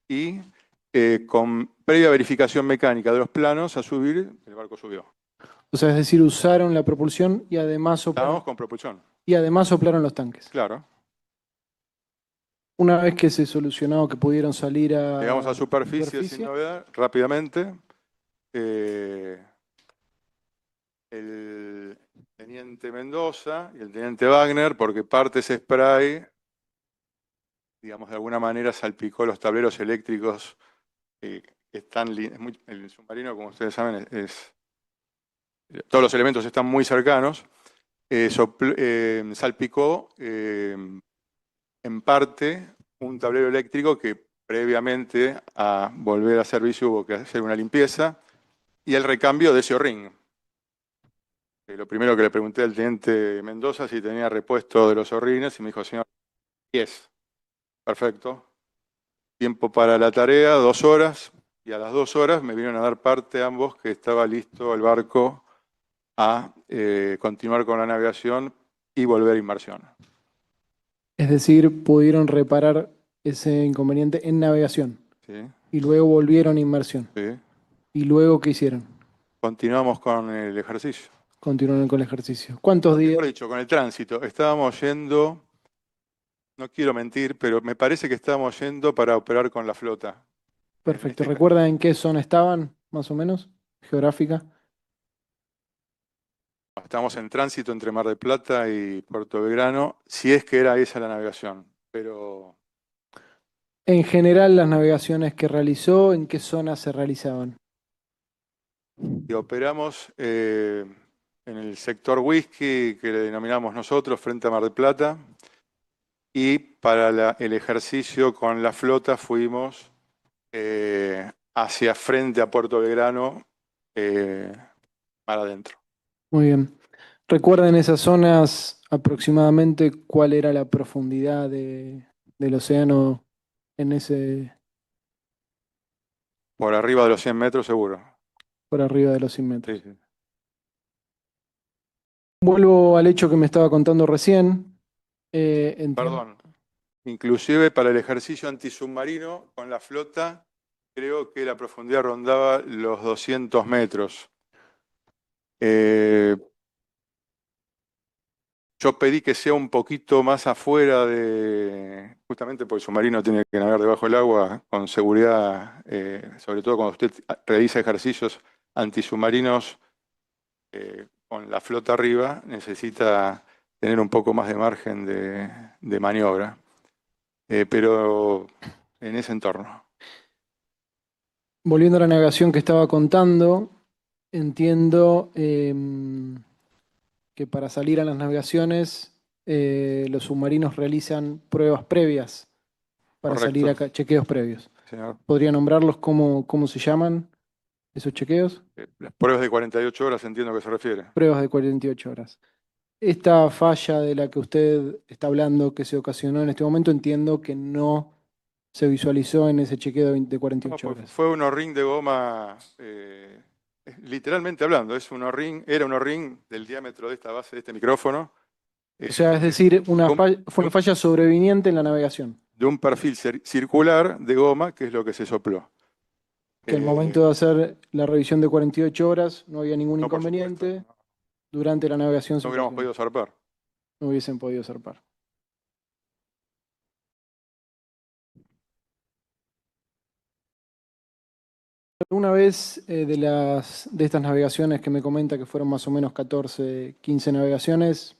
y con previa verificación mecánica de los planos a subir, el barco subió. O sea, es decir, usaron la propulsión y además Estábamos con propulsión. soplaron los tanques. Claro. Una vez que se solucionó, que pudieron salir a Llegamos a superficie sin novedad, rápidamente. El teniente Mendoza y el teniente Wagner, porque parte ese spray, digamos, de alguna manera salpicó los tableros eléctricos que están... el submarino, como ustedes saben, todos los elementos están muy cercanos. Salpicó en parte un tablero eléctrico que previamente a volver a servicio hubo que hacer una limpieza y el recambio de ese O-ring. Lo primero que le pregunté al teniente Mendoza si tenía repuesto de los O-rines y me dijo, señor, 10. Perfecto. Tiempo para la tarea, 2 horas, y a las 2 horas me vinieron a dar parte ambos que estaba listo el barco a continuar con la navegación y volver a inmersión. Es decir, pudieron reparar ese inconveniente en navegación. ¿Sí? Y luego volvieron a inmersión. Sí. ¿Y luego qué hicieron? Continuamos con el ejercicio. Continuaron con el ejercicio. ¿Cuántos días? Mejor dicho, con el tránsito. Estábamos yendo, no quiero mentir, pero me parece que estábamos yendo para operar con la flota. Perfecto. ¿Recuerdan en qué zona estaban, más o menos? Geográfica. Estamos en tránsito entre Mar del Plata y Puerto Belgrano, si es que era esa la navegación, pero... En general, las navegaciones que realizó, ¿en qué zonas se realizaban? Y operamos en el sector whisky, que le denominamos nosotros, frente a Mar del Plata, y para el ejercicio con la flota fuimos hacia frente a Puerto Belgrano, mar adentro. Muy bien. ¿Recuerdan esas zonas aproximadamente cuál era la profundidad del océano en ese, Por arriba de los 100 metros seguro. por arriba de los 100 metros? Sí, sí. Vuelvo al hecho que me estaba contando recién. Perdón. Inclusive para el ejercicio antisubmarino con la flota, creo que la profundidad rondaba los 200 metros. Yo pedí que sea un poquito más afuera justamente porque el submarino tiene que navegar debajo del agua con seguridad, sobre todo cuando usted realiza ejercicios antisubmarinos con la flota arriba, necesita tener un poco más de margen de maniobra. Pero en ese entorno. Volviendo a la navegación que estaba contando, entiendo que para salir a las navegaciones los submarinos realizan pruebas previas para Correcto. salir acá, chequeos previos. Señor. ¿Podría nombrarlos cómo se llaman esos chequeos? Las pruebas de 48 horas entiendo a qué se refiere. Pruebas de 48 horas. Esta falla de la que usted está hablando, que se ocasionó en este momento, entiendo que no se visualizó en ese chequeo de 48 horas. Fue un O-ring de goma, literalmente hablando, era un O-ring del diámetro de esta base de este micrófono. O sea, es decir, fue una falla sobreviniente en la navegación. De un perfil circular de goma, que es lo que se sopló. Que al momento de hacer la revisión de 48 horas no había ningún inconveniente. Durante la navegación no hubiéramos podido zarpar. No hubiesen podido zarpar. Una vez de estas navegaciones que me comenta que fueron más o menos 14, 15 navegaciones,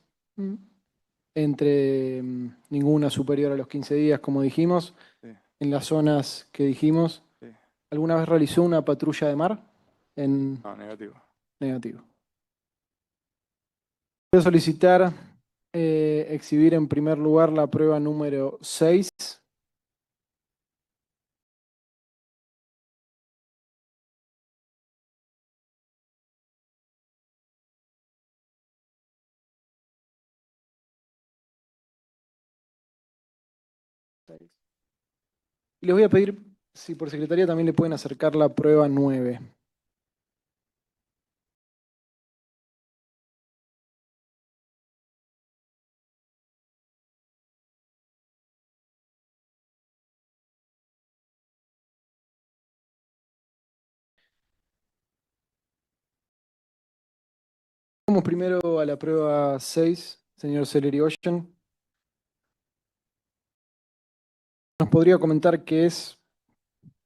entre ninguna superior a los 15 días, como dijimos, Sí. en las zonas que dijimos, Sí. ¿alguna vez realizó una patrulla de mar? No, negativo. Negativo. Voy a solicitar exhibir en primer lugar la prueba número 6. Y les voy a pedir, si por secretaría también le pueden acercar la prueba 9. Vamos primero a la prueba 6, señor Celerioyan. ¿Nos podría comentar qué es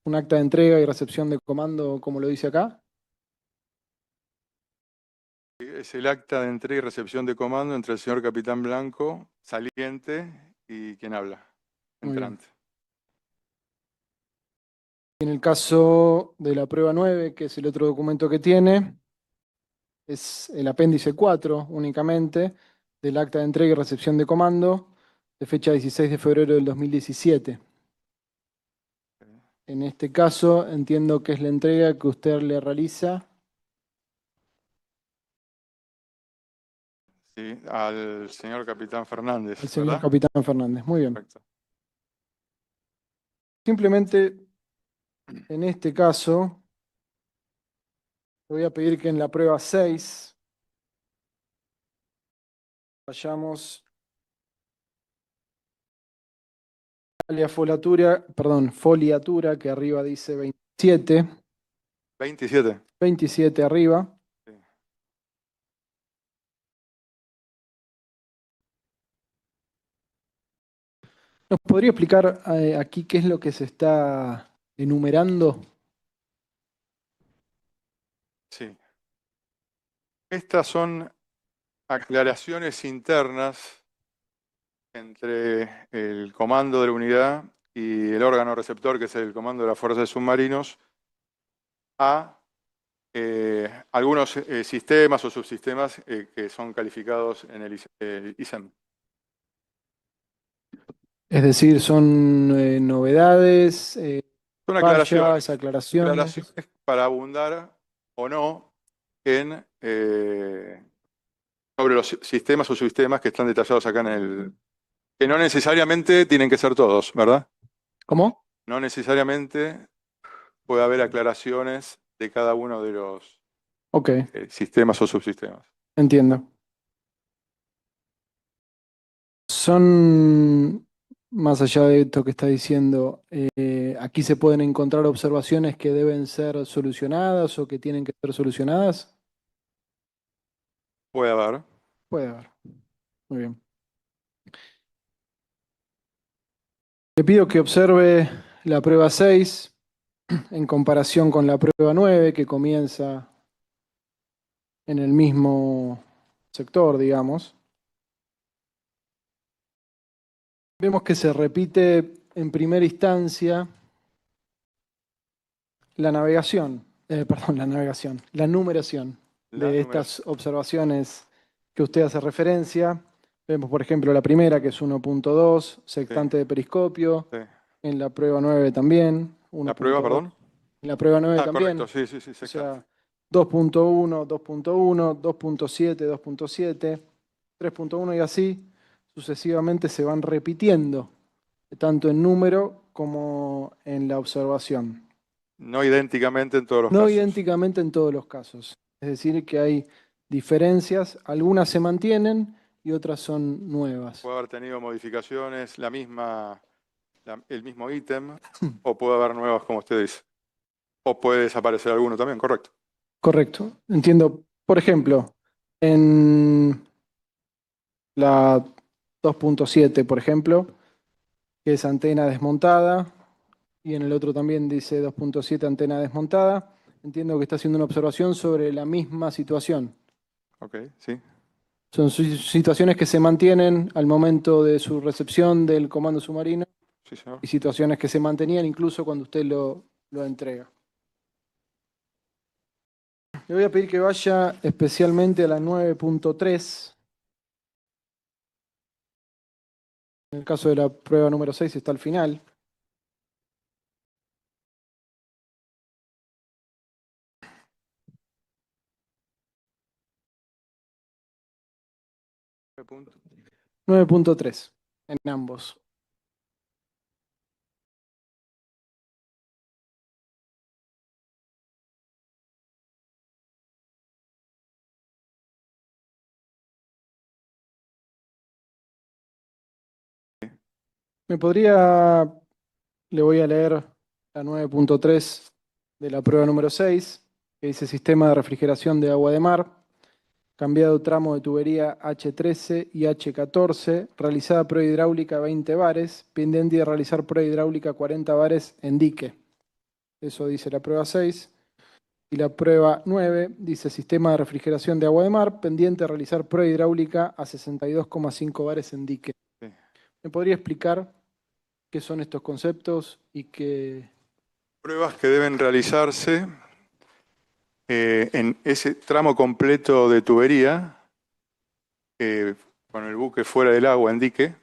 un acta de entrega y recepción de comando, como lo dice acá? Es el acta de entrega y recepción de comando entre el señor capitán Blanco, saliente, y quien habla, Muy bien. entrante. En el caso de la prueba 9, que es el otro documento que tiene, es el apéndice 4 únicamente del acta de entrega y recepción de comando de fecha 16 de febrero del 2017. En este caso entiendo que es la entrega que usted le realiza Sí, al señor capitán Fernández, al señor ¿verdad? capitán Fernández. Muy bien. Correcto. Simplemente en este caso le voy a pedir que en la prueba 6 vayamos a la foliatura que arriba dice 27. 27. 27 arriba. Sí. ¿Nos podría explicar aquí qué es lo que se está enumerando? Sí. Estas son aclaraciones internas entre el comando de la unidad y el órgano receptor, que es el comando de la Fuerza de Submarinos, a algunos sistemas o subsistemas que son calificados en el ISEM. Es decir, son novedades, Son fallas, aclaraciones, aclaraciones. para abundar o no en sobre los sistemas o subsistemas que están detallados acá en el... Que no necesariamente tienen que ser todos, ¿verdad? ¿Cómo? No necesariamente puede haber aclaraciones de cada uno de los Ok, sistemas o subsistemas. entiendo. Son, más allá de esto que está diciendo, aquí se pueden encontrar observaciones que deben ser solucionadas o que tienen que ser solucionadas. Puede haber. Puede haber. Muy bien. Le pido que observe la prueba 6 en comparación con la prueba 9 que comienza en el mismo sector, digamos. Vemos que se repite en primera instancia la numeración de estas observaciones que usted hace referencia. Vemos, por ejemplo, la primera, que es 1.2, sectante de periscopio. Sí. En la prueba 9 también. ¿La prueba, perdón? En la prueba 9 también. Correcto, sí, O sea, 2.1, 2.1, 2.7, 2.7, 3.1 y así sucesivamente se van repitiendo, tanto en número como en la observación. No idénticamente en todos los No casos. idénticamente en todos los casos. Es decir, que hay diferencias, algunas se mantienen y otras son nuevas. Puede haber tenido modificaciones, el mismo ítem, o puede haber nuevas, como usted dice. O puede desaparecer alguno también, correcto. Correcto, entiendo. Por ejemplo, en la 2.7, por ejemplo, que es antena desmontada, y en el otro también dice 2.7 antena desmontada. Entiendo que está haciendo una observación sobre la misma situación. Ok, sí. Son situaciones que se mantienen al momento de su recepción del comando submarino Sí, señor. y situaciones que se mantenían incluso cuando usted lo entrega. Le voy a pedir que vaya especialmente a la 9.3. En el caso de la prueba número 6 está al final. Punto. 9.3 en ambos. Le voy a leer la 9.3 de la prueba número 6, que dice sistema de refrigeración de agua de mar. cambiado tramo de tubería H13 y H14, realizada prueba hidráulica 20 bares, pendiente de realizar prueba hidráulica 40 bares en dique. Eso dice la prueba 6. Y la prueba 9 dice sistema de refrigeración de agua de mar, pendiente de realizar prueba hidráulica a 62,5 bares en dique. Sí. ¿Me podría explicar qué son estos conceptos y qué... Pruebas que deben realizarse en ese tramo completo de tubería, con el buque fuera del agua en dique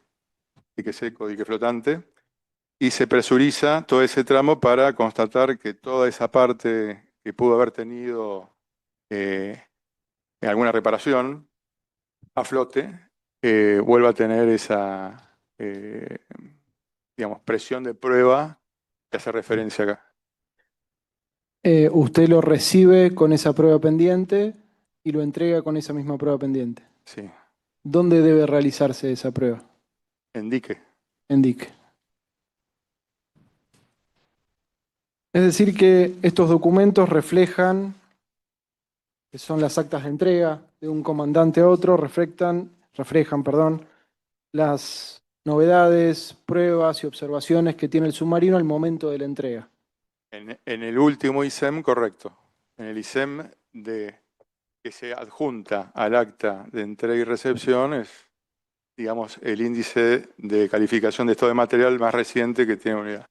seco, dique flotante, y se presuriza todo ese tramo para constatar que toda esa parte que pudo haber tenido alguna reparación a flote, vuelva a tener esa digamos, presión de prueba que hace referencia acá. usted lo recibe con esa prueba pendiente y lo entrega con esa misma prueba pendiente. Sí. ¿Dónde debe realizarse esa prueba? En dique. En dique. Es decir que estos documentos reflejan, que son las actas de entrega de un comandante a otro, reflejan, las novedades, pruebas y observaciones que tiene el submarino al momento de la entrega. En el último ISEM, correcto. En el ISEM que se adjunta al acta de entrega y recepción es, digamos, el índice de calificación de estado de material más reciente que tiene la unidad.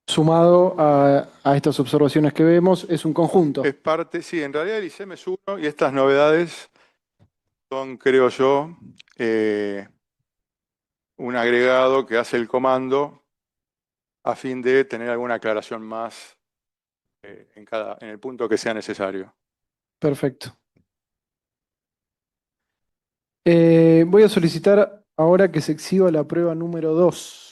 Sumado a estas observaciones que vemos, es un conjunto. Es parte, sí, en realidad el ISEM es uno y estas novedades son, creo yo, un agregado que hace el comando a fin de tener alguna aclaración más en el punto que sea necesario. Perfecto. Voy a solicitar ahora que se exhiba la prueba número 2.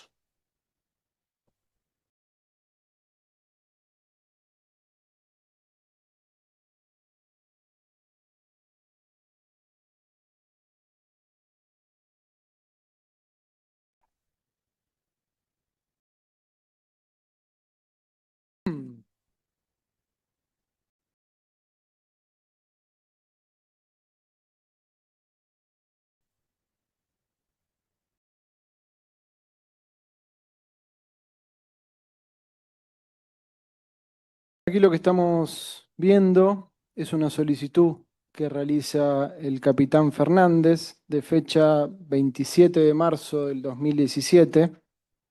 Aquí lo que estamos viendo es una solicitud que realiza el capitán Fernández de fecha 27 de marzo del 2017,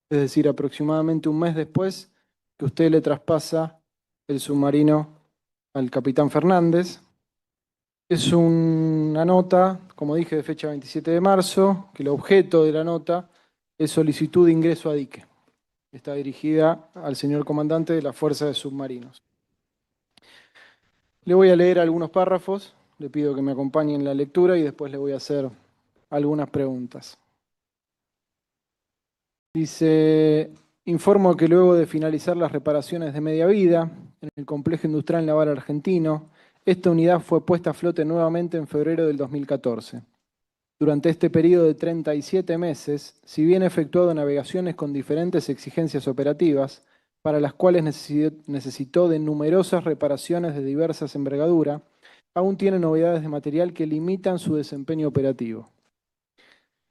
es decir, aproximadamente un mes después que usted le traspasa el submarino al capitán Fernández. Es una nota, como dije, de fecha 27 de marzo, que el objeto de la nota es solicitud de ingreso a dique. Está dirigida al señor comandante de la Fuerza de Submarinos. Le voy a leer algunos párrafos, le pido que me acompañe en la lectura y después le voy a hacer algunas preguntas. Dice, informo que luego de finalizar las reparaciones de media vida en el Complejo Industrial Naval Argentino, esta unidad fue puesta a flote nuevamente en febrero del 2014. Durante este periodo de 37 meses, si bien ha efectuado navegaciones con diferentes exigencias operativas, para las cuales necesitó de numerosas reparaciones de diversas envergadura, aún tiene novedades de material que limitan su desempeño operativo.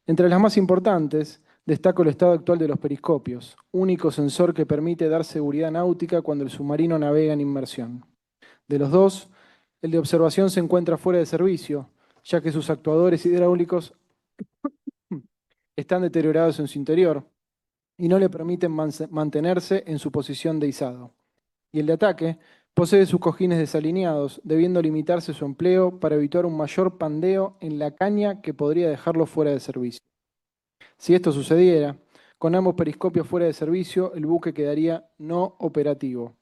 Entre las más importantes, destaco el estado actual de los periscopios, único sensor que permite dar seguridad náutica cuando el submarino navega en inmersión. De los dos, el de observación se encuentra fuera de servicio, ya que sus actuadores hidráulicos están deteriorados en su interior y no le permiten mantenerse en su posición de izado. Y el de ataque posee sus cojines desalineados, debiendo limitarse su empleo para evitar un mayor pandeo en la caña que podría dejarlo fuera de servicio. Si esto sucediera, con ambos periscopios fuera de servicio, el buque quedaría no operativo.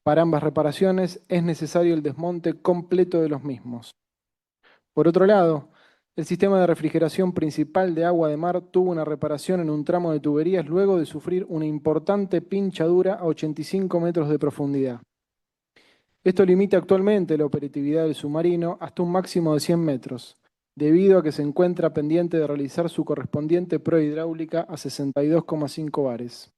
Para ambas reparaciones es necesario el desmonte completo de los mismos. Por otro lado, el sistema de refrigeración principal de agua de mar tuvo una reparación en un tramo de tuberías luego de sufrir una importante pinchadura a 85 metros de profundidad. Esto limita actualmente la operatividad del submarino hasta un máximo de 100 metros, debido a que se encuentra pendiente de realizar su correspondiente prueba hidráulica a 62,5 bares.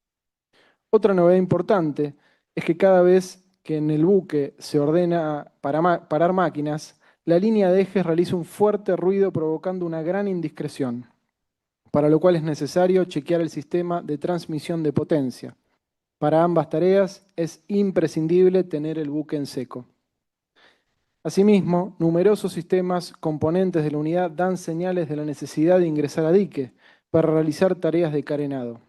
Otra novedad importante es que cada vez que en el buque se ordena parar máquinas, La línea de ejes realiza un fuerte ruido provocando una gran indiscreción, para lo cual es necesario chequear el sistema de transmisión de potencia. Para ambas tareas es imprescindible tener el buque en seco. Asimismo, numerosos sistemas componentes de la unidad dan señales de la necesidad de ingresar a dique para realizar tareas de carenado.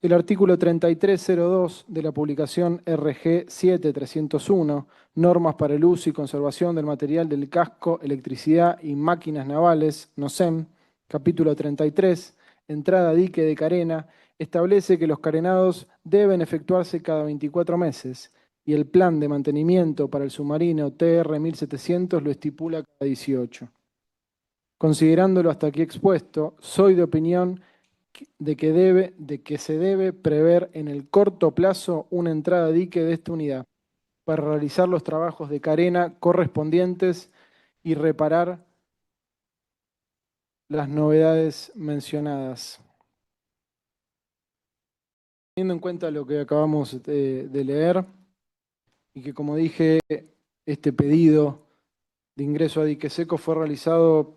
El artículo 3302 de la publicación RG 7301, Normas para el uso y conservación del material del casco, electricidad y máquinas navales, NOSEM, capítulo 33, entrada a dique de carena, establece que los carenados deben efectuarse cada 24 meses y el plan de mantenimiento para el submarino TR 1700 lo estipula cada 18. Considerándolo hasta aquí expuesto, soy de opinión de que se debe prever en el corto plazo una entrada a dique de esta unidad para realizar los trabajos de carena correspondientes y reparar las novedades mencionadas. Teniendo en cuenta lo que acabamos de leer y que, como dije, este pedido de ingreso a dique seco fue realizado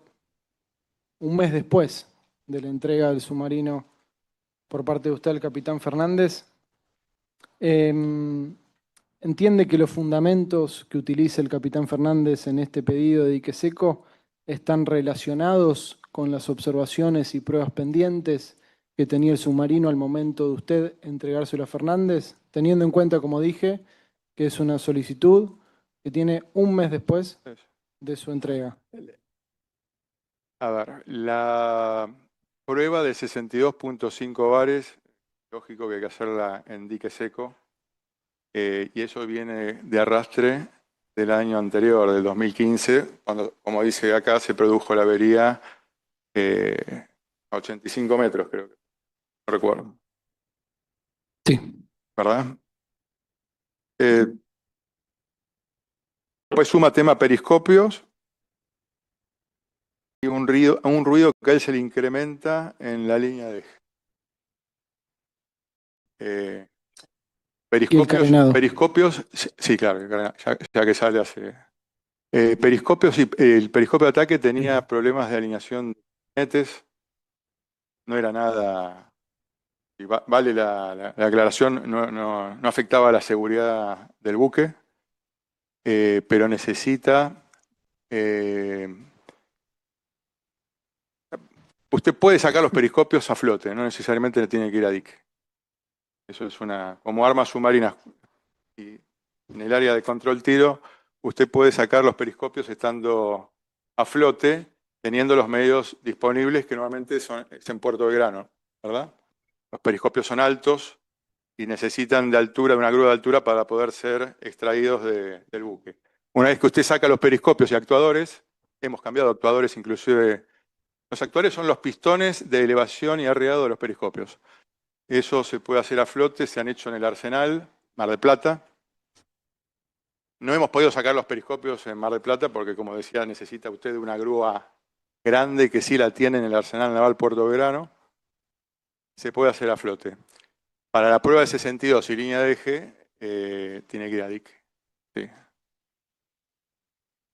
un mes después de la entrega del submarino por parte de usted al capitán Fernández. Entiende que los fundamentos que utiliza el capitán Fernández en este pedido de dique seco están relacionados con las observaciones y pruebas pendientes que tenía el submarino al momento de usted entregárselo a Fernández, teniendo en cuenta, como dije, que es una solicitud que tiene un mes después de su entrega. A ver, la prueba de 62.5 bares, lógico que hay que hacerla en dique seco, y eso viene de arrastre del año anterior, del 2015, cuando, como dice acá, se produjo la avería a 85 metros, creo que, no recuerdo. Sí. ¿Verdad? Pues suma tema periscopios y un ruido que a él se le incrementa en la línea de eje. Periscopios, sí, claro, ya que sale hace. Periscopios, y el periscopio de ataque tenía problemas de alineación de jinetes, no era nada, y vale la aclaración, no afectaba la seguridad del buque, pero necesita. Usted puede sacar los periscopios a flote, no necesariamente le tiene que ir a dique. Eso es como armas submarinas. Y en el área de control tiro, usted puede sacar los periscopios estando a flote, teniendo los medios disponibles que normalmente es en Puerto Belgrano, ¿verdad? Los periscopios son altos y necesitan de altura, una grúa de altura para poder ser extraídos del buque. Una vez que usted saca los periscopios y actuadores, hemos cambiado actuadores inclusive. Los actuadores son los pistones de elevación y arreado de los periscopios. Eso se puede hacer a flote, se han hecho en el Arsenal, Mar del Plata. No hemos podido sacar los periscopios en Mar del Plata porque, como decía, necesita usted una grúa grande que sí la tiene en el Arsenal Naval Puerto Belgrano. Se puede hacer a flote. Para la prueba de 62 y línea de eje, tiene que ir a dique. Sí.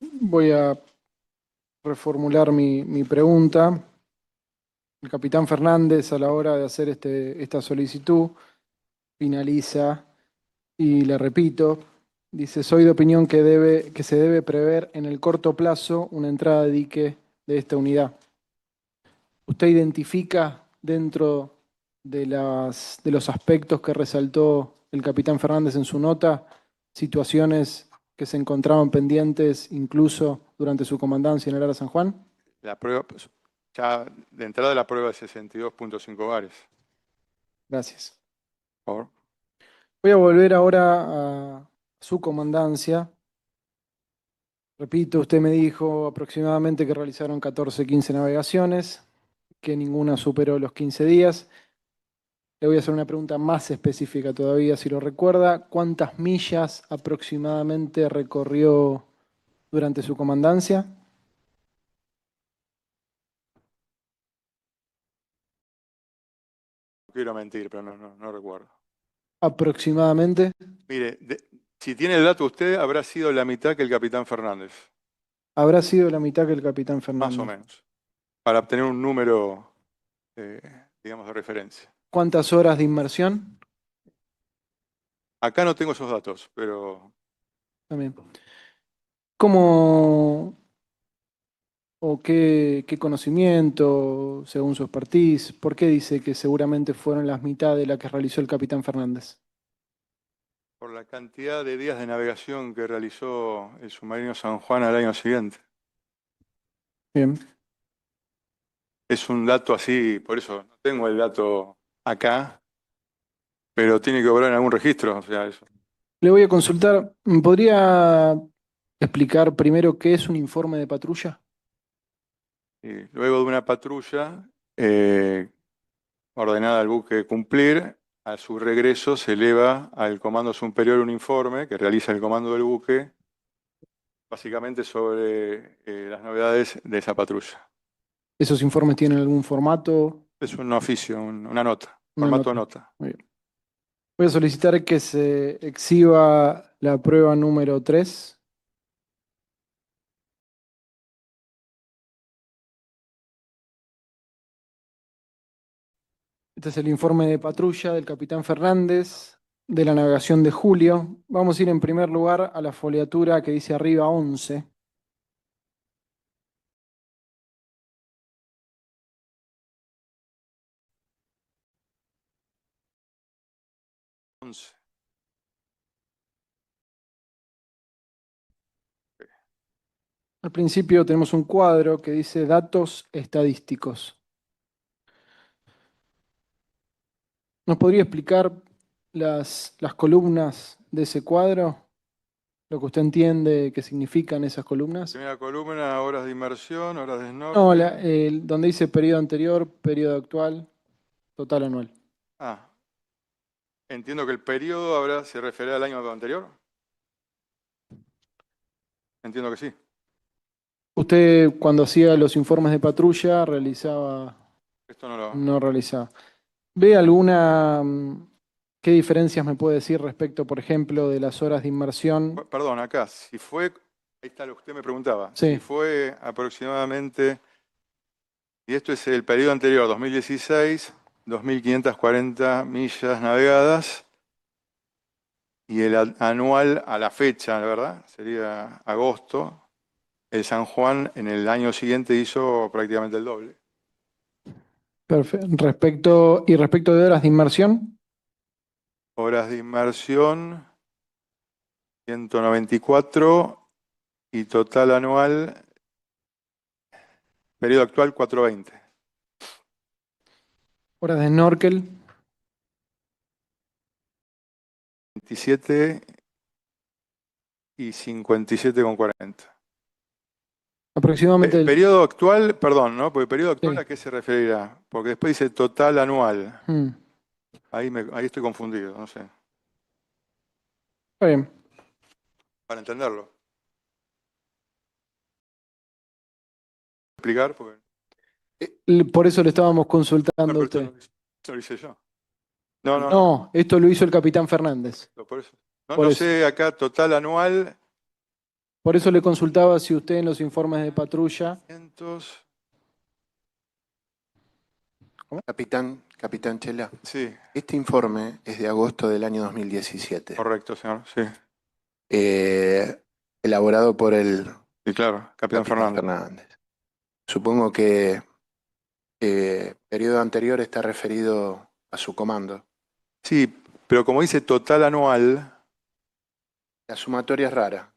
Voy a reformular mi pregunta. El capitán Fernández, a la hora de hacer esta solicitud, finaliza, y le repito, dice: soy de opinión que se debe prever en el corto plazo una entrada de dique de esta unidad. ¿Usted identifica dentro de los aspectos que resaltó el capitán Fernández en su nota situaciones que se encontraban pendientes incluso durante su comandancia en el Ara San Juan? La prueba, ya de entrada, la prueba de 62.5 bares. Gracias. Por favor. Voy a volver ahora a su comandancia. Repito, usted me dijo aproximadamente que realizaron 14, 15 navegaciones, que ninguna superó los 15 días. Le voy a hacer una pregunta más específica todavía, si lo recuerda. ¿Cuántas millas aproximadamente recorrió durante su comandancia? No quiero mentir, pero no recuerdo. ¿Aproximadamente? Mire, si tiene el dato usted, habrá sido la mitad que el capitán Fernández. Habrá sido la mitad que el capitán más Fernández. o menos, para obtener un número, digamos, de referencia. ¿Cuántas horas de inmersión? Acá no tengo esos datos, pero También. ¿Cómo o qué conocimiento, según su expertise, por qué dice que seguramente fueron las mitad de la que realizó el capitán Fernández? por la cantidad de días de navegación que realizó el submarino San Juan al año siguiente. Bien. Es un dato así, por eso no tengo el dato acá, pero tiene que obrar en algún registro, o sea, eso. Le voy a consultar, ¿podría explicar primero qué es un informe de patrulla? Y luego de una patrulla ordenada al buque cumplir, a su regreso se eleva al comando superior un informe que realiza el comando del buque, básicamente sobre las novedades de esa patrulla. ¿Esos informes tienen algún formato? Es un oficio, una nota, Una formato nota. nota. Muy bien. Voy a solicitar que se exhiba la prueba número 3. Este es el informe de patrulla del capitán Fernández de la navegación de julio. Vamos a ir en primer lugar a la foliatura que dice arriba 11. Al principio tenemos un cuadro que dice datos estadísticos. ¿Nos podría explicar las columnas de ese cuadro? Lo que usted entiende que significan esas columnas. Primera columna, horas de inmersión, horas de snorkel. No, donde dice periodo anterior, periodo actual, total anual. Ah, entiendo que el periodo ahora se refiere al año anterior. Entiendo que sí. Usted cuando hacía los informes de patrulla realizaba, Esto no lo... no realizaba. ¿Ve alguna, qué diferencias me puede decir respecto, por ejemplo, de las horas de inmersión? Perdón, acá, si fue, ahí está lo que usted me preguntaba, Sí. si fue aproximadamente, y esto es el periodo anterior, 2016, 2.540 millas navegadas, y el anual a la fecha, la verdad, sería agosto. El San Juan en el año siguiente hizo prácticamente el doble. Perfecto. Respecto de horas de inmersión, Horas de inmersión, 194, y total anual, periodo actual, 420. horas de snorkel, 27 y 57,40. aproximadamente. Periodo actual, perdón, ¿no? Porque periodo actual, Sí. ¿a qué se referirá? Porque después dice total anual. Mm. Ahí estoy confundido, no sé. Está bien. Para entenderlo. ¿Explicar? Porque... Por eso le estábamos consultando a esto usted. lo hice yo. No. No, esto lo hizo el capitán Fernández. Por eso. No, Por no eso. sé, acá total anual. Por eso le consultaba si usted en los informes de patrulla. Capitán Chela. Sí. Este informe es de agosto del año 2017. Correcto, señor, sí. Elaborado por el Sí, claro, capitán Fernández. Supongo que periodo anterior está referido a su comando. Sí, pero como dice total anual... La sumatoria es rara.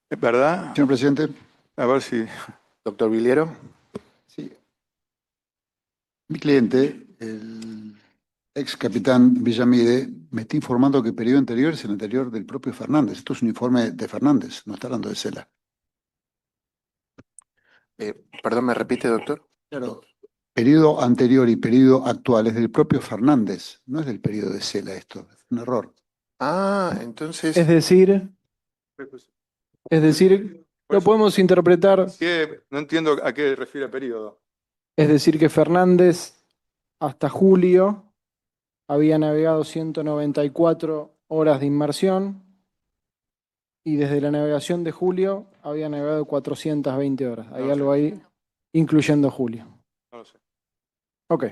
¿Verdad? Señor presidente. A ver si... Doctor Viliero. Sí. Mi cliente, el ex capitán Villamide, me está informando que el periodo anterior es el anterior del propio Fernández. Esto es un informe de Fernández, no está hablando de Cela. Perdón, ¿me repite, doctor? Claro. Periodo anterior y periodo actual es del propio Fernández, no es del periodo de Cela esto, es un error. Ah, entonces... Es decir, lo podemos interpretar. No entiendo a qué refiere el periodo. Es decir, que Fernández hasta julio había navegado 194 horas de inmersión y desde la navegación de julio había navegado 420 horas. Hay No lo algo sé. ahí, incluyendo julio. No lo sé. Ok.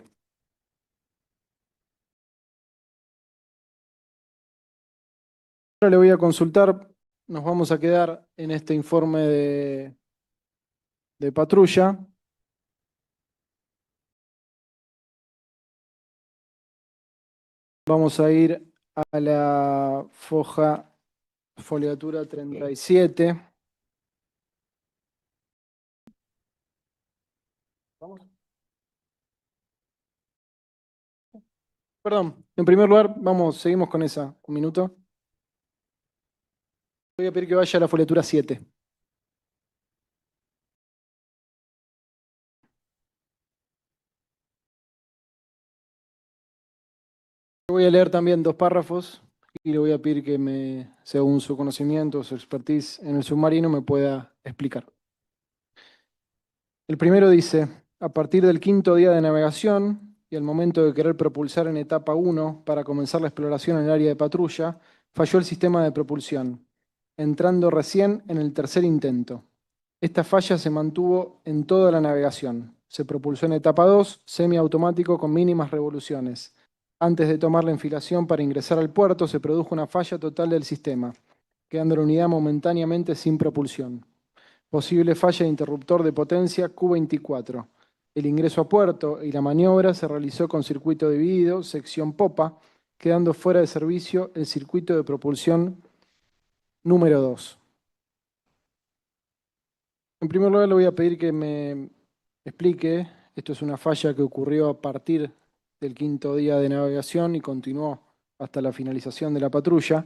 Ahora le voy a consultar, nos vamos a quedar en este informe de patrulla. Vamos a ir a la foliatura 37. Perdón, en primer lugar, seguimos con esa, un minuto. Voy a pedir que vaya a la foliatura 7. Voy a leer también 2 párrafos y le voy a pedir que según su conocimiento, su expertise en el submarino, me pueda explicar. El primero dice, a partir del 5.º día de navegación y al momento de querer propulsar en etapa 1 para comenzar la exploración en el área de patrulla, falló el sistema de propulsión, entrando recién en el 3.er intento. Esta falla se mantuvo en toda la navegación. Se propulsó en etapa 2, semiautomático con mínimas revoluciones. Antes de tomar la enfilación para ingresar al puerto, se produjo una falla total del sistema, quedando la unidad momentáneamente sin propulsión. Posible falla de interruptor de potencia Q24. El ingreso a puerto y la maniobra se realizó con circuito dividido, sección popa, quedando fuera de servicio el circuito de propulsión número 2. En primer lugar, le voy a pedir que me explique, esto es una falla que ocurrió a partir del 5.º día de navegación y continuó hasta la finalización de la patrulla.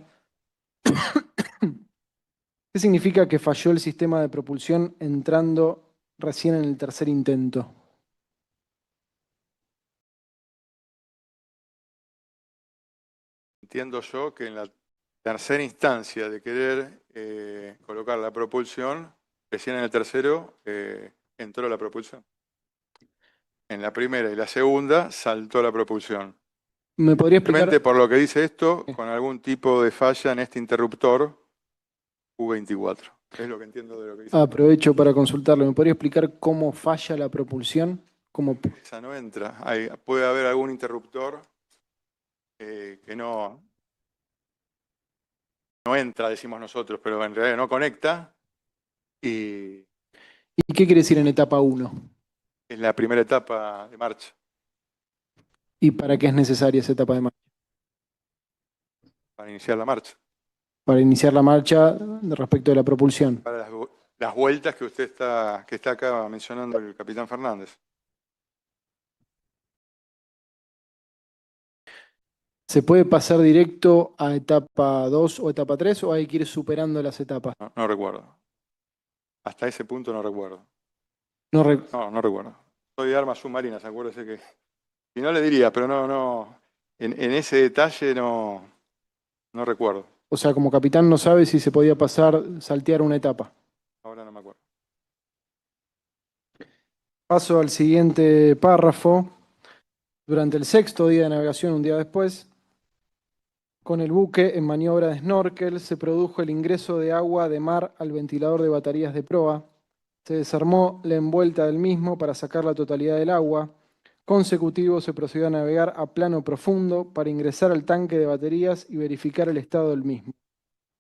¿Qué significa que falló el sistema de propulsión entrando recién en el 3.er intento? Entiendo yo que en la tercera instancia de querer colocar la propulsión, recién en el tercero entró la propulsión. En la primera y la segunda saltó la propulsión. ¿Me podría explicar? Simplemente por lo que dice esto, con algún tipo de falla en este interruptor U24. Es lo que entiendo de lo que dice. Aprovecho para consultarlo. ¿Me podría explicar cómo falla la propulsión? Esa no entra. Puede haber algún interruptor que no entra, decimos nosotros, pero en realidad no conecta. Y ¿Y qué quiere decir en etapa 1? es la primera etapa de marcha. ¿Y para qué es necesaria esa etapa de marcha? Para iniciar la marcha. Para iniciar la marcha respecto de la propulsión. Para las vueltas que está acá mencionando el capitán Fernández. ¿Se puede pasar directo a etapa 2 o etapa 3 o hay que ir superando las etapas? No recuerdo. Hasta ese punto no recuerdo. No recuerdo. Soy de armas submarinas, acuérdese que... Si no le diría, pero no. En ese detalle no recuerdo. O sea, como capitán no sabe si se podía saltear una etapa. Ahora no me acuerdo. Paso al siguiente párrafo. Durante el 6.º día de navegación, un día después, con el buque en maniobra de snorkel, se produjo el ingreso de agua de mar al ventilador de baterías de proa. Se desarmó la envuelta del mismo para sacar la totalidad del agua. Consecutivo se procedió a navegar a plano profundo para ingresar al tanque de baterías y verificar el estado del mismo.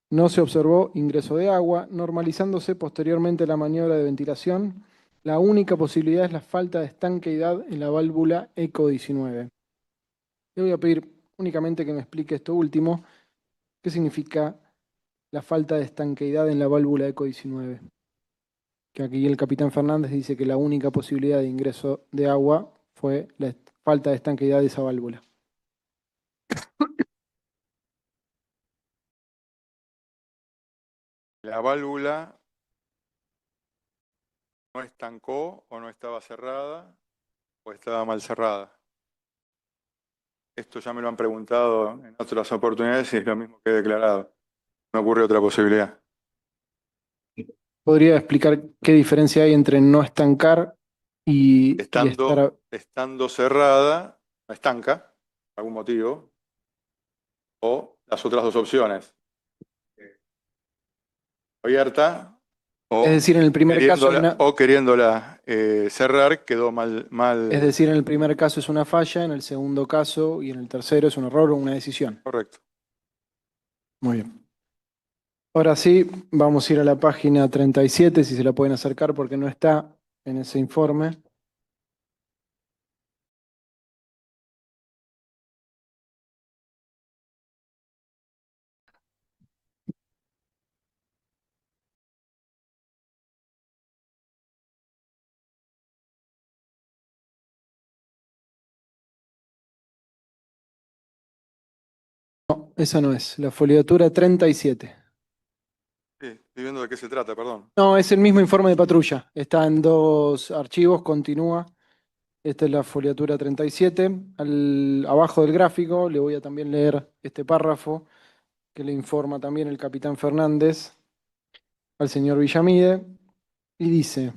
No se observó ingreso de agua, normalizándose posteriormente la maniobra de ventilación. La única posibilidad es la falta de estanqueidad en la válvula ECO 19. Le voy a pedir únicamente que me explique esto último. ¿Qué significa la falta de estanqueidad en la válvula ECO 19? Que aquí el capitán Fernández dice que la única posibilidad de ingreso de agua fue la falta de estanqueidad de esa válvula. La válvula no estancó o no estaba cerrada o estaba mal cerrada. Esto ya me lo han preguntado en otras oportunidades y es lo mismo que he declarado. No ocurre otra posibilidad. ¿Podría explicar qué diferencia hay entre no estancar y estar... Estando cerrada, no estanca, por algún motivo, o las otras dos opciones. abierta o Es decir, en el primer caso queriéndola cerrar, quedó mal. es decir, en el primer caso es una falla, en el segundo caso y en el tercero es un error o una decisión. Correcto. Muy bien. Ahora sí, vamos a ir a la página 37, si se la pueden acercar porque no está en ese informe. No, esa no es, la foliatura 37. Sí, estoy viendo de qué se trata, perdón. No, es el mismo informe de patrulla. Está en dos archivos, continúa. Esta es la foliatura 37. Abajo del gráfico le voy a también leer este párrafo que le informa también el capitán Fernández al señor Villamide. Y dice,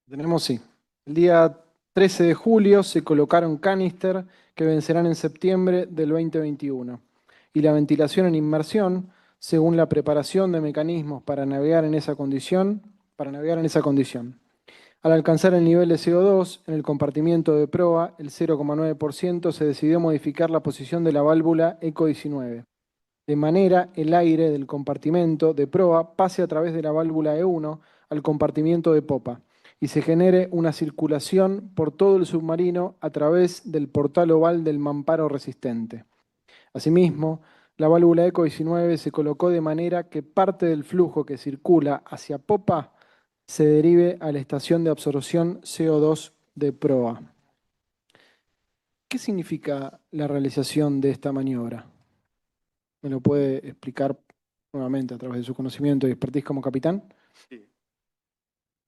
tenemos sí, el día 13 de julio se colocaron canister que vencerán en septiembre del 2021. Y la ventilación en inmersión, según la preparación de mecanismos para navegar en esa condición, Al alcanzar el nivel de CO2 en el compartimiento de proa, el 0,9%, se decidió modificar la posición de la válvula ECO 19. De manera el aire del compartimento de proa pase a través de la válvula E1 al compartimiento de popa y se genere una circulación por todo el submarino a través del portal oval del mamparo resistente. Asimismo, la válvula ECO 19 se colocó de manera que parte del flujo que circula hacia popa se derive a la estación de absorción CO2 de proa. ¿Qué significa la realización de esta maniobra? ¿Me lo puede explicar nuevamente a través de su conocimiento y expertise como capitán? Sí.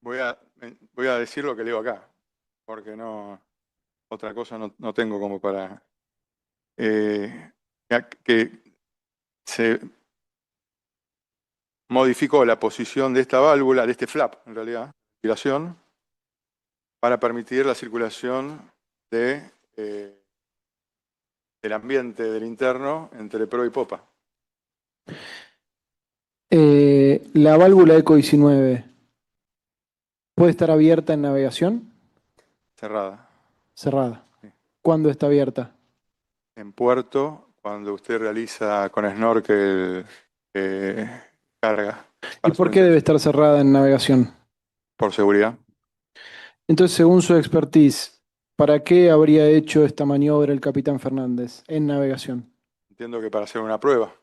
Voy a decir lo que leo acá, porque otra cosa no tengo como para... que se modificó la posición de esta válvula, de este flap, en realidad, ventilación, para permitir la circulación del ambiente del interno entre proa y popa. La válvula ECO 19 puede estar abierta en navegación. Cerrada. Cerrada. Sí. ¿Cuándo está abierta? En puerto, cuando usted realiza con snorkel carga. ¿Y por qué debe estar cerrada en navegación? Por seguridad. Entonces, según su expertise, ¿para qué habría hecho esta maniobra el capitán Fernández en navegación? Entiendo que para hacer una prueba,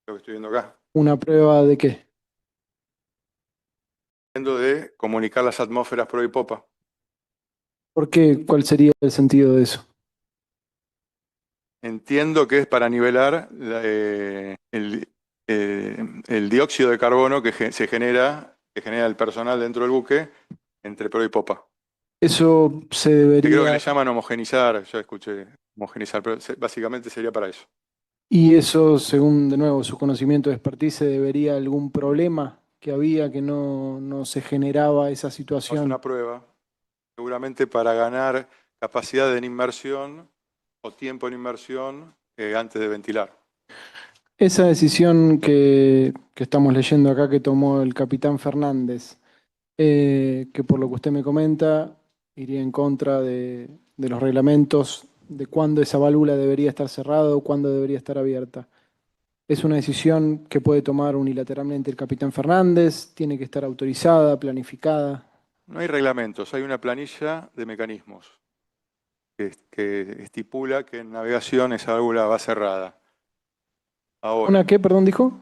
lo que estoy viendo acá. ¿Una prueba de qué? Entiendo de comunicar las atmósferas proa y popa. ¿Por qué? ¿Cuál sería el sentido de eso? Entiendo que es para nivelar el dióxido de carbono que genera el personal dentro del buque entre proa y popa. Eso se Creo que debería... le llaman homogenizar, yo escuché homogenizar, pero básicamente sería para eso. Y eso, según de nuevo su conocimiento de expertise, ¿se debería a algún problema que había que no se generaba esa Es situación? una prueba, seguramente para ganar capacidad en inmersión o tiempo en inmersión antes de ventilar. Esa decisión que estamos leyendo acá que tomó el capitán Fernández, que por lo que usted me comenta, iría en contra de los reglamentos de cuándo esa válvula debería estar cerrada o cuándo debería estar abierta. ¿Es una decisión que puede tomar unilateralmente el capitán Fernández? ¿Tiene que estar autorizada, planificada? No hay reglamentos, hay una planilla de mecanismos que estipula que en navegación esa válvula va cerrada. Ahora, ¿Una qué, perdón, dijo?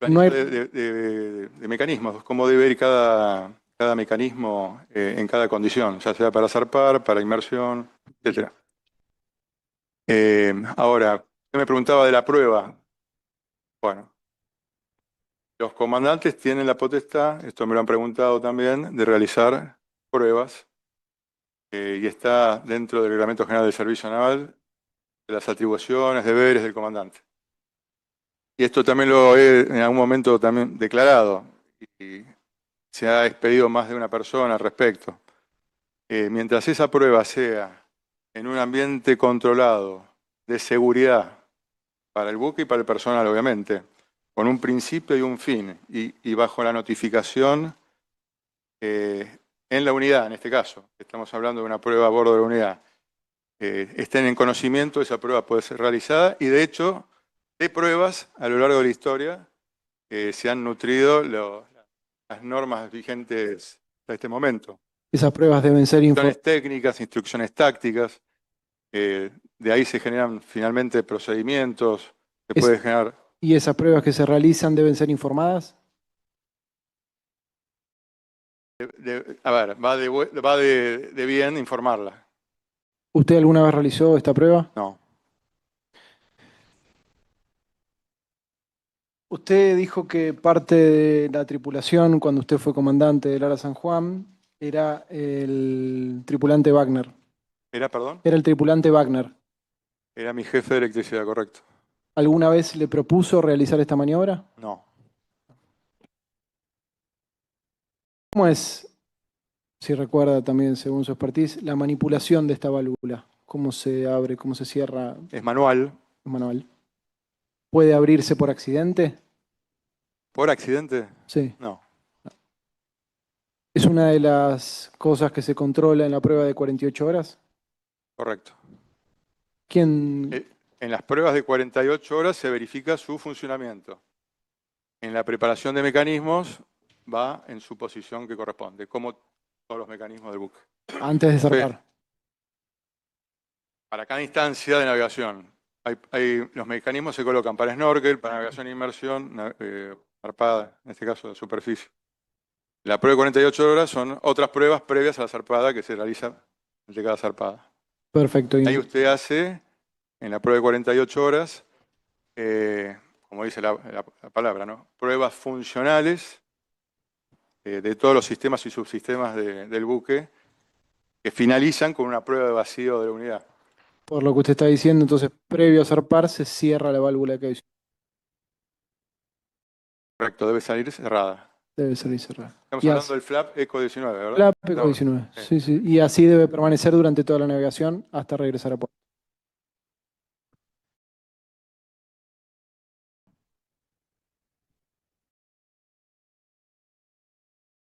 No hay... de mecanismos, cómo debe ir cada mecanismo en cada condición, ya sea para zarpar, para inmersión, etc. Ahora, usted me preguntaba de la prueba. Bueno, los comandantes tienen la potestad, esto me lo han preguntado también, de realizar pruebas y está dentro del Reglamento General del Servicio Naval de las atribuciones, deberes del comandante. Y esto también lo he en algún momento también declarado y se ha expedido más de una persona al respecto. Mientras esa prueba sea en un ambiente controlado de seguridad para el buque y para el personal, obviamente, con un principio y un fin, y bajo la notificación en la unidad, en este caso, estamos hablando de una prueba a bordo de la unidad, estén en conocimiento, esa prueba puede ser realizada, y de hecho, de pruebas a lo largo de la historia se han nutrido las normas vigentes hasta este momento. Esas pruebas deben ser Instrucciones técnicas, instrucciones tácticas, de ahí se generan finalmente procedimientos, se puede generar... ¿Y esas pruebas que se realizan deben ser informadas? A ver, va de bien informarla. ¿Usted alguna vez realizó esta prueba? No. Usted dijo que parte de la tripulación, cuando usted fue comandante del Ara San Juan, era el tripulante Wagner. ¿Era, perdón? Era el tripulante Wagner. Era mi jefe de electricidad, correcto. ¿Alguna vez le propuso realizar esta maniobra? No. ¿Cómo es, si recuerda también según su expertise, la manipulación de esta válvula? ¿Cómo se abre, cómo se cierra? Es manual. Es manual. ¿Puede abrirse por accidente? ¿Por accidente? Sí. No. ¿Es una de las cosas que se controla en la prueba de 48 horas? Correcto. ¿Quién? En las pruebas de 48 horas se verifica su funcionamiento. En la preparación de mecanismos va en su posición que corresponde, como todos los mecanismos del buque. Antes de zarpar. Para cada instancia de navegación. Los mecanismos se colocan para snorkel, para navegación e inmersión, zarpada, en este caso de superficie. La prueba de 48 horas son otras pruebas previas a la zarpada que se realiza entre cada zarpada. Perfecto. Ahí usted hace, en la prueba de 48 horas, como dice la palabra, ¿no? Pruebas funcionales de todos los sistemas y subsistemas del buque que finalizan con una prueba de vacío de la unidad. Por lo que usted está diciendo, entonces, previo a zarpar, se cierra la válvula que hay. Correcto, debe salir cerrada. Debe salir cerrada. Estamos Y hablando del flap ECO 19, ¿verdad? Flap ECO 19, sí, sí. Y así debe permanecer durante toda la navegación hasta regresar a puerto.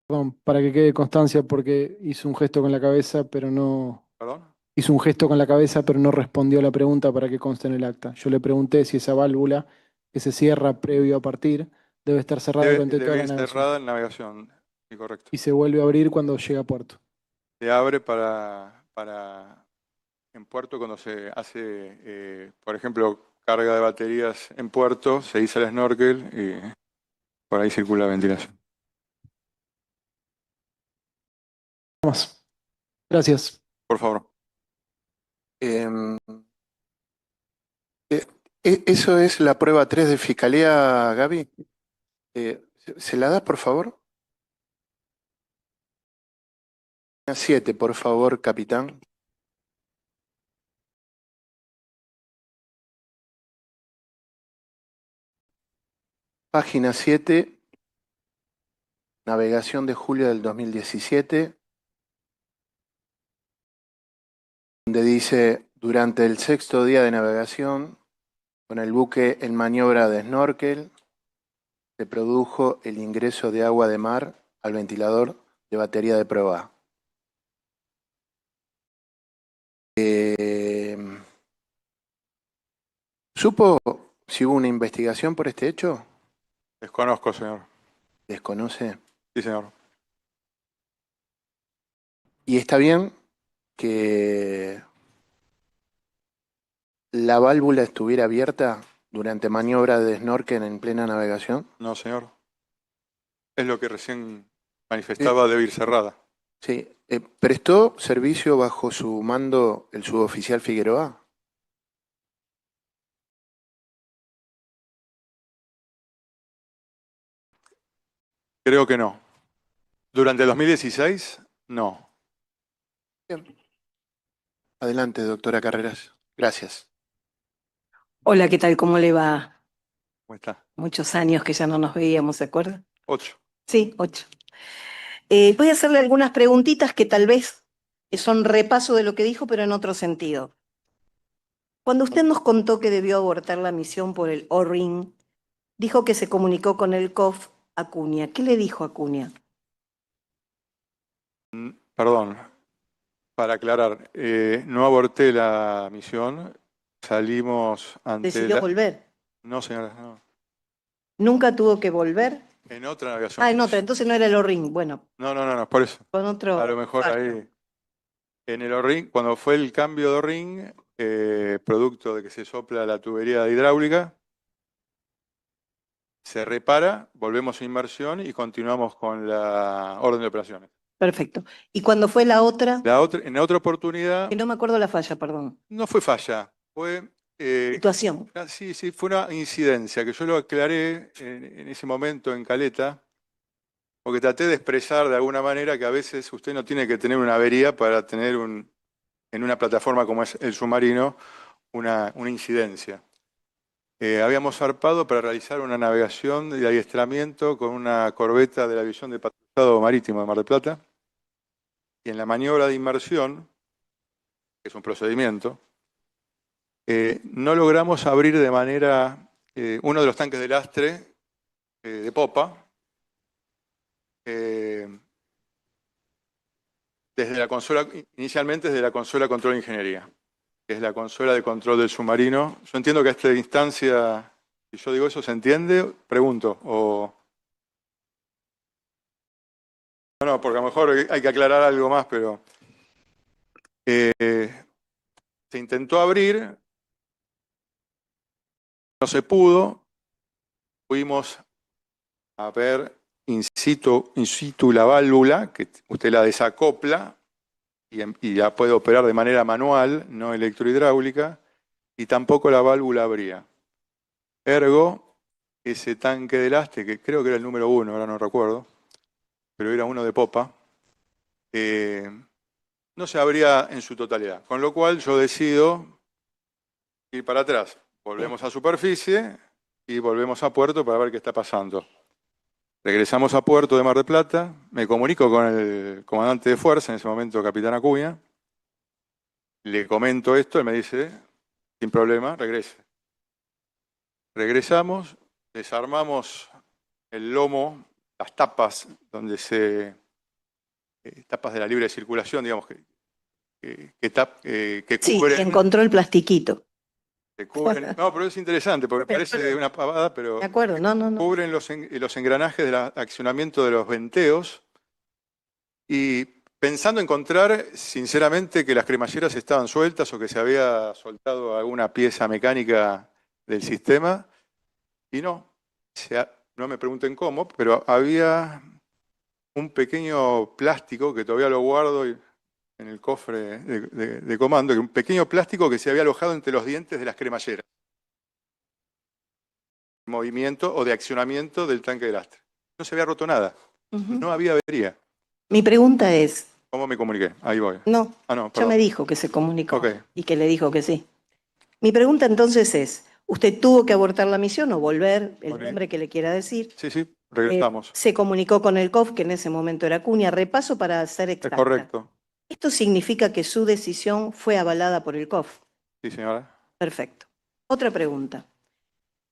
Perdón, para que quede constancia, porque hizo un gesto con la cabeza, pero no... ¿Perdón? Hizo un gesto con la cabeza, pero no respondió a la pregunta para que conste en el acta. Yo le pregunté si esa válvula que se cierra previo a partir debe estar cerrada durante toda la Debe navegación. cerrada en navegación, sí, correcto. Y se vuelve a abrir cuando llega a puerto. Se abre para en puerto cuando se hace, por ejemplo, carga de baterías en puerto, se iza el snorkel y por ahí circula la ventilación. Más. Gracias. Por favor. ¿Eso es la prueba 3 de Fiscalía, Gaby? ¿Se la das, por favor? 7, por favor, capitán. Página 7, navegación de julio del 2017, donde dice, durante el 6º día de navegación, con el buque en maniobra de snorkel, se produjo el ingreso de agua de mar al ventilador de batería de prueba A. ¿Supo si hubo una investigación por este hecho? Desconozco, señor. ¿Desconoce? Sí, señor. ¿Y está bien que la válvula estuviera abierta durante maniobra de snorkel en plena navegación? No, señor. Es lo que recién manifestaba, debe ir cerrada. Sí. ¿Prestó servicio bajo su mando el suboficial Figueroa? Creo que no. Durante el 2016, no. Bien. Adelante, doctora Carreras. Gracias. Hola, ¿qué tal? ¿Cómo le va? ¿Cómo está? Muchos años que ya no nos veíamos, ¿se acuerda? 8. Sí, 8. Voy a hacerle algunas preguntitas que tal vez son repaso de lo que dijo, pero en otro sentido. Cuando usted nos contó que debió abortar la misión por el O-ring, Dijo que se comunicó con el COF Acuña. ¿Qué le dijo Acuña? Perdón, para aclarar, no aborté la misión, salimos ante ¿Decidió volver? No, señora, no. ¿Nunca tuvo que volver? En otra navegación. Ah, en otra, entonces no era el O-Ring. Bueno, No, por eso. con otro. A lo mejor barco. ahí. En el O-Ring, cuando fue el cambio de O-Ring, producto de que se sopla la tubería de hidráulica, se repara, volvemos a inmersión y continuamos con la orden de operaciones. Perfecto. ¿Y cuando fue la otra? En la otra oportunidad, Que no me acuerdo la falla, perdón. no fue falla, fue... Situación. Sí, fue una incidencia que yo lo aclaré en ese momento en Caleta, porque traté de expresar de alguna manera que a veces usted no tiene que tener una avería para tener en una plataforma como es el submarino una incidencia. Habíamos zarpado para realizar una navegación de adiestramiento con una corbeta de la División de Patrullado Marítimo de Mar del Plata, y en la maniobra de inmersión, que es un procedimiento, no logramos abrir de manera uno de los tanques de lastre de popa, desde la consola, inicialmente desde la consola control de ingeniería, que es la consola de control del submarino. Yo entiendo que a esta instancia, si yo digo eso, ¿se entiende? Pregunto. No, porque a lo mejor hay que aclarar algo más, pero se intentó abrir, no se pudo, fuimos a ver in situ la válvula, que usted la desacopla y la puede operar de manera manual, no electrohidráulica, y tampoco la válvula abría. Ergo, ese tanque de lastre, que creo que era el número 1, ahora no recuerdo, pero era uno de popa, no se abría en su totalidad. Con lo cual yo decido ir para atrás. Volvemos a superficie y volvemos a puerto para ver qué está pasando. Regresamos a puerto de Mar del Plata, me comunico con el comandante de fuerza, en ese momento capitán Acuña, le comento esto, él me dice, sin problema, regrese. Regresamos, desarmamos el lomo, las tapas donde tapas de la libre circulación, digamos, que Sí, cubren... encontró el plastiquito. No, pero es interesante, porque parece una pavada, pero De acuerdo, no. cubren los engranajes del accionamiento de los venteos, y pensando encontrar, sinceramente, que las cremalleras estaban sueltas o que se había soltado alguna pieza mecánica del sistema, y no me pregunten cómo, pero había un pequeño plástico que todavía lo guardo en el cofre de comando, que un pequeño plástico que se había alojado entre los dientes de las cremalleras. Movimiento o de accionamiento del tanque de lastre. No se había roto nada. No había avería. Mi pregunta es... ¿Cómo me comuniqué? Ahí voy. No, no, ya me dijo que se comunicó Okay. y que le dijo que sí. Mi pregunta entonces es, ¿usted tuvo que abortar la misión o volver, el nombre que le quiera decir? Sí, regresamos. Se comunicó con el COF, que en ese momento era Acuña. Repaso para ser exacta. Es correcto. ¿Esto significa que su decisión fue avalada por el COF? Sí, señora. Perfecto. Otra pregunta.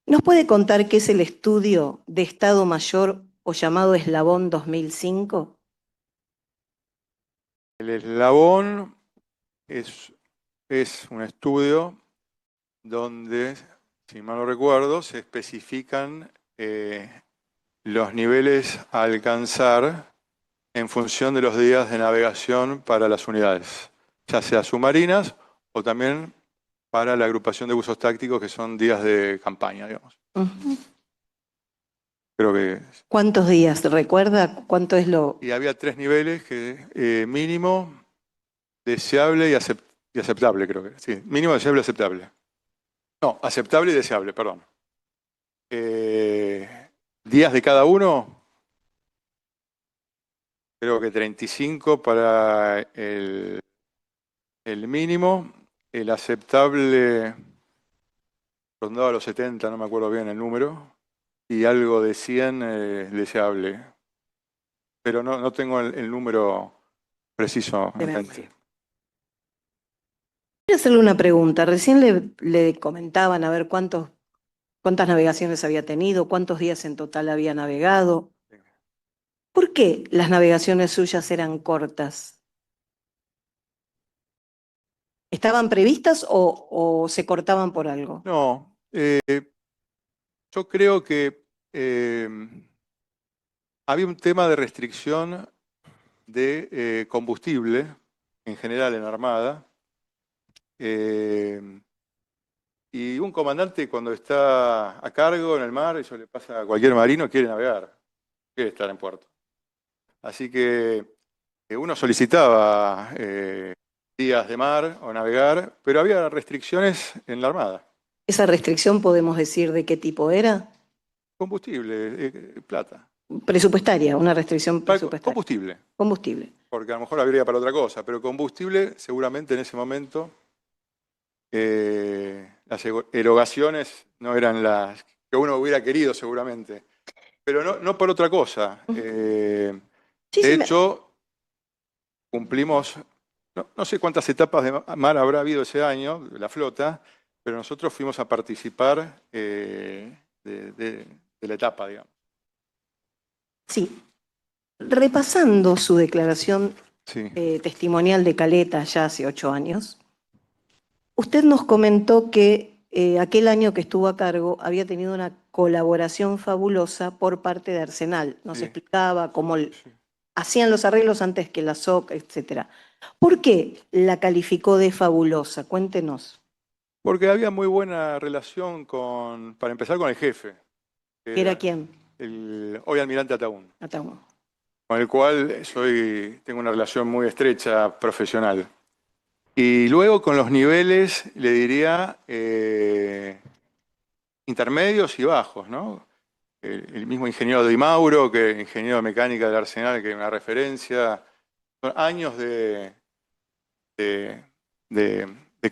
¿Nos puede contar qué es el estudio de Estado Mayor o llamado Eslabón 2005? El eslabón es un estudio donde, si mal no recuerdo, se especifican los niveles a alcanzar en función de los días de navegación para las unidades, ya sea submarinas o también para la agrupación de buzos tácticos, que son días de campaña, digamos. Creo que... ¿Cuántos días? ¿Recuerda cuánto es lo...? Y había 3 niveles, que mínimo, deseable y aceptable, creo que. Sí, mínimo, deseable y aceptable. No, aceptable y deseable, perdón. Días de cada uno, creo que 35 para el mínimo, el aceptable rondaba los 70, no me acuerdo bien el número, y algo de 100 deseable. Pero no tengo el número preciso. Quiero hacerle una pregunta. Recién le comentaban a ver cuántos ¿Cuántas navegaciones había tenido? ¿Cuántos días en total había navegado? ¿Por qué las navegaciones suyas eran cortas? ¿Estaban previstas o se cortaban por algo? No, yo creo que había un tema de restricción de combustible en general en Armada. Y un comandante cuando está a cargo en el mar, eso le pasa a cualquier marino, quiere navegar, quiere estar en puerto. Así que uno solicitaba días de mar o navegar, pero había restricciones en la Armada. ¿Esa restricción podemos decir de qué tipo era? Combustible, plata. Presupuestaria, una restricción presupuestaria. Combustible. Combustible. Porque a lo mejor habría para otra cosa, pero combustible seguramente en ese momento las erogaciones no eran las que uno hubiera querido seguramente, pero no por otra cosa. De hecho, cumplimos, no sé cuántas etapas de mar habrá habido ese año, de la flota, pero nosotros fuimos a participar de la etapa, digamos. Sí. Repasando su declaración testimonial de Caleta ya hace 8 años, usted nos comentó que aquel año que estuvo a cargo había tenido una colaboración fabulosa por parte de Arsenal. Nos explicaba cómo hacían los arreglos antes que la SOC, etc. ¿Por qué la calificó de fabulosa? Cuéntenos. Porque había muy buena relación para empezar, con el jefe. ¿Era quién? El hoy almirante Ataún. Ataún. Con el cual tengo una relación muy estrecha profesional. Y luego con los niveles, le diría, intermedios y bajos, ¿no? El mismo ingeniero Di Mauro, que ingeniero de mecánica del Arsenal, que es una referencia. Son años de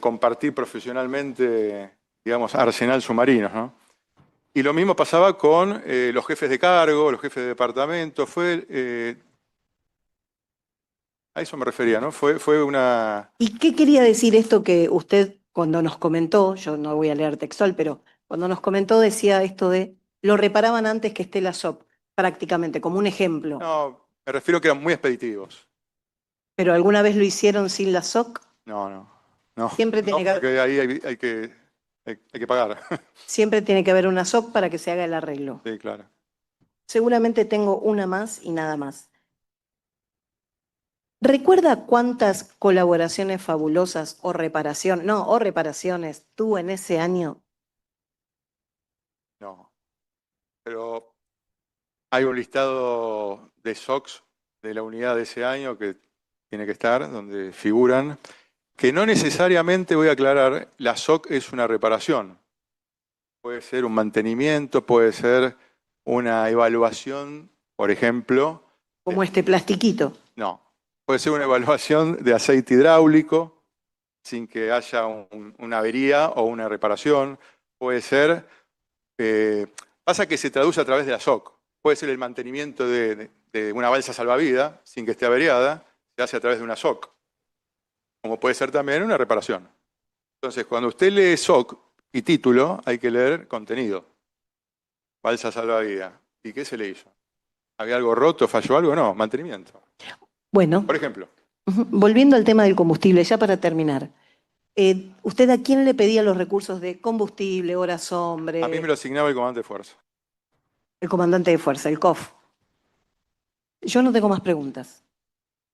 compartir profesionalmente, digamos, Arsenal Submarinos, ¿no? Y lo mismo pasaba con los jefes de cargo, los jefes de departamento. A eso me refería, ¿no? Fue una... ¿Y qué quería decir esto que usted cuando nos comentó, yo no voy a leer textual, pero cuando nos comentó decía esto de lo reparaban antes que esté la SOC, prácticamente, como un ejemplo? No, me refiero que eran muy expeditivos. ¿Pero alguna vez lo hicieron sin la SOC? No. Siempre tiene que haber... Porque ahí hay que pagar. Siempre tiene que haber una SOC para que se haga el arreglo. Sí, claro. Seguramente tengo una más y nada más. ¿Recuerda cuántas colaboraciones fabulosas o reparaciones tuvo en ese año? No. Pero hay un listado de SOCs de la unidad de ese año que tiene que estar, donde figuran, que no necesariamente, voy a aclarar, la SOC es una reparación. Puede ser un mantenimiento, puede ser una evaluación, por ejemplo. Como este plastiquito. No. Puede ser una evaluación de aceite hidráulico sin que haya una avería o una reparación. Puede ser... pasa que se traduce a través de la SOC. Puede ser el mantenimiento de una balsa salvavidas sin que esté averiada, se hace a través de una SOC. Como puede ser también una reparación. Entonces, cuando usted lee SOC y título, hay que leer contenido. Balsa salvavidas. ¿Y qué se le hizo? ¿Había algo roto, falló algo? No, mantenimiento. Bueno. Por ejemplo. Volviendo al tema del combustible, ya para terminar. ¿Usted a quién le pedía los recursos de combustible, horas hombre? A mí me lo asignaba el comandante de fuerza. El comandante de fuerza, el COF. Yo no tengo más preguntas.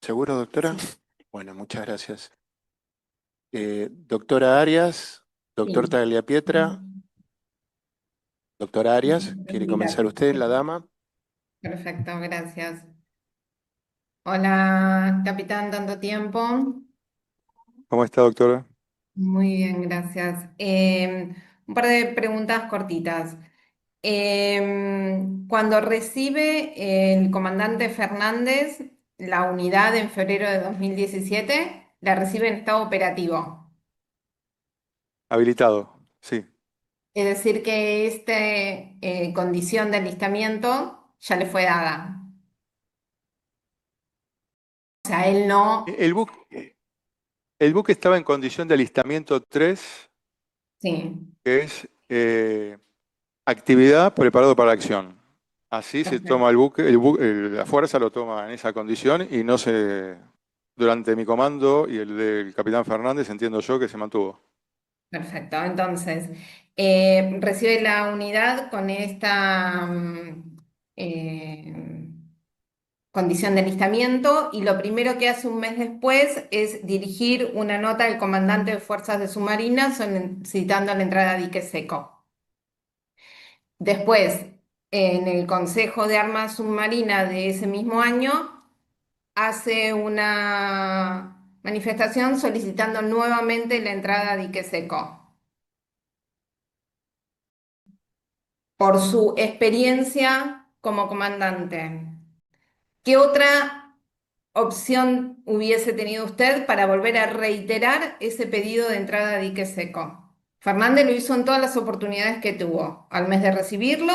¿Seguro, doctora? Sí. Bueno, muchas gracias. Doctora Arias, doctor Tagliapietra. Doctora Arias, ¿quiere comenzar usted, la dama? Perfecto, gracias. Hola, capitán, tanto tiempo. ¿Cómo está, doctora? Muy bien, gracias. Un par de preguntas cortitas. Cuando recibe el comandante Fernández la unidad en febrero de 2017, la recibe en estado operativo. Habilitado, sí. Es decir, que esta condición de alistamiento ya le fue dada. O sea, él no... El buque estaba en condición de alistamiento 3, sí. que es actividad preparado para la acción. Así se Perfecto. toma la fuerza lo toma en esa condición y no se, durante mi comando y el del capitán Fernández, entiendo yo que se mantuvo. Perfecto. Entonces, recibe la unidad con esta condición de alistamiento y lo primero que hace un mes después es dirigir una nota al comandante de fuerzas de submarinas solicitando la entrada a dique seco. Después, en el Consejo de Armas Submarina de ese mismo año, hace una manifestación solicitando nuevamente la entrada a dique seco. Por su experiencia como comandante, ¿qué otra opción hubiese tenido usted para volver a reiterar ese pedido de entrada a dique seco? Fernández lo hizo en todas las oportunidades que tuvo, al mes de recibirlo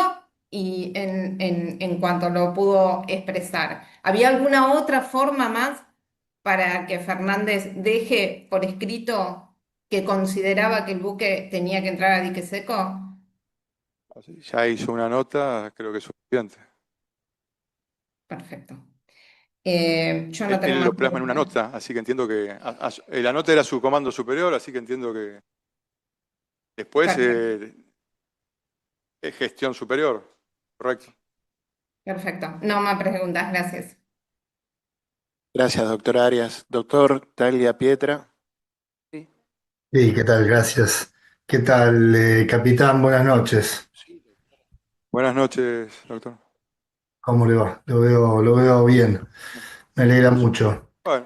y en cuanto lo pudo expresar. ¿Había alguna otra forma más para que Fernández deje por escrito que consideraba que el buque tenía que entrar a dique seco? Ya hizo una nota, creo que es suficiente. Perfecto. Yo no Él, tengo él más lo plasma en una preguntas. nota, así que entiendo que la nota era su comando superior, así que entiendo que después Perfecto. es gestión superior, correcto. Perfecto. No más preguntas. Gracias. Gracias, doctor Arias. Doctor Taglia Pietra. Sí, ¿qué tal? Gracias. ¿Qué tal, capitán? Buenas noches. Buenas noches, doctor. ¿Cómo le va? Lo veo bien. Me alegra mucho. Bueno,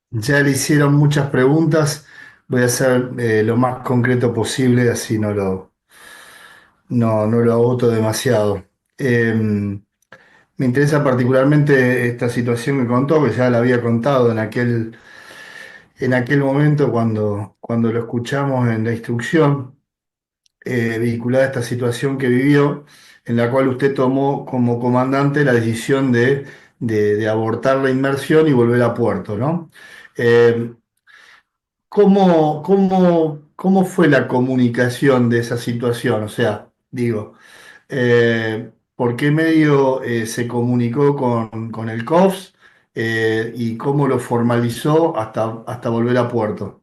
Ya le hicieron muchas preguntas. Voy a ser lo más concreto posible, así no lo agoto demasiado. Me interesa particularmente esta situación que contó, que ya la había contado en aquel momento cuando lo escuchamos en la instrucción, vinculada a esta situación que vivió, en la cual usted tomó como comandante la decisión de abortar la inmersión y volver a puerto, ¿no? Eh, ¿Cómo fue la comunicación de esa situación? O sea, digo, ¿por qué medio se comunicó con el COFS y cómo lo formalizó hasta volver a puerto?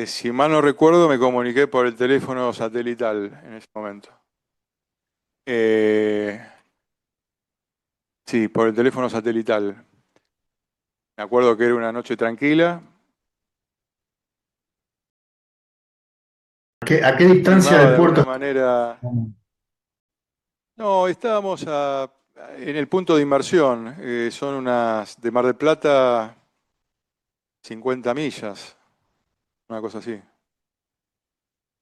si mal no recuerdo, me comuniqué por el teléfono satelital en ese momento. Sí, por el teléfono satelital. Me acuerdo que era una noche tranquila. ¿A qué distancia Estimaba del de alguna puerto? manera. No, estábamos en el punto de inmersión. Son unas de Mar del Plata 50 millas, una cosa así.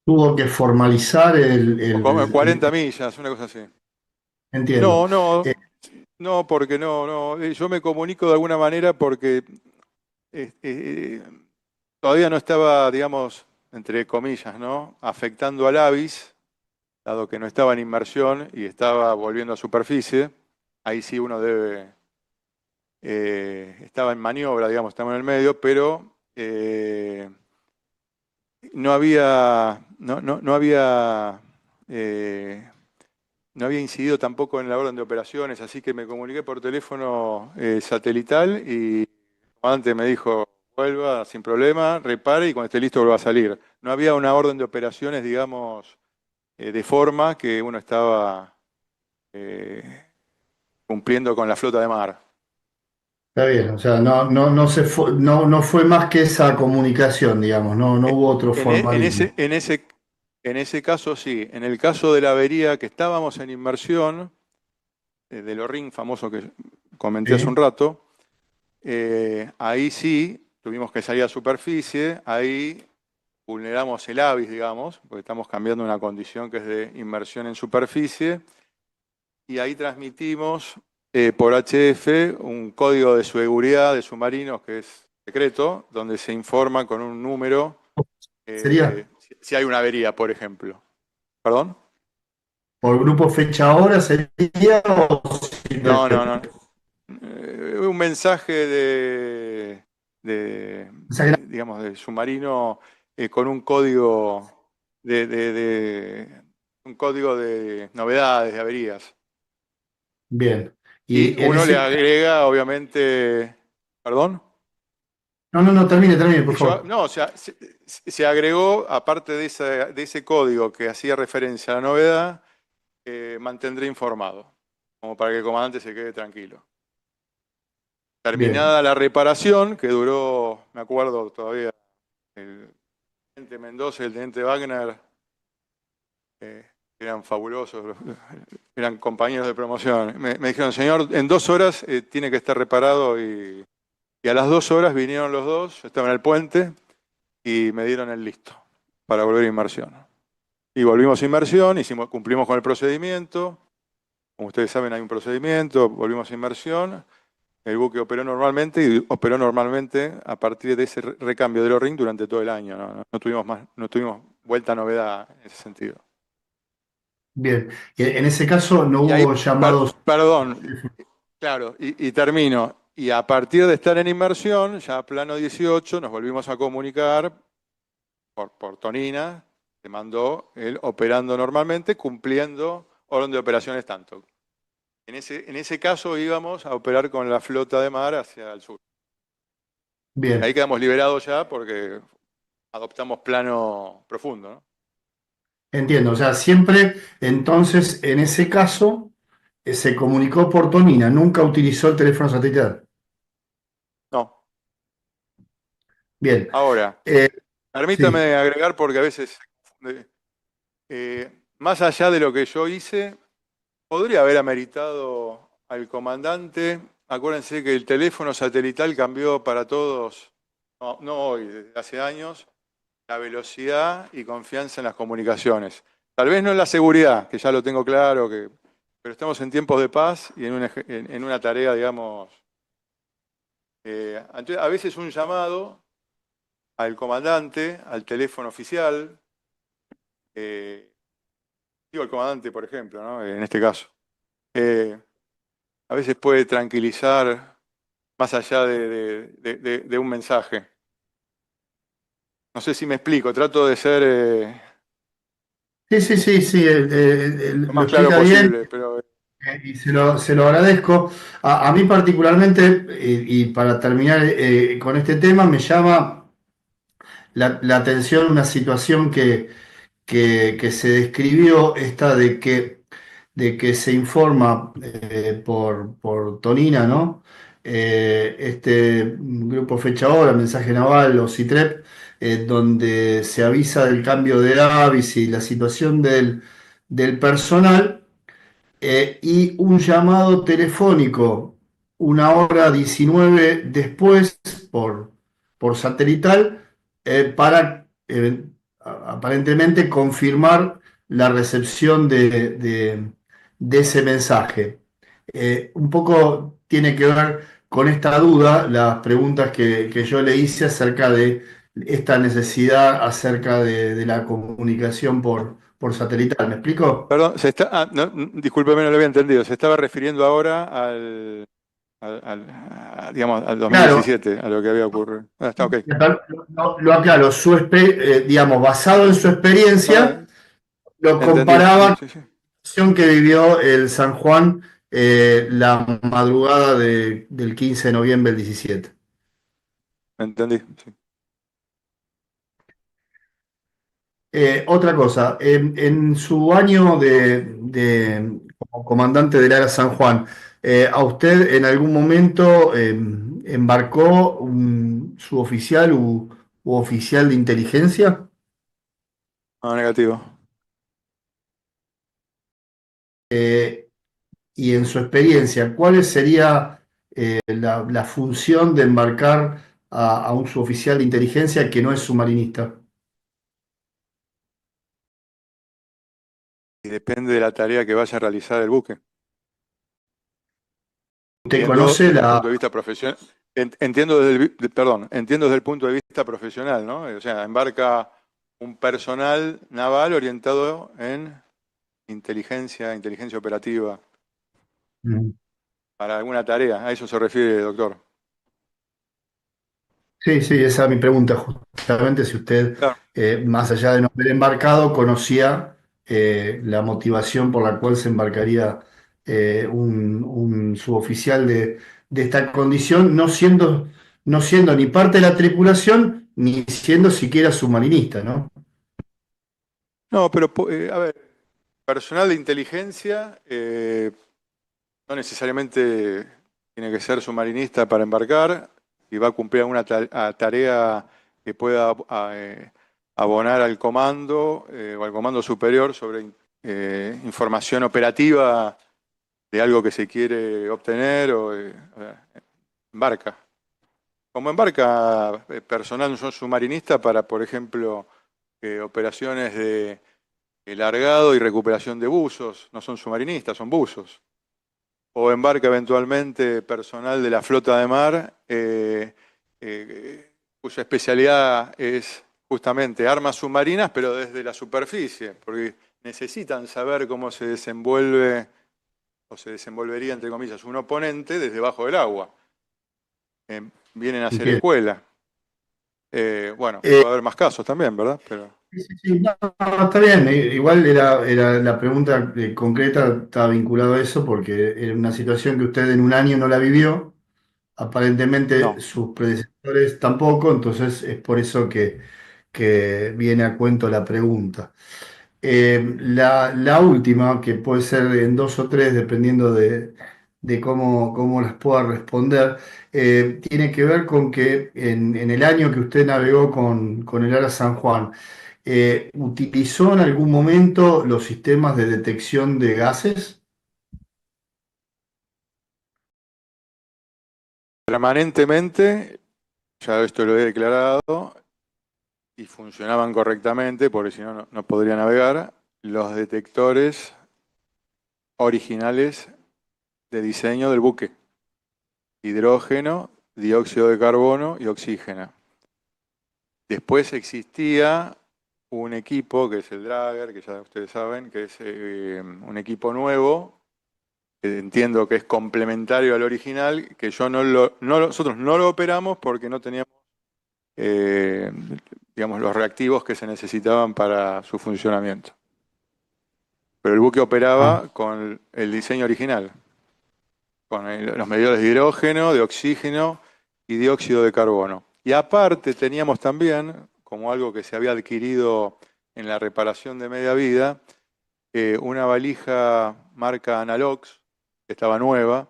Tuvo que formalizar O como 40 millas, una cosa así. entiendo. No, porque no. Yo me comunico de alguna manera porque todavía no estaba, digamos, entre comillas, ¿no? Afectando al AVIS, dado que no estaba en inmersión y estaba volviendo a superficie. Ahí sí uno debe, estaba en maniobra, digamos, estaba en el medio, pero no había, no había incidido tampoco en la orden de operaciones, así que me comuniqué por teléfono satelital y el comandante me dijo, vuelva sin problema, repare y cuando esté listo vuelva a salir. No había una orden de operaciones, digamos, de forma que uno estaba cumpliendo con la flota de mar. Está bien, o sea, no fue más que esa comunicación, digamos, no hubo otro formalismo. En ese caso sí, en el caso de la avería que estábamos en inmersión, del ORRIN famoso que comenté hace un Sí. rato, ahí sí tuvimos que salir a superficie, ahí vulneramos el AVIS, digamos, porque estamos cambiando una condición que es de inmersión en superficie, y ahí transmitimos por HF un código de seguridad de submarinos que es secreto, donde se informa con un número ¿Sería si hay una avería, por ejemplo. ¿Perdón? por grupo fecha hora? ¿Sería o No. simplemente Un mensaje digamos, de submarino con un código un código de novedades, de averías. Bien. Y en uno le ese... agrega, obviamente, ¿perdón? No, termine, por Y yo, favor. no, o sea, se agregó, aparte de ese código que hacía referencia a la novedad, mantendré informado, como para que el comandante se quede tranquilo. Bien. Terminada la reparación, que duró, me acuerdo todavía, el teniente Mendoza y el teniente Wagner eran fabulosos, eran compañeros de promoción. Me dijeron, señor, en 2 horas tiene que estar reparado y a las 2 horas vinieron los dos, yo estaba en el puente y me dieron el listo para volver a inmersión. Y volvimos a inmersión, cumplimos con el procedimiento. Como ustedes saben, hay un procedimiento, volvimos a inmersión. El buque operó normalmente y operó normalmente a partir de ese recambio del O-ring durante todo el año. No tuvimos vuelta a novedad en ese sentido. Bien. Y en ese caso no Y ahí, hubo llamados. perdón, claro, y termino. Y a partir de estar en inmersión, ya plano 18, nos volvimos a comunicar por Tonina, se mandó él operando normalmente, cumpliendo orden de operaciones tanto. En ese caso íbamos a operar con la flota de mar hacia el sur. Bien. Ahí quedamos liberados ya porque adoptamos plano profundo, ¿no? Entiendo. O sea, siempre, entonces, en ese caso, se comunicó por Tonina, nunca utilizó el teléfono satelital. No. Bien. Ahora, permítame Sí. agregar porque a veces se confunde. Más allá de lo que yo hice, podría haber ameritado al comandante. Acuérdense que el teléfono satelital cambió para todos, no hoy, desde hace años, la velocidad y confianza en las comunicaciones. Tal vez no en la seguridad, que ya lo tengo claro, pero estamos en tiempos de paz y en una tarea, digamos, a veces un llamado al comandante, al teléfono oficial, digo al comandante, por ejemplo, ¿no? En este caso. A veces puede tranquilizar más allá de un mensaje. No sé si me explico, trato de ser Sí, lo lo más claro explica bien posible, pero y se lo agradezco. A mí particularmente, y para terminar con este tema, me llama la atención una situación que se describió, esta de que se informa por Tonina, ¿no? Este grupo Fecha Hora, Mensaje Naval o CITREP, donde se avisa del cambio de avis y la situación del personal, y un llamado telefónico 1 hora 19 después por satelital, para aparentemente confirmar la recepción de ese mensaje. Un poco tiene que ver con esta duda, las preguntas que yo le hice acerca de esta necesidad acerca de la comunicación por satelital. ¿Me explico? perdón, discúlpeme, no lo había entendido. Se estaba refiriendo ahora digamos, al Claro, 2017, a lo que había ocurrido. Está ok. lo aclaro, digamos, basado en su experiencia, lo Entendido, sí, comparaba con sí, sí. la situación que vivió el San Juan la madrugada del 15 de noviembre del 17. Entendí, sí. Otra cosa, en su año como comandante del área San Juan, ¿a usted en algún momento embarcó un suboficial u oficial de inteligencia? No, negativo. Y en su experiencia, ¿cuál sería la función de embarcar a un suboficial de inteligencia que no es submarinista? Y depende de la tarea que vaya a realizar el buque. ¿Usted Entiendo conoce desde el punto de vista profesional. Entiendo entiendo desde el punto de vista profesional, ¿no? O sea, embarca un personal naval orientado en inteligencia operativa Mm. para alguna tarea. A eso se refiere, doctor. Sí, sí, esa es mi pregunta, justamente si usted, Claro. más allá de no haber embarcado, conocía la motivación por la cual se embarcaría un suboficial de esta condición, no siendo ni parte de la tripulación, ni siendo siquiera submarinista, ¿no? No, pero a ver, personal de inteligencia no necesariamente tiene que ser submarinista para embarcar y va a cumplir alguna tarea que pueda abonar al comando o al comando superior sobre información operativa de algo que se quiere obtener o embarca. Como embarca personal no submarinista para, por ejemplo, operaciones de largado y recuperación de buzos, no son submarinistas, son buzos. O embarca eventualmente personal de la flota de mar, cuya especialidad es justamente armas submarinas, pero desde la superficie, porque necesitan saber cómo se desenvuelve o se desenvolvería, entre comillas, un oponente desde debajo del agua. Vienen a hacer Bien. escuela. Bueno, puede haber más casos también, ¿verdad? Pero... Sí, no, no, está bien, igual era la pregunta concreta, estaba vinculado a eso, porque era una situación que usted en un año no la vivió, aparentemente No. sus predecesores tampoco, entonces es por eso que viene a cuento la pregunta. La última, que puede ser en dos o tres, dependiendo de cómo las pueda responder, tiene que ver con que en el año que usted navegó con el Ara San Juan, ¿utilizó en algún momento los sistemas de detección de gases? Permanentemente, ya esto lo he declarado, y funcionaban correctamente, porque si no, no podría navegar, los detectores originales de diseño del buque. Hidrógeno, dióxido de carbono y oxígeno. Después existía un equipo, que es el Drager, que ya ustedes saben, que es un equipo nuevo, que entiendo que es complementario al original, que nosotros no lo operamos porque no teníamos digamos, los reactivos que se necesitaban para su funcionamiento. Pero el buque operaba con el diseño original, con los medidores de hidrógeno, de oxígeno y dióxido de carbono. Y aparte teníamos también, como algo que se había adquirido en la reparación de media vida, una valija marca Analox, que estaba nueva,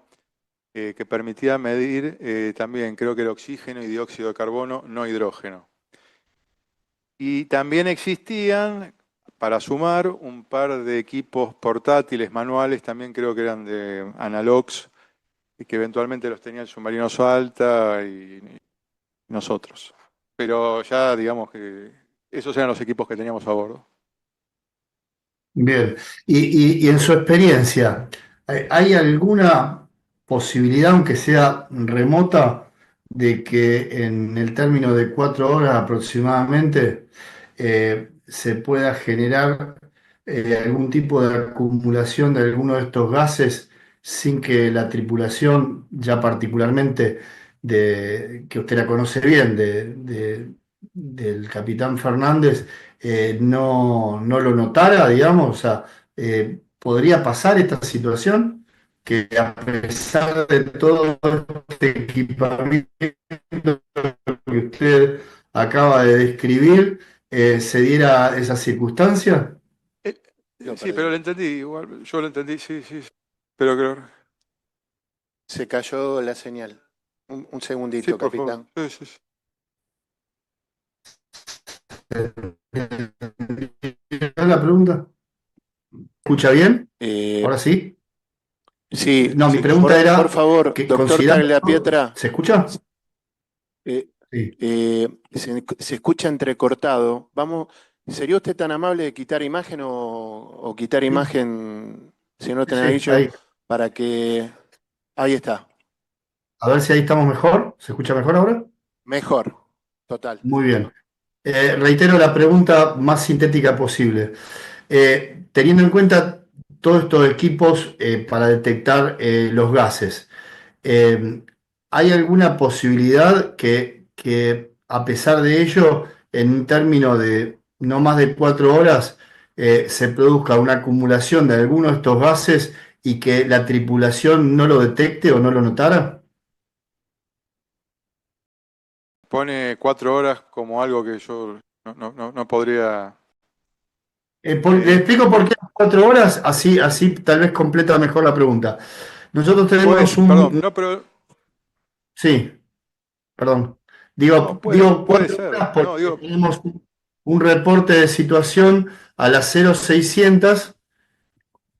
que permitía medir también, creo que el oxígeno y dióxido de carbono, no hidrógeno. Y también existían, para sumar, un par de equipos portátiles manuales, también creo que eran de Analox, y que eventualmente los tenía el submarino Salta y nosotros. Pero ya digamos que esos eran los equipos que teníamos a bordo. Bien, y en su experiencia, ¿hay alguna posibilidad, aunque sea remota, de que en el término de 4 horas aproximadamente se pueda generar algún tipo de acumulación de alguno de estos gases sin que la tripulación, ya particularmente que usted la conoce bien, del capitán Fernández, no lo notara, digamos? O sea, ¿podría pasar esta situación? Que a pesar de todo este equipamiento que usted acaba de describir, se diera esa circunstancia. Sí, pero lo entendí, igual, yo lo entendí, sí, sí. Pero creo... Se cayó la señal. Un segundito, Sí, por capitán. favor. Sí, sí, sí. ¿La pregunta? ¿Escucha bien? Eh, ¿Ahora sí? sí, No, mi pregunta era por favor, que doctor considerando... Tagliapietra. ¿Se escucha? Sí. Sí. Se escucha entrecortado. ¿Sería usted tan amable de quitar imagen o quitar imagen, señor Sí, Tenagillo, ahí. para que... Ahí está. A ver si ahí estamos mejor. ¿Se escucha mejor ahora? Mejor, total. Muy bien. Reitero la pregunta más sintética posible. Teniendo en cuenta todos estos equipos para detectar los gases, ¿hay alguna posibilidad que que a pesar de ello, en un término de no más de 4 horas, se produzca una acumulación de algunos de estos gases y que la tripulación no lo detecte o no lo notara? Pone 4 horas como algo que yo no podría... Le explico por qué 4 horas, así tal vez completa mejor la pregunta. Nosotros tenemos Perdón, no, pero Sí, perdón. no, Digo puede 4 ser. horas No, porque digo, tenemos un reporte de situación a las 0600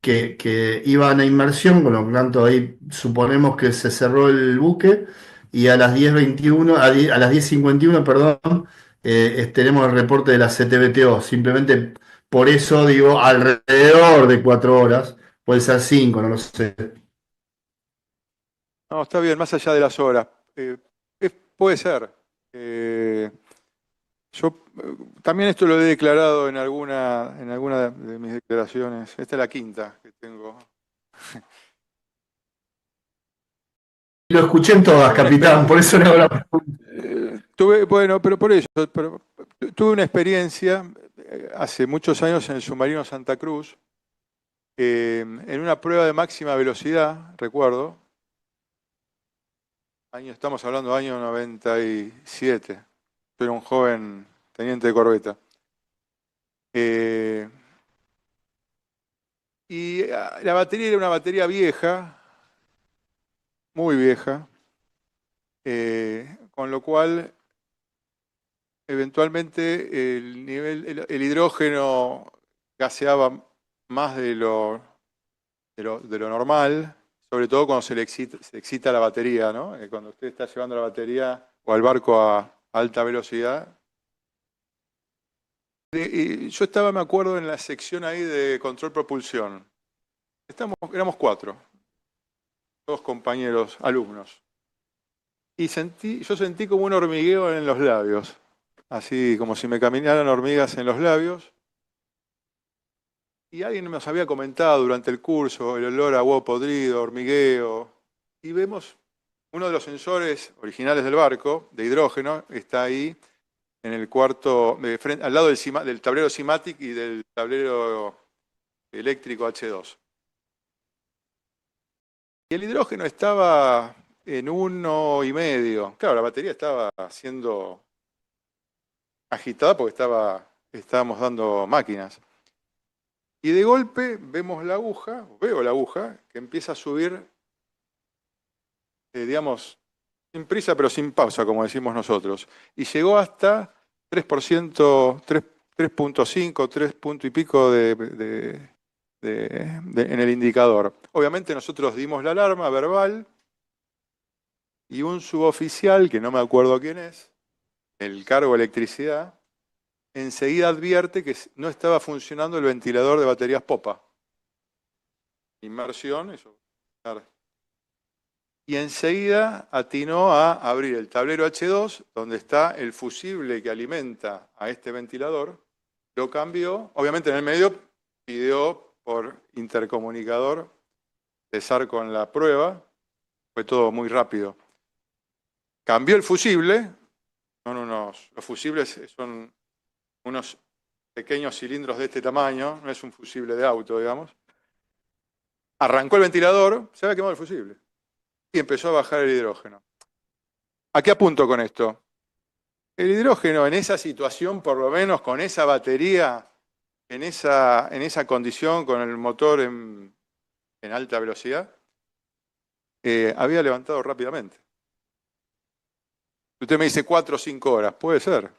que iban a inmersión, con lo tanto ahí suponemos que se cerró el buque, y a las 10:21, a las 10:51, perdón, tenemos el reporte de la CTBTO. Simplemente por eso digo alrededor de 4 horas, puede ser 5, no lo sé. no, está bien, más allá de las horas. Puede ser. Yo también esto lo he declarado en alguna de mis declaraciones. Esta es la quinta que tengo. Lo escuché en todas, capitán, por eso le hago la pregunta. Bueno, pero por eso, tuve una experiencia hace muchos años en el submarino Santa Cruz, en una prueba de máxima velocidad, recuerdo. Estamos hablando del año 97. Yo era un joven teniente de corbeta. Y la batería era una batería vieja, muy vieja, con lo cual eventualmente el hidrógeno gaseaba más de lo normal, sobre todo cuando se excita la batería, ¿no? Cuando usted está llevando la batería o al barco a alta velocidad. Yo estaba, me acuerdo, en la sección ahí de control propulsión. Éramos 4, 2 compañeros, alumnos. Y yo sentí como un hormigueo en los labios, así como si me caminaran hormigas en los labios. Y alguien nos había comentado durante el curso el olor a huevo podrido, hormigueo. Y vemos uno de los sensores originales del barco, de hidrógeno, está ahí en el cuarto, al lado del tablero Simatic y del tablero eléctrico H2. Y el hidrógeno estaba en 1,5. Claro, la batería estaba siendo agitada porque estábamos dando máquinas. Y de golpe veo la aguja, que empieza a subir, digamos, sin prisa pero sin pausa, como decimos nosotros. Y llegó hasta 3%, 3.5, 3 puntos y pico en el indicador. Obviamente nosotros dimos la alarma verbal y un suboficial, que no me acuerdo quién es, el cargo de electricidad, enseguida advierte que no estaba funcionando el ventilador de baterías popa. Inmersión, eso. Y enseguida atinó a abrir el tablero H2, donde está el fusible que alimenta a este ventilador. Lo cambió, obviamente en el medio pidió por intercomunicador cesar con la prueba. Fue todo muy rápido. Cambió el fusible. Los fusibles son unos pequeños cilindros de este tamaño, no es un fusible de auto, digamos. Arrancó el ventilador, se había quemado el fusible. Y empezó a bajar el hidrógeno. ¿A qué apunto con esto? El hidrógeno en esa situación, por lo menos con esa batería, en esa condición, con el motor en alta velocidad, había levantado rápidamente. Usted me dice 4 o 5 horas, puede ser.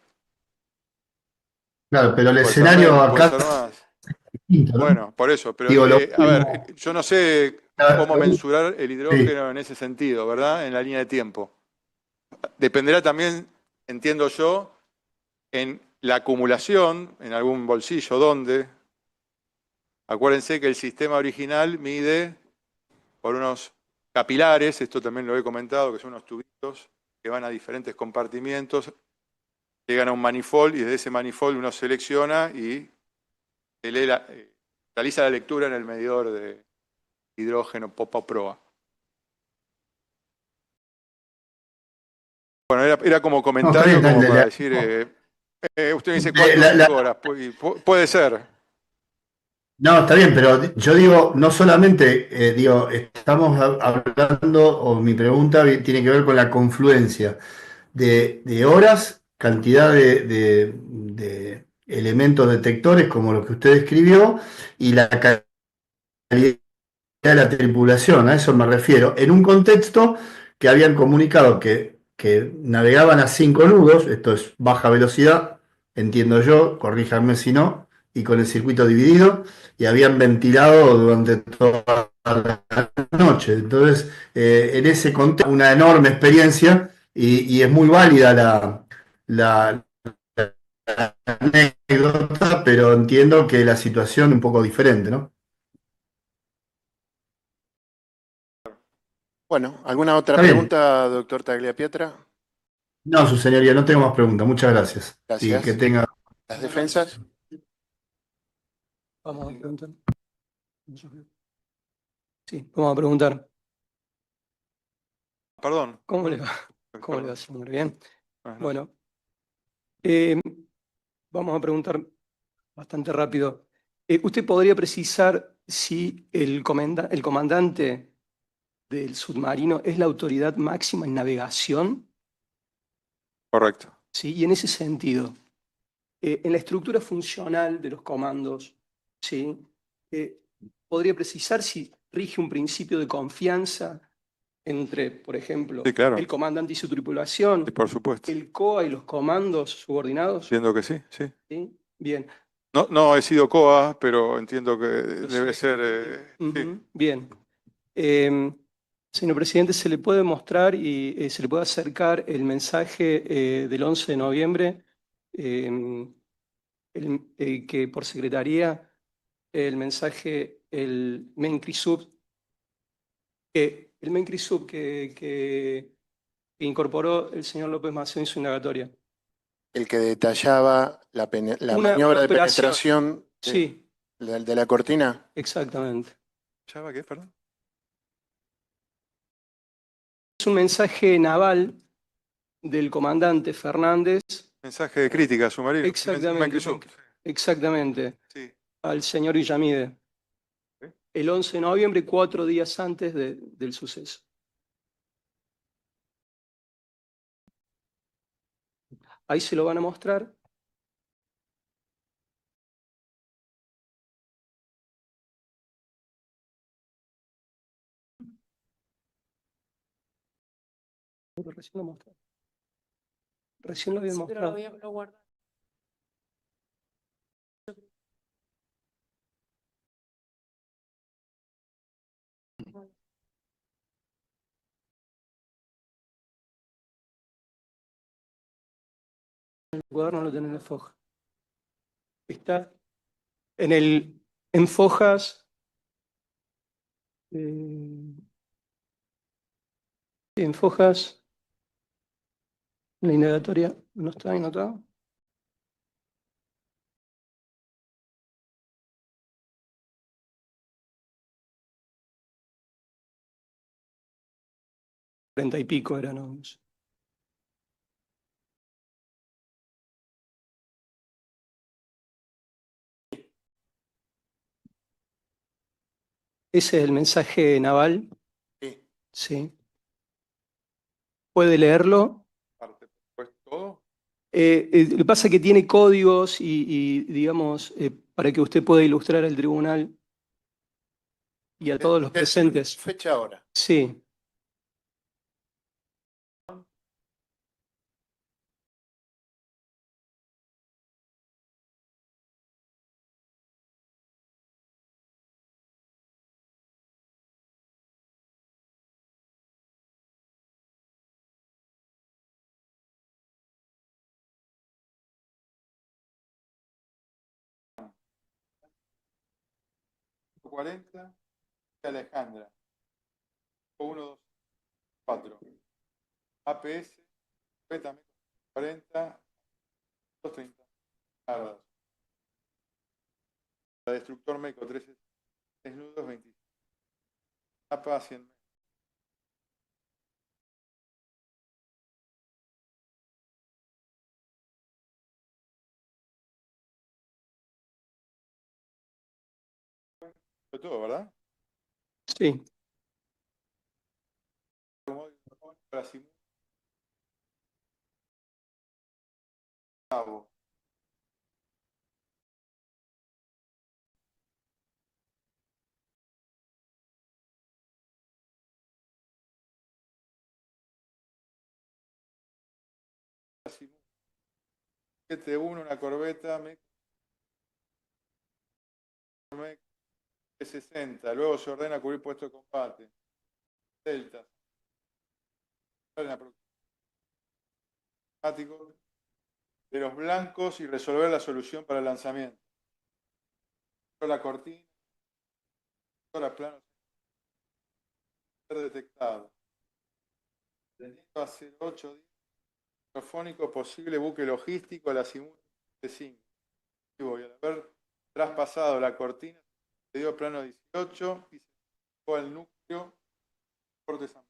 Claro, pero el Puede ser escenario menos, puede acá ser más. es distinto, ¿no? Bueno, por eso, pero Digo, a ver, yo no sé cómo mensurar el Sí. hidrógeno en ese sentido, ¿verdad? En la línea de tiempo. Dependerá también, entiendo yo, en la acumulación, en algún bolsillo, ¿dónde? Acuérdense que el sistema original mide por unos capilares, esto también lo he comentado, que son unos tubitos que van a diferentes compartimientos, llegan a un manifold y desde ese manifold uno selecciona y realiza la lectura en el medidor de hidrógeno popa proa. Bueno, era como No, está comentario, bien, como dale, para dale. decir, usted me dice 4 o La- 5 la- horas, puede ser. No, está bien, pero yo digo, no solamente, digo, estamos hablando, o mi pregunta tiene que ver con la confluencia de horas, cantidad de elementos detectores como lo que usted describió, y la calidad de la tripulación, a eso me refiero, en un contexto que habían comunicado que navegaban a 5 nudos, esto es baja velocidad, entiendo yo, corríjanme si no, y con el circuito dividido, y habían ventilado durante toda la noche. Entonces, en ese contexto, una enorme experiencia y es muy válida la anécdota, pero entiendo que la situación es un poco diferente, ¿no? Bueno, ¿alguna otra Está bien. pregunta, doctor Tagliapietra? No, su señoría, no tengo más preguntas. Muchas gracias. Y que Gracias. tenga. ¿Las defensas? Vamos a preguntar. Sí, vamos a preguntar. Perdón. ¿Cómo le va? ¿Cómo le va, señor? Bien. Buenas noches. Bueno, vamos a preguntar bastante rápido. ¿Usted podría precisar si el comandante del submarino es la autoridad máxima en navegación? Correcto. Sí, y en ese sentido, en la estructura funcional de los comandos, ¿sí? ¿Podría precisar si rige un principio de confianza entre, por ejemplo, Sí, claro. el comandante y su tripulación, Sí, por supuesto. el COA y los comandos subordinados? Entiendo que sí, sí. ¿Sí? Bien. No he sido COA, pero entiendo que debe ser. Sí. Ujú, bien. Señor presidente, ¿se le puede mostrar y se le puede acercar el mensaje del 11 de noviembre que por secretaría el mensaje, el Mencrisub, que incorporó el señor López Maceo en su indagatoria? El que detallaba la Una maniobra de operación. penetración Sí, de la cortina. exactamente. ¿Chava qué, perdón? Es un mensaje naval del comandante Fernández. Mensaje de crítica, submarino. Exactamente, exactamente, Sí. al señor Villamide. ¿Sí? El 11 de noviembre, 4 días antes del suceso. Ahí se lo van a mostrar. Recién lo mostré. Recién lo habían Sí, pero mostrado. lo guardo. El cuaderno lo tiene en la foja. Está en fojas. En fojas. La indagatoria no está anotado. Treinta y pico eran. ¿No? Ese es el mensaje naval. Sí. Sí. ¿Puede leerlo? Pues todo. Lo que pasa es que tiene códigos digamos, para que usted pueda ilustrar al tribunal y a todos los presentes. Fecha ahora. Sí. .40 Alejandra. 1, 2, 4. APS. 40. 230. La destructor MECO 13. Desnudos 20. APA 100. de todo, ¿verdad? Sí. Para simular. Cabo. Simula. 7-1, una corbeta, P60, luego se ordena cubrir puesto de combate. Delta. De los blancos y resolver la solución para el lanzamiento. La cortina. La plano. Ser detectado. A 08 microfónico, posible buque logístico a la simulación de 5. Y al haber traspasado la cortina, se dio plano 18 y se fue al núcleo Corte San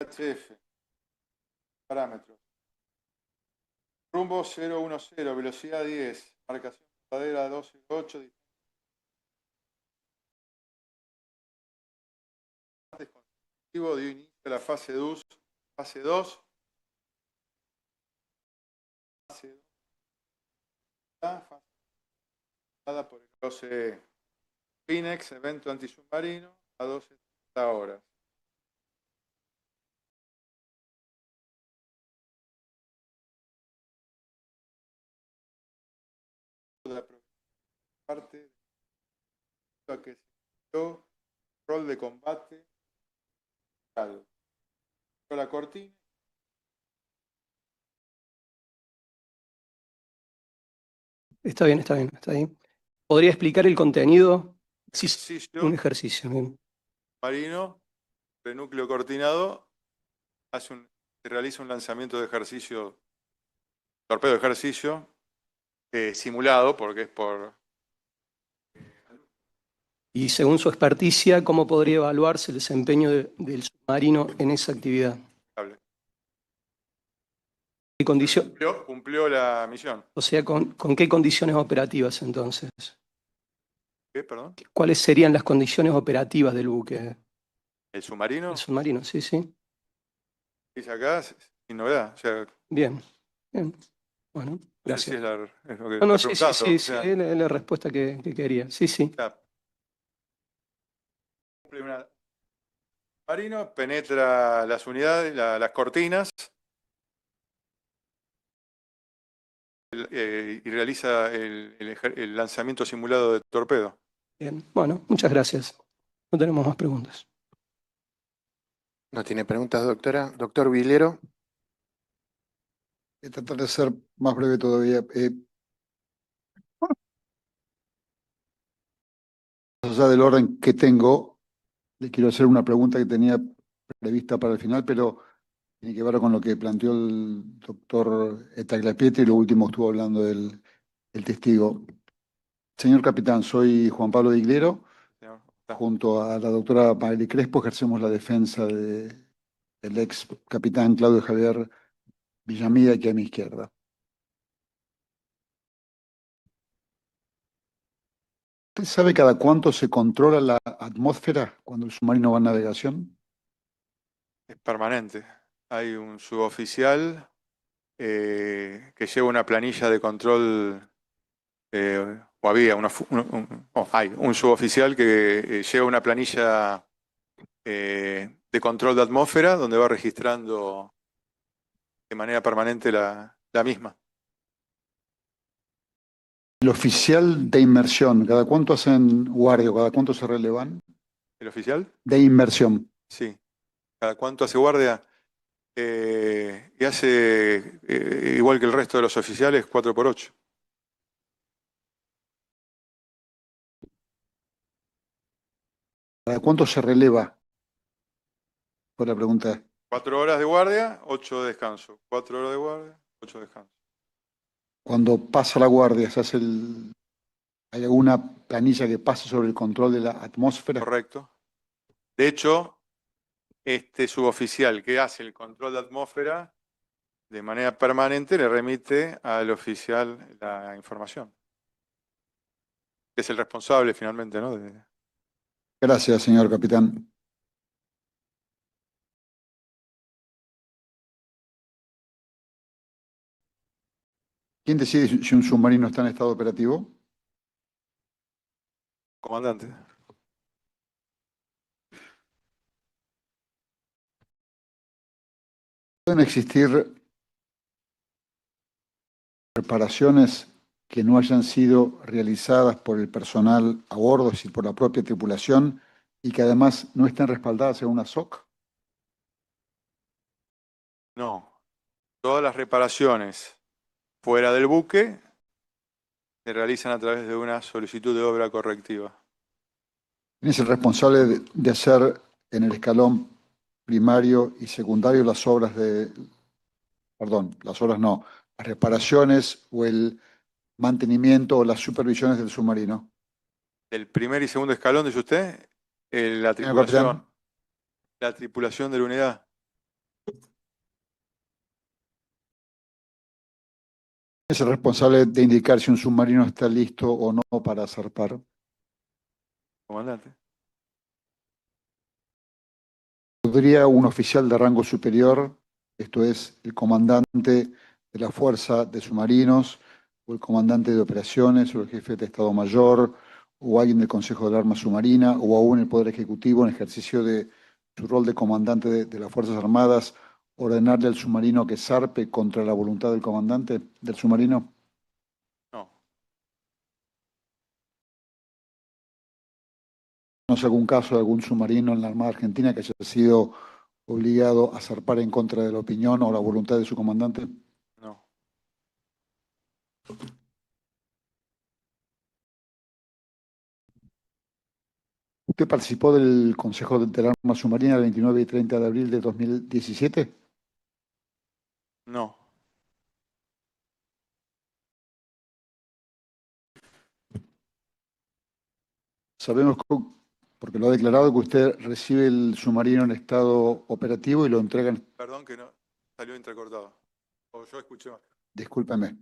HF. Parámetros. Rumbo 010, velocidad 10, marcación verdadera 208, dio inicio a la fase 2, fase 2, fase 2, dada por el OCE. Finex, evento antisubmarino, a 12:30 horas. La parte de que se dio rol de combate, la cortina. Está bien, está bien, está bien. ¿Podría explicar el contenido? Sí, Ejercicio. un ejercicio. Bien. Marino, de núcleo cortinado, se realiza un lanzamiento de ejercicio, torpedo de ejercicio, simulado, porque es por... Y según su experticia, ¿cómo podría evaluarse el desempeño del submarino en esa actividad? ¿Qué condición? Cumplió la misión. O sea, ¿con qué condiciones operativas entonces? ¿Qué, perdón? ¿Cuáles serían las condiciones operativas del buque? ¿El submarino? El submarino, sí, sí. Dice acá, sin novedad. O sea, Bien, bien. Bueno, no sé gracias. si es lo que No, está sí, sí, preguntando. sí, O sea, sí, es la respuesta que quería. Sí, sí. Marino penetra las unidades, las cortinas, y realiza el lanzamiento simulado de torpedo. Bien, bueno, muchas gracias. No tenemos más preguntas. ¿No tiene preguntas, doctora? Doctor Vilero. Voy a tratar de ser más breve todavía. Más allá del orden que tengo, le quiero hacer una pregunta que tenía prevista para el final, pero tiene que ver con lo que planteó el doctor Tagliapietra y lo último estuvo hablando el testigo. Señor capitán, soy Juan Pablo Diglero. Junto a la doctora Magli Crespo ejercemos la defensa del ex capitán Claudio Javier Villamida, aquí a mi izquierda. ¿Usted sabe cada cuánto se controla la atmósfera cuando el submarino va en navegación? Es permanente. Hay un suboficial que lleva una planilla de control, o había hay un suboficial que lleva una planilla de control de atmósfera donde va registrando de manera permanente la misma. El oficial de inmersión, ¿cada cuánto hacen guardia o cada cuánto se relevan? ¿El oficial? De inmersión. Sí. ¿Cada cuánto hace guardia? Y hace, igual que el resto de los oficiales, 4x8. ¿Cada cuánto se releva? Fue la pregunta. 4 horas de guardia, 8 de descanso. 4 horas de guardia, 8 de descanso. Cuando pasa la guardia, ¿hay alguna planilla que pase sobre el control de la atmósfera? Correcto. De hecho, este suboficial que hace el control de atmósfera de manera permanente le remite al oficial la información, que es el responsable finalmente, ¿no? Gracias, señor capitán. ¿Quién decide si un submarino está en estado operativo? Comandante. ¿Pueden existir reparaciones que no hayan sido realizadas por el personal a bordo, es decir, por la propia tripulación, y que además no estén respaldadas en una SOC? No. Todas las reparaciones fuera del buque se realizan a través de una solicitud de obra correctiva. ¿Quién es el responsable de hacer en el escalón primario y secundario las obras las reparaciones o el mantenimiento o las supervisiones del submarino? El primer y segundo escalón, dice usted, la Señor capitán. tripulación de la unidad. ¿Quién es el responsable de indicar si un submarino está listo o no para zarpar? Comandante. ¿Podría un oficial de rango superior, esto es, el comandante de la Fuerza de Submarinos, o el comandante de operaciones, o el jefe de Estado Mayor, o alguien del Consejo del Arma Submarina, o aún el Poder Ejecutivo, en ejercicio de su rol de comandante de las Fuerzas Armadas, ordenarle al submarino que zarpe contra la voluntad del comandante del submarino? No. ¿No es algún caso de algún submarino en la Armada Argentina que haya sido obligado a zarpar en contra de la opinión o la voluntad de su comandante? No. ¿Usted participó del Consejo del Arma Submarina el 29 y 30 de abril de 2017? No. Sabemos, porque lo ha declarado, que usted recibe el submarino en estado operativo y lo entrega en... Perdón que no salió entrecortado. O yo escuché mal. Discúlpeme.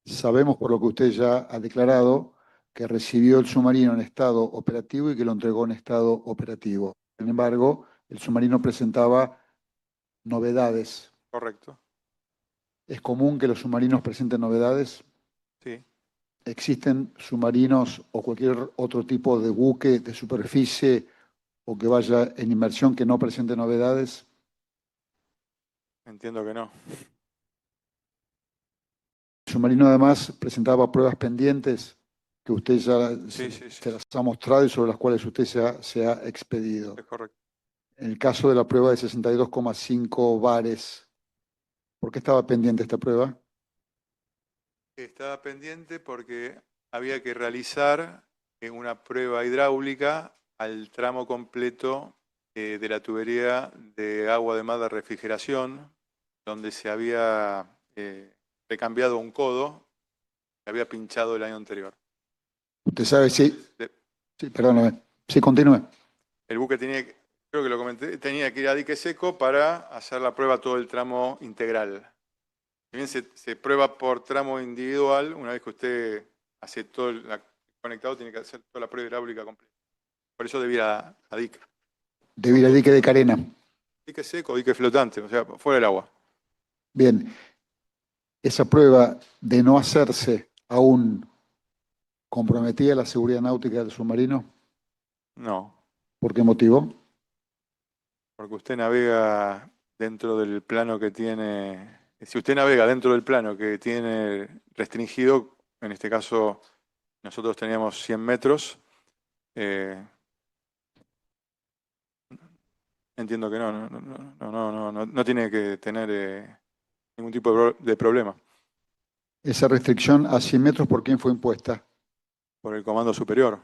Sabemos, por lo que usted ya ha declarado, que recibió el submarino en estado operativo y que lo entregó en estado operativo. Sin embargo, el submarino presentaba novedades. Correcto. ¿Es común que los submarinos presenten novedades? Sí. ¿Existen submarinos o cualquier otro tipo de buque de superficie o que vaya en inmersión que no presente novedades? Entiendo que no. El submarino además presentaba pruebas pendientes que usted ya se las ha mostrado y sobre las cuales usted se ha expedido. Es correcto. En el caso de la prueba de 62,5 bares, ¿por qué estaba pendiente esta prueba? Estaba pendiente porque había que realizar una prueba hidráulica al tramo completo de la tubería de agua de mar de refrigeración, donde se había recambiado un codo que había pinchado el año anterior. ¿Usted sabe si... Sí, perdóname. Sí, continúe. El buque creo que lo comenté, tenía que ir a dique seco para hacer la prueba todo el tramo integral. Si bien se prueba por tramo individual, una vez que usted hace todo el conectado, tiene que hacer toda la prueba hidráulica completa. Por eso debe ir a dique. Debe ir a dique de carena. Dique seco, dique flotante, o sea, fuera del agua. Bien. Esa prueba de no hacerse aún comprometía la seguridad náutica del submarino. No. ¿Por qué motivo? Porque usted navega dentro del plano que tiene... Si usted navega dentro del plano que tiene restringido, en este caso nosotros teníamos 100 metros, entiendo que no tiene que tener ningún tipo de problema. Esa restricción a 100 metros, ¿por quién fue impuesta? Por el comando superior.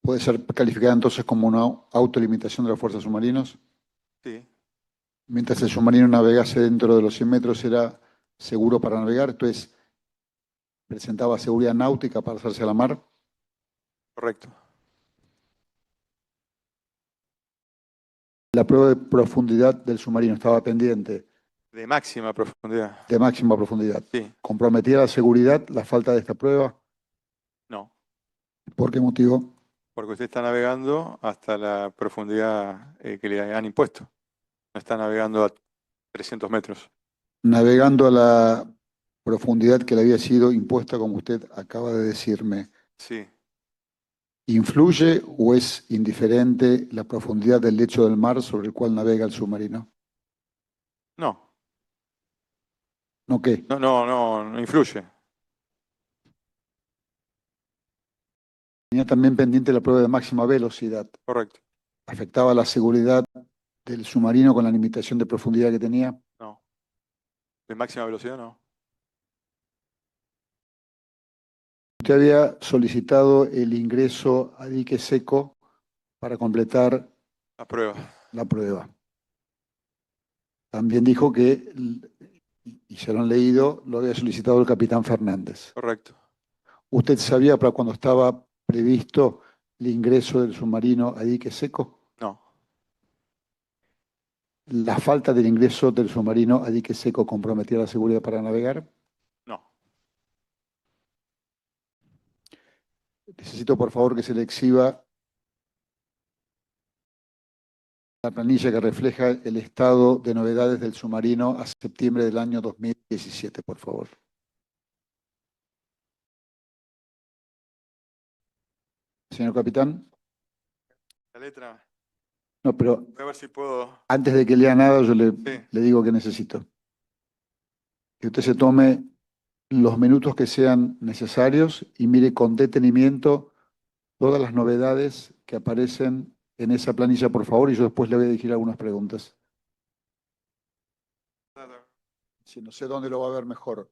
¿Puede ser calificada entonces como una autolimitación de las fuerzas submarinas? Sí. Mientras el submarino navegase dentro de los 100 metros, ¿era seguro para navegar? Entonces, ¿presentaba seguridad náutica para hacerse a la mar? Correcto. La prueba de profundidad del submarino estaba pendiente De máxima profundidad. De máxima profundidad. Sí. ¿Comprometía la seguridad la falta de esta prueba? No, ¿Por qué motivo? porque usted está navegando hasta la profundidad que le han impuesto. No está navegando a 300 metros. Navegando a la profundidad que le había sido impuesta, como usted acaba de decirme, Sí. ¿influye o es indiferente la profundidad del lecho del mar sobre el cual navega el submarino? No, ¿No qué? no influye. Tenía también pendiente la prueba de máxima velocidad. Correcto. ¿Afectaba la seguridad del submarino con la limitación de profundidad que tenía? No. De máxima velocidad no. Usted había solicitado el ingreso a dique seco para completar La prueba. la prueba. También dijo que, y se lo han leído, lo había solicitado el capitán Fernández. Correcto. ¿Usted sabía para cuando estaba previsto el ingreso del submarino a dique seco? No. ¿La falta del ingreso del submarino a dique seco comprometía la seguridad para navegar? No. Necesito, por favor, que se le exhiba la planilla que refleja el estado de novedades del submarino a septiembre del año 2017, por favor. Señor capitán. La letra. No, pero Voy a ver si puedo. antes de que lea nada, yo le Sí. digo que necesito. Que usted se tome los minutos que sean necesarios y mire con detenimiento todas las novedades que aparecen en esa planilla, por favor, y yo después le voy a dirigir algunas preguntas. Si no sé dónde lo va a ver mejor.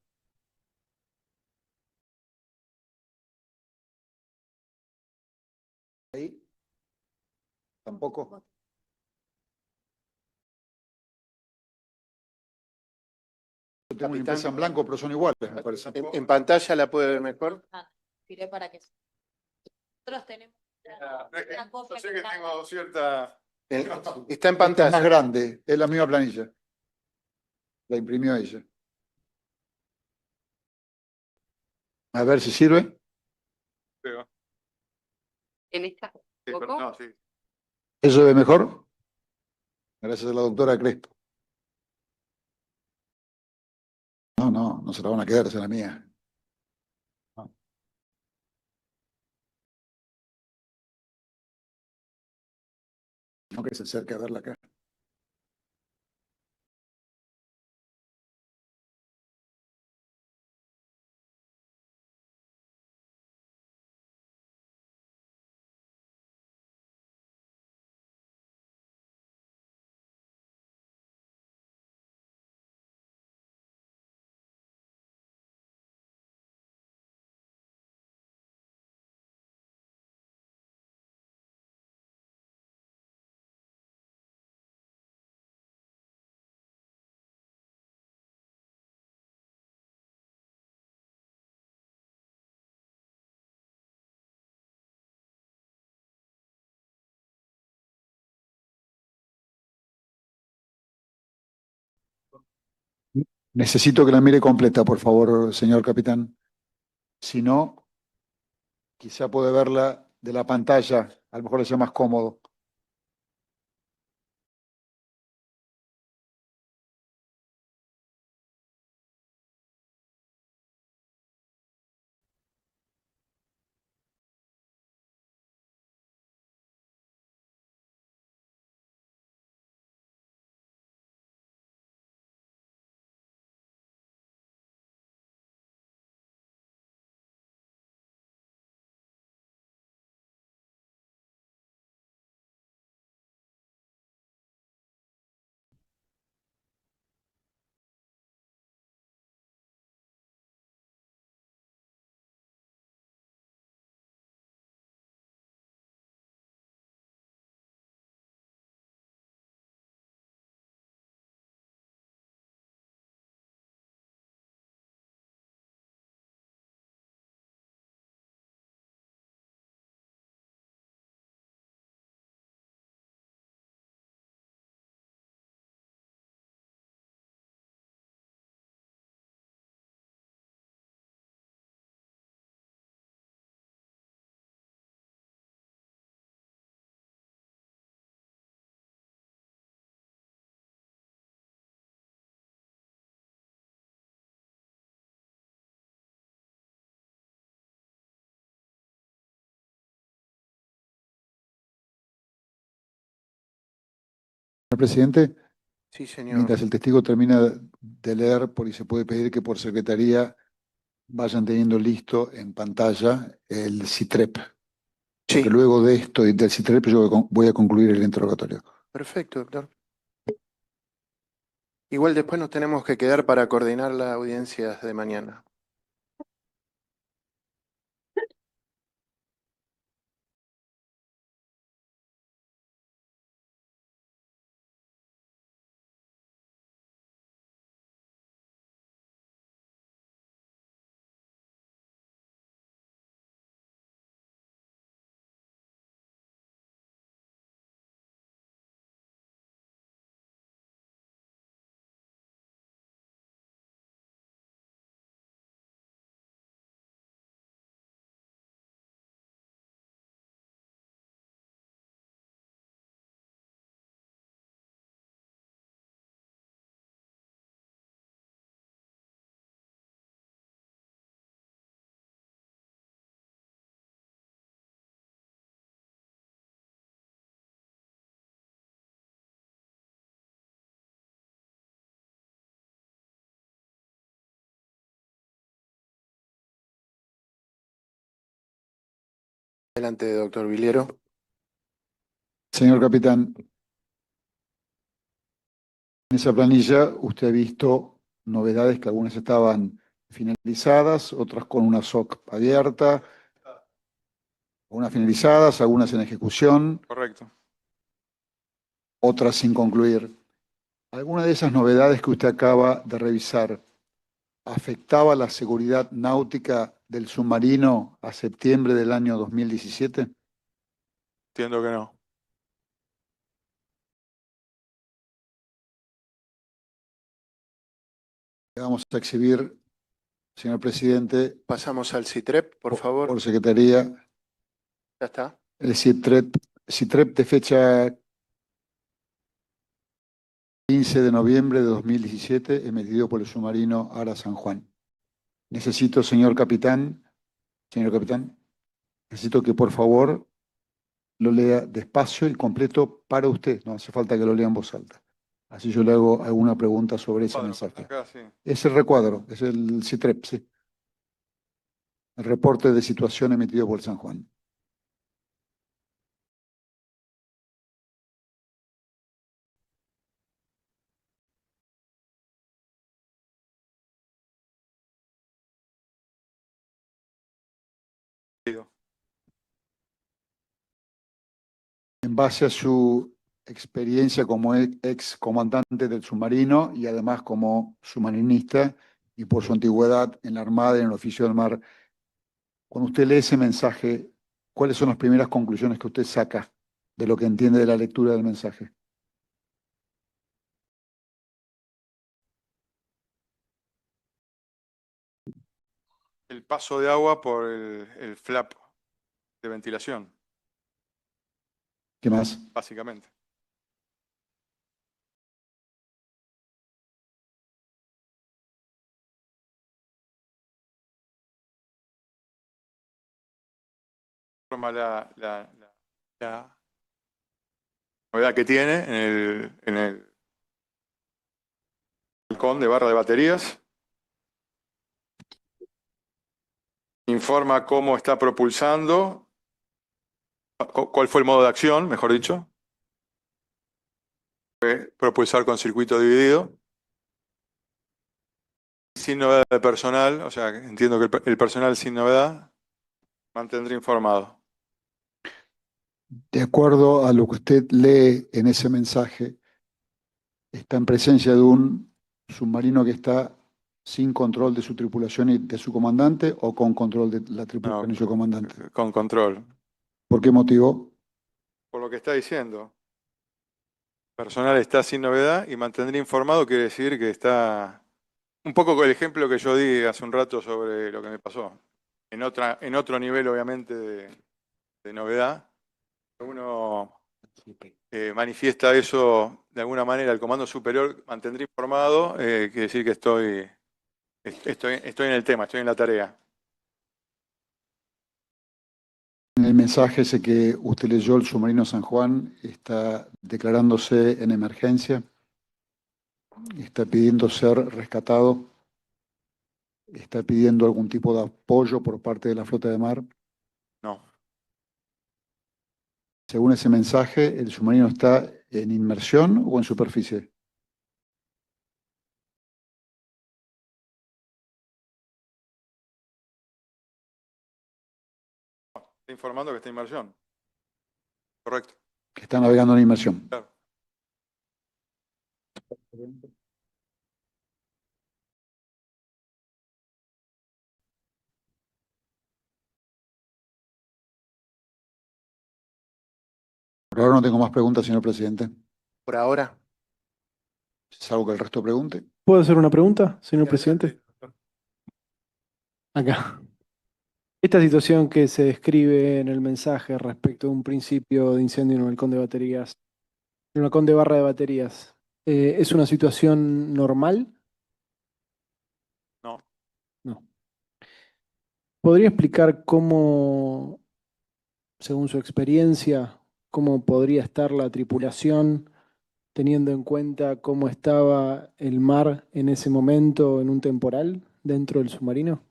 Ahí. Tampoco. Yo tengo una impresa en blanco, pero son iguales, me parece. En pantalla la puede ver mejor. Tiré para que. Nosotros tenemos una copia Yo sé que tengo cierta. Está en Esta es más pantalla. grande, es la misma planilla. La imprimió ella. A ver si sirve. Creo. en esta. Sí, pero no, sí. ¿Eso ve mejor? Gracias a la doctora Crespo. No se la van a quedar, esa es la mía. No. No que se acerque a verla acá. Necesito que la mire completa, por favor, señor capitán. Si no, quizá puede verla de la pantalla, a lo mejor le sea más cómodo. Señor presidente, Sí, señor. mientras el testigo termina de leer, porque se puede pedir que por secretaría vayan teniendo listo en pantalla el CITREP. Porque Sí. luego de esto y del CITREP yo voy a concluir el interrogatorio. Perfecto, doctor. Igual después nos tenemos que quedar para coordinar la audiencia de mañana. Adelante, doctor Viliero. Señor capitán, en esa planilla usted ha visto novedades que algunas estaban finalizadas, otras con una SOC abierta, algunas finalizadas, algunas en ejecución, Correcto. otras sin concluir. ¿Alguna de esas novedades que usted acaba de revisar afectaba la seguridad náutica del submarino a septiembre del año 2017? Entiendo que no. Le vamos a exhibir, señor presidente, Pasamos al CITREP, por favor. por secretaría, Ya está. el CITREP de fecha 15 de noviembre de 2017, emitido por el submarino Ara San Juan. Necesito, señor capitán, necesito que por favor lo lea despacio y completo para usted. No hace falta que lo lea en voz alta. Así yo le hago alguna pregunta sobre ese mensaje. Acá, sí. Es el recuadro, es el CITREP, sí. El reporte de situación emitido por San Juan. En base a su experiencia como ex comandante del submarino y además como submarinista y por su antigüedad en la Armada y en el oficio del mar, cuando usted lee ese mensaje, ¿cuáles son las primeras conclusiones que usted saca de lo que entiende de la lectura del mensaje? El paso de agua por el flap de ventilación, ¿Qué más? básicamente. Forma la novedad que tiene en el balcón de barra de baterías. Informa cómo está propulsando, cuál fue el modo de acción, mejor dicho. Fue propulsar con circuito dividido. Sin novedad de personal, o sea, entiendo que el personal sin novedad mantendrá informado. De acuerdo a lo que usted lee en ese mensaje, está en presencia de un submarino que está sin control de su tripulación y de su comandante o con control de la tripulación y su comandante. Con control. ¿Por qué motivo? Por lo que está diciendo. Personal está sin novedad y mantendrá informado quiere decir que está... Un poco con el ejemplo que yo di hace un rato sobre lo que me pasó. En otro nivel, obviamente, de novedad. Uno manifiesta eso de alguna manera, el comando superior mantendrá informado, quiere decir que estoy en el tema, estoy en la tarea. En el mensaje ese que usted leyó, el submarino San Juan está declarándose en emergencia, está pidiendo ser rescatado, está pidiendo algún tipo de apoyo por parte de la flota de mar. No. Según ese mensaje, ¿el submarino está en inmersión o en superficie? Está informando que está en inmersión. Correcto. Que está navegando en inmersión. Claro. Por ahora no tengo más preguntas, señor presidente. Por ahora. Salvo que el resto pregunte. ¿Puedo hacer una pregunta, señor presidente? Acá. Esta situación que se describe en el mensaje respecto a un principio de incendio en un halcón de baterías, en un halcón de barra de baterías, ¿es una situación normal? No. No. ¿Podría explicar cómo, según su experiencia, cómo podría estar la tripulación teniendo en cuenta cómo estaba el mar en ese momento en un temporal dentro del submarino?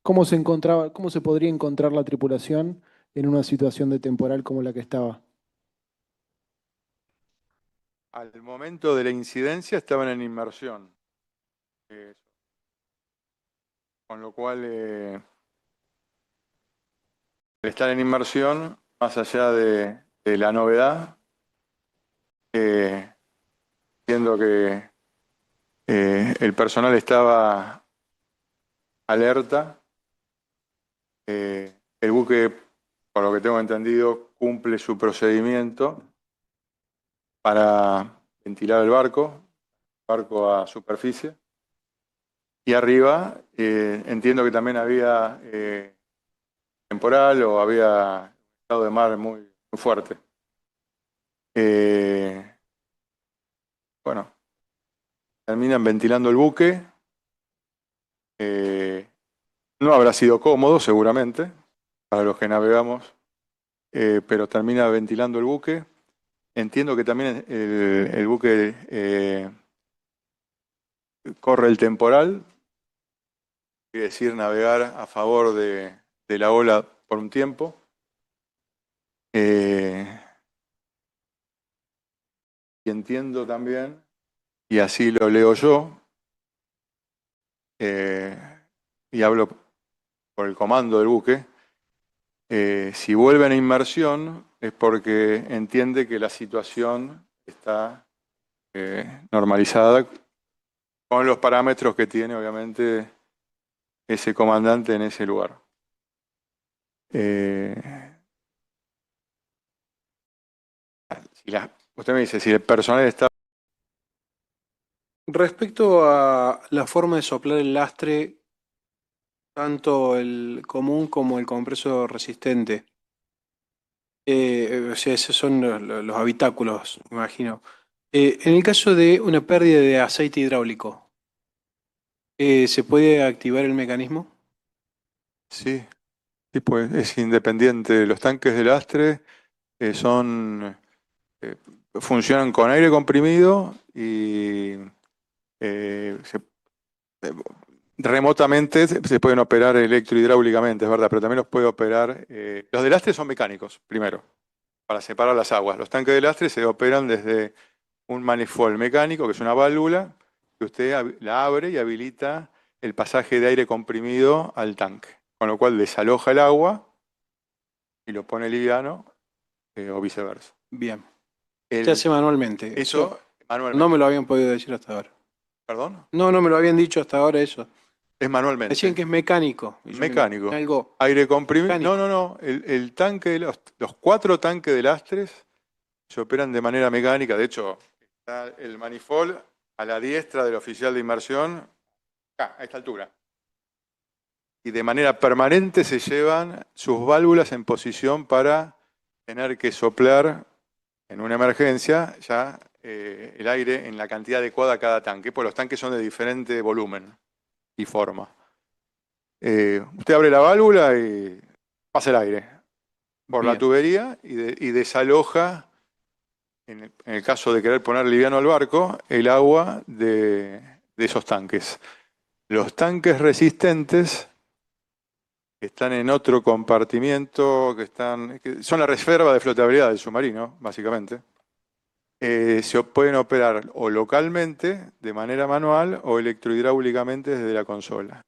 ¿Cómo se encontraba, cómo se podría encontrar la tripulación en una situación de temporal como la que estaba? Al momento de la incidencia estaban en inmersión. Con lo cual, al estar en inmersión, más allá de la novedad, viendo que el personal estaba alerta, el buque, por lo que tengo entendido, cumple su procedimiento para ventilar el barco a superficie. Y arriba, entiendo que también había temporal o había estado de mar muy, muy fuerte. Bueno, terminan ventilando el buque. No habrá sido cómodo, seguramente, para los que navegamos, pero termina ventilando el buque. Entiendo que también el buque corre el temporal, quiere decir navegar a favor de la ola por un tiempo. Y entiendo también, y así lo leo yo, y hablo por el comando del buque, si vuelven a inmersión es porque entiende que la situación está normalizada con los parámetros que tiene obviamente ese comandante en ese lugar. Usted me dice, si el personal está... Respecto a la forma de soplar el lastre, tanto el común como el compreso resistente, o sea, esos son los habitáculos, me imagino. En el caso de una pérdida de aceite hidráulico, ¿se puede activar el mecanismo? Sí, sí, pues es independiente. Los tanques de lastre funcionan con aire comprimido y remotamente se pueden operar electrohidráulicamente, es verdad, pero también los puede operar... los de lastre son mecánicos, primero, para separar las aguas. Los tanques de lastre se operan desde un manifold mecánico, que es una válvula, que usted la abre y habilita el pasaje de aire comprimido al tanque, con lo cual desaloja el agua y lo pone liviano o viceversa. Bien. Se hace manualmente. Eso, manualmente. No me lo habían podido decir hasta ahora. ¿Perdón? No me lo habían dicho hasta ahora eso. Es manualmente. Decían que es mecánico. Mecánico. Algo. Aire comprimido. Mecánico. No. El tanque, los 4 tanques de lastres se operan de manera mecánica. De hecho, está el manifold a la diestra del oficial de inmersión, acá, a esta altura. Y de manera permanente se llevan sus válvulas en posición para tener que soplar en una emergencia ya el aire en la cantidad adecuada a cada tanque, pues los tanques son de diferente volumen y forma. Usted abre la válvula y pasa el aire. por la Bien. tubería y desaloja, en el caso de querer poner liviano al barco, el agua de esos tanques. Los tanques resistentes que están en otro compartimiento, que son la reserva de flotabilidad del submarino, básicamente, pueden operar o localmente, de manera manual, o electrohidráulicamente desde la consola.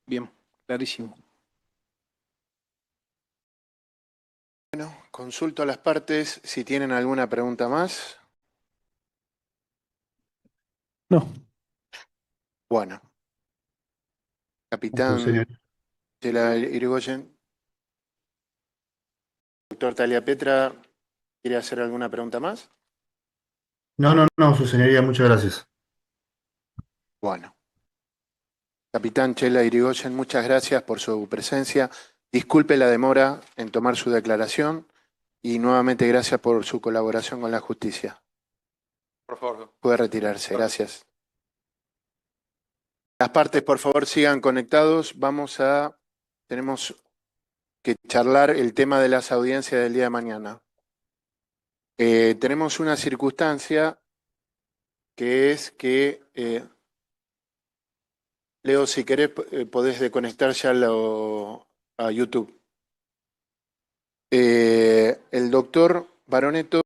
Bien, clarísimo. Bueno, consulto a las partes si tienen alguna pregunta más. No. Bueno. Mucho, Capitán señor. Chela Irigoyen. Doctor Talia Petra, ¿quiere hacer alguna pregunta más? No, su señoría, muchas gracias. Bueno. Capitán Chela Irigoyen, muchas gracias por su presencia. Disculpe la demora en tomar su declaración y nuevamente gracias por su colaboración con la justicia. Por favor. Puede retirarse, gracias. Las partes, por favor, sigan conectados. Tenemos que charlar el tema de las audiencias del día de mañana. Tenemos una circunstancia que es que, Leo, si querés, podés desconectar ya a YouTube. El doctor Baroneto